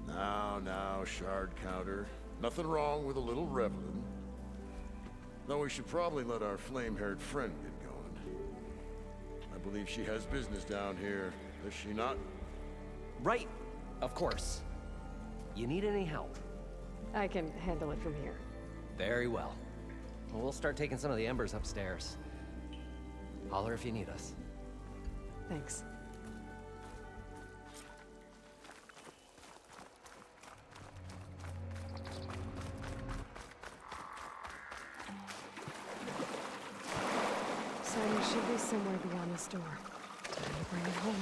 Now, Shard Counter. Nothing wrong with a little reveling. Though we should probably let our flame-haired friend get going. I believe she has business down here, does she not? Right, of course. You need any help? I can handle it from here. Very well. We'll start taking some of the embers upstairs. Holler if you need us. Thanks. Simon should be somewhere beyond this door. Time to bring it home.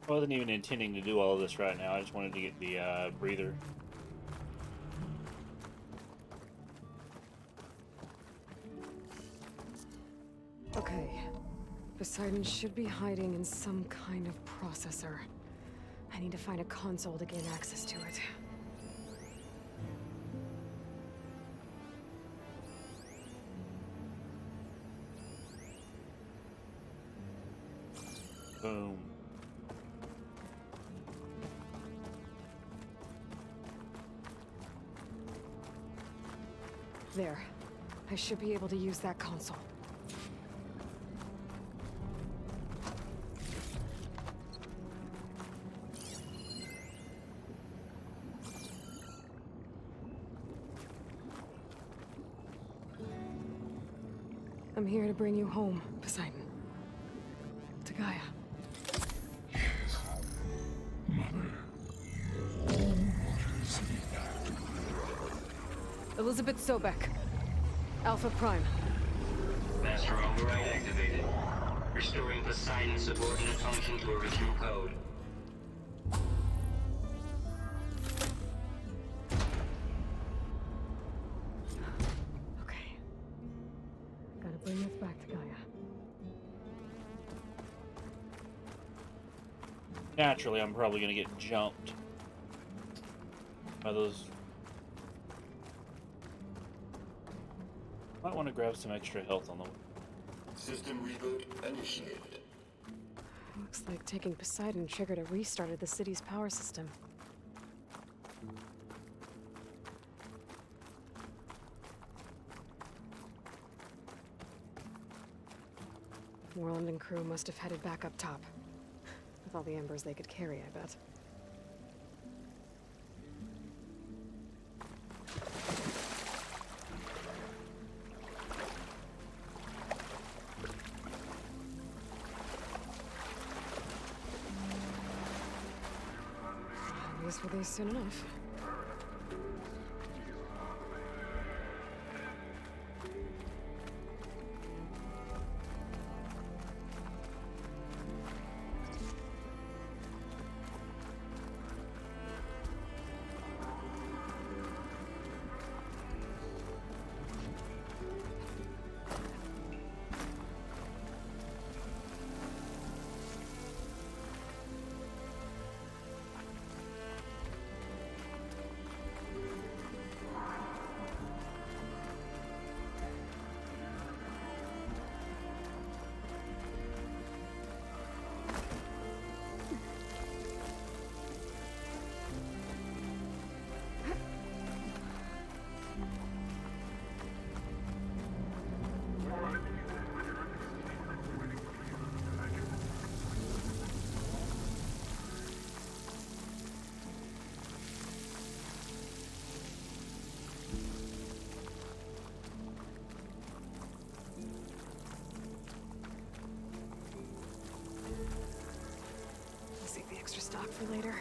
I wasn't even intending to do all of this right now. I just wanted to get the breather. Okay. Poseidon should be hiding in some kind of processor. I need to find a console to gain access to it. Boom. There. I should be able to use that console. I'm here to bring you home, Poseidon. To Gaia. Elizabeth Sobek. Alpha Prime. Master override activated. Restoring Poseidon's subordinate function to original code. Okay. Gotta bring this back to Gaia. Naturally, I'm probably gonna get jumped by those. Might want to grab some extra health on the way. System reboot initiated. Looks like taking Poseidon triggered a restart of the city's power system. Moreland and crew must have headed back up top. With all the embers they could carry, I bet. I guess we're there soon enough. stock for later.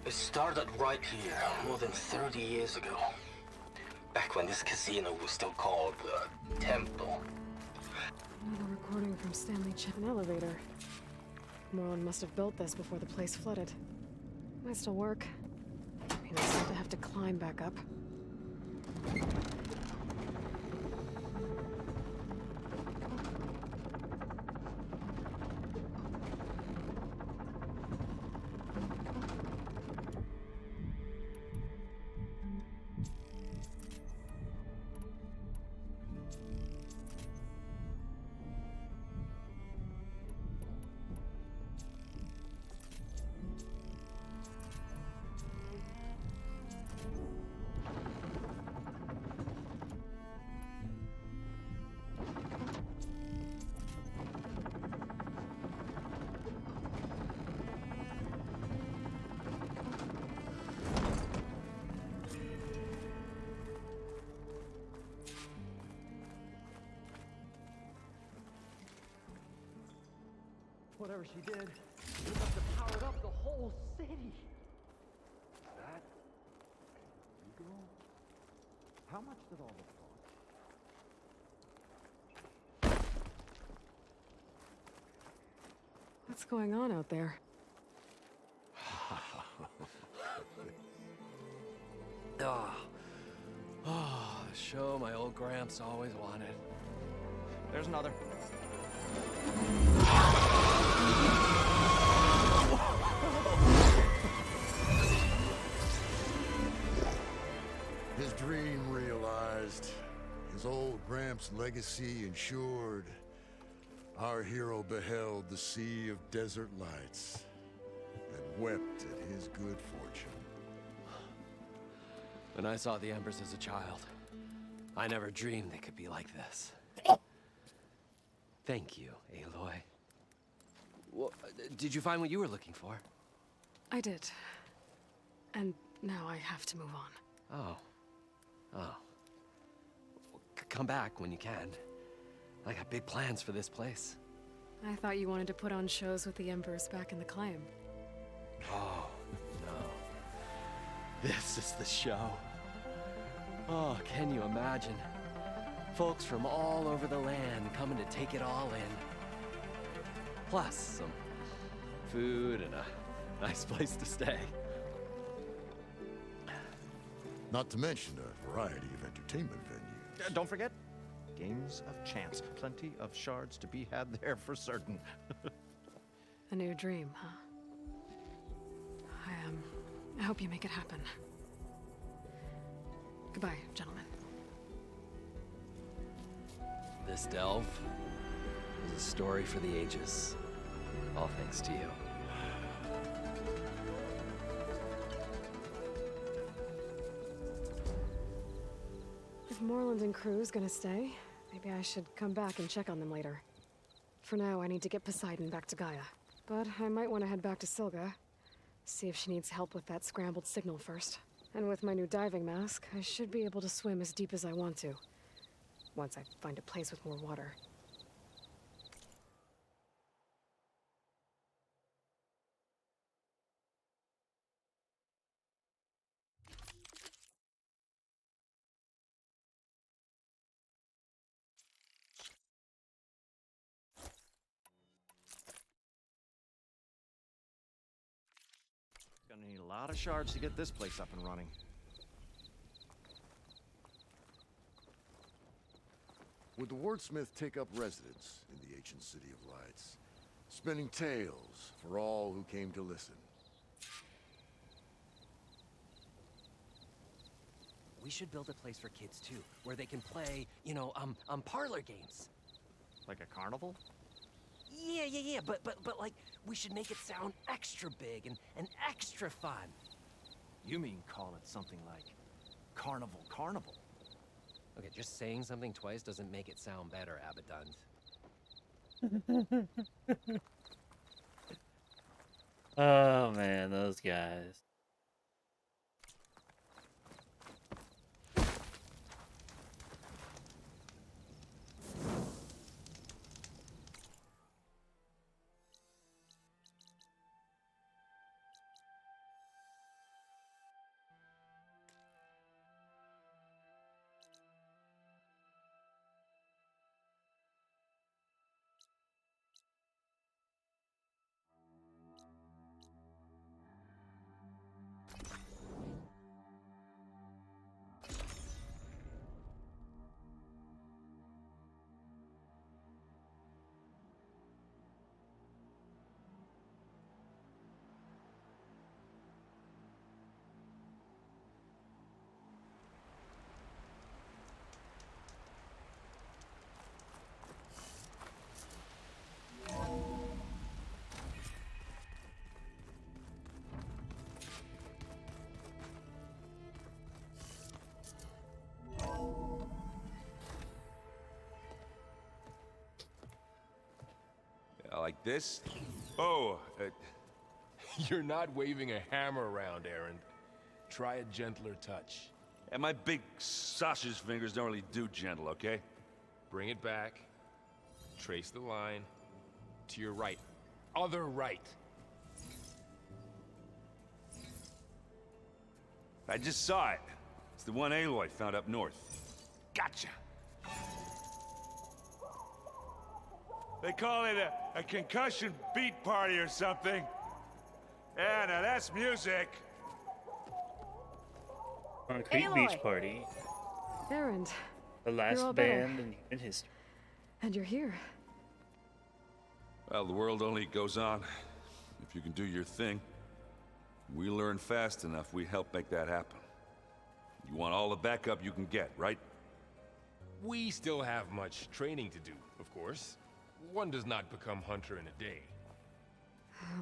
It started right here, more than 30 years ago. Back when this casino was still called the Temple. Another recording from Stanley Chen. An elevator. Morlun must have built this before the place flooded. Might still work. He doesn't seem to have to climb back up. Whatever she did, it must have powered up the whole city. That legal? How much did all this cost? What's going on out there? Show my old Gramps always wanted. There's another. His dream realized, his old Gramps' legacy ensured. Our hero beheld the sea of desert lights and wept at his good fortune. When I saw the Embers as a child, I never dreamed they could be like this. Thank you, Aloy. Well, did you find what you were looking for? I did. And now I have to move on. Oh. Well, come back when you can. I got big plans for this place. I thought you wanted to put on shows with the Embers back in the Claim. Oh, no. This is the show. Oh, can you imagine? Folks from all over the land coming to take it all in. Plus some food and a nice place to stay. Not to mention a variety of entertainment venues. Don't forget, games of chance. Plenty of shards to be had there for certain. A new dream, huh? I hope you make it happen. Goodbye, gentlemen. This delve is a story for the ages. All thanks to you. If Morland and crew's gonna stay, maybe I should come back and check on them later. For now, I need to get Poseidon back to Gaia. But I might want to head back to Silga, see if she needs help with that scrambled signal first. And with my new diving mask, I should be able to swim as deep as I want to, once I find a place with more water. Gonna need a lot of shards to get this place up and running. Would the wordsmith take up residence in the ancient city of lights, spinning tales for all who came to listen? We should build a place for kids too, where they can play, parlor games. Like a carnival? Yeah, but like, we should make it sound extra big and extra fun. You mean call it something like Carnival? Okay, just saying something twice doesn't make it sound better, Abaddon. Oh man, those guys. Like this? Oh, you're not waving a hammer around, Aaron. Try a gentler touch. And my big sausage fingers don't really do gentle, okay? Bring it back. Trace the line. To your right. other right. I just saw it. It's the one Aloy found up north. Gotcha. They call it a concussion beat party or something. Yeah, now that's music. Concrete Aloy! Beach Party. Erend. The You're all last better. band in human history. And you're here. Well, the world only goes on if you can do your thing. We learn fast enough, we help make that happen. You want all the backup you can get, right? We still have much training to do, of course. One does not become hunter in a day.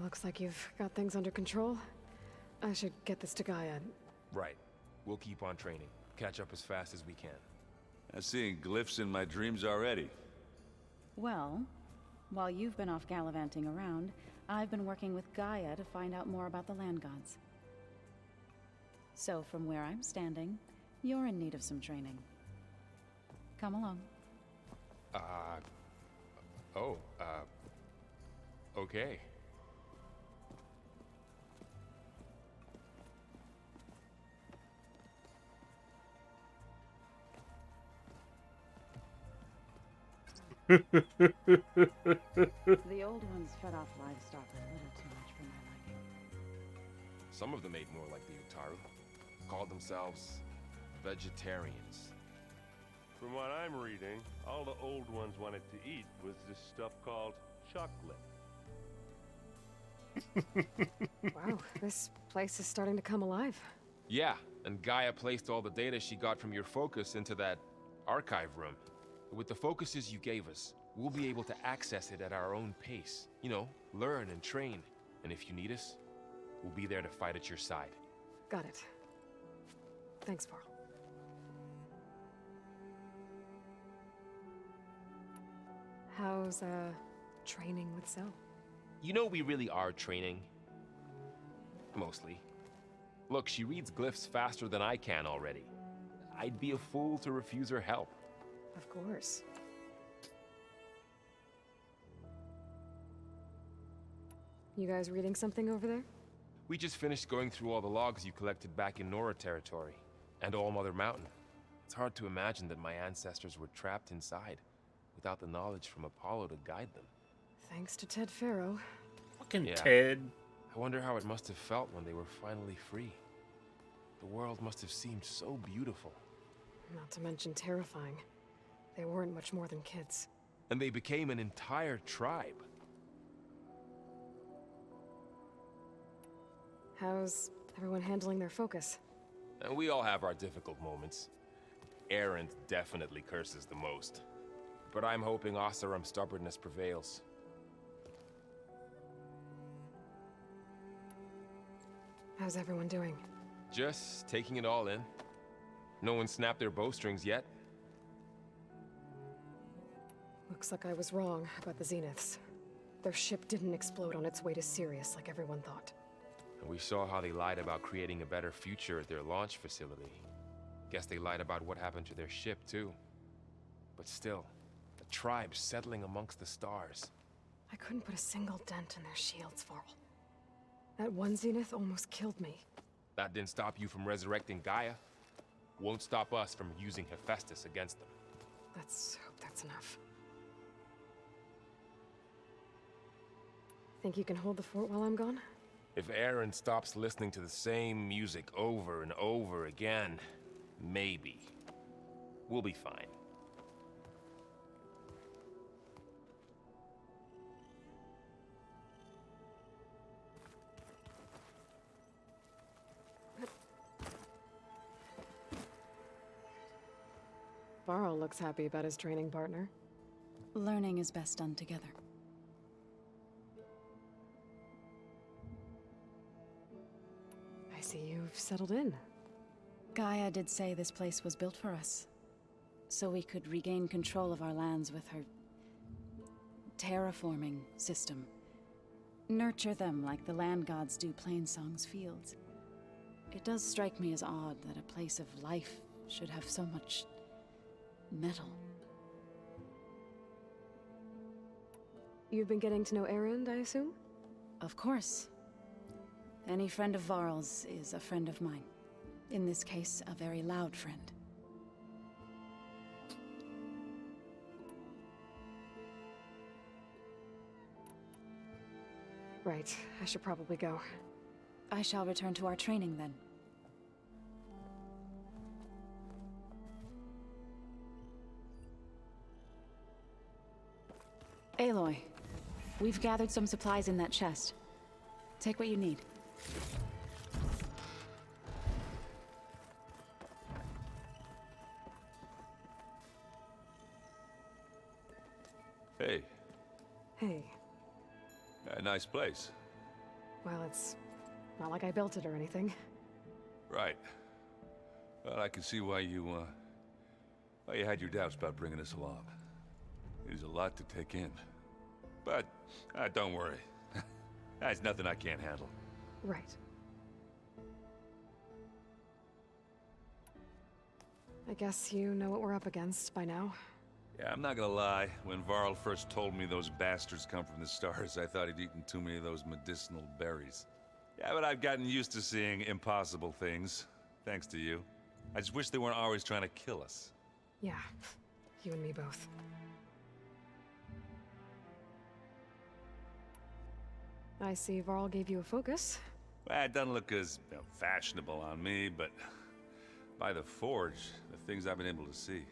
Looks like you've got things under control. I should get this to Gaia. Right. We'll keep on training. Catch up as fast as we can. I'm seeing glyphs in my dreams already. Well, while you've been off gallivanting around, I've been working with Gaia to find out more about the land gods. So from where I'm standing, you're in need of some training. Come along. Okay. The old ones fed off livestock a little too much for my liking. Some of them ate more like the Utaru. Called themselves vegetarians. From what I'm reading, all the old ones wanted to eat was this stuff called chocolate. Wow, this place is starting to come alive. Yeah, and Gaia placed all the data she got from your focus into that archive room. With the focuses you gave us, we'll be able to access it at our own pace. You know, learn and train. And if you need us, we'll be there to fight at your side. Got it. Thanks, Varl. How's, training with Zoe? You know we really are training. Mostly. Look, she reads glyphs faster than I can already. I'd be a fool to refuse her help. Of course. You guys reading something over there? We just finished going through all the logs you collected back in Nora territory, and All Mother Mountain. It's hard to imagine that my ancestors were trapped inside, without the knowledge from Apollo to guide them. Thanks to Ted Faro. Fucking Yeah. Ted. I wonder how it must have felt when they were finally free. The world must have seemed so beautiful. Not to mention terrifying. They weren't much more than kids. And they became an entire tribe. How's everyone handling their focus? And we all have our difficult moments. Erend definitely curses the most. But I'm hoping Oseram's stubbornness prevails. How's everyone doing? Just taking it all in. No one snapped their bowstrings yet. Looks like I was wrong about the Zeniths. Their ship didn't explode on its way to Sirius like everyone thought. And we saw how they lied about creating a better future at their launch facility. Guess they lied about what happened to their ship, too. But still, the tribe settling amongst the stars. I couldn't put a single dent in their shields, Varl. That one Zenith almost killed me. That didn't stop you from resurrecting Gaia. Won't stop us from using Hephaestus against them. Let's hope that's enough. Think you can hold the fort while I'm gone? If Erend stops listening to the same music over and over again, maybe. We'll be fine. Varl looks happy about his training partner. Learning is best done together. I see you've settled in. Gaia did say this place was built for us, so we could regain control of our lands with her terraforming system. Nurture them like the land gods do Plainsong's fields. It does strike me as odd that a place of life should have so much metal. You've been getting to know Erend, I assume? Of course. Any friend of Varl's is a friend of mine. In this case, a very loud friend. Right, I should probably go. I shall return to our training then. Aloy, we've gathered some supplies in that chest. Take what you need. Hey, Hey, a nice place. well, it's not like I built it or anything. Right. Well, I can see why you had your doubts about bringing us along. It is a lot to take in. But, don't worry. That's nothing I can't handle. Right. I guess you know what we're up against by now. Yeah, I'm not gonna lie. When Varl first told me those bastards come from the stars, I thought he'd eaten too many of those medicinal berries. Yeah, but I've gotten used to seeing impossible things, thanks to you. I just wish they weren't always trying to kill us. Yeah, you and me both. I see Varl gave you a focus. Well, it doesn't look as fashionable on me, but by the Forge, the things I've been able to see.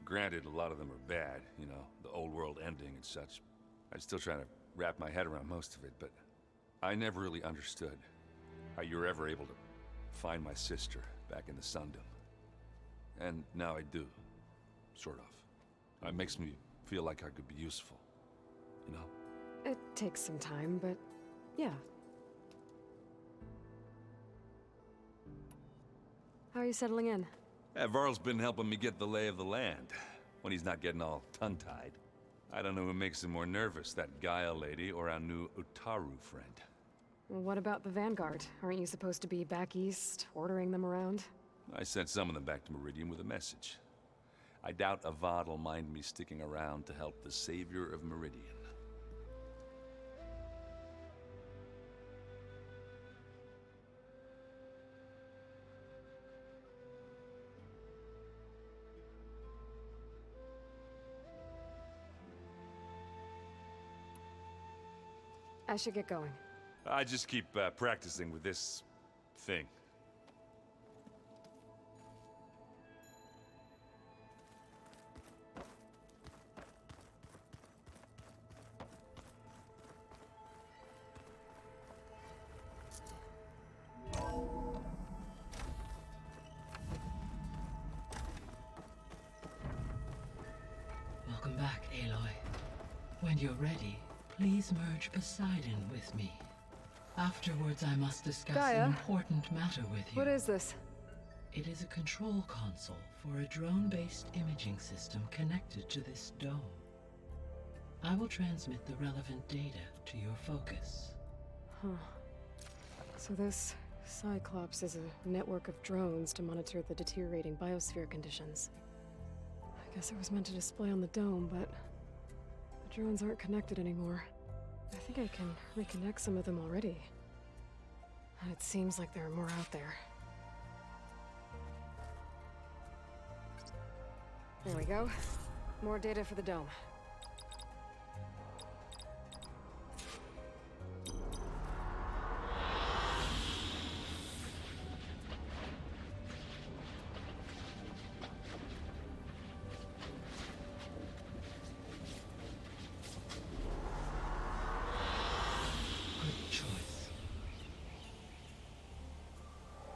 Granted, a lot of them are bad, you know, the old world ending and such. I'm still trying to wrap my head around most of it, but I never really understood how you were ever able to find my sister back in the Sundom. And now I do, sort of. It makes me feel like I could be useful, you know? It takes some time, but yeah. How are you settling in? Varl's been helping me get the lay of the land, when he's not getting all tongue-tied. I don't know who makes him more nervous, that Gaia lady or our new Utaru friend. Well, what about the Vanguard? Aren't you supposed to be back east, ordering them around? I sent some of them back to Meridian with a message. I doubt Avad will mind me sticking around to help the savior of Meridian. I should get going. I just keep practicing with this thing. Welcome back, Aloy. When you're ready, please merge Poseidon with me. Afterwards, I must discuss Gaia? an important matter with you. What is this? It is a control console for a drone-based imaging system connected to this dome. I will transmit the relevant data to your focus. Huh. So this Cyclops is a network of drones to monitor the deteriorating biosphere conditions. I guess it was meant to display on the dome, but the drones aren't connected anymore. I think I can reconnect some of them already. And it seems like there are more out there. There we go. More data for the dome.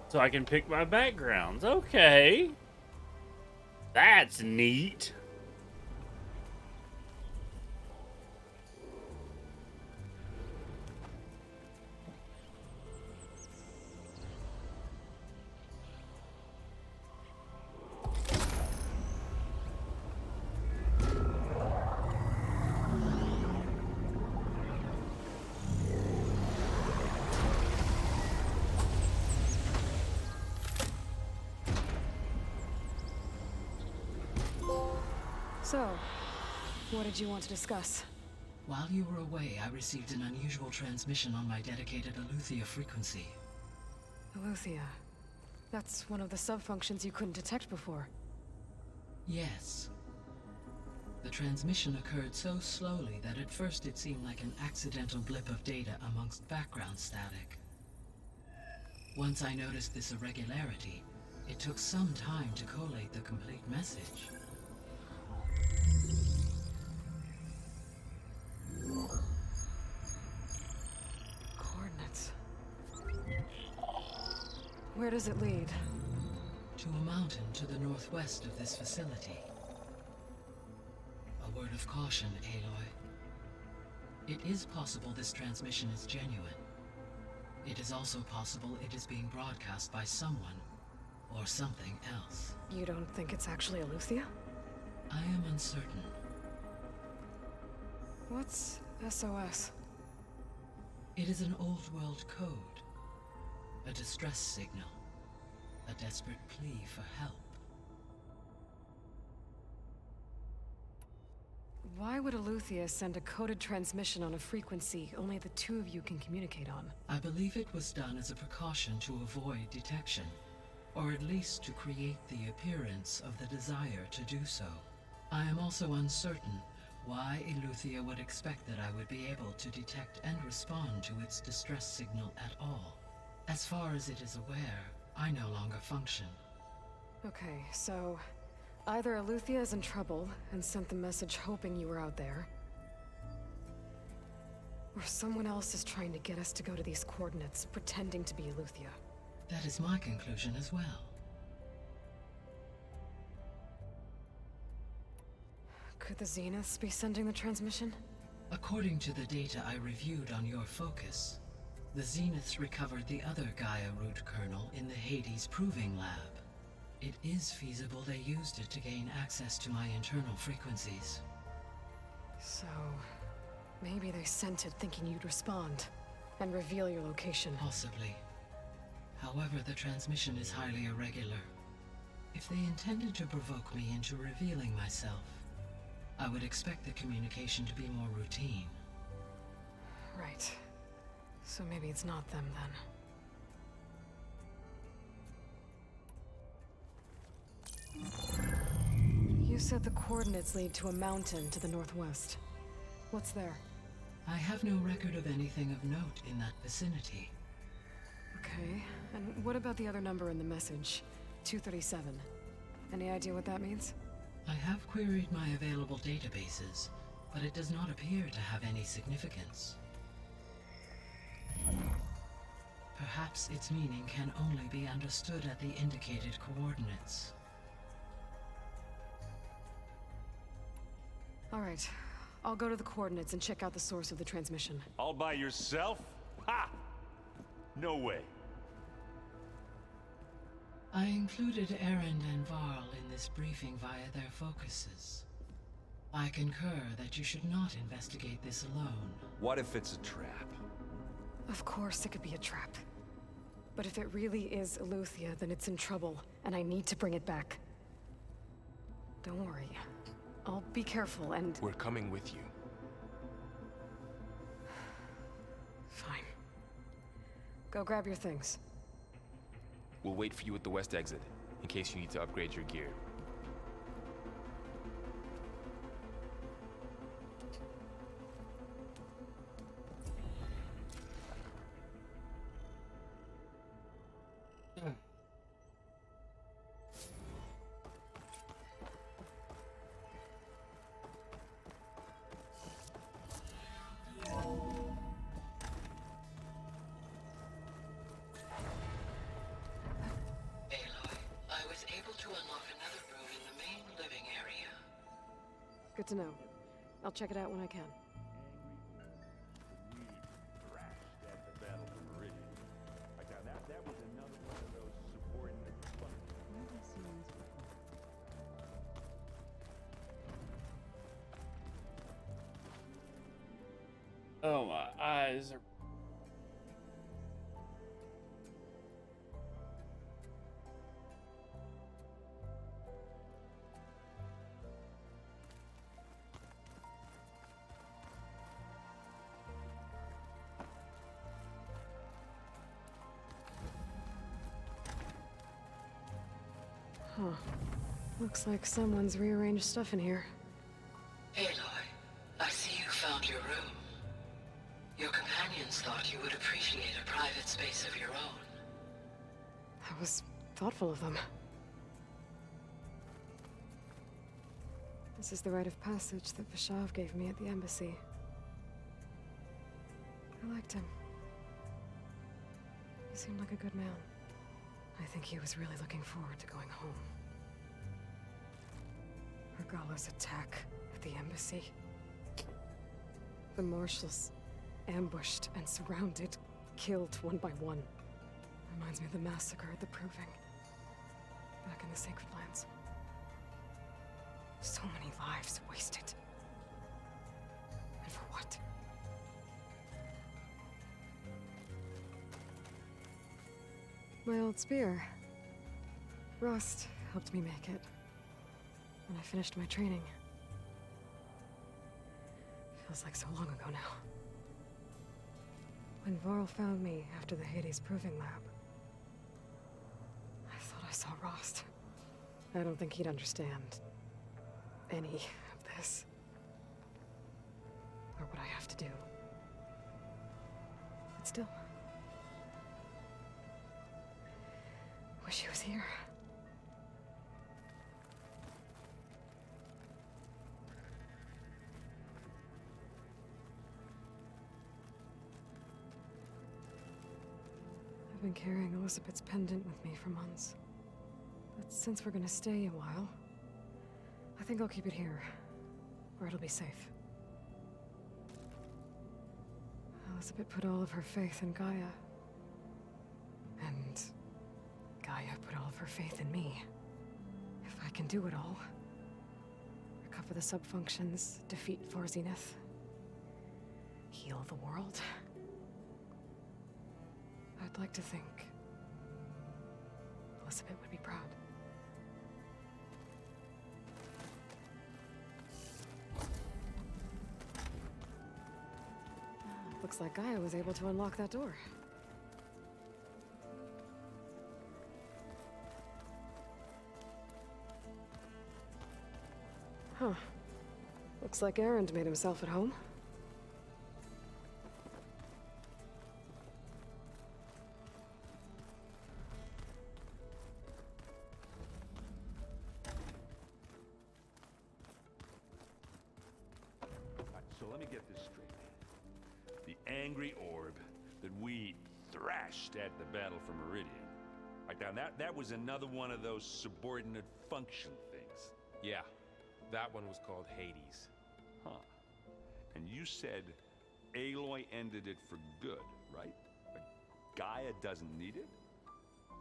So I can pick my backgrounds. Okay. That's neat. So, what did you want to discuss? While you were away, I received an unusual transmission on my dedicated Eleuthia frequency. Eleuthia. That's one of the sub-functions you couldn't detect before. Yes. The transmission occurred so slowly that at first it seemed like an accidental blip of data amongst background static. Once I noticed this irregularity, it took some time to collate the complete message. Coordinates. Where does it lead? To a mountain to the northwest of this facility. A word of caution, Aloy. It is possible this transmission is genuine. It is also possible it is being broadcast by someone, or something else. You don't think it's actually Eleuthia? I am uncertain. What's SOS? It is an old world code. A distress signal. A desperate plea for help. Why would Eleuthia send a coded transmission on a frequency only the two of you can communicate on? I believe it was done as a precaution to avoid detection, or at least to create the appearance of the desire to do so. I am also uncertain why Eleuthia would expect that I would be able to detect and respond to its distress signal at all. As far as it is aware, I no longer function. Okay, so either Eleuthia is in trouble and sent the message hoping you were out there, or someone else is trying to get us to go to these coordinates, pretending to be Eleuthia. That is my conclusion as well. Could the Zeniths be sending the transmission? According to the data I reviewed on your focus, the Zeniths recovered the other Gaia root kernel in the Hades Proving Lab. It is feasible they used it to gain access to my internal frequencies. So, maybe they sent it thinking you'd respond and reveal your location. Possibly. However, the transmission is highly irregular. If they intended to provoke me into revealing myself, I would expect the communication to be more routine. Right. So maybe it's not them then. You said the coordinates lead to a mountain to the northwest. What's there? I have no record of anything of note in that vicinity. Okay, and what about the other number in the message? 237. Any idea what that means? I have queried my available databases, but it does not appear to have any significance. Perhaps its meaning can only be understood at the indicated coordinates. All right, I'll go to the coordinates and check out the source of the transmission. All by yourself? Ha! No way. I included Erend and Varl in this briefing via their focuses. I concur that you should not investigate this alone. What if it's a trap? Of course it could be a trap. But if it really is Eleuthia, then it's in trouble, and I need to bring it back. Don't worry. I'll be careful and... We're coming with you. Fine. Go grab your things. We'll wait for you at the west exit, in case you need to upgrade your gear. Good to know. I'll check it out when I can. Oh, my eyes are... Huh. Looks like someone's rearranged stuff in here. Aloy, I see you found your room. Your companions thought you would appreciate a private space of your own. That was thoughtful of them. This is the rite of passage that Vashav gave me at the embassy. I liked him. He seemed like a good man. I think he was really looking forward to going home. Regala's attack at the embassy. The marshals ambushed and surrounded, killed one by one. Reminds me of the massacre at the Proving. Back in the Sacred Lands. So many lives wasted. And for what? My old spear. Rost helped me make it. When I finished my training. Feels like so long ago now. When Varl found me after the Hades Proving Lab, I thought I saw Rost. I don't think he'd understand any of this. Or what I have to do. But still. Wish he was here. I've been carrying Elizabeth's pendant with me for months. But since we're gonna stay a while, I think I'll keep it here, where it'll be safe. Elizabeth put all of her faith in Gaia. And Gaia put all of her faith in me. If I can do it all, recover the subfunctions, defeat For Zenith, heal the world, I'd like to think Elizabeth would be proud. Looks like Gaia was able to unlock that door. Huh. Looks like Erend made himself at home. So let me get this straight. The angry orb that we thrashed at the battle for Meridian. Like now that was another one of those subordinate function things. Yeah, that one was called Hades. Huh. And you said Aloy ended it for good, right? Like Gaia doesn't need it?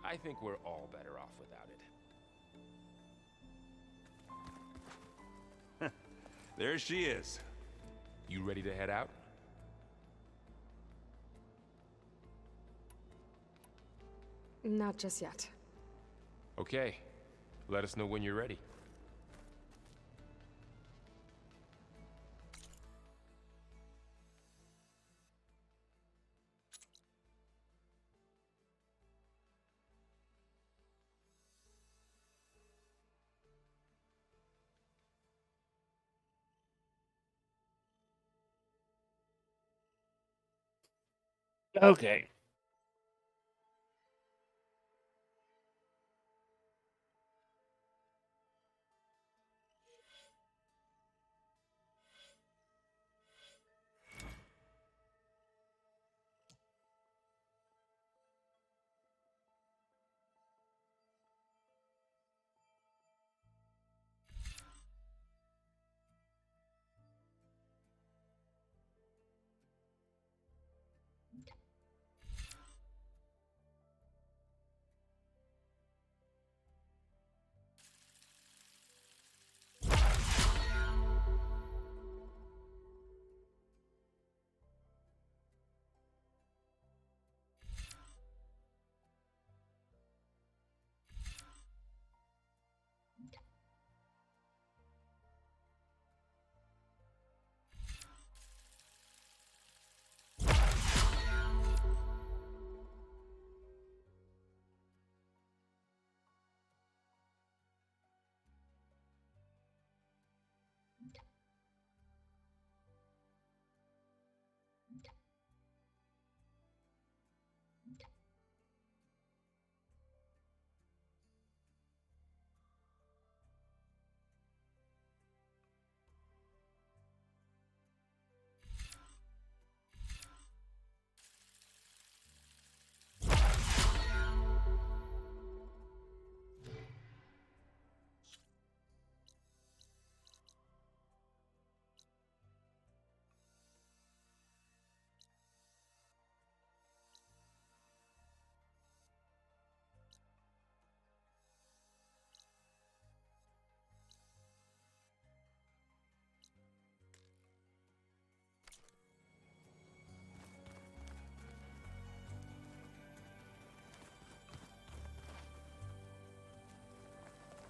I think we're all better off without it. There she is. You ready to head out? Not just yet. Okay. Let us know when you're ready. Okay.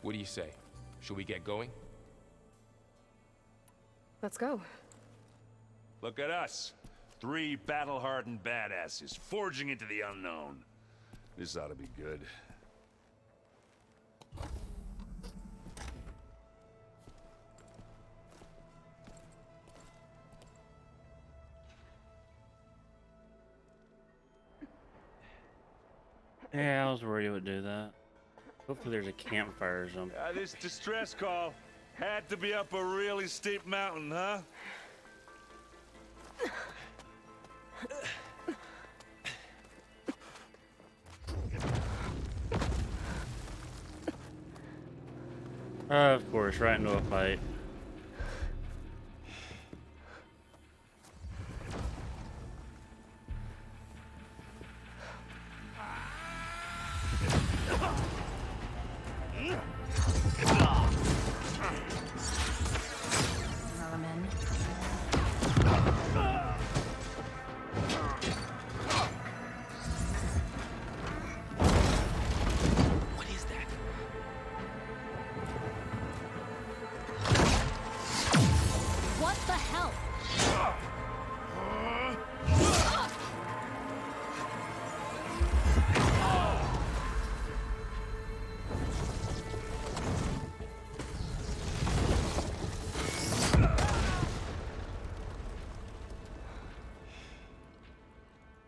What do you say? Should we get going? Let's go. Look at us. 3 battle-hardened badasses forging into the unknown. This ought to be good. Yeah, I was worried it would do that. Hopefully there's a campfire or something. This distress call had to be up a really steep mountain, huh? Of course, right into a fight. What the hell?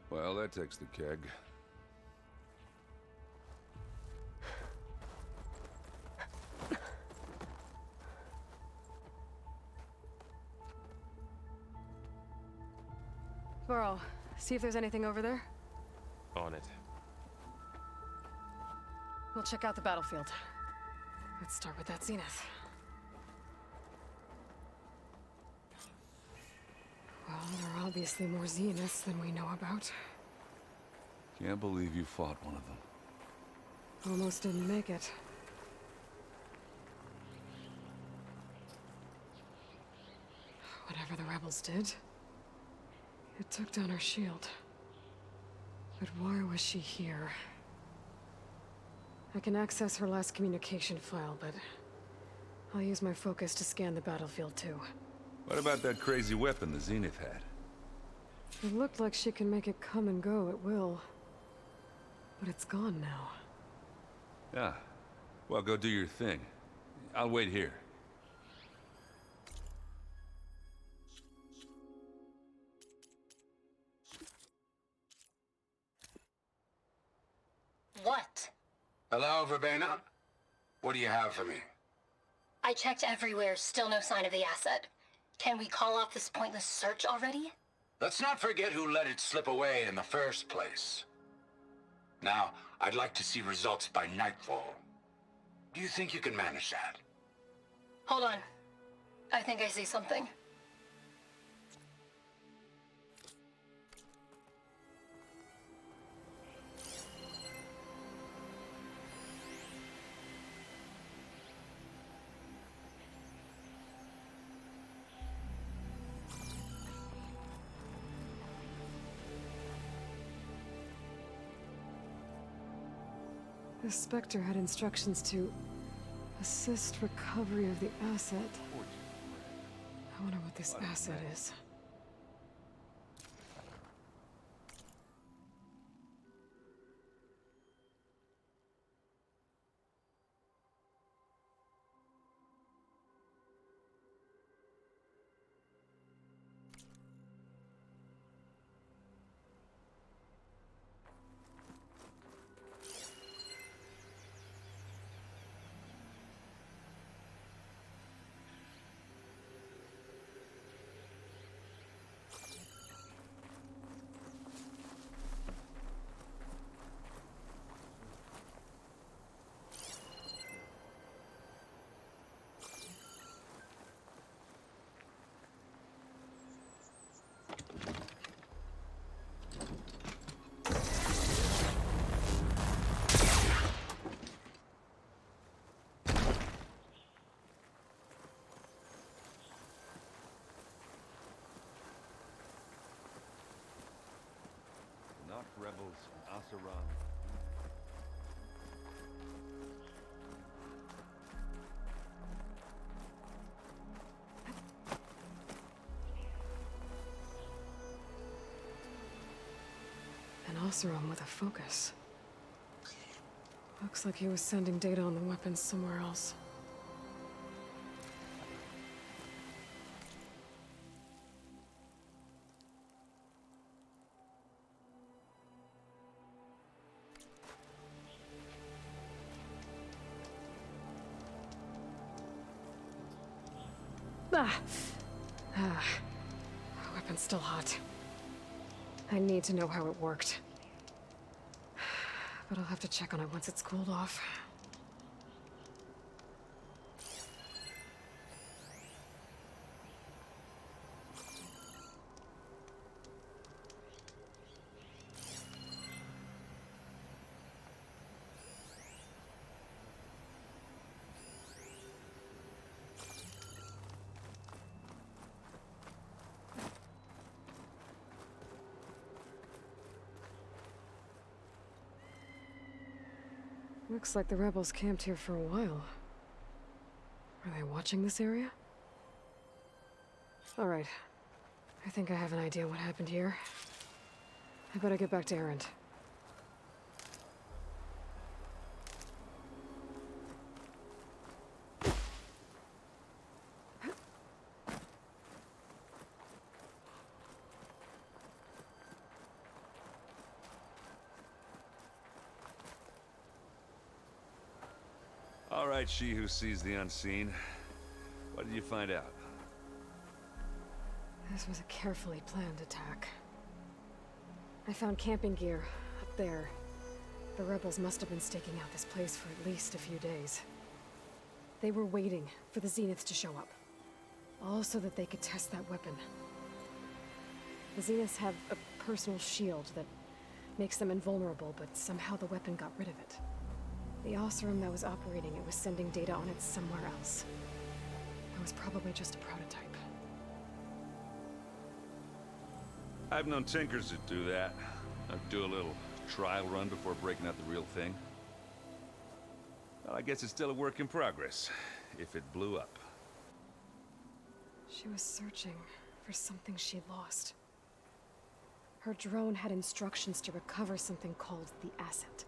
Well, that takes the keg. Varl, see if there's anything over there. On it. We'll check out the battlefield. Let's start with that zenith. Well, there are obviously more zeniths than we know about. Can't believe you fought one of them. Almost didn't make it. Whatever the rebels did, it took down her shield. But why was she here? I can access her last communication file, but I'll use my focus to scan the battlefield too. What about that crazy weapon the Zenith had? It looked like she can make it come and go at will. But it's gone now. Yeah. Well, go do your thing. I'll wait here. What? Hello, Verbena? What do you have for me? I checked everywhere, still no sign of the asset. Can we call off this pointless search already? Let's not forget who let it slip away in the first place. Now, I'd like to see results by nightfall. Do you think you can manage that? Hold on. I think I see something. The Spectre had instructions to assist recovery of the asset. I wonder what this asset is. Not rebels in Asaran. Oseram with a focus. Looks like he was sending data on the weapons somewhere else. Weapon's still hot. I need to know how it worked. But I'll have to check on it once it's cooled off. Looks like the rebels camped here for a while. Are they watching this area? Alright. I think I have an idea what happened here. I better get back to Erend. All right, she who sees the unseen. What did you find out? This was a carefully planned attack. I found camping gear up there. The rebels must have been staking out this place for at least a few days. They were waiting for the Zeniths to show up. All so that they could test that weapon. The Zeniths have a personal shield that makes them invulnerable, but somehow the weapon got rid of it. The Oseram that was operating it was sending data on it somewhere else. It was probably just a prototype. I've known tinkers that do that. I'd do a little trial run before breaking out the real thing. Well, I guess it's still a work in progress, if it blew up. She was searching for something she lost. Her drone had instructions to recover something called the Asset.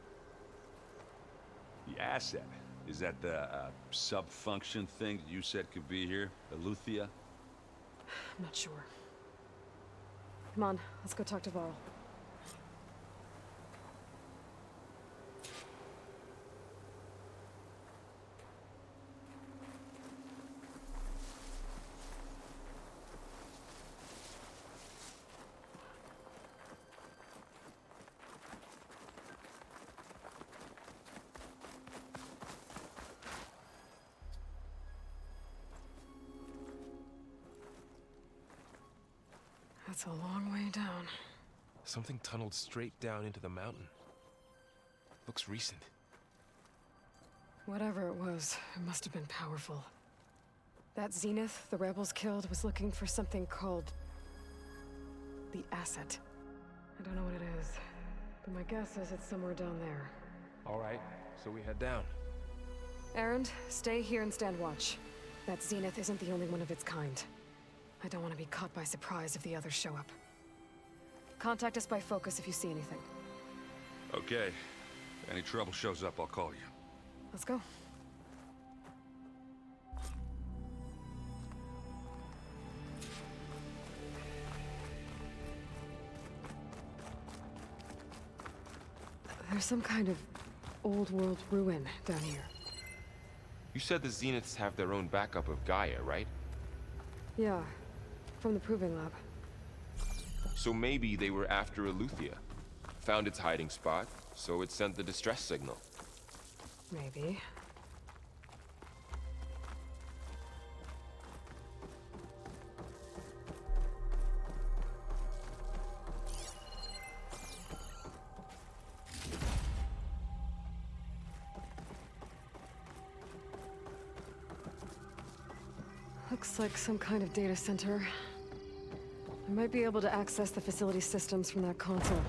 The asset? Is that the sub-function thing that you said could be here? Eleuthia? I'm not sure. Come on, let's go talk to Varl. That's a long way down. Something tunneled straight down into the mountain. Looks recent. Whatever it was, it must have been powerful. That Zenith the rebels killed was looking for something called the Asset. I don't know what it is, but my guess is it's somewhere down there. All right, so we head down. Erend, stay here and stand watch. That Zenith isn't the only one of its kind. I don't want to be caught by surprise if the others show up. Contact us by focus if you see anything. Okay. If any trouble shows up, I'll call you. Let's go. There's some kind of old world ruin down here. You said the Zeniths have their own backup of Gaia, right? Yeah, from the Proving Lab. So maybe they were after Eleuthia. Found its hiding spot, so it sent the distress signal. Maybe. Looks like some kind of data center. I might be able to access the facility systems from that console.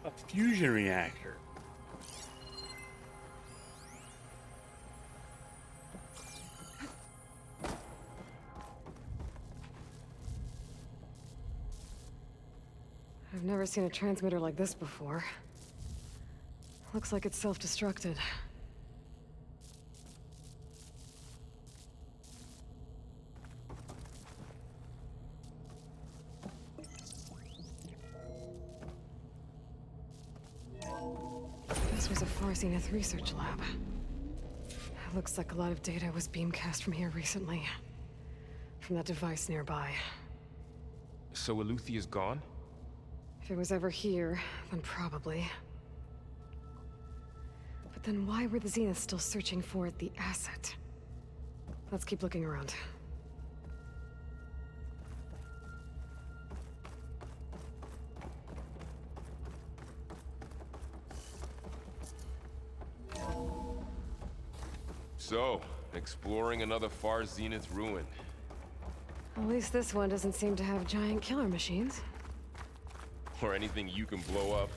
A fusion reactor. seen a transmitter like this before. Looks like it's self-destructed. This was a Far Zenith research lab. It looks like a lot of data was beamcast from here recently. From that device nearby. So Eleuthea's gone? If it was ever here, then probably. But then why were the Zeniths still searching for the asset? Let's keep looking around. So, exploring another Far Zenith ruin. At least this one doesn't seem to have giant killer machines. Or anything you can blow up.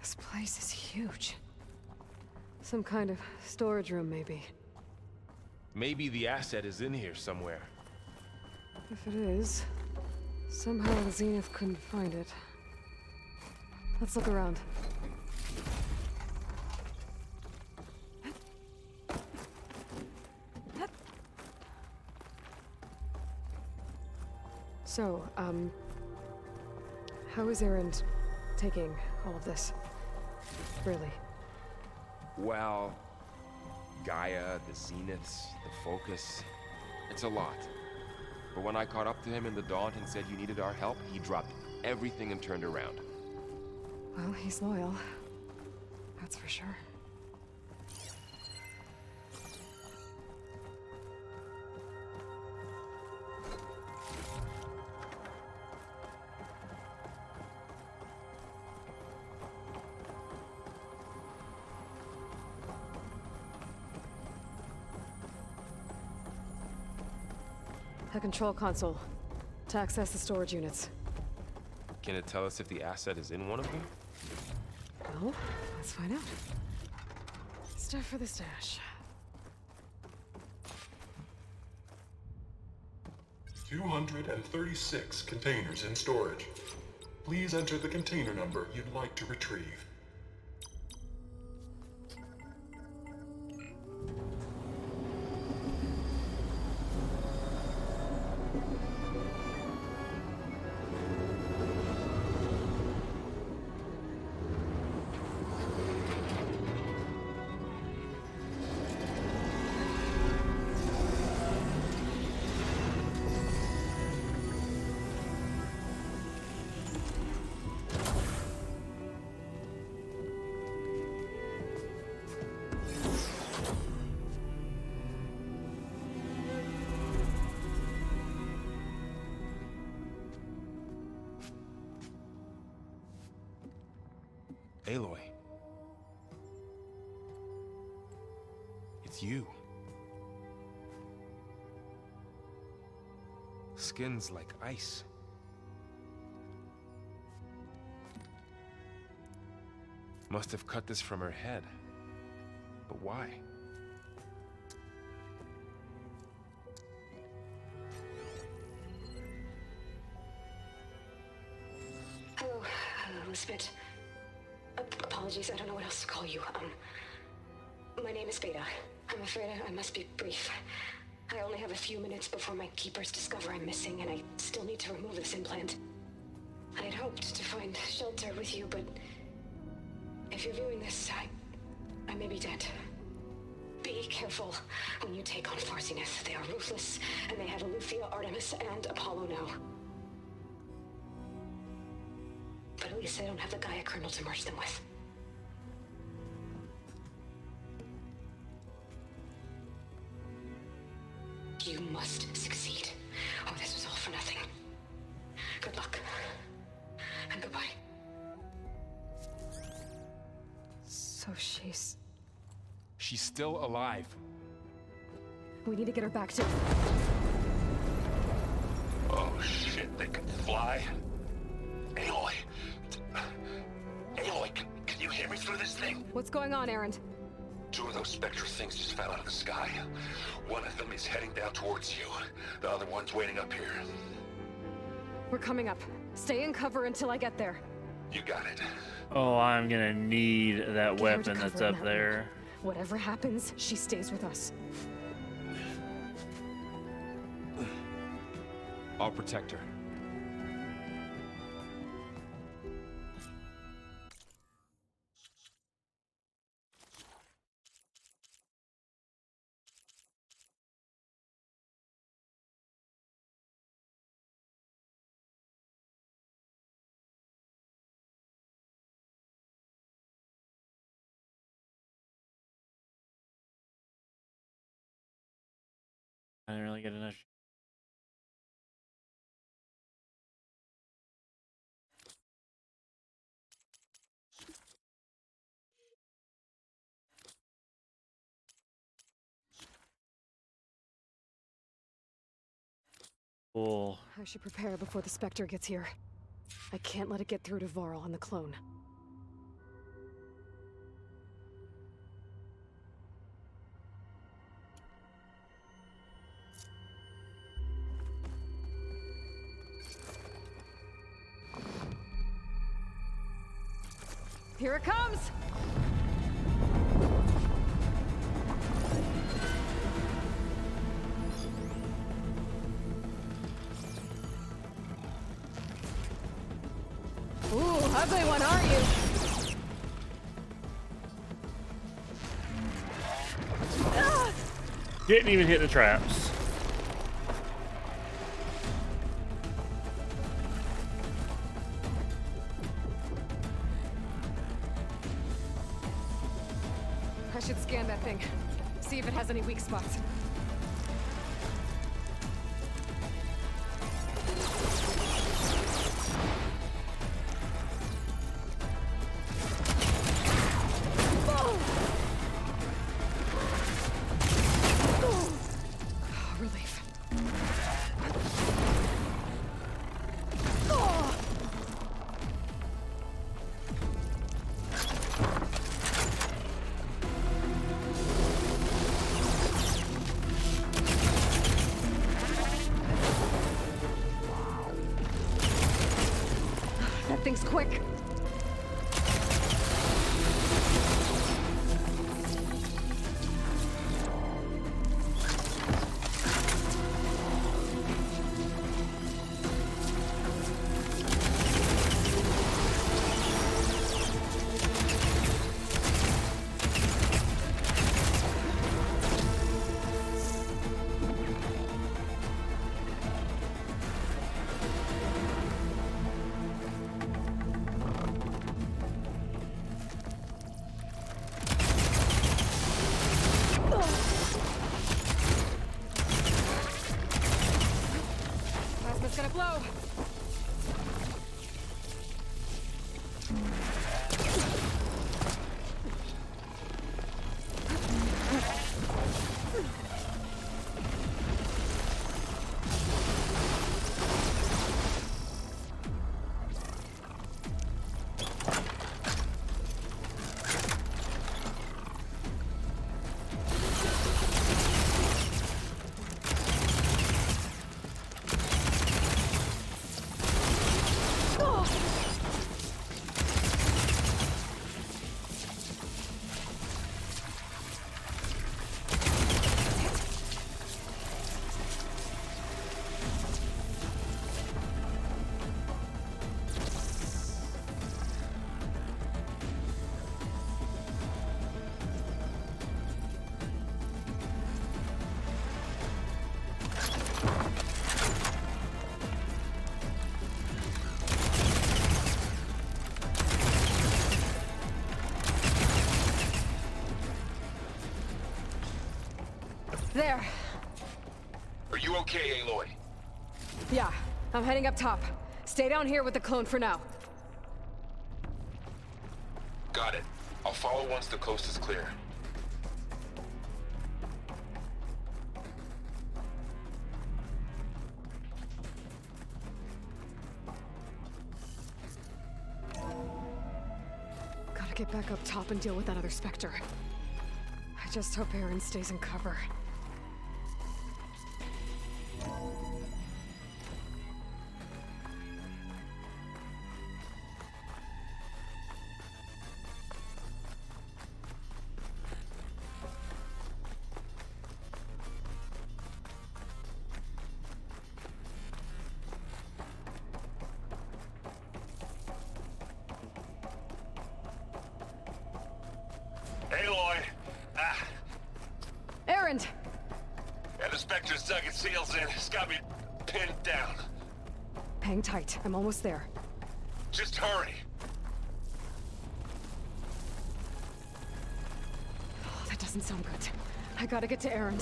This place is huge. Some kind of storage room, maybe. Maybe the asset is in here somewhere. If it is, somehow the Zenith couldn't find it. Let's look around. So, how is Erend taking all of this? Really? Well, Gaia, the Zeniths, the Focus. It's a lot. But when I caught up to him in the Daunt and said you needed our help, he dropped everything and turned around. Well, he's loyal. That's for sure. A control console to access the storage units. Can it tell us if the asset is in one of them? Well, let's find out. Stuff for the stash. 236 containers in storage. Please enter the container number you'd like to retrieve. Aloy. It's you. Skin's like ice. Must have cut this from her head. But why? Hello, Elizabeth. Apologies, I don't know what else to call you. My name is Beta. I'm afraid I must be brief. I only have a few minutes before my keepers discover I'm missing, and I still need to remove this implant. I had hoped to find shelter with you, but if you're viewing this, I may be dead. Be careful when you take on Far Zenith. They are ruthless, and they have Eleuthia, Artemis, and Apollo now. But at least I don't have the Gaia kernel to merge them with. You must succeed, or this was all for nothing. Good luck. So she's... She's still alive. We need to get her back to... Oh shit, they can fly? Aloy! Aloy, can you hear me through this thing? What's going on, Erend? 2 of those Spectre things just fell out of the sky. One of them is heading down towards you. The other one's waiting up here. We're coming up. Stay in cover until I get there. You got it. Oh, I'm gonna need that Get her to weapon that's cover in up that there. room. Whatever happens, she stays with us. I'll protect her. I didn't really get enough. Cool. I should prepare before the Spectre gets here. I can't let it get through to Varl on the clone. Here it comes! Ooh, ugly one, aren't you? Ah! Didn't even hit the traps. I should scan that thing. See if it has any weak spots. Relief. That thing's quick. Plasma's gonna blow. There. Are you okay, Aloy? Yeah, I'm heading up top. Stay down here with the clone for now. Got it. I'll follow once the coast is clear. Gotta get back up top and deal with that other Spectre. I just hope Aaron stays in cover. Aloy! Aaron! Yeah, the Spectre's dug its heels in. It's got me pinned down. Hang tight. I'm almost there. Just hurry. Oh, that doesn't sound good. I gotta get to Aaron.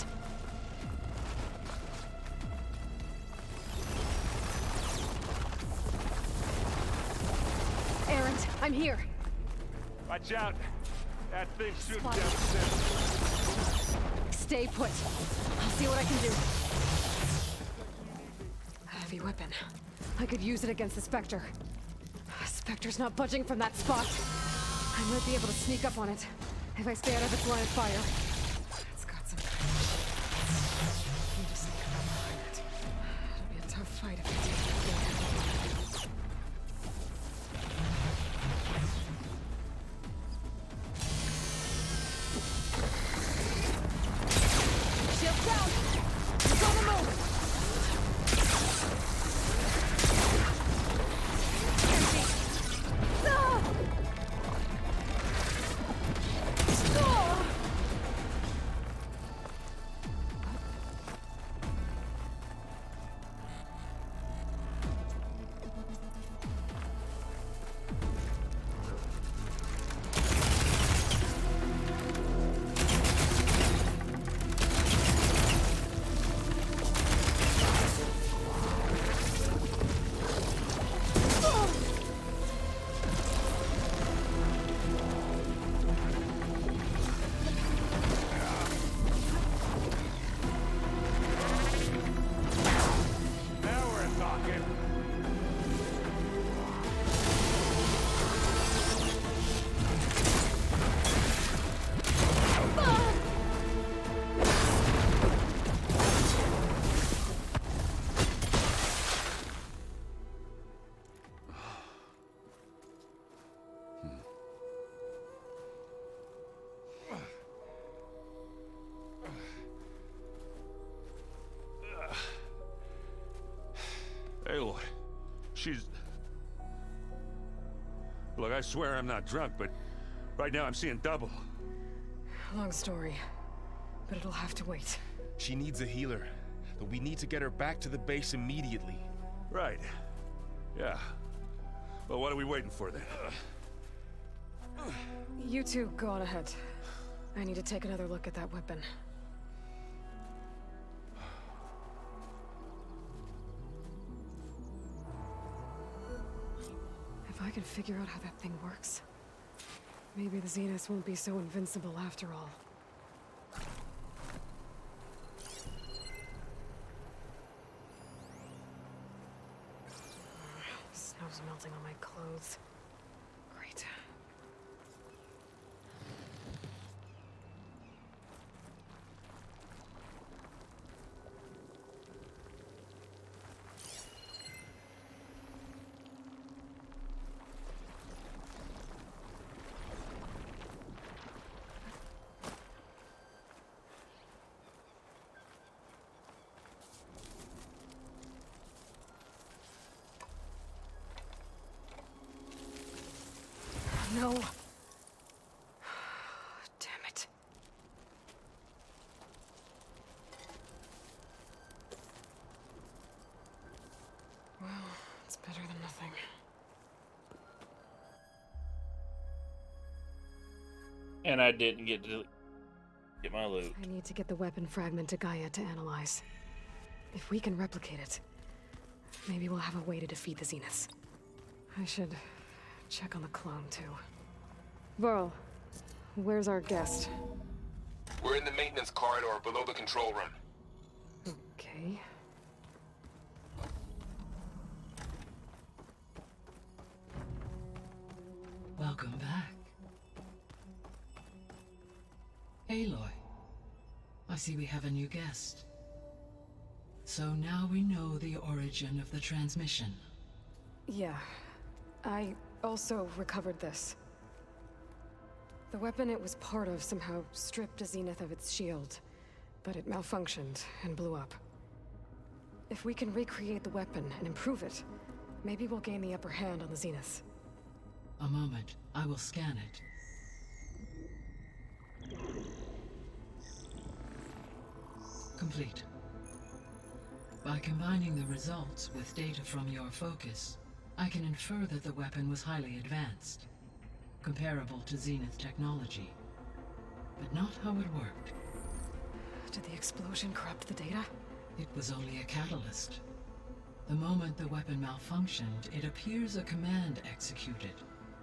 Aaron, I'm here. Watch out. That thing's shooting down the center. Stay put. I'll see what I can do. A heavy weapon. I could use it against the Spectre. Spectre's not budging from that spot. I might be able to sneak up on it if I stay out of its line of fire. It's got some kind of... Need to sneak around behind it. It'll be a tough fight if I take it. Shield down! He's on the move! Empty! Ah! Ah! Now we're talking. Aloy, she's... Look, I swear I'm not drunk, but right now I'm seeing double. Long story, but it'll have to wait. She needs a healer, but we need to get her back to the base immediately. Right. Yeah. Well, what are we waiting for then? You two go on ahead. I need to take another look at that weapon. If I can figure out how that thing works, maybe the Zeniths won't be so invincible after all. Snow's melting on my clothes. Great. No. Damn it. Well, it's better than nothing. And I didn't get to get my loot. I need to get the weapon fragment to Gaia to analyze. If we can replicate it, maybe we'll have a way to defeat the Zeniths. I should check on the clone, too. Varl, Where's our guest? We're in the maintenance corridor below the control room. Okay. Welcome back. Aloy, I see we have a new guest. So now we know the origin of the transmission. Yeah. I also recovered this. The weapon it was part of somehow stripped Zenith of its shield, but it malfunctioned and blew up. If we can recreate the weapon and improve it, maybe we'll gain the upper hand on the Zeniths. A moment, I will scan it. Complete. By combining the results with data from your focus, I can infer that the weapon was highly advanced, comparable to Zenith technology, but not how it worked. Did the explosion corrupt the data? It was only a catalyst. The moment the weapon malfunctioned, it appears a command executed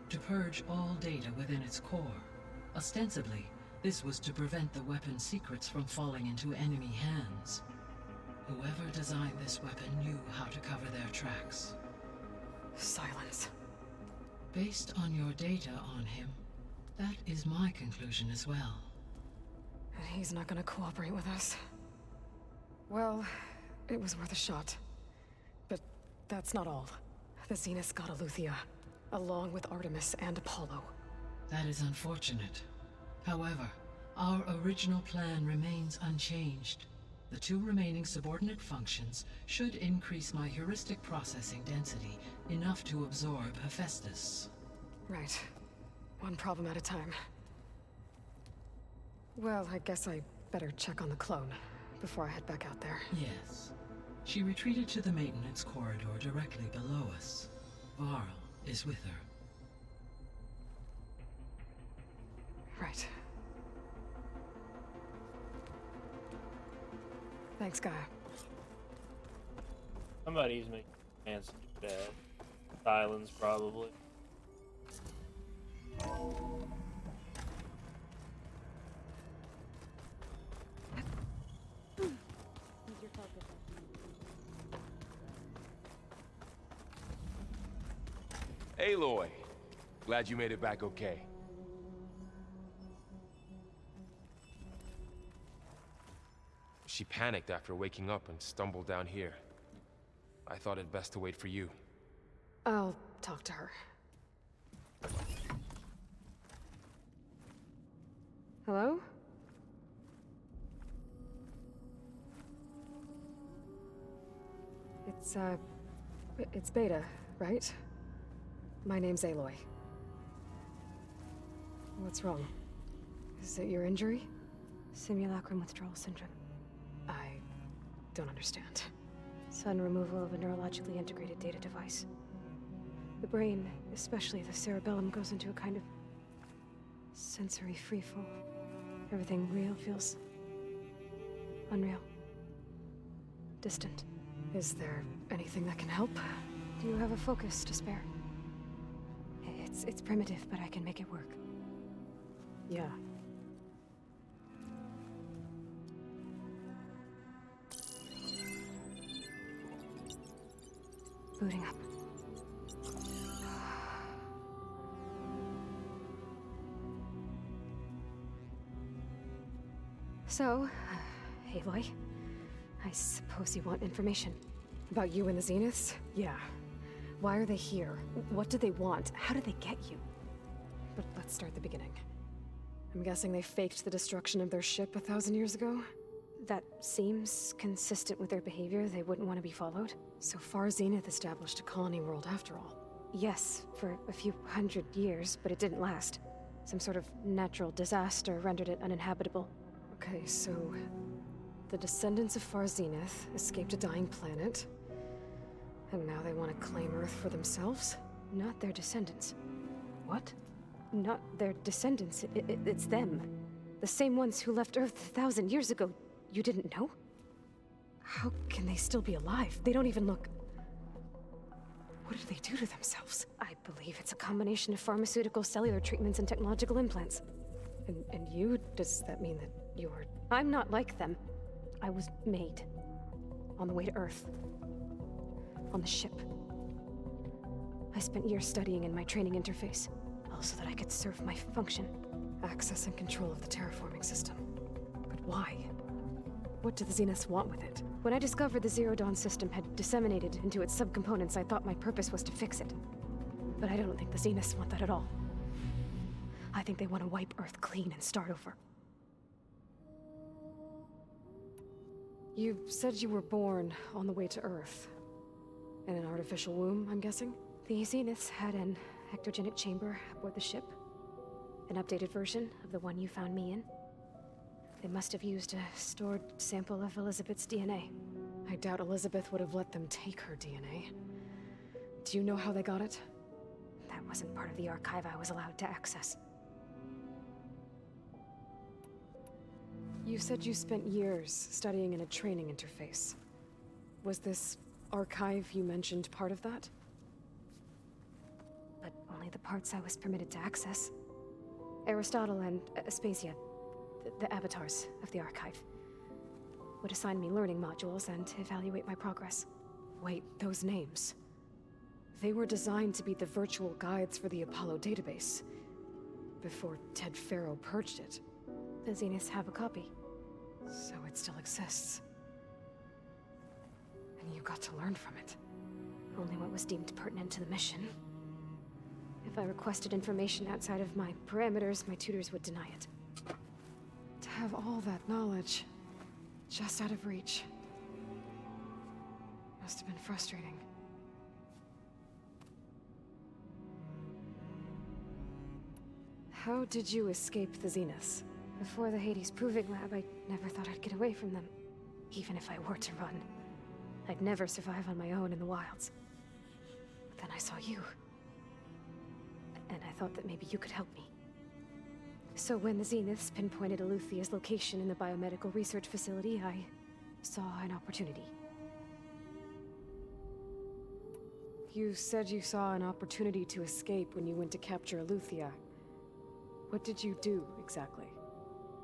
to purge all data within its core. Ostensibly, this was to prevent the weapon's secrets from falling into enemy hands. Whoever designed this weapon knew how to cover their tracks. Silence. Based on your data on him, that is my conclusion as well. And he's not gonna cooperate with us. Well, it was worth a shot. But that's not all. The Zeniths got Eleuthia, along with Artemis and Apollo. That is unfortunate. However, our original plan remains unchanged. The 2 remaining subordinate functions should increase my heuristic processing density enough to absorb Hephaestus. Right. One problem at a time. Well, I guess I better check on the clone before I head back out there. Yes. She retreated to the maintenance corridor directly below us. Varl is with her. Right. Thanks, Gaia. Somebody's making plans to do bad. Silence, probably. Aloy, glad you made it back okay. She panicked after waking up and stumbled down here. I thought it best to wait for you. I'll talk to her. Hello? It's Beta, right? My name's Aloy. What's wrong? Is it your injury? Simulacrum withdrawal syndrome. I don't understand. Sudden removal of a neurologically integrated data device. The brain, especially the cerebellum, goes into a kind of sensory freefall. Everything real feels unreal. Distant. Is there anything that can help? Do you have a focus to spare? It's primitive, but I can make it work. Yeah. Booting up. So, Aloy, I suppose you want information. About you and the Zeniths? Yeah. Why are they here? What do they want? How did they get you? But let's start at the beginning. I'm guessing they faked the destruction of their ship 1,000 years ago? That seems consistent with their behavior. They wouldn't want to be followed. So far, Zenith established a colony world after all. Yes, for a few hundred years, but it didn't last. Some sort of natural disaster rendered it uninhabitable. Okay, so the descendants of Far Zenith escaped a dying planet, and now they want to claim Earth for themselves? Not their descendants. What? Not their descendants. It's them. The same ones who left Earth 1,000 years ago. You didn't know? How can they still be alive? They don't even look... What did they do to themselves? I believe it's a combination of pharmaceutical, cellular treatments, and technological implants. And you? Does that mean that you're... I'm not like them. I was made. On the way to Earth. On the ship. I spent years studying in my training interface, all so that I could serve my function. Access and control of the terraforming system. But why? What do the Zeniths want with it? When I discovered the Zero Dawn system had disseminated into its subcomponents, I thought my purpose was to fix it. But I don't think the Zeniths want that at all. I think they want to wipe Earth clean and start over. You said you were born on the way to Earth. In an artificial womb, I'm guessing? The Zeniths had an ectogenic chamber aboard the ship. An updated version of the one you found me in. They must have used a stored sample of Elizabeth's DNA. I doubt Elizabeth would have let them take her DNA. Do you know how they got it? That wasn't part of the archive I was allowed to access. You said you spent years studying in a training interface. Was this archive you mentioned part of that? But only the parts I was permitted to access. Aristotle and Aspasia, the avatars of the archive, would assign me learning modules and evaluate my progress. Wait, those names. They were designed to be the virtual guides for the Apollo database, before Ted Faro purged it. The Zeniths have a copy. So it still exists. And you got to learn from it. Only what was deemed pertinent to the mission. If I requested information outside of my parameters, my tutors would deny it. To have all that knowledge, just out of reach, must have been frustrating. How did you escape the Zeniths? Before the Hades Proving Lab, I never thought I'd get away from them. Even if I were to run. I'd never survive on my own in the wilds. But then I saw you. And I thought that maybe you could help me. So when the Zeniths pinpointed Eluthia's location in the biomedical research facility, I saw an opportunity. You said you saw an opportunity to escape when you went to capture Eluthia. What did you do, exactly?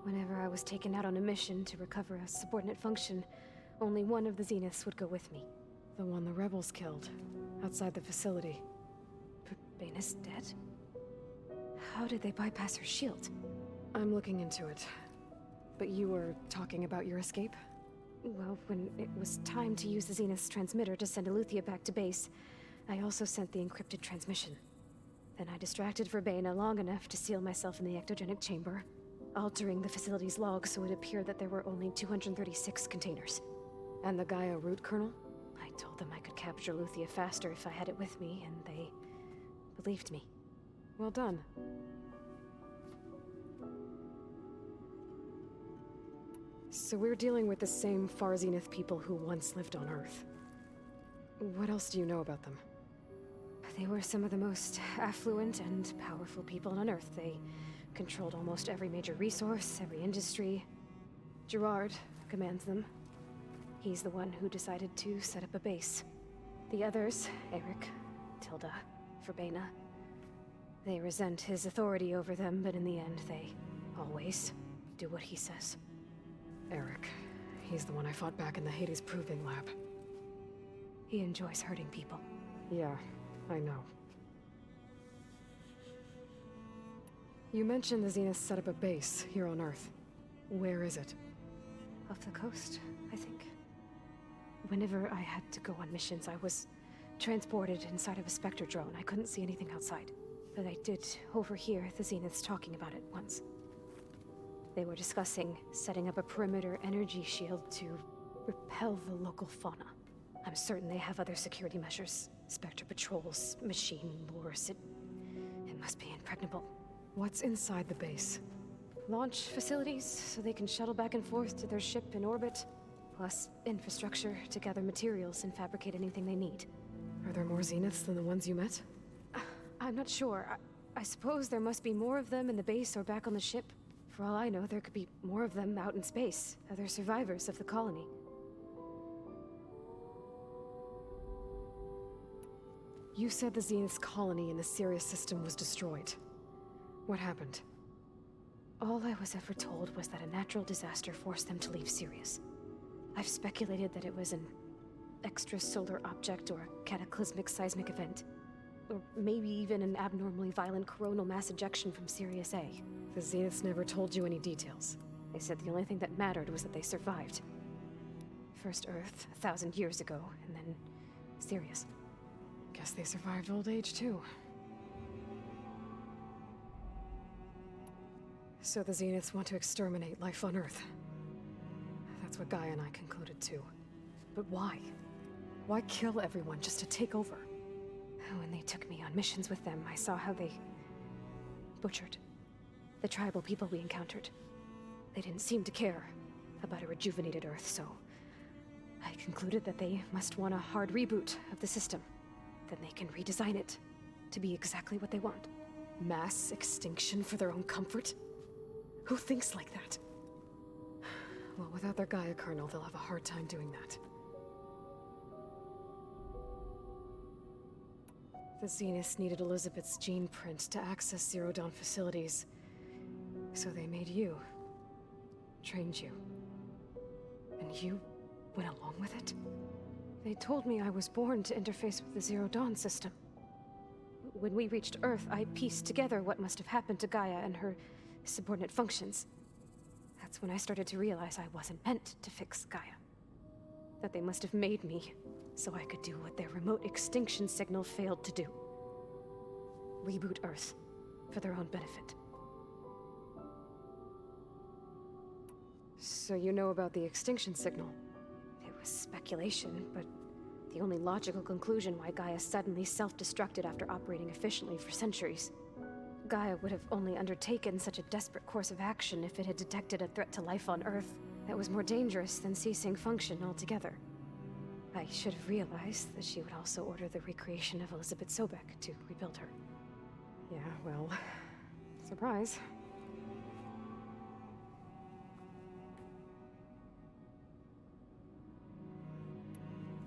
Whenever I was taken out on a mission to recover a subordinate function, only one of the Zeniths would go with me. The one the rebels killed, outside the facility. But Baina's dead? How did they bypass her shield? I'm looking into it. But you were talking about your escape? Well, when it was time to use the Zenith's transmitter to send Eluthia back to base, I also sent the encrypted transmission. Then I distracted Verbena long enough to seal myself in the ectogenic chamber, altering the facility's log so it appeared that there were only 236 containers. And the Gaia root kernel? I told them I could capture Eluthia faster if I had it with me, and they believed me. Well done. So we're dealing with the same Far Zenith people who once lived on Earth. What else do you know about them? They were some of the most affluent and powerful people on Earth. They controlled almost every major resource, every industry. Gerard commands them. He's the one who decided to set up a base. The others, Eric, Tilda, Verbena, they resent his authority over them, but in the end, they always do what he says. Eric, he's the one I fought back in the Hades Proving Lab. He enjoys hurting people. Yeah, I know. You mentioned the Zeniths set up a base here on Earth. Where is it? Off the coast, I think. Whenever I had to go on missions, I was transported inside of a Spectre drone. I couldn't see anything outside. But I did overhear the Zeniths talking about it once. They were discussing setting up a perimeter energy shield to repel the local fauna. I'm certain they have other security measures. Spectre patrols, machine lures. It must be impregnable. What's inside the base? Launch facilities, so they can shuttle back and forth to their ship in orbit. Plus infrastructure to gather materials and fabricate anything they need. Are there more Zeniths than the ones you met? I'm not sure. I suppose there must be more of them in the base or back on the ship. For all I know, there could be more of them out in space, other survivors of the colony. You said the Zenith's colony in the Sirius system was destroyed. What happened? All I was ever told was that a natural disaster forced them to leave Sirius. I've speculated that it was an extrasolar object or a cataclysmic seismic event. Or maybe even an abnormally violent coronal mass ejection from Sirius A. The Zeniths never told you any details. They said the only thing that mattered was that they survived. First Earth, 1,000 years ago, and then Sirius. Guess they survived old age, too. So the Zeniths want to exterminate life on Earth. That's what Gaia and I concluded, too. But why? Why kill everyone just to take over? When they took me on missions with them, I saw how they butchered the tribal people we encountered. They didn't seem to care about a rejuvenated Earth, so I concluded that they must want a hard reboot of the system. Then they can redesign it to be exactly what they want. Mass extinction for their own comfort? Who thinks like that? Well, without their Gaia kernel, they'll have a hard time doing that. The Zeniths needed Elizabeth's gene print to access Zero Dawn facilities. So they made you. Trained you. And you went along with it? They told me I was born to interface with the Zero Dawn system. When we reached Earth, I pieced together what must have happened to Gaia and her subordinate functions. That's when I started to realize I wasn't meant to fix Gaia. That they must have made me so I could do what their remote extinction signal failed to do. Reboot Earth for their own benefit. So you know about the extinction signal? It was speculation, but the only logical conclusion why Gaia suddenly self-destructed after operating efficiently for centuries. Gaia would have only undertaken such a desperate course of action if it had detected a threat to life on Earth that was more dangerous than ceasing function altogether. I should have realized that she would also order the recreation of Elizabeth Sobek to rebuild her. Yeah, well, surprise.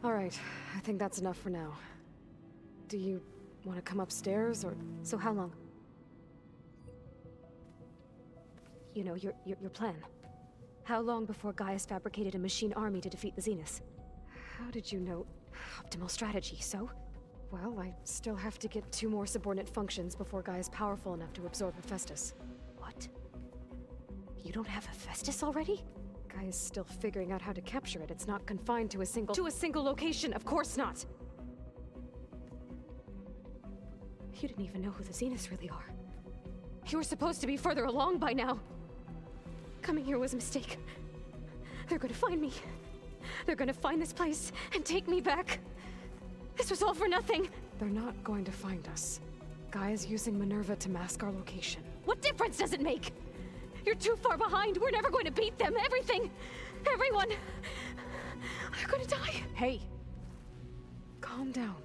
All right, I think that's enough for now. Do you want to come upstairs, or... So how long? You know, your plan. How long before Gaia's fabricated a machine army to defeat the Zeniths? How did you know? Optimal strategy, so? Well, I still have to get 2 more subordinate functions before Gaia's powerful enough to absorb Hephaestus. What? You don't have Hephaestus already? Gaia's still figuring out how to capture it. It's not confined to a single... To a single location, of course not! You didn't even know who the Zeniths really are. You were supposed to be further along by now. Coming here was a mistake. They're gonna find me. They're gonna find this place and take me back. This was all for nothing. They're not going to find us. Gaia's using Minerva to mask our location. What difference does it make? You're too far behind. We're never going to beat them. Everything. Everyone. They're gonna die. Hey. Calm down.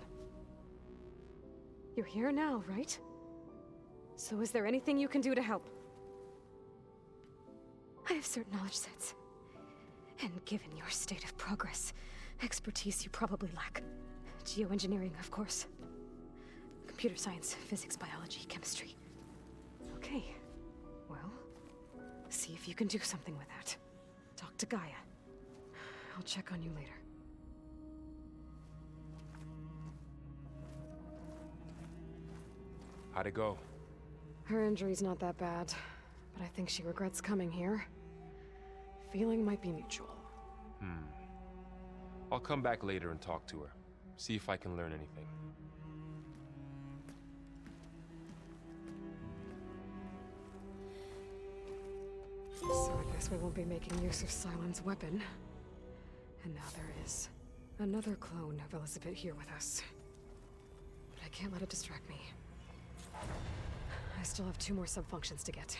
You're here now, right? So is there anything you can do to help? I have certain knowledge sets. And given your state of progress, expertise you probably lack. Geoengineering, of course. Computer science, physics, biology, chemistry. Okay. Well, see if you can do something with that. Talk to Gaia. I'll check on you later. How'd it go? Her injury's not that bad, but I think she regrets coming here. Feeling might be mutual. I'll come back later and talk to her. See if I can learn anything. So I guess we won't be making use of Cylon's weapon. And now there is another clone of Elizabeth here with us. But I can't let it distract me. I still have 2 more sub-functions to get.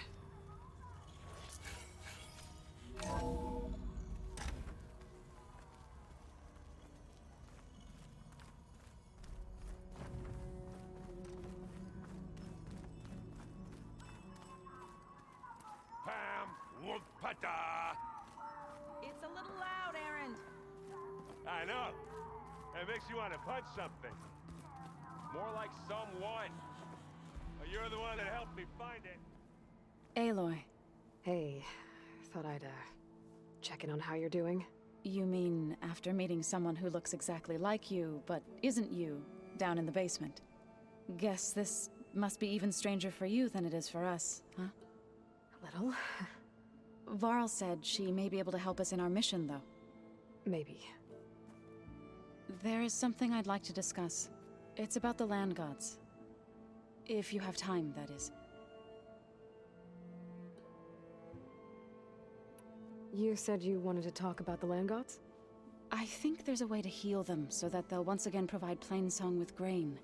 It's a little loud, Erend. I know. It makes you want to punch something. More like someone. You're the one that helped me find it. Aloy, Hey, thought I'd, check in on how you're doing. You mean after meeting someone who looks exactly like you, but isn't you, down in the basement? Guess this must be even stranger for you than it is for us, huh? A little. Varl said she may be able to help us in our mission, though. Maybe. There is something I'd like to discuss. It's about the land gods. If you have time, that is. You said you wanted to talk about the land gods? I think there's a way to heal them so that they'll once again provide Plainsong with grain.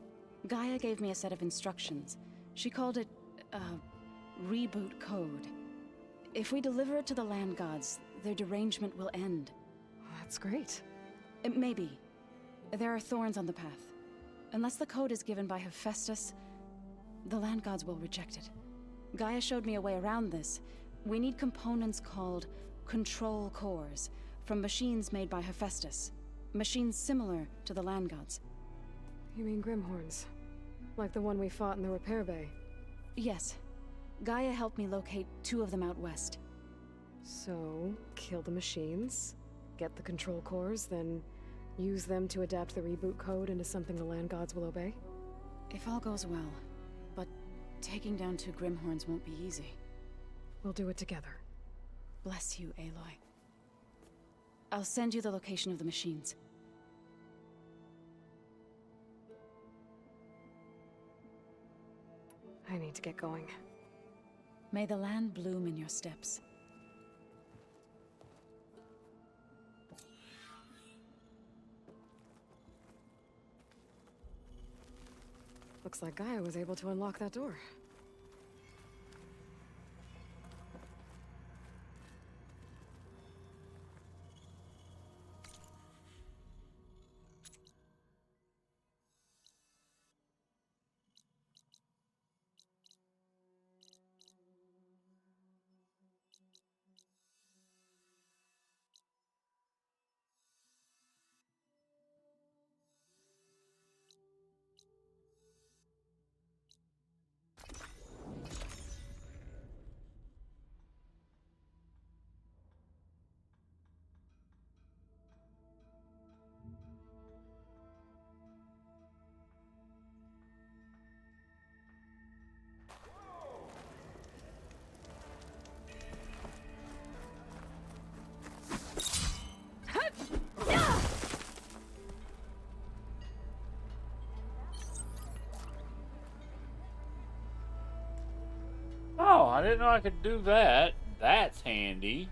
Gaia gave me a set of instructions. She called it a reboot code. If we deliver it to the land gods, their derangement will end. That's great. Maybe. There are thorns on the path. Unless the code is given by Hephaestus, the land gods will reject it. Gaia showed me a way around this. We need components called control cores from machines made by Hephaestus. Machines similar to the land gods. You mean Grimhorns? Like the one we fought in the repair bay? Yes. Gaia helped me locate 2 of them out west. So, kill the machines, get the control cores, then use them to adapt the reboot code into something the land gods will obey? If all goes well. But taking down 2 Grimhorns won't be easy. We'll do it together. Bless you, Aloy. I'll send you the location of the machines. I need to get going. May the land bloom in your steps. Looks like Gaia was able to unlock that door. Oh, I didn't know I could do that. That's handy.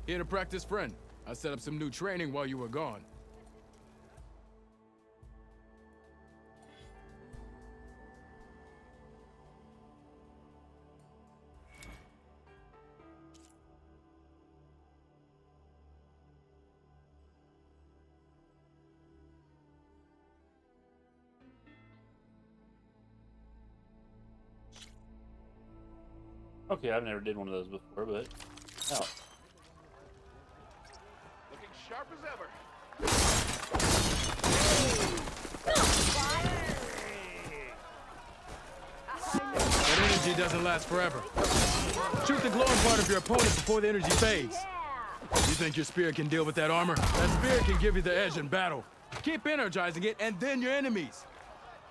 Here to practice, friend. I set up some new training while you were gone. Okay, I've never did one of those before, but oh. Looking sharp as ever. That energy doesn't last forever. Shoot the glowing part of your opponent before the energy fades. You think your spear can deal with that armor? That spear can give you the edge in battle. Keep energizing it, and then your enemies.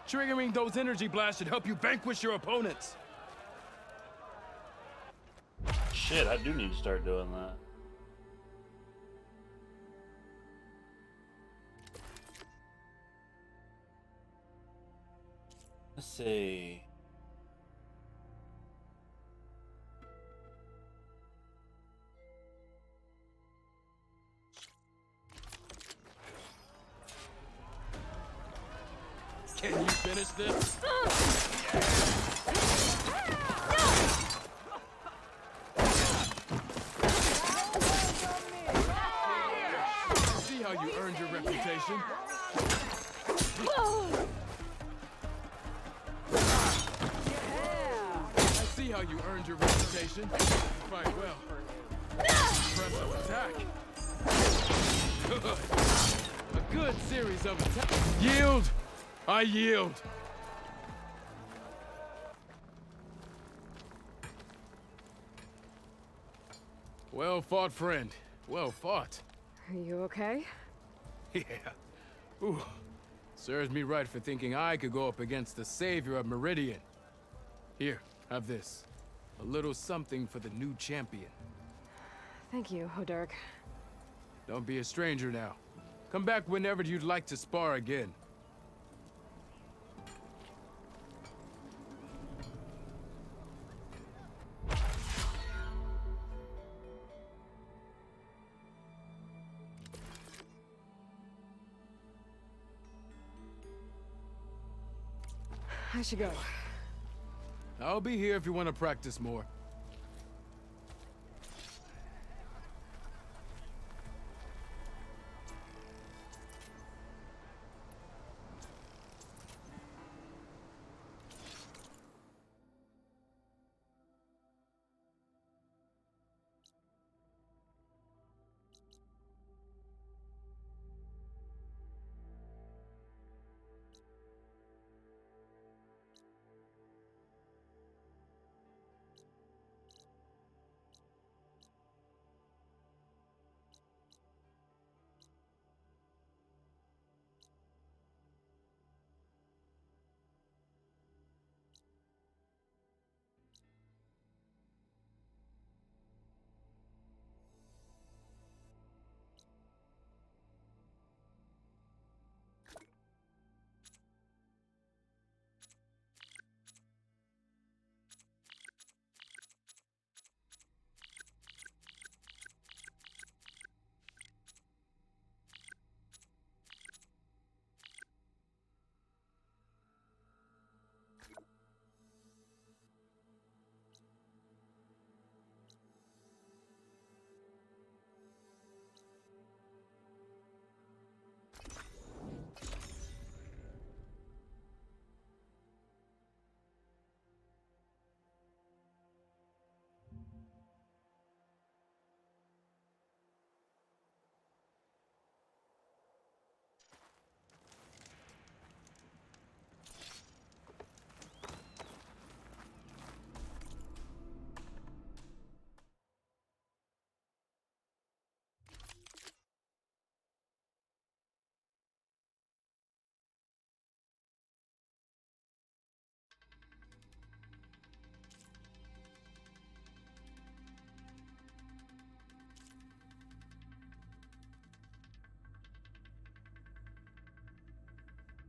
Triggering those energy blasts should help you vanquish your opponents. Shit, I do need to start doing that. Let's see. Can you finish this? See how you earned your reputation. I see how how you earned your reputation. You fight well. Impressive attack. Good. A good series of attacks. Yield! I yield! Well fought, friend. Well fought. Are you okay? Yeah. Ooh. Serves me right for thinking I could go up against the savior of Meridian. Here, have this. A little something for the new champion. Thank you, Hodurg. Don't be a stranger now. Come back whenever you'd like to spar again. I should go. I'll be here if you want to practice more.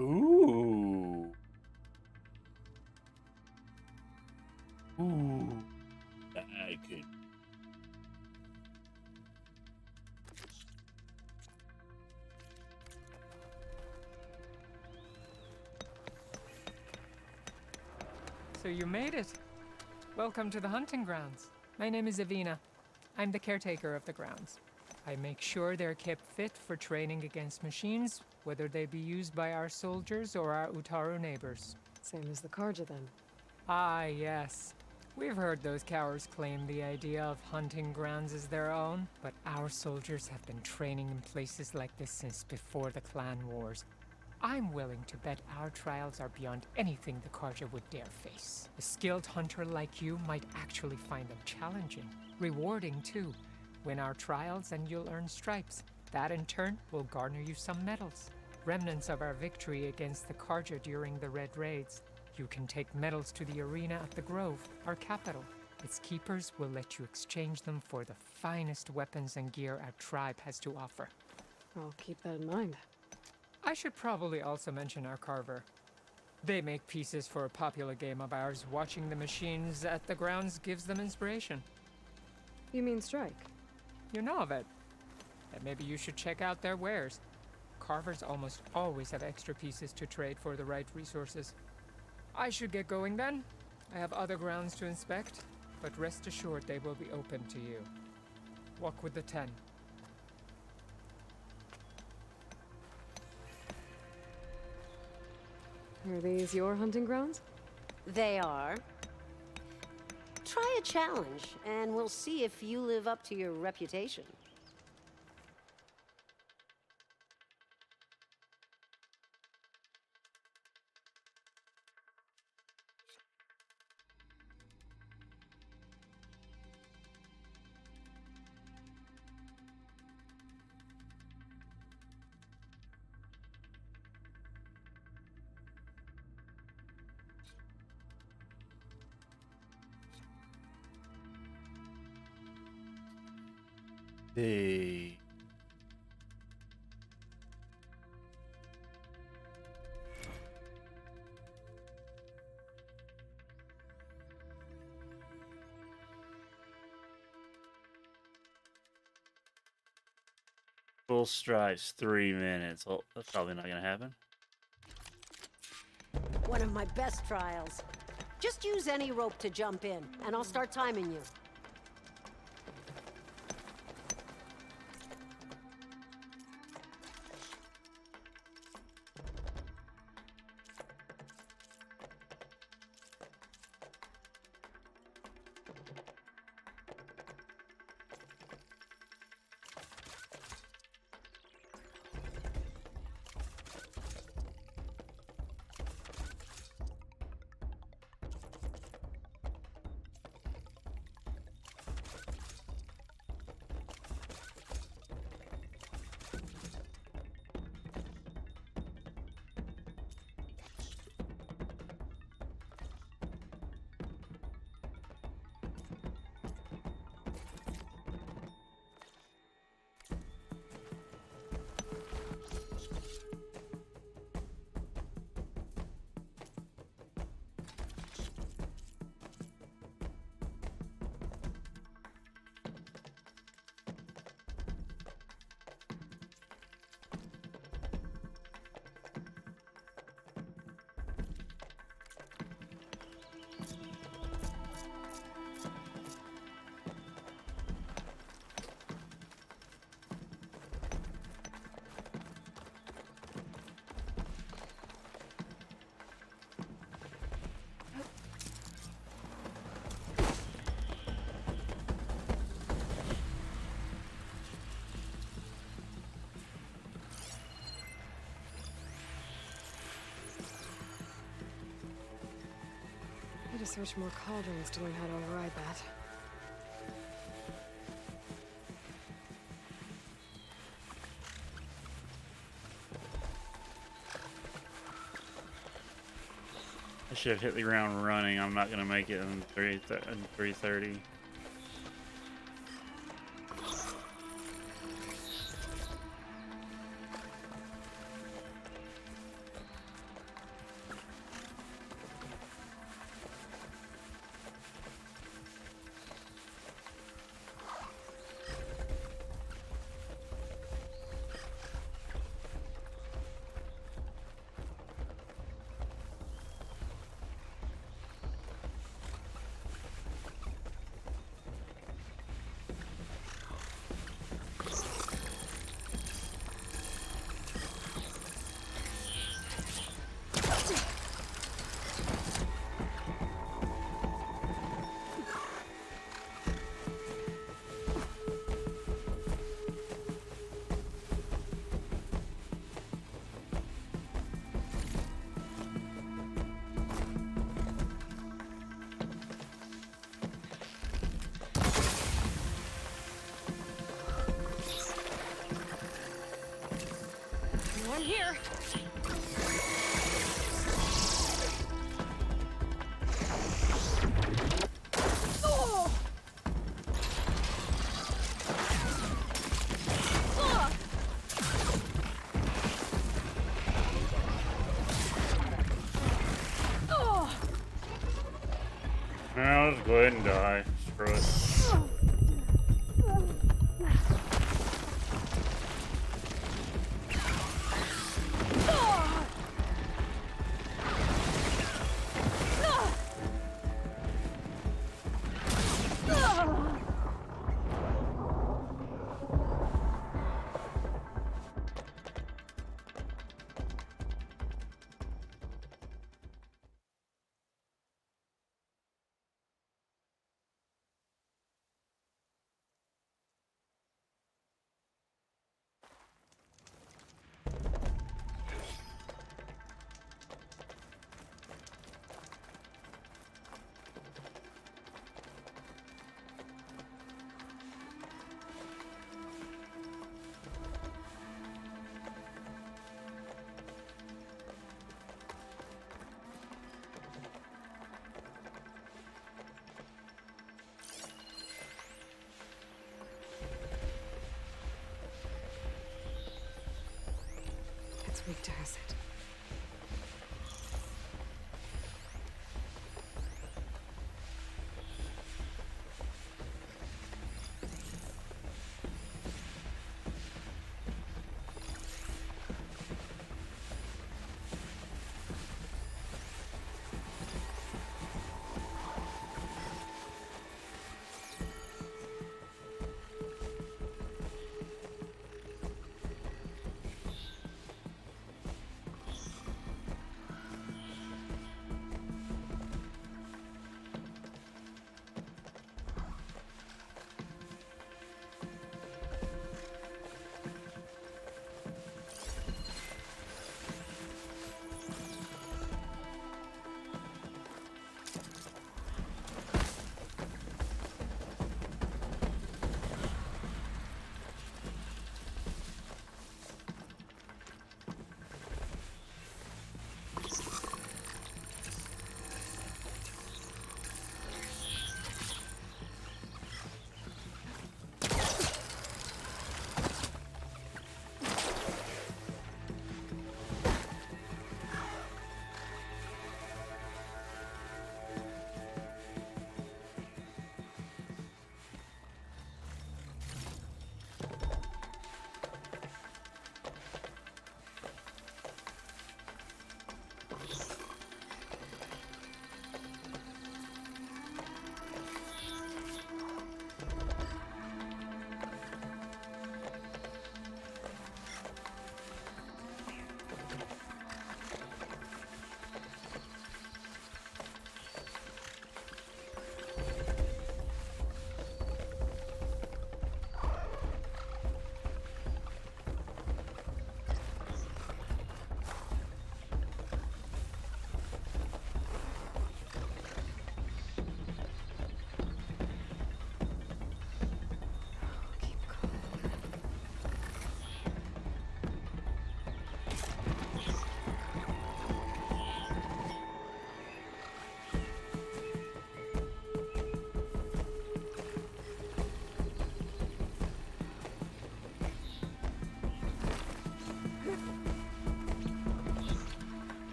Ooh. Ooh. I could. So you made it. Welcome to the hunting grounds. My name is Avina. I'm the caretaker of the grounds. I make sure they're kept fit for training against machines, whether they be used by our soldiers or our Utaru neighbors. Same as the Karja, then. Ah, yes. We've heard those cowards claim the idea of hunting grounds as their own, but our soldiers have been training in places like this since before the clan wars. I'm willing to bet our trials are beyond anything the Karja would dare face. A skilled hunter like you might actually find them challenging. Rewarding, too. Win our trials and you'll earn stripes. That, in turn, will garner you some medals. Remnants of our victory against the Karja during the Red Raids. You can take medals to the arena at the Grove, our capital. Its keepers will let you exchange them for the finest weapons and gear our tribe has to offer. I'll keep that in mind. I should probably also mention our carver. They make pieces for a popular game of ours. Watching the machines at the grounds gives them inspiration. You mean strike? You know of it. And maybe you should check out their wares. Carvers almost always have extra pieces to trade for the right resources. I should get going then. I have other grounds to inspect, but rest assured they will be open to you. Walk with the 10. Are these your hunting grounds? They are. try a challenge, and we'll see if you live up to your reputation. Hey. Full strides, 3 minutes. Well, that's probably not gonna happen. One of my best trials. Just use any rope to jump in, and I'll start timing you. Need to search more cauldrons to learn how to override that. I should have hit the ground running. I'm not gonna make it in 3:30. One here. I'll just go ahead and die. Screw it. is weak to acid.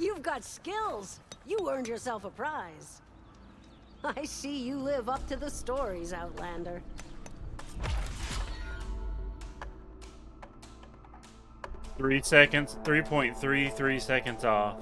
You've got skills. You earned yourself a prize. I see you live up to the stories, Outlander. Three seconds, 3.33 seconds off.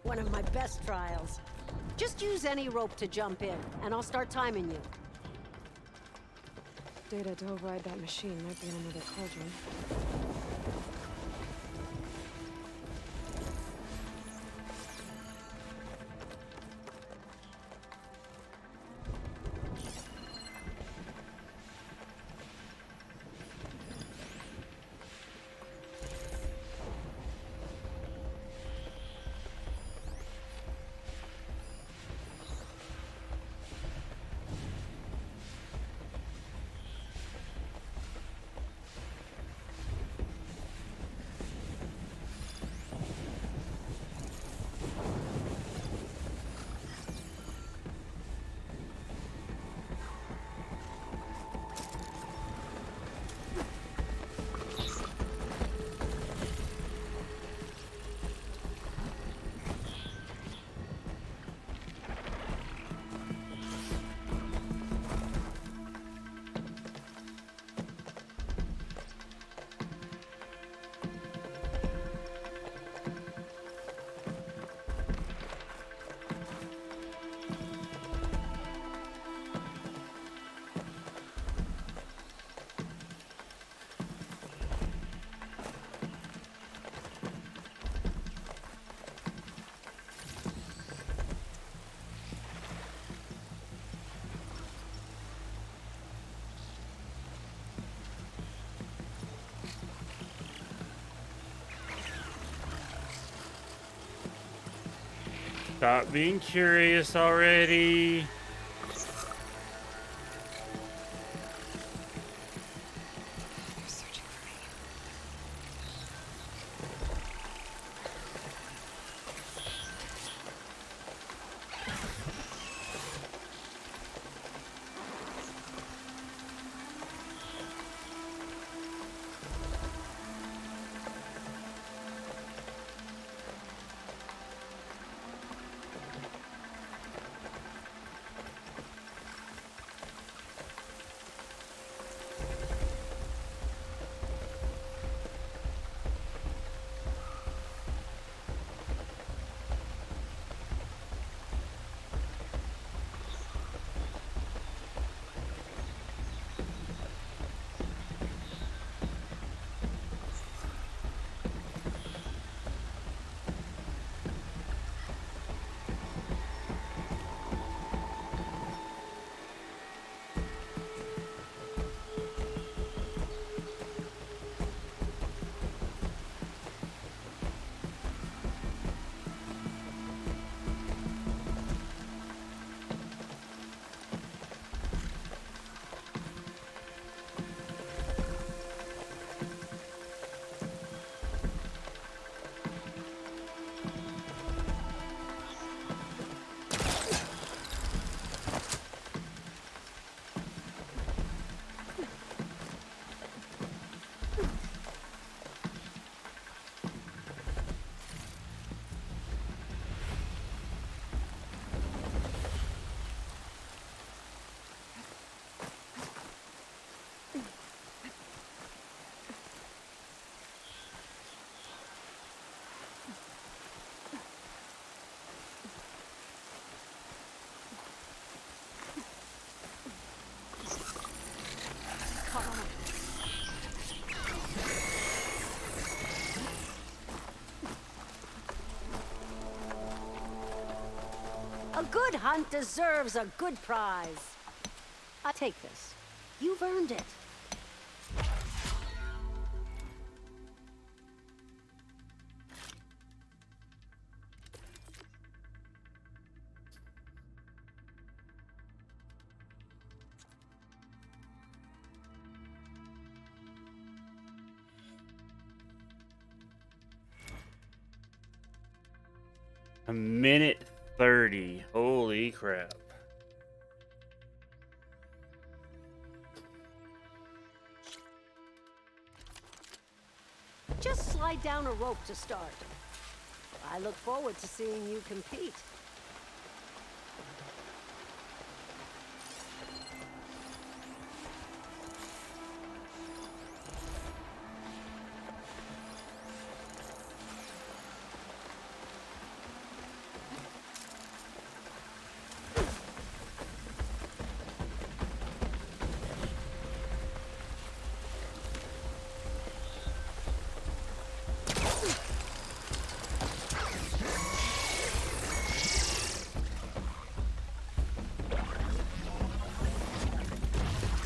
One of my best trials. Just use any rope to jump in, and I'll start timing you. Data to override that machine might be in another cauldron. Stop being curious already. A good hunt deserves a good prize. I'll take this. You've earned it. A minute 30. Holy crap. Just slide down a rope to start. I look forward to seeing you compete.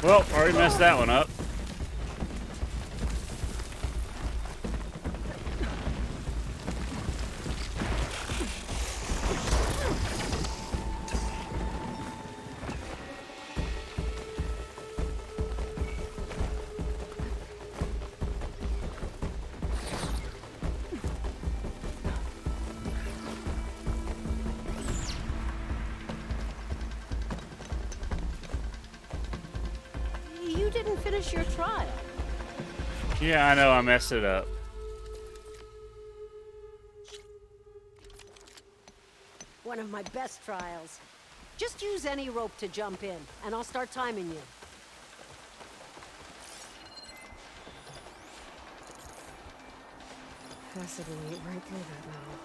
Well, already messed that one up. You didn't finish your trial. Yeah, I know, I messed it up. One of my best trials. Just use any rope to jump in, and I'll start timing you. Acid will eat right through that metal.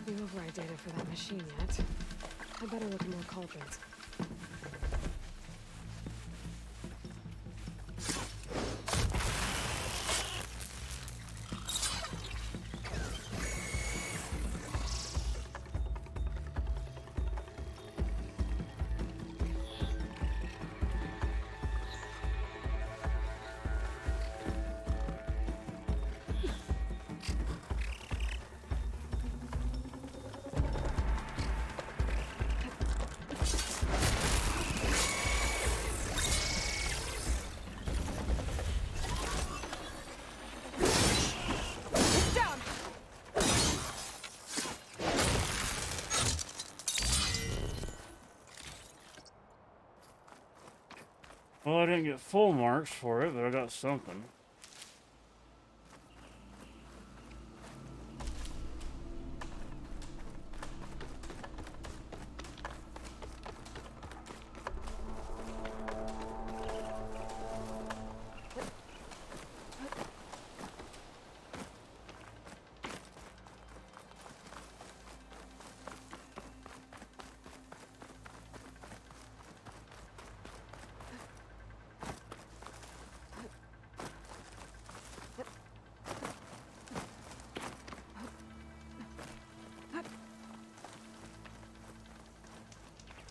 The override data for that machine yet. I better look at more cauldrons. Well, I didn't get full marks for it, but I got something.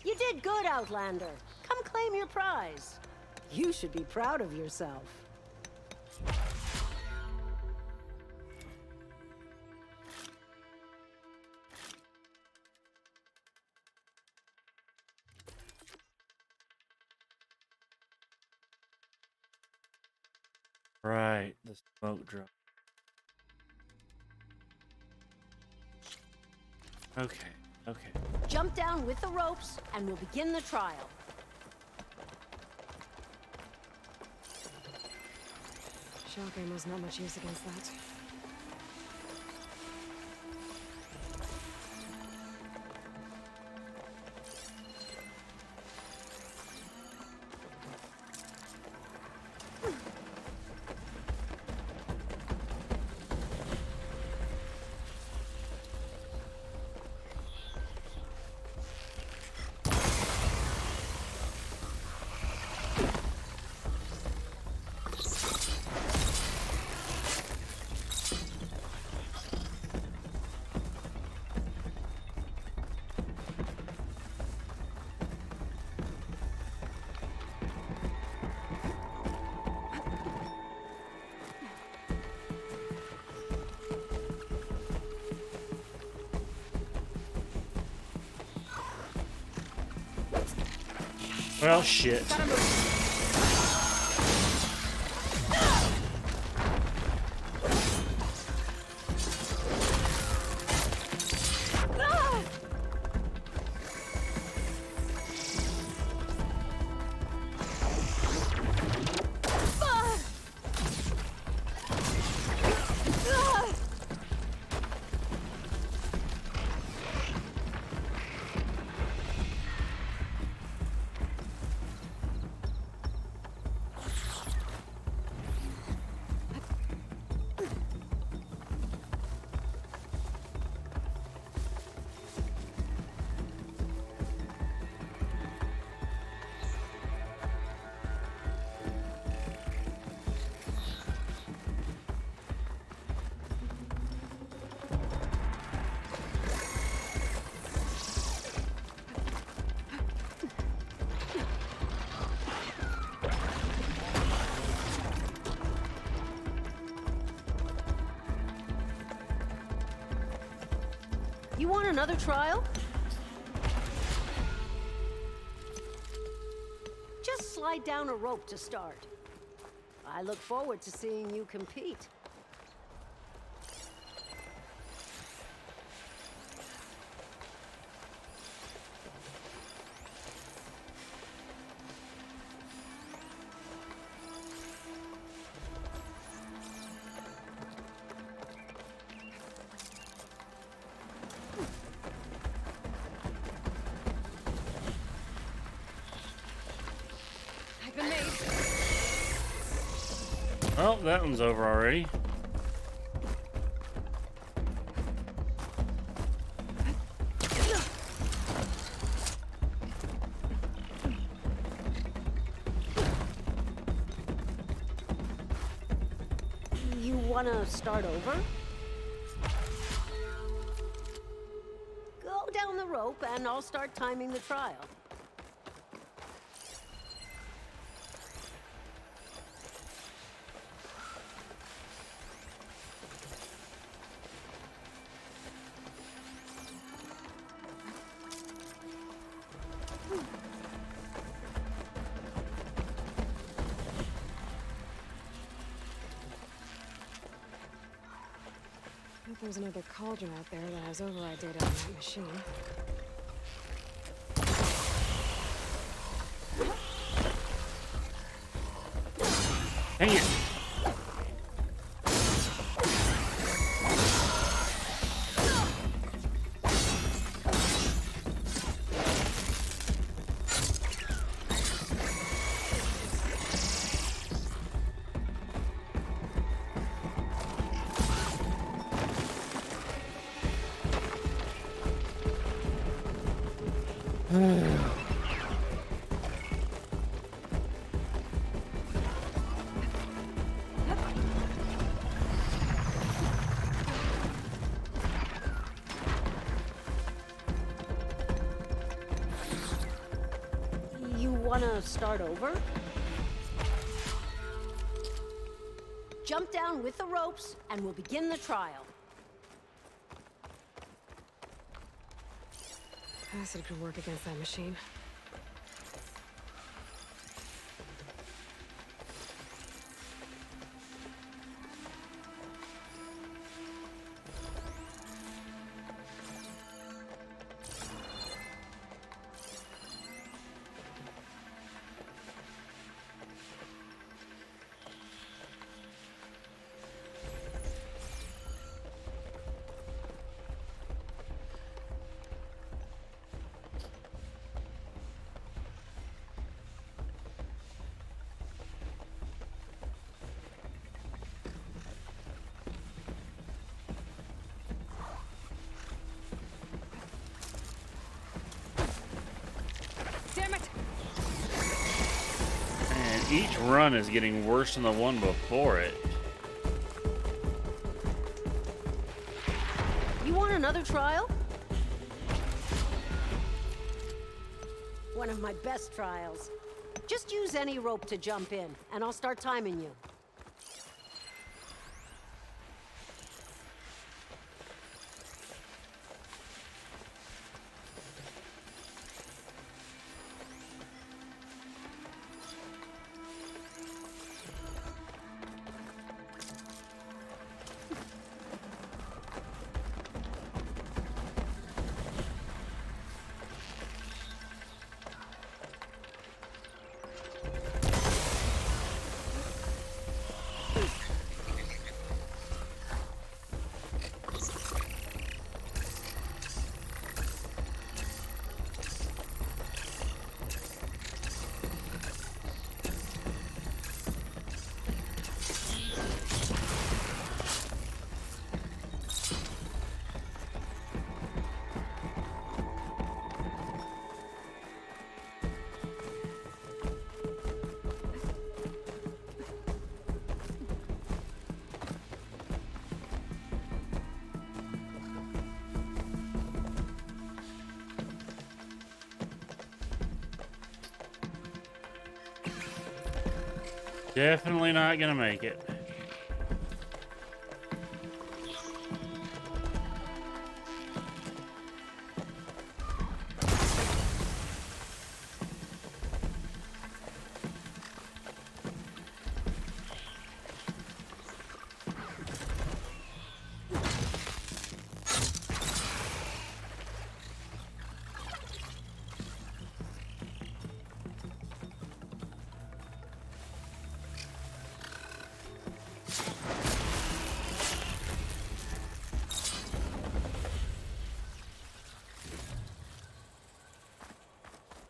You did good, Outlander. Come claim your prize. You should be proud of yourself. Right, the smoke drop. Okay, okay. Jump down with the ropes, and we'll begin the trial. Shock ammo's not much use against that. Well, shit. You want another trial? Just slide down a rope to start. I look forward to seeing you compete. Well, that one's over already. You want to start over? Go down the rope and I'll start timing the trial. There's another cauldron out there that has override data on that machine. Hang it. You want to start over? Jump down with the ropes and we'll begin the trial. Acid could work against that machine. And each run is getting worse than the one before it. You want another trial? One of my best trials. Just use any rope to jump in, and I'll start timing you. Definitely not gonna make it.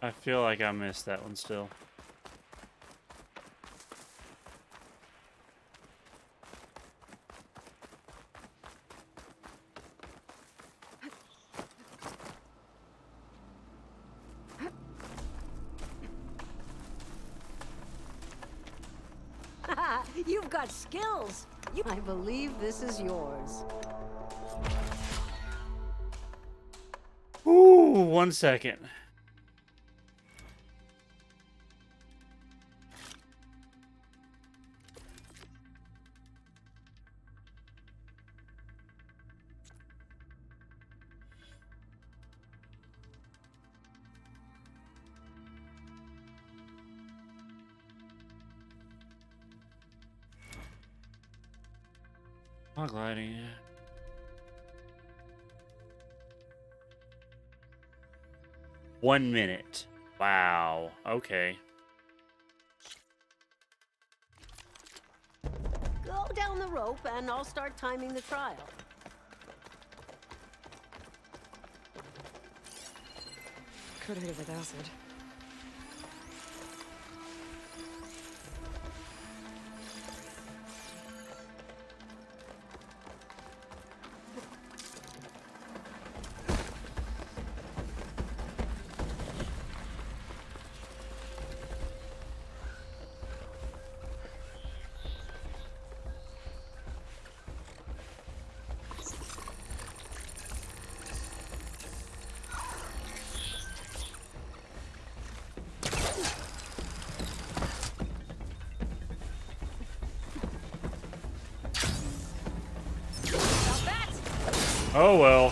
I feel like I missed that one still. You've got skills. I believe this is yours. Ooh, 1 second. Log lighting. 1 minute. Wow. Okay. Go down the rope and I'll start timing the trial. Could hit it with acid. Oh well.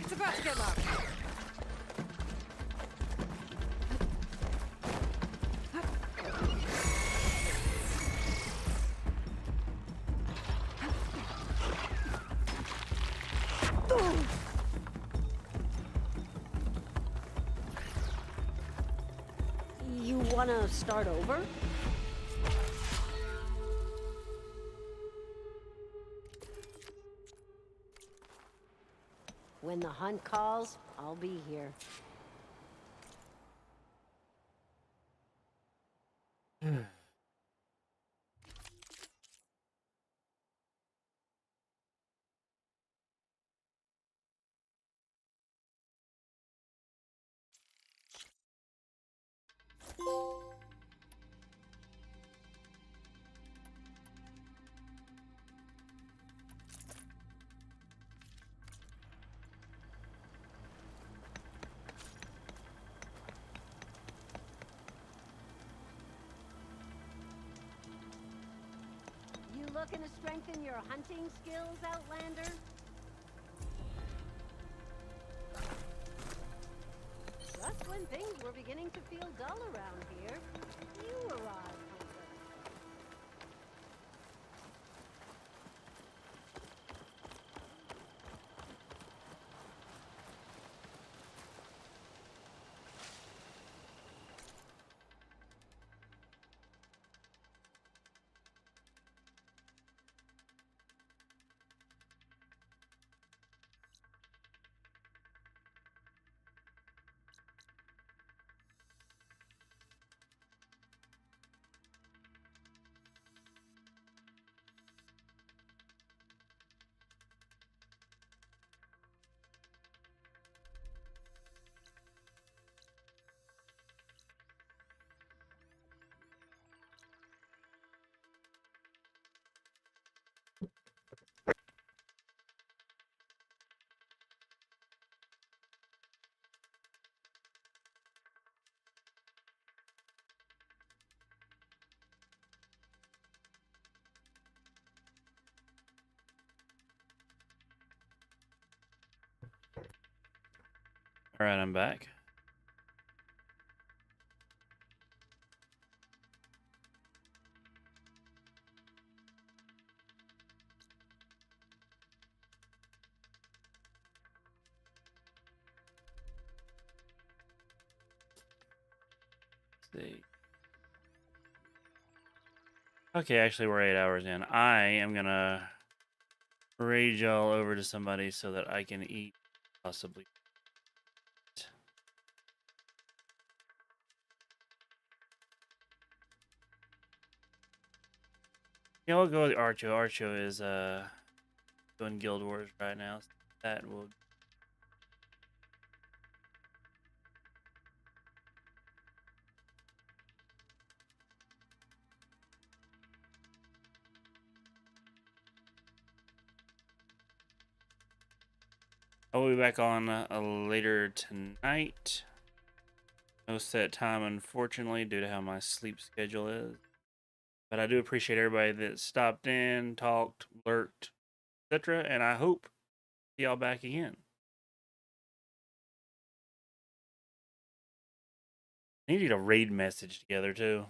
It's about to get loud. You wanna start over? When the hunt calls, I'll be here. You looking to strengthen your hunting skills, Outlander? Just when things were beginning to feel dull around here, you arrived. All right, I'm back. Let's see. Okay, actually, we're 8 hours in. I am gonna raid y'all over to somebody so that I can eat, possibly. Yeah, we'll go with Archo. Archo is doing Guild Wars right now. So that will. I'll be back on later tonight. No set time, unfortunately, due to how my sleep schedule is. But I do appreciate everybody that stopped in, talked, lurked, etc. And I hope to see y'all back again. I need to get a raid message together, too.